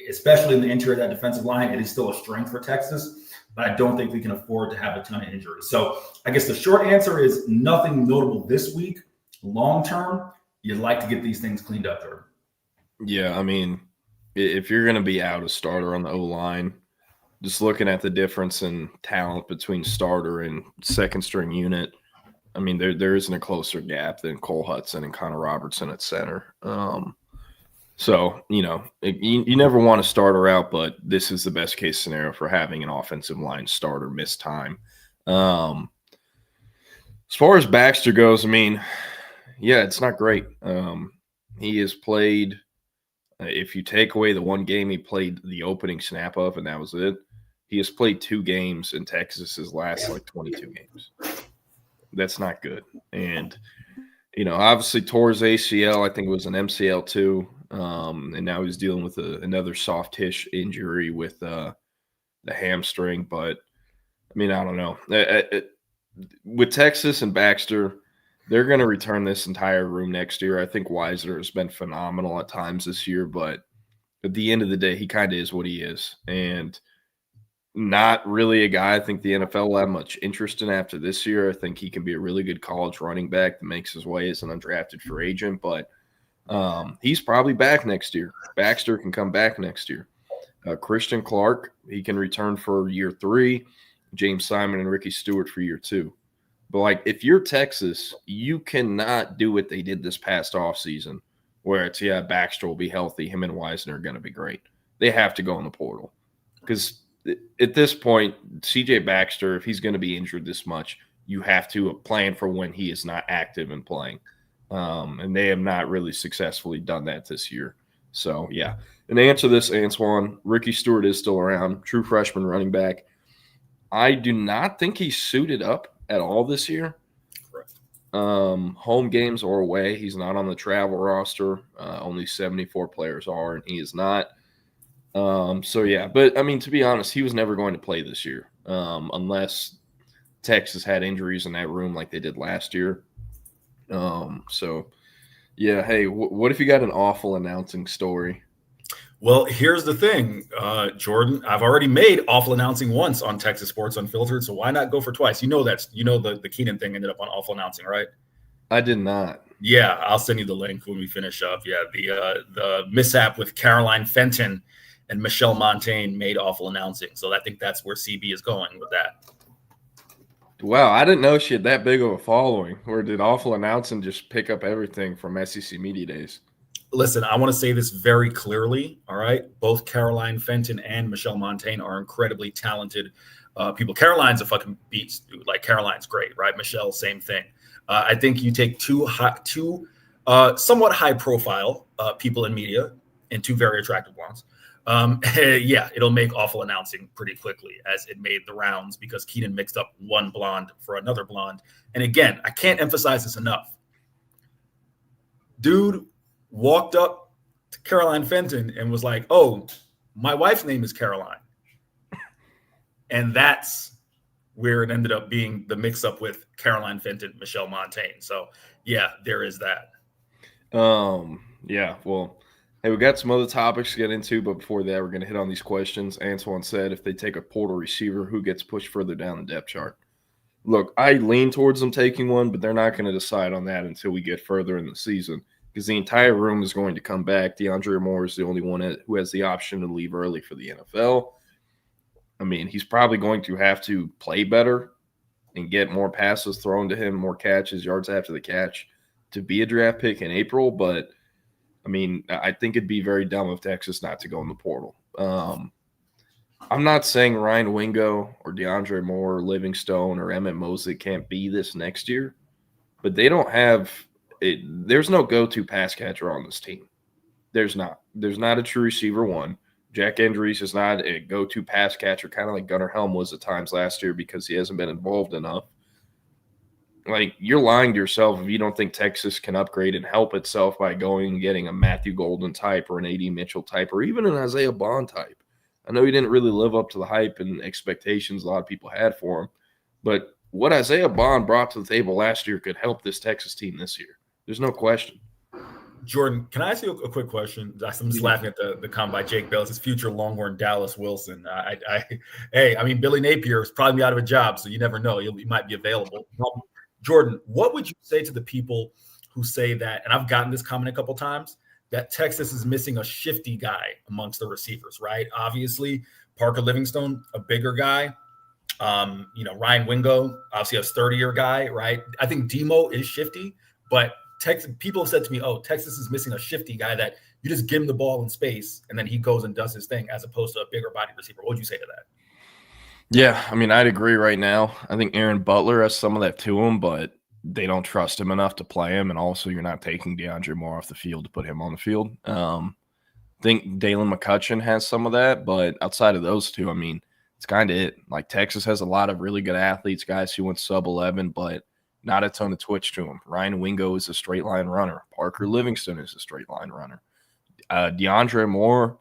especially in the interior of that defensive line, it is still a strength for Texas, but I don't think we can afford to have a ton of injuries. So I guess the short answer is nothing notable this week. Long term, you'd like to get these things cleaned up, Jordan. Yeah, I mean, if you're going to be out a starter on the O-line, just looking at the difference in talent between starter and second string unit, I mean, there isn't a closer gap than Cole Hudson and Connor Robertson at center. So, you never want to start her out, but this is the best case scenario for having an offensive line starter miss time. As far as Baxter goes, it's not great. He has played, if you take away the one game he played the opening snap of, and that was it, he has played 2 games in Texas's last 22 games. That's not good. And, obviously tore his ACL. I think it was an MCL too. And now he's dealing with another soft-ish injury with the hamstring. But, I don't know. With Texas and Baxter, they're going to return this entire room next year. I think Weiser has been phenomenal at times this year, but at the end of the day, he kind of is what he is. And not really a guy I think the NFL will have much interest in after this year. I think he can be a really good college running back that makes his way as an undrafted free agent, but he's probably back next year. Baxter can come back next year. Christian Clark, he can return for year 3. James Simon and Ricky Stewart for year 2. But, if you're Texas, you cannot do what they did this past offseason where it's, Baxter will be healthy. Him and Wisner are going to be great. They have to go in the portal because at this point, CJ Baxter, if he's going to be injured this much, you have to plan for when he is not active and playing. And they have not really successfully done that this year. So, yeah. And to answer this, Antoine, Ricky Stewart is still around, true freshman running back. I do not think he's suited up at all this year. Correct. Home games or away, he's not on the travel roster. Only 74 players are, and he is not. But to be honest, he was never going to play this year unless Texas had injuries in that room like they did last year. Hey, what if you got an awful announcing story? Well, here's the thing, Jordan. I've already made awful announcing once on Texas Sports Unfiltered, so why not go for twice? The Keenan thing ended up on awful announcing, right? I did not. Yeah, I'll send you the link when we finish up. Yeah, the mishap with Caroline Fenton and Michelle Montaigne made awful announcing. So I think that's where CB is going with that. Wow, I didn't know she had that big of a following. Or did awful announcing just pick up everything from SEC Media Days? Listen, I want to say this very clearly, all right? Both Caroline Fenton and Michelle Montaigne are incredibly talented people. Caroline's a fucking beast, dude. Caroline's great, right? Michelle, same thing. I think you take two somewhat high-profile people in media and 2 very attractive ones. It'll make awful announcing pretty quickly as it made the rounds because Keenan mixed up one blonde for another blonde. And again, I can't emphasize this enough. Dude walked up to Caroline Fenton and was like, "Oh, my wife's name is Caroline." And that's where it ended up being the mix-up with Caroline Fenton, Michelle Montaigne. So, yeah, there is that. Hey, we got some other topics to get into, but before that, we're going to hit on these questions. Antoine said if they take a portal receiver, who gets pushed further down the depth chart? Look, I lean towards them taking one, but they're not going to decide on that until we get further in the season because the entire room is going to come back. DeAndre Moore is the only one who has the option to leave early for the NFL. He's probably going to have to play better and get more passes thrown to him, more catches, yards after the catch to be a draft pick in April, but I think it'd be very dumb of Texas not to go in the portal. I'm not saying Ryan Wingo or DeAndre Moore or Livingstone or Emmett Mosley can't be this next year, but they don't have it. There's no go-to pass catcher on this team. There's not a true receiver one. Jack Andrews is not a go-to pass catcher, kind of like Gunnar Helm was at times last year because he hasn't been involved enough. You're lying to yourself if you don't think Texas can upgrade and help itself by going and getting a Matthew Golden type or an A.D. Mitchell type or even an Isaiah Bond type. I know he didn't really live up to the hype and expectations a lot of people had for him, but what Isaiah Bond brought to the table last year could help this Texas team this year. There's no question. Jordan, can I ask you a quick question? I'm just laughing at the comment by Jake Bellis, his future Longhorn Dallas Wilson. Billy Napier is probably out of a job, so you never know. He might be available. Jordan, what would you say to the people who say that, and I've gotten this comment a couple times, that Texas is missing a shifty guy amongst the receivers, right? Obviously, Parker Livingstone, a bigger guy. Ryan Wingo, obviously a sturdier guy, right? I think Demo is shifty, but Texas people have said to me, "Oh, Texas is missing a shifty guy that you just give him the ball in space and then he goes and does his thing, as opposed to a bigger body receiver." What would you say to that? Yeah, I mean, I'd agree right now. I think Aaron Butler has some of that to him, but they don't trust him enough to play him. And also, you're not taking DeAndre Moore off the field to put him on the field. I think Dalen McCutcheon has some of that, but outside of those two, I mean, it's kind of it. Like, Texas has a lot of really good athletes, guys who went sub-11, but not a ton of twitch to them. Ryan Wingo is a straight line runner. Parker Livingston is a straight line runner. DeAndre Moore,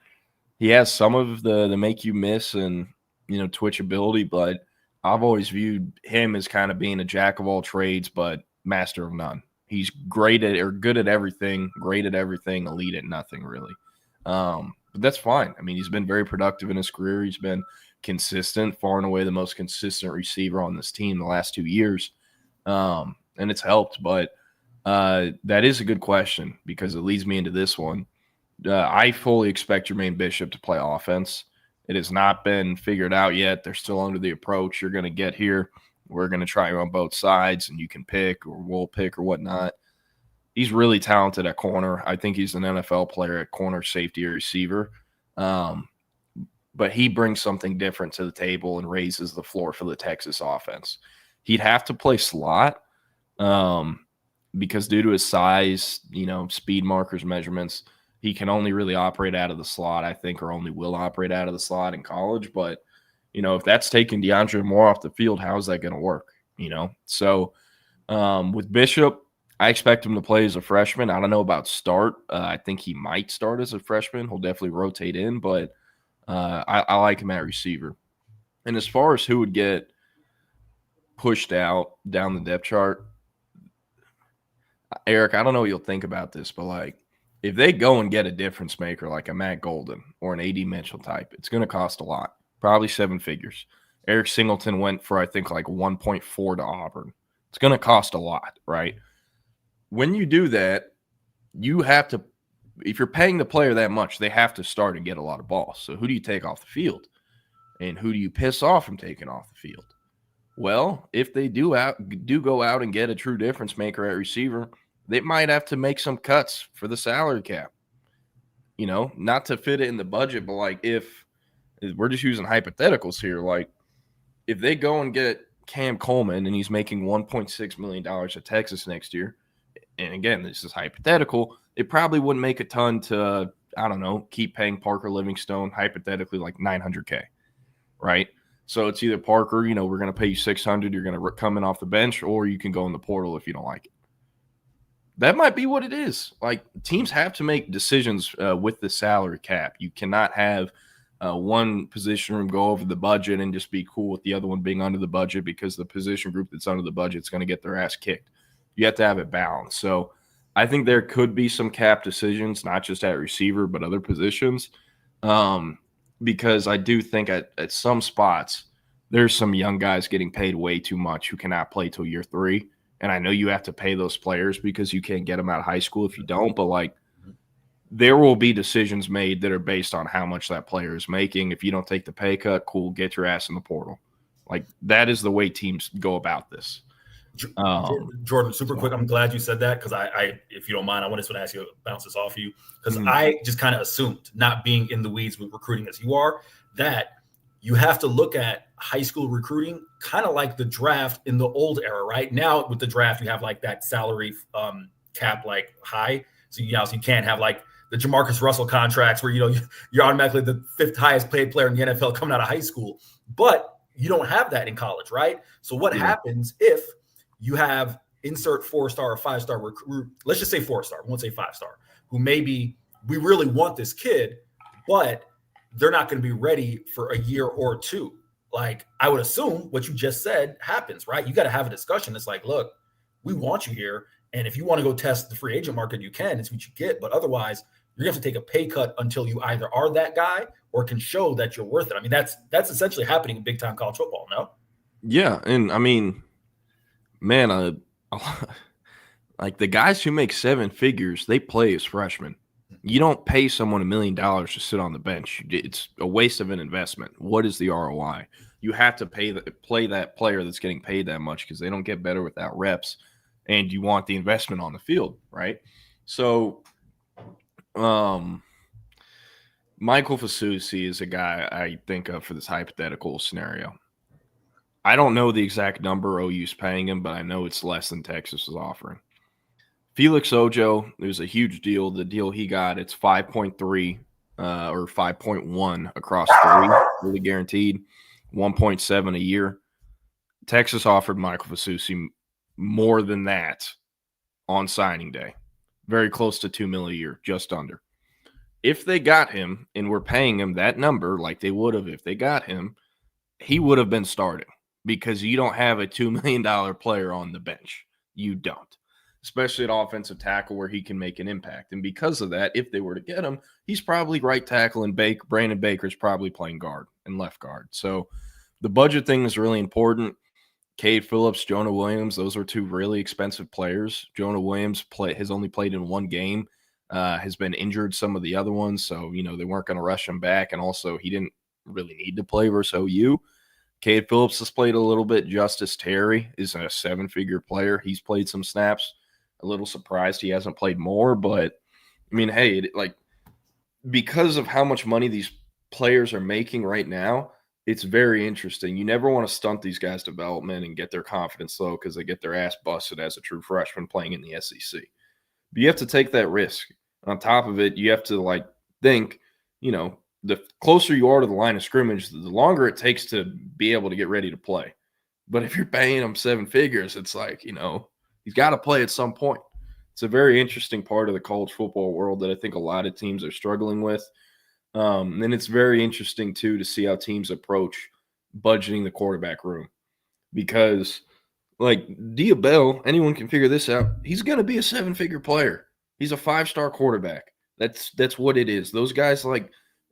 he has some of the make you miss and, twitch ability, but I've always viewed him as kind of being a jack of all trades, but master of none. He's great at or good at everything, great at everything, elite at nothing, really. But that's fine. I mean, he's been very productive in his career. He's been consistent, far and away the most consistent receiver on this team the last 2 years. And it's helped, but that is a good question because it leads me into this one. I fully expect Jermaine Bishop to play offense. It has not been figured out yet. They're still under the approach. You're going to get here. We're going to try on both sides, and you can pick or we'll pick or whatnot. He's really talented at corner. I think he's an NFL player at corner, safety, or receiver. But he brings something different to the table and raises the floor for the Texas offense. He'd have to play slot because due to his size, speed markers, measurements, he can only really operate out of the slot, I think, or only will operate out of the slot in college. But, if that's taking DeAndre Moore off the field, how is that going to work? So with Bishop, I expect him to play as a freshman. I don't know about start. I think he might start as a freshman. He'll definitely rotate in, but I like him at receiver. And as far as who would get pushed out down the depth chart, Eric, I don't know what you'll think about this, but if they go and get a difference maker like a Matt Golden or an A.D. Mitchell type, it's going to cost a lot, probably 7 figures. Eric Singleton went for, I think, 1.4 to Auburn. It's going to cost a lot, right? When you do that, you have to – if you're paying the player that much, they have to start and get a lot of balls. So who do you take off the field? And who do you piss off from taking off the field? Well, if they do go out and get a true difference maker at receiver – they might have to make some cuts for the salary cap, not to fit it in the budget, but if we're just using hypotheticals here, if they go and get Cam Coleman and he's making $1.6 million at Texas next year, and again, this is hypothetical, it probably wouldn't make a ton to, I don't know, keep paying Parker Livingstone hypothetically $900K, right? So it's either Parker, we're going to pay you $600, you're going to come in off the bench, or you can go in the portal if you don't like it. That might be what it is. Teams have to make decisions with the salary cap. You cannot have one position room go over the budget and just be cool with the other one being under the budget because the position group that's under the budget is going to get their ass kicked. You have to have it balanced. So I think there could be some cap decisions, not just at receiver, but other positions, because I do think at some spots there's some young guys getting paid way too much who cannot play till year 3. And I know you have to pay those players because you can't get them out of high school if you don't. But, there will be decisions made that are based on how much that player is making. If you don't take the pay cut, cool, get your ass in the portal. That is the way teams go about this. Jordan, super quick, I'm glad you said that because I, if you don't mind, I want to ask you, bounce this off you, because I just kind of assumed, not being in the weeds with recruiting as you are, that you have to look at high school recruiting kind of like the draft in the old era, right? Now with the draft, you have that salary cap high. So, so you can't have the Jamarcus Russell contracts where, you're automatically the 5th highest paid player in the NFL coming out of high school. But you don't have that in college, right? So what happens if you have insert 4-star or 5-star recruit, let's just say 4-star, we won't say 5-star, who maybe we really want this kid, but they're not going to be ready for a year or 2. I would assume what you just said happens, right? You got to have a discussion. It's look, we want you here. And if you want to go test the free agent market, you can. It's what you get. But otherwise, you're going to have to take a pay cut until you either are that guy or can show that you're worth it. I mean, that's essentially happening in big-time college football, no? Yeah, and I mean, man, the guys who make 7 figures, they play as freshmen. You don't pay someone $1 million to sit on the bench. It's a waste of an investment. What is the ROI? You have to play that player that's getting paid that much because they don't get better without reps. and you want the investment on the field, right? So, Michael Fasusi is a guy I think of for this hypothetical scenario. I don't know the exact number OU's paying him, but I know it's less than Texas is offering. Felix Ojo, there's a huge deal. The deal he got, it's 5.3 or 5.1 across 3, really guaranteed, 1.7 a year. Texas offered Michael Fasusi more than that on signing day, very close to $2 million a year, just under. If they got him and were paying him that number like they would have if they got him, he would have been starting, because you don't have a $2 million player on the bench. You don't, especially at offensive tackle where he can make an impact. And because of that, if they were to get him, he's probably right tackle, and Brandon Baker's probably playing guard and left guard. So the budget thing is really important. Cade Phillips, Jonah Williams, those are 2 really expensive players. Jonah Williams has only played in 1 game, has been injured some of the other ones, so they weren't going to rush him back, and also he didn't really need to play versus OU. Cade Phillips has played a little bit. Justice Terry is a 7-figure player. He's played some snaps. A little surprised he hasn't played more, but I mean, hey, because of how much money these players are making right now, it's very interesting. You never want to stunt these guys' development and get their confidence low because they get their ass busted as a true freshman playing in the SEC. But you have to take that risk. And on top of it, you have to think, the closer you are to the line of scrimmage, the longer it takes to be able to get ready to play. But if you're paying him 7 figures, it's he's got to play at some point. It's a very interesting part of the college football world that I think a lot of teams are struggling with. And it's very interesting, too, to see how teams approach budgeting the quarterback room. Because, Diabell, anyone can figure this out. He's going to be a 7-figure player. He's a 5-star quarterback. That's what it is. Those guys,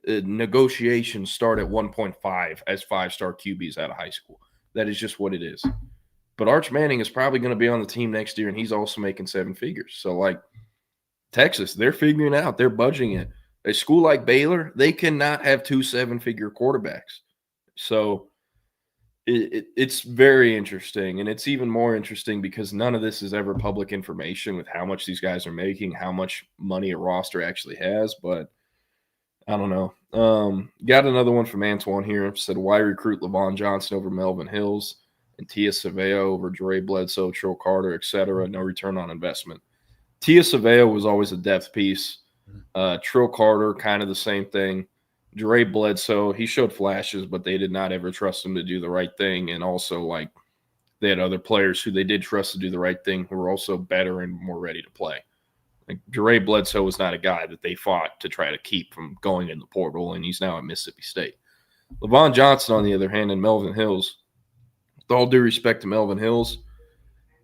negotiations start at 1.5 as 5-star QBs out of high school. That is just what it is. But Arch Manning is probably going to be on the team next year, and he's also making 7 figures. So, Texas, they're figuring it out. They're budgeting it. A school like Baylor, they cannot have 2 7-figure quarterbacks. So it's very interesting, and it's even more interesting because none of this is ever public information with how much these guys are making, how much money a roster actually has. But I don't know. Got another one from Antoine here. Said, why recruit Levon Johnson over Melvin Hills and Tia Saveo over Dre Bledsoe, Trill Carter, etc.? No return on investment. Tia Saveo was always a depth piece. Trill Carter, kind of the same thing. Dre Bledsoe, he showed flashes, but they did not ever trust him to do the right thing. And also, they had other players who they did trust to do the right thing who were also better and more ready to play. Dre Bledsoe was not a guy that they fought to try to keep from going in the portal, and he's now at Mississippi State. Levon Johnson, on the other hand, and Melvin Hills, with all due respect to Melvin Hills,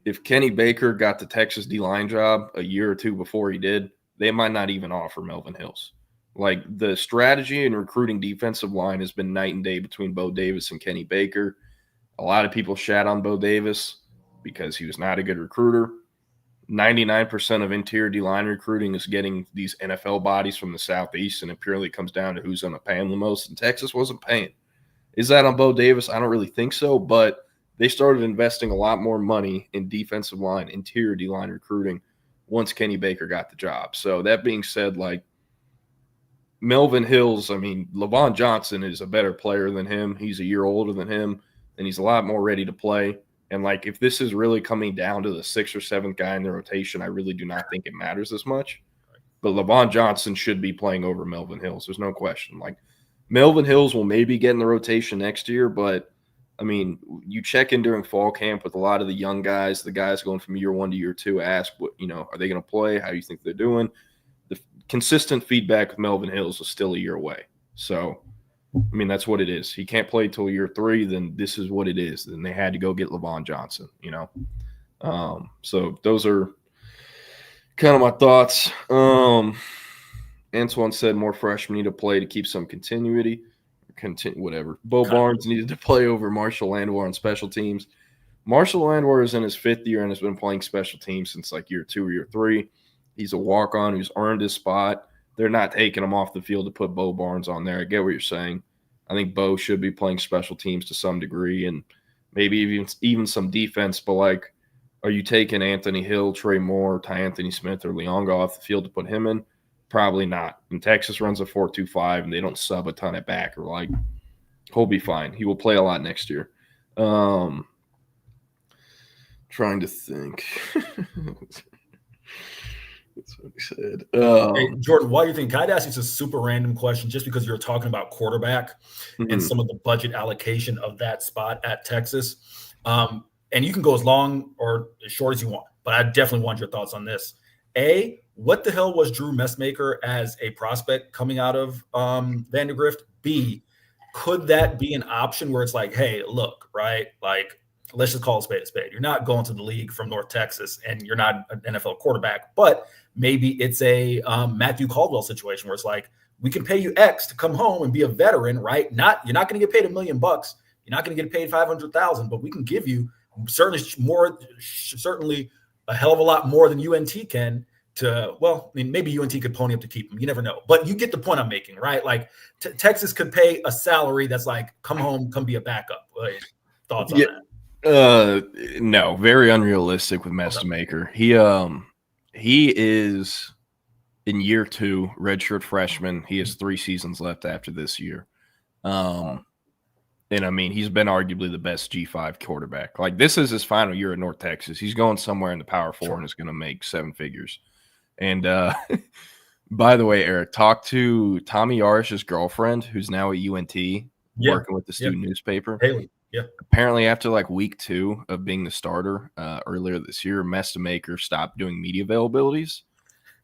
if Kenny Baker got the Texas D-line job a year or 2 before he did, they might not even offer Melvin Hills. The strategy in recruiting defensive line has been night and day between Bo Davis and Kenny Baker. A lot of people shat on Bo Davis because he was not a good recruiter. 99% of interior D-line recruiting is getting these NFL bodies from the Southeast, and it purely comes down to who's going to pay them the most, and Texas wasn't paying. Is that on Bo Davis? I don't really think so, but they started investing a lot more money in defensive line, interior D-line recruiting once Kenny Baker got the job. So that being said, Melvin Hills, Levon Johnson is a better player than him. He's a year older than him, and he's a lot more ready to play. And, if this is really coming down to the 6th or 7th guy in the rotation, I really do not think it matters as much. But Levon Johnson should be playing over Melvin Hills. There's no question. Melvin Hills will maybe get in the rotation next year, but, you check in during fall camp with a lot of the young guys, the guys going from year 1 to year 2, ask, are they going to play? How do you think they're doing? The consistent feedback with Melvin Hills is still a year away. So, that's what it is. He can't play till year 3, then this is what it is. Then they had to go get Levon Johnson, So those are kind of my thoughts. Antoine said more freshmen need to play to keep some continuity. Whatever. Bo Barnes needed to play over Marshall Landwehr on special teams. Marshall Landwehr is in his 5th year and has been playing special teams since year 2 or year 3. He's a walk-on who's earned his spot. They're not taking him off the field to put Bo Barnes on there. I get what you're saying. I think Bo should be playing special teams to some degree and maybe even some defense. But Are you taking Anthony Hill, Trey Moore, Ty Anthony Smith, or Leonga off the field to put him in? Probably not. And Texas runs a 4-2-5, and they don't sub a ton at back. Or like, he'll be fine. He will play a lot next year. Trying to think. That's what he said. Hey, Jordan, while you think, can I ask you a super random question just because you're talking about quarterback and some of the budget allocation of that spot at Texas? And you can go as long or as short as you want, but I definitely want your thoughts on this. A, what the hell was Drew Messmaker as a prospect coming out of Vandergrift? B, could that be an option where it's like, hey, look, right, like, let's just call a spade a spade. You're not going to the league from North Texas and you're not an NFL quarterback, but maybe it's a Matthew Caldwell situation where it's like, we can pay you X to come home and be a veteran, right? You're not going to get paid $1 million. You're not going to get paid $500,000, but we can give you certainly a hell of a lot more than UNT can to, well, I mean, maybe UNT could pony up to keep him. You never know, but you get the point I'm making, right? Like Texas could pay a salary that's like, come home, come be a backup. Thoughts on that? No, very unrealistic with Messmaker. He is in year 2, redshirt freshman. He has 3 seasons left after this year. And I mean, he's been arguably the best G5 quarterback. Like, this is his final year at North Texas. He's going somewhere in the Power 4 and is going to make 7 figures. And by the way, Eric, talk to Tommy Yarish's girlfriend, who's now at UNT, working with the student newspaper. Haley. Yeah. Apparently, after like week 2 of being the starter earlier this year, Messmaker stopped doing media availabilities.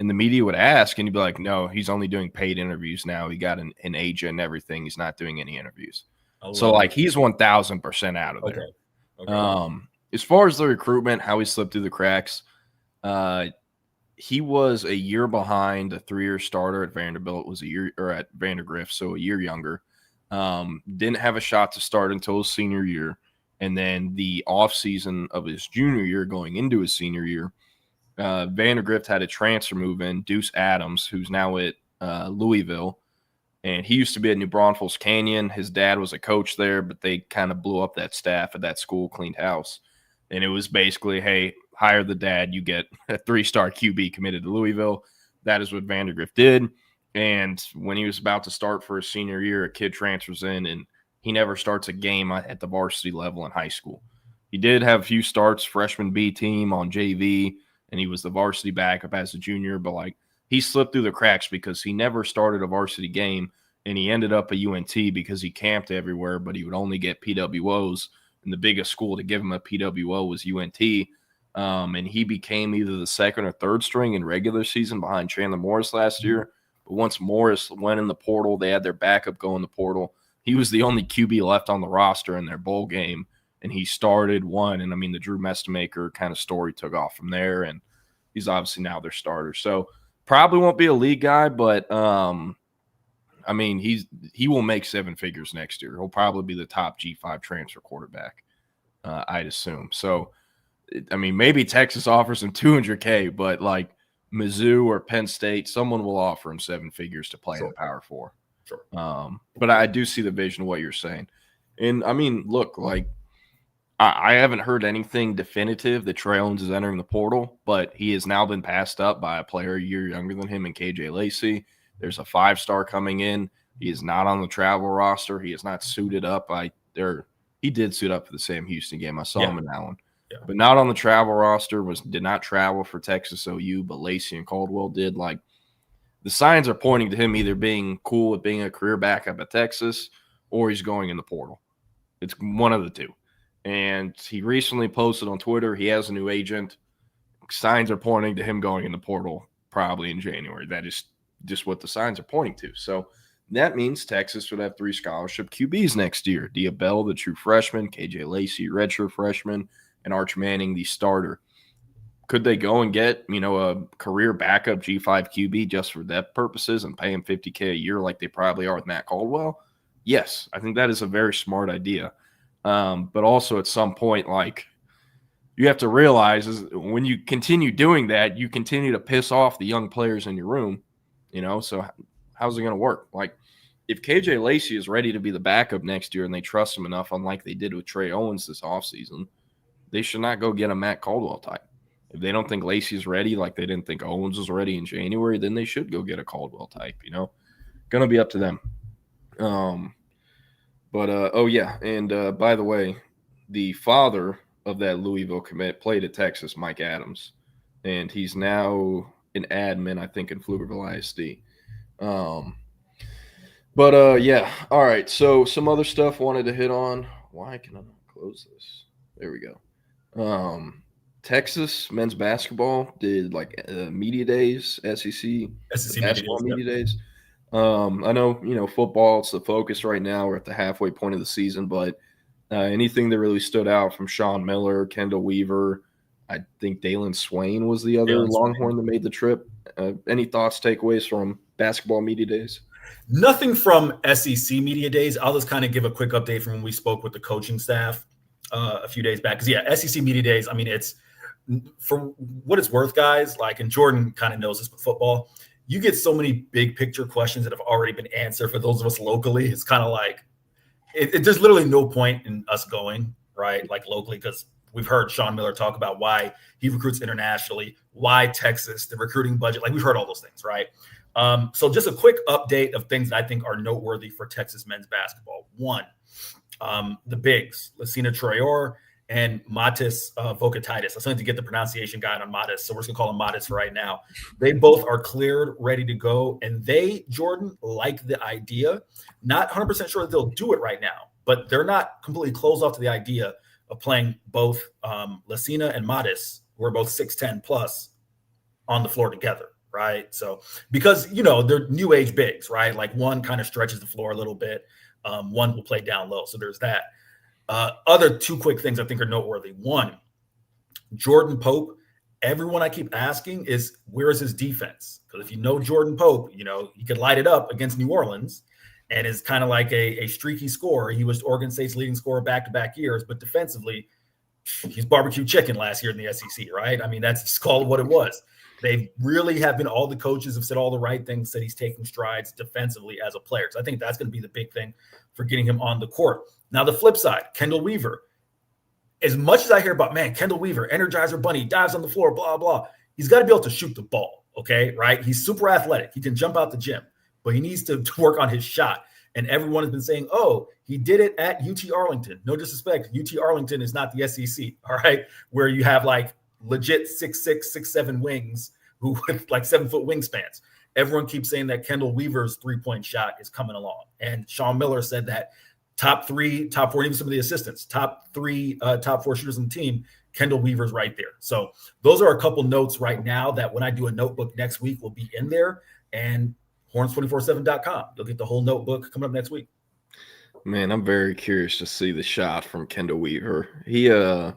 And the media would ask, and you'd be like, no, he's only doing paid interviews now. He got an agent and everything. He's not doing any interviews. So, like, he's 1,000% out of there. Okay. As far as the recruitment, how he slipped through the cracks, he was a year behind a 3-year starter at Vanderbilt, was a year, or at Vandergrift, so a year younger. Didn't have a shot to start until his senior year. And then the offseason of his junior year going into his senior year, Vandergrift had a transfer move in, Deuce Adams, who's now at Louisville. And he used to be at New Braunfels Canyon. His dad was a coach there, but they kind of blew up that staff at that school, cleaned house. And it was basically, hey, hire the dad, you get a 3-star QB committed to Louisville. That is what Vandergrift did. And when he was about to start for his senior year, a kid transfers in, and he never starts a game at the varsity level in high school. He did have a few starts, freshman B team on JV, and he was the varsity backup as a junior, but like, he slipped through the cracks because he never started a varsity game, and he ended up at UNT because he camped everywhere, but he would only get PWOs, and the biggest school to give him a PWO was UNT. And he became either the 2nd or 3rd string in regular season behind Chandler Morris last year. But once Morris went in the portal, they had their backup go in the portal. He was the only QB left on the roster in their bowl game, and he started, won. And I mean, the Drew Messmaker kind of story took off from there, and he's obviously now their starter. So probably won't be a league guy, but I mean, he will make 7 figures next year. He'll probably be the top G5 transfer quarterback, I'd assume. So, I mean, maybe Texas offers him $200K, but like Mizzou or Penn State, someone will offer him 7 figures to play in the Power 4. Sure. But I do see the vision of what you're saying. And I mean, look, like, I haven't heard anything definitive that Trey Owens is entering the portal, but he has now been passed up by a player a year younger than him in KJ Lacey. There's a 5-star coming in. He is not on the travel roster. He is not suited up. He did suit up for the Sam Houston game. I saw him in that one. Yeah. But not on the travel roster, did not travel for Texas OU, but Lacey and Caldwell did. Like, the signs are pointing to him either being cool with being a career backup at Texas or he's going in the portal. It's one of the two. And he recently posted on Twitter he has a new agent. Signs are pointing to him going in the portal probably in January. That is just what the signs are pointing to. So that means Texas would have 3 scholarship QBs next year. Diabell, the true freshman, KJ Lacey, redshirt freshman, and Arch Manning, the starter. Could they go and get, a career backup G5 QB just for depth purposes and pay him $50K a year like they probably are with Matt Caldwell? Yes, I think that is a very smart idea. But also at some point, like, you have to realize is when you continue doing that, you continue to piss off the young players in your room, so how's it going to work? Like, if KJ Lacey is ready to be the backup next year and they trust him enough, unlike they did with Trey Owens this offseason, they should not go get a Matt Caldwell type. If they don't think Lacey's ready, like they didn't think Owens was ready in January, then they should go get a Caldwell type, Going to be up to them. Oh, yeah. And by the way, the father of that Louisville commit played at Texas, Mike Adams. And he's now an admin, I think, in Pflugerville ISD. Yeah. All right. So some other stuff wanted to hit on. Why can I not close this? There we go. Texas men's basketball did media days, SEC basketball media days. I know, football, it's the focus right now. We're at the halfway point of the season, but anything that really stood out from Sean Miller, Kendall Weaver, I think Dalen Swain was the other Longhorn that made the trip. Any thoughts, takeaways from basketball media days? Nothing from SEC media days. I'll just kind of give a quick update from when we spoke with the coaching staff a few days back. Because, SEC media days, I mean, it's for what it's worth, guys, and Jordan kind of knows this with football, you get so many big picture questions that have already been answered for those of us locally. It's kind of there's literally no point in us going, right, locally, because we've heard Sean Miller talk about why he recruits internationally, why Texas, the recruiting budget. We've heard all those things, right? So just a quick update of things that I think are noteworthy for Texas men's basketball. One, the bigs, Lucina Traore and Matis Vokatitis. I still need to get the pronunciation guide on Matis, so we're just going to call him Matis for right now. They both are cleared, ready to go, and they, Jordan, like the idea. Not 100% sure that they'll do it right now, but they're not completely closed off to the idea of playing both Lucina and Matis, who are both 6'10 plus, on the floor together, right? So because, they're new age bigs, right? One kind of stretches the floor a little bit. One will play down low, so there's that. Other two quick things I think are noteworthy. One, Jordan Pope. Everyone I keep asking is, where is his defense? Because if you know Jordan Pope, he could light it up against New Orleans and is kind of like a streaky scorer. He was Oregon State's leading scorer back-to-back years, but defensively, he's barbecue chicken last year in the SEC, right? I mean, that's just called what it was. They really have been, all the coaches have said all the right things, said he's taking strides defensively as a player. So I think that's going to be the big thing for getting him on the court. Now, the flip side, Kendall Weaver. As much as I hear about, Kendall Weaver, Energizer Bunny, dives on the floor, blah, blah, he's got to be able to shoot the ball, okay, right? He's super athletic. He can jump out the gym, but he needs to work on his shot. And everyone has been saying, oh, he did it at UT Arlington. No disrespect, UT Arlington is not the SEC, all right, where you have legit 6'6", 6'7" wings who with 7-foot wingspans. Everyone keeps saying that Kendall Weaver's three-point shot is coming along. And Sean Miller said that top four, even some of the assistants, top four shooters on the team, Kendall Weaver's right there. So those are a couple notes right now that when I do a notebook next week will be in there. And horns247.com. You'll get the whole notebook coming up next week. Man, I'm very curious to see the shot from Kendall Weaver. He, I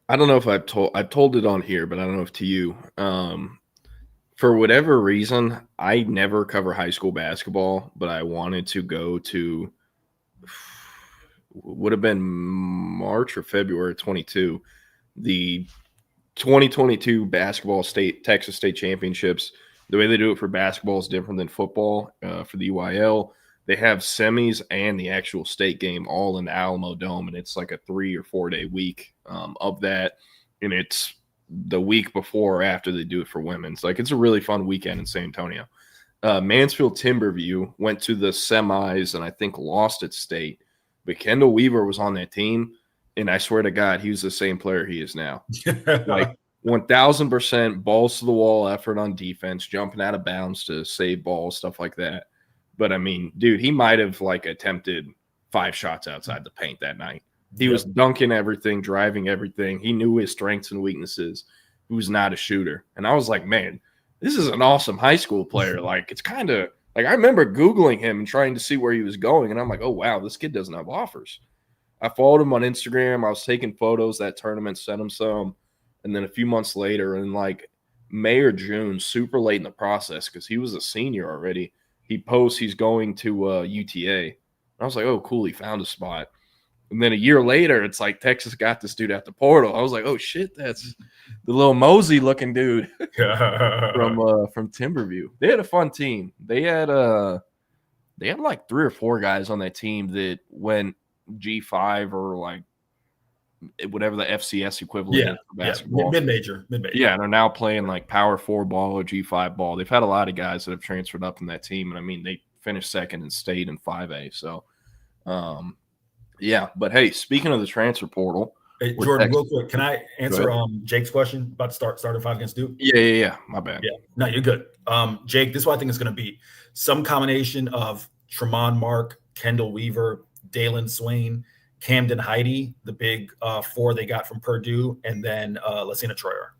don't know if I've told it on here, but I don't know if to you. For whatever reason, I never cover high school basketball, but I wanted to go to, would have been March or February 22, the 2022 basketball Texas State Championships. The way they do it for basketball is different than football. For the UIL, they have semis and the actual state game all in the Alamo Dome, and it's like a 3 or 4 day week of that, and it's the week before or after they do it for women's. It's a really fun weekend in San Antonio. Mansfield Timberview went to the semis and I think lost at state, but Kendall Weaver was on that team, and I swear to God, he was the same player he is now. 1,000% balls to the wall effort on defense, jumping out of bounds to save balls, stuff like that. But I mean, dude, he might have attempted 5 shots outside the paint that night. He was dunking everything, driving everything. He knew his strengths and weaknesses. He was not a shooter. And I was like, man, this is an awesome high school player. It's kind of I remember Googling him and trying to see where he was going. And I'm like, oh, wow, this kid doesn't have offers. I followed him on Instagram. I was taking photos that tournament, sent him some. And then a few months later, in May or June, super late in the process, because he was a senior already, he posts he's going to UTA. And I was like, oh, cool, he found a spot. And then a year later, it's Texas got this dude at the portal. I was like, oh, shit, that's the little Mosey-looking dude from Timberview. They had a fun team. They had 3 or 4 guys on that team that went G5 or whatever the FCS equivalent is for basketball. Mid-major. Yeah, they're now playing like Power 4 ball or G5 ball. They've had a lot of guys that have transferred up in that team, and I mean they finished second in state in 5A. So, yeah. But hey, speaking of the transfer portal, hey, Jordan, real quick, can I answer Jake's question about the starting 5 against Duke? Yeah. My bad. Yeah, no, you're good. Jake, this is what I think it's going to be: some combination of Tremont Mark, Kendall Weaver, Dalen Swain, Camden Heidi, the big 4 they got from Purdue, and then Lassina Troyer.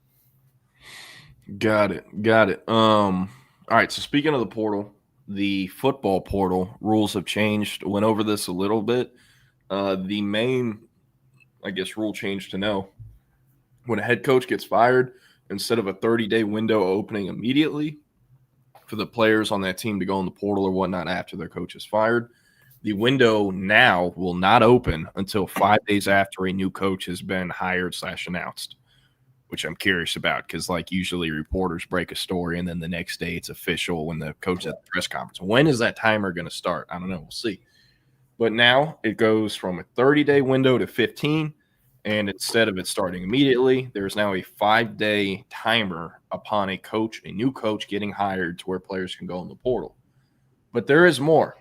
Got it. All right. So speaking of the portal, the football portal rules have changed. Went over this a little bit. The main, I guess, rule change to know: when a head coach gets fired, instead of a 30-day window opening immediately for the players on that team to go in the portal or whatnot after their coach is fired, the window now will not open until 5 days after a new coach has been hired / announced, which I'm curious about because, like, usually reporters break a story and then the next day it's official when the coach at the press conference. When is that timer going to start? I don't know. We'll see. But now it goes from a 30-day window to 15, and instead of it starting immediately, there's now a 5-day timer upon a new coach getting hired to where players can go in the portal. But there is more.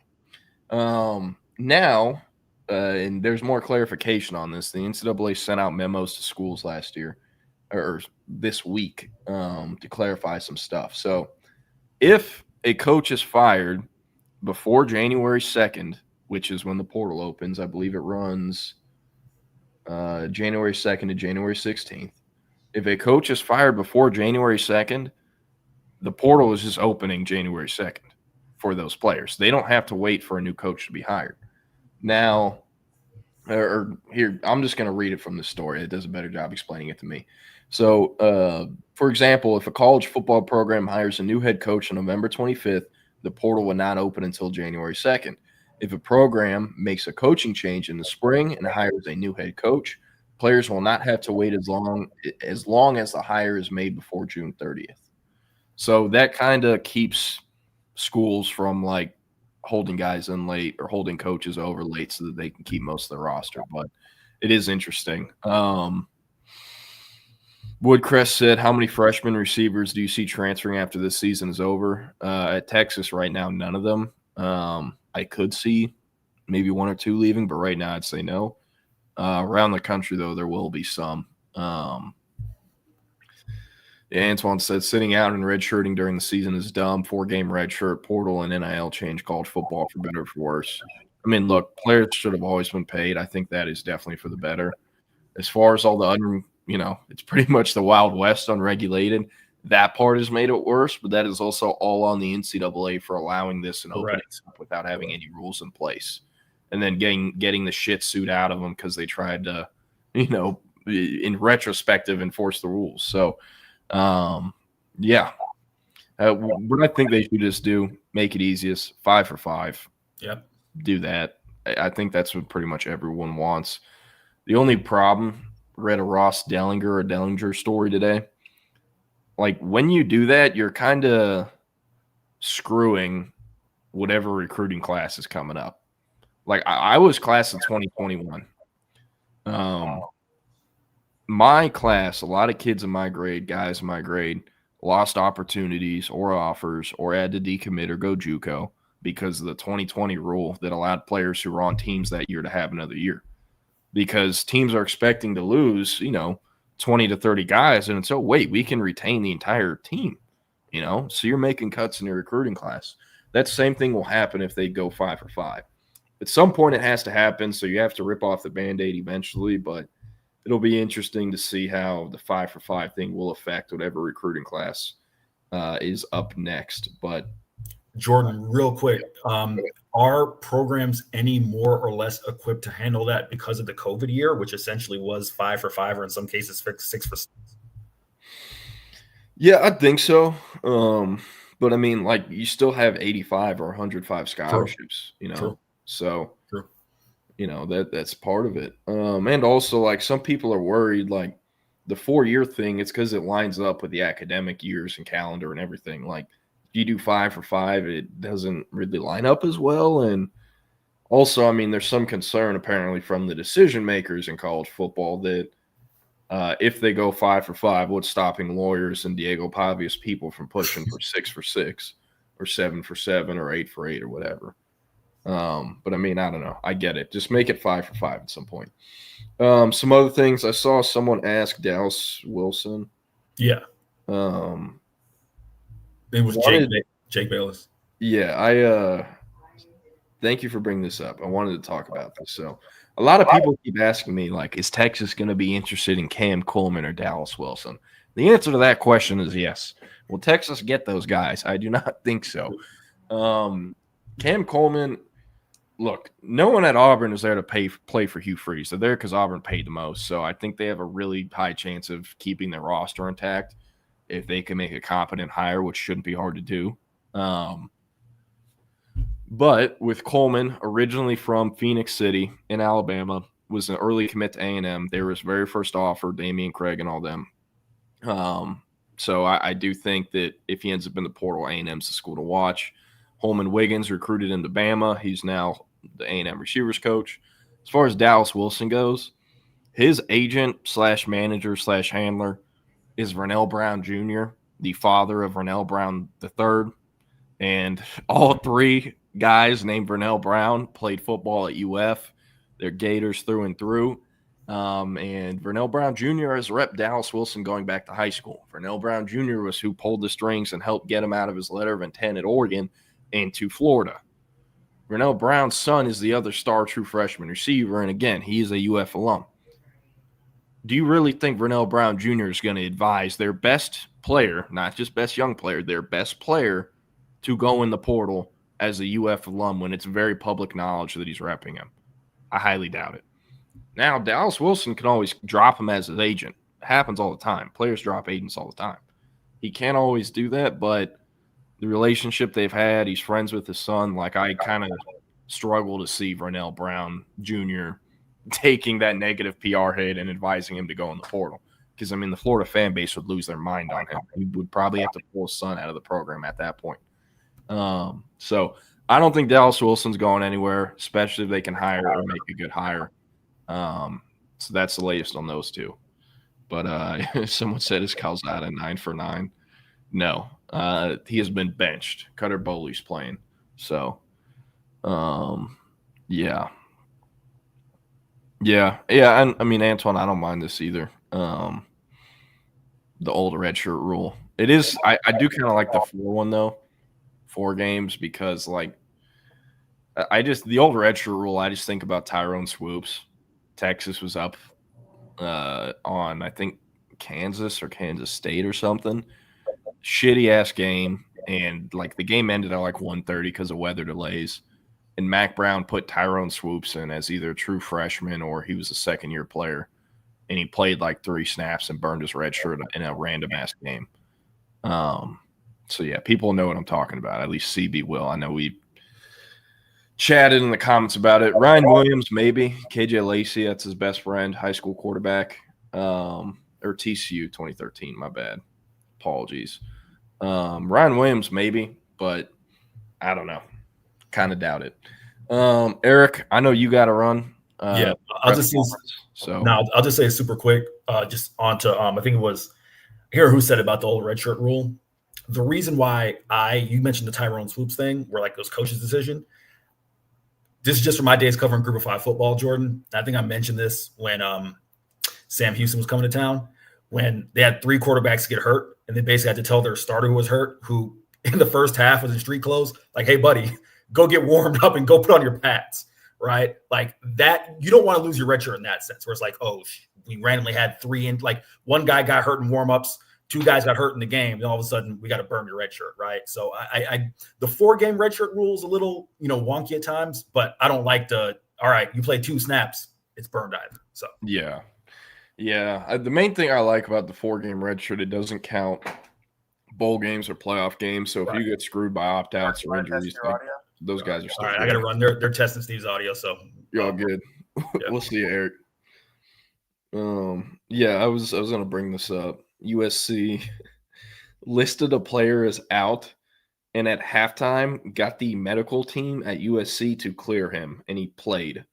Now, and there's more clarification on this. The NCAA sent out memos to schools last year or this week to clarify some stuff. So if a coach is fired before January 2nd, which is when the portal opens, I believe it runs January 2nd to January 16th. If a coach is fired before January 2nd, the portal is just opening January 2nd for those players. They don't have to wait for a new coach to be hired. Now, or here, I'm just going to read it from the story. It does a better job explaining it to me. So, for example, if a college football program hires a new head coach on November 25th, the portal will not open until January 2nd. If a program makes a coaching change in the spring and hires a new head coach, players will not have to wait as long as the hire is made before June 30th. So that kind of keeps schools from like holding guys in late or holding coaches over late so that they can keep most of the roster. But it is interesting. Woodcrest said, how many freshman receivers do you see transferring after this season is over? At Texas right now, none of them. I could see maybe 1 or 2 leaving, but right now I'd say no. Around the country, though, there will be some. Antoine said, sitting out and redshirting during the season is dumb. 4-game redshirt, portal, and NIL change college football for better or for worse. I mean, look, players should have always been paid. I think that is definitely for the better. As far as all the it's pretty much the Wild West unregulated. That part has made it worse, but that is also all on the NCAA for allowing this and opening it up without having any rules in place. And then getting the shit suit out of them because they tried to, in retrospective, enforce the rules. So, yeah. What I think they should just do, make it easiest, 5 for 5. Yep. Do that. I think that's what pretty much everyone wants. The only problem, read a Ross Dellinger story today. Like, when you do that, you're kind of screwing whatever recruiting class is coming up. Like, I was class of 2021. My class, a lot of kids in my grade, guys in my grade, lost opportunities or offers or had to decommit or go JUCO because of the 2020 rule that allowed players who were on teams that year to have another year. Because teams are expecting to lose, 20 to 30 guys, and it's, oh, wait, we can retain the entire team, So you're making cuts in your recruiting class. That same thing will happen if they go 5 for 5. At some point it has to happen, so you have to rip off the Band-Aid eventually, but it'll be interesting to see how the 5 for 5 thing will affect whatever recruiting class is up next. But Jordan, real quick, are programs any more or less equipped to handle that because of the COVID year, which essentially was 5 for 5, or in some cases 6 for 6? Yeah, I think so. But I mean, like, you still have 85 or 105 scholarships, True. So, True. That's part of it. And also, like, some people are worried, like, the 4-year thing, it's because it lines up with the academic years and calendar and everything. Like, if you do 5 for 5, it doesn't really line up as well. And Also, I mean, there's some concern apparently from the decision makers in college football that if they go 5 for 5, what's stopping lawyers and Diego Pavia's people from pushing for 6 for 6 or 7 for 7 or 8 for 8 or whatever? But I mean, I don't know. I get it. Just make it 5 for 5 at some point. Some other things. I saw someone ask Dallas Wilson. Yeah. It was Jake Bayless. Yeah, I thank you for bringing this up. I wanted to talk about this. So a lot of people keep asking me, like, is Texas going to be interested in Cam Coleman or Dallas Wilson? The answer to that question is yes. Will Texas get those guys? I do not think so. Cam Coleman, look, no one at Auburn is there to play for Hugh Freeze. They're there because Auburn paid the most. So I think they have a really high chance of keeping their roster intact if they can make a competent hire, which shouldn't be hard to do. But with Coleman, originally from Phoenix City in Alabama, was an early commit to A&M. They were his very first offer, Damian Craig and all them. So I do think that if he ends up in the portal, A&M's the school to watch. Holman Wiggins recruited him to Bama. He's now the A&M receivers coach. As far as Dallas Wilson goes, his agent / manager / handler is Vernell Brown Jr., the father of Vernell Brown III. And all three guys named Vernell Brown played football at UF. They're Gators through and through. And Vernell Brown Jr. has repped Dallas Wilson going back to high school. Vernell Brown Jr. was who pulled the strings and helped get him out of his letter of intent at Oregon and to Florida. Vernell Brown's son is the other star true freshman receiver, and again, he is a UF alum. Do you really think Vernell Brown Jr. is going to advise their best player, not just best young player, their best player to go in the portal as a UF alum when it's very public knowledge that he's repping him? I highly doubt it. Now, Dallas Wilson can always drop him as his agent. It happens all the time. Players drop agents all the time. He can't always do that, but the relationship they've had, he's friends with his son. Like, I kind of struggle to see Vernell Brown Jr. taking that negative PR hit and advising him to go in the portal. Because, I mean, the Florida fan base would lose their mind on him. He would probably have to pull his son out of the program at that point. So I don't think Dallas Wilson's going anywhere, especially if they can hire or make a good hire. So that's the latest on those two. But someone said, is Calzada 9 for 9? No. He has been benched. Cutter Boley's playing. So, yeah. And I mean, Antoine, I don't mind this either. The old redshirt rule. It is. I do kind of like the 4-1 though. 4 games because the old redshirt rule. I just think about Tyrone Swoops. Texas was up on I think Kansas or Kansas State or something. Shitty ass game, and the game ended at 1:30 because of weather delays. And Mac Brown put Tyrone Swoops in as either a true freshman or he was a second-year player, and he played 3 snaps and burned his red shirt in a random ass game. So yeah, people know what I'm talking about. At least CB will. I know we chatted in the comments about it. Ryan Williams, maybe. KJ Lacey, that's his best friend, high school quarterback. Or TCU 2013, my bad. Apologies. Ryan Williams, maybe, but I don't know. Kind of doubt it. Eric, I know you got to run. I'll just say it super quick. Just on to I think it was here who said about the old redshirt rule. The reason why you mentioned the Tyrone Swoops thing, where those coaches' decision. This is just from my days covering Group of 5 football, Jordan. I think I mentioned this when Sam Houston was coming to town, when they had 3 quarterbacks get hurt, and they basically had to tell their starter who was hurt, who in the first half was in street clothes, hey, buddy, go get warmed up and go put on your pads, right? That, you don't want to lose your red shirt in that sense, where it's we randomly had 3 in, one guy got hurt in warm-ups, 2 guys got hurt in the game, and all of a sudden we got to burn your red shirt, right? So the 4-game red shirt rule is a little, wonky at times, but I don't like all right, you play 2 snaps, it's burned either. So yeah. The main thing I like about the 4-game red shirt, it doesn't count bowl games or playoff games. So if you get screwed by opt-outs or injuries, those guys are still. All right, I got to run. They're testing Steve's audio, so you're all good. Yeah. We'll see you, Eric. I was going to bring this up. USC listed a player as out and at halftime got the medical team at USC to clear him, and he played.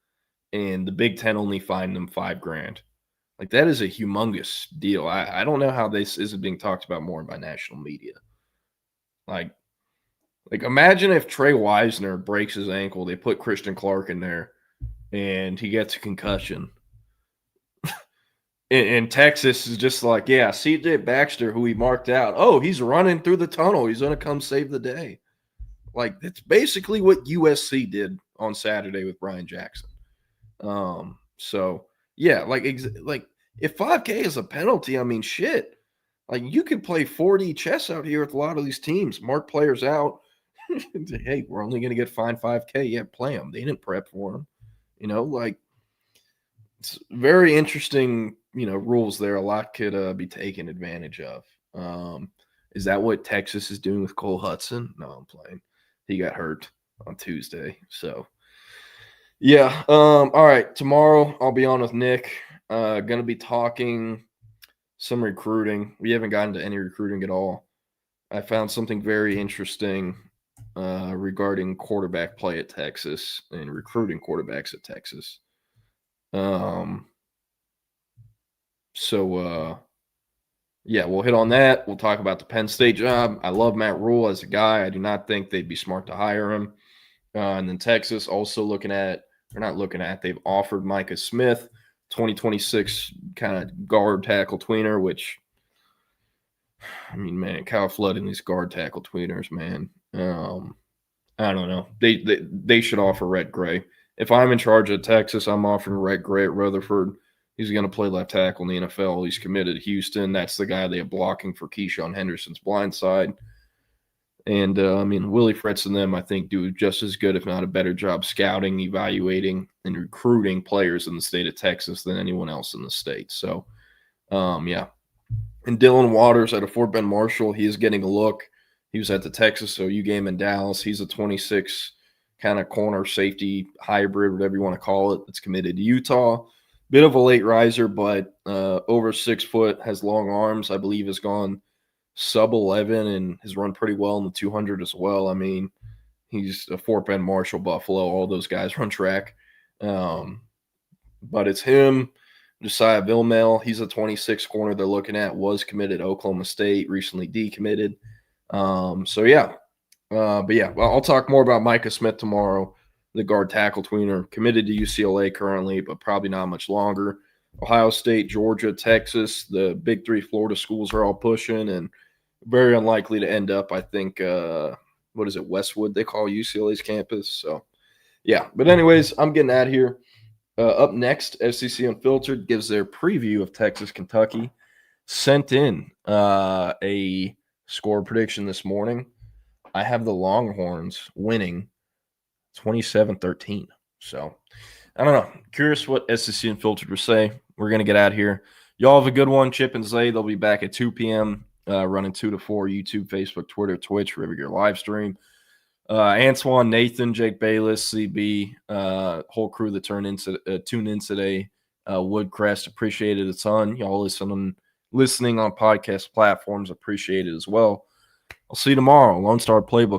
And the Big Ten only fined him $5,000. Like, that is a humongous deal. I don't know how this isn't being talked about more by national media. Like imagine if Trey Wisner breaks his ankle, they put Christian Clark in there, and he gets a concussion. And Texas is just like, yeah, CJ Baxter, who he marked out. Oh, he's running through the tunnel. He's going to come save the day. Like, it's basically what USC did on Saturday with Brian Jackson. So, yeah, like if 5K is a penalty, I mean, shit. Like, you could play 4D chess out here with a lot of these teams. Mark players out. Hey, we're only going to get fined 5K. Yeah, play them. They didn't prep for them. Like, it's very interesting, rules there. A lot could be taken advantage of. Is that what Texas is doing with Cole Hudson? No, I'm playing. He got hurt on Tuesday. So, yeah. All right. Tomorrow I'll be on with Nick. Going to be talking some recruiting. We haven't gotten to any recruiting at all. I found something very interesting regarding quarterback play at Texas and recruiting quarterbacks at Texas. Yeah, we'll hit on that. We'll talk about the Penn State job. I love Matt Rule as a guy. I do not think they'd be smart to hire him. And then Texas also they've offered Micah Smith, 2026 kind of guard tackle tweener, which, I mean, man, Kyle Flood and these guard tackle tweeners, man. I don't know. They should offer Rhett Gray. If I'm in charge of Texas, I'm offering Rhett Gray at Rutherford. He's going to play left tackle in the NFL. He's committed to Houston. That's the guy they have blocking for Keyshawn Henderson's blind side. And, Willie Fritz and them, I think, do just as good, if not a better job, scouting, evaluating, and recruiting players in the state of Texas than anyone else in the state. So, yeah. And Dylan Waters out of Fort Bend Marshall, he is getting a look. He was at the Texas OU game in Dallas. He's a 26 kind of corner safety hybrid, whatever you want to call it, that's committed to Utah. Bit of a late riser, but over 6 foot, has long arms. I believe has gone sub 11 and has run pretty well in the 200 as well. I mean, he's a Fort Bend Marshall Buffalo. All those guys run track. But it's him, Josiah Vilmel. He's a 26 corner they're looking at. Was committed to Oklahoma State, recently decommitted. But yeah, I'll talk more about Micah Smith tomorrow. The guard tackle tweener, committed to UCLA currently, but probably not much longer. Ohio State, Georgia, Texas, the big 3 Florida schools are all pushing, and very unlikely to end up, I think, Westwood they call UCLA's campus. So, yeah. But anyways, I'm getting out of here. Up next, SEC Unfiltered gives their preview of Texas, Kentucky. Sent in a score prediction this morning. I have the Longhorns winning 27-13. So, I don't know. Curious what SEC Unfiltered will say. We're going to get out of here. Y'all have a good one. Chip and Zay, they'll be back at 2 p.m., running 2 to 4, YouTube, Facebook, Twitter, Twitch, wherever your live stream. Antoine, Nathan, Jake Bayless, CB, whole crew that tuned in today. Woodcrest, appreciate it a ton. Y'all listening on podcast platforms, appreciate it as well. I'll see you tomorrow. Lone Star Playbook.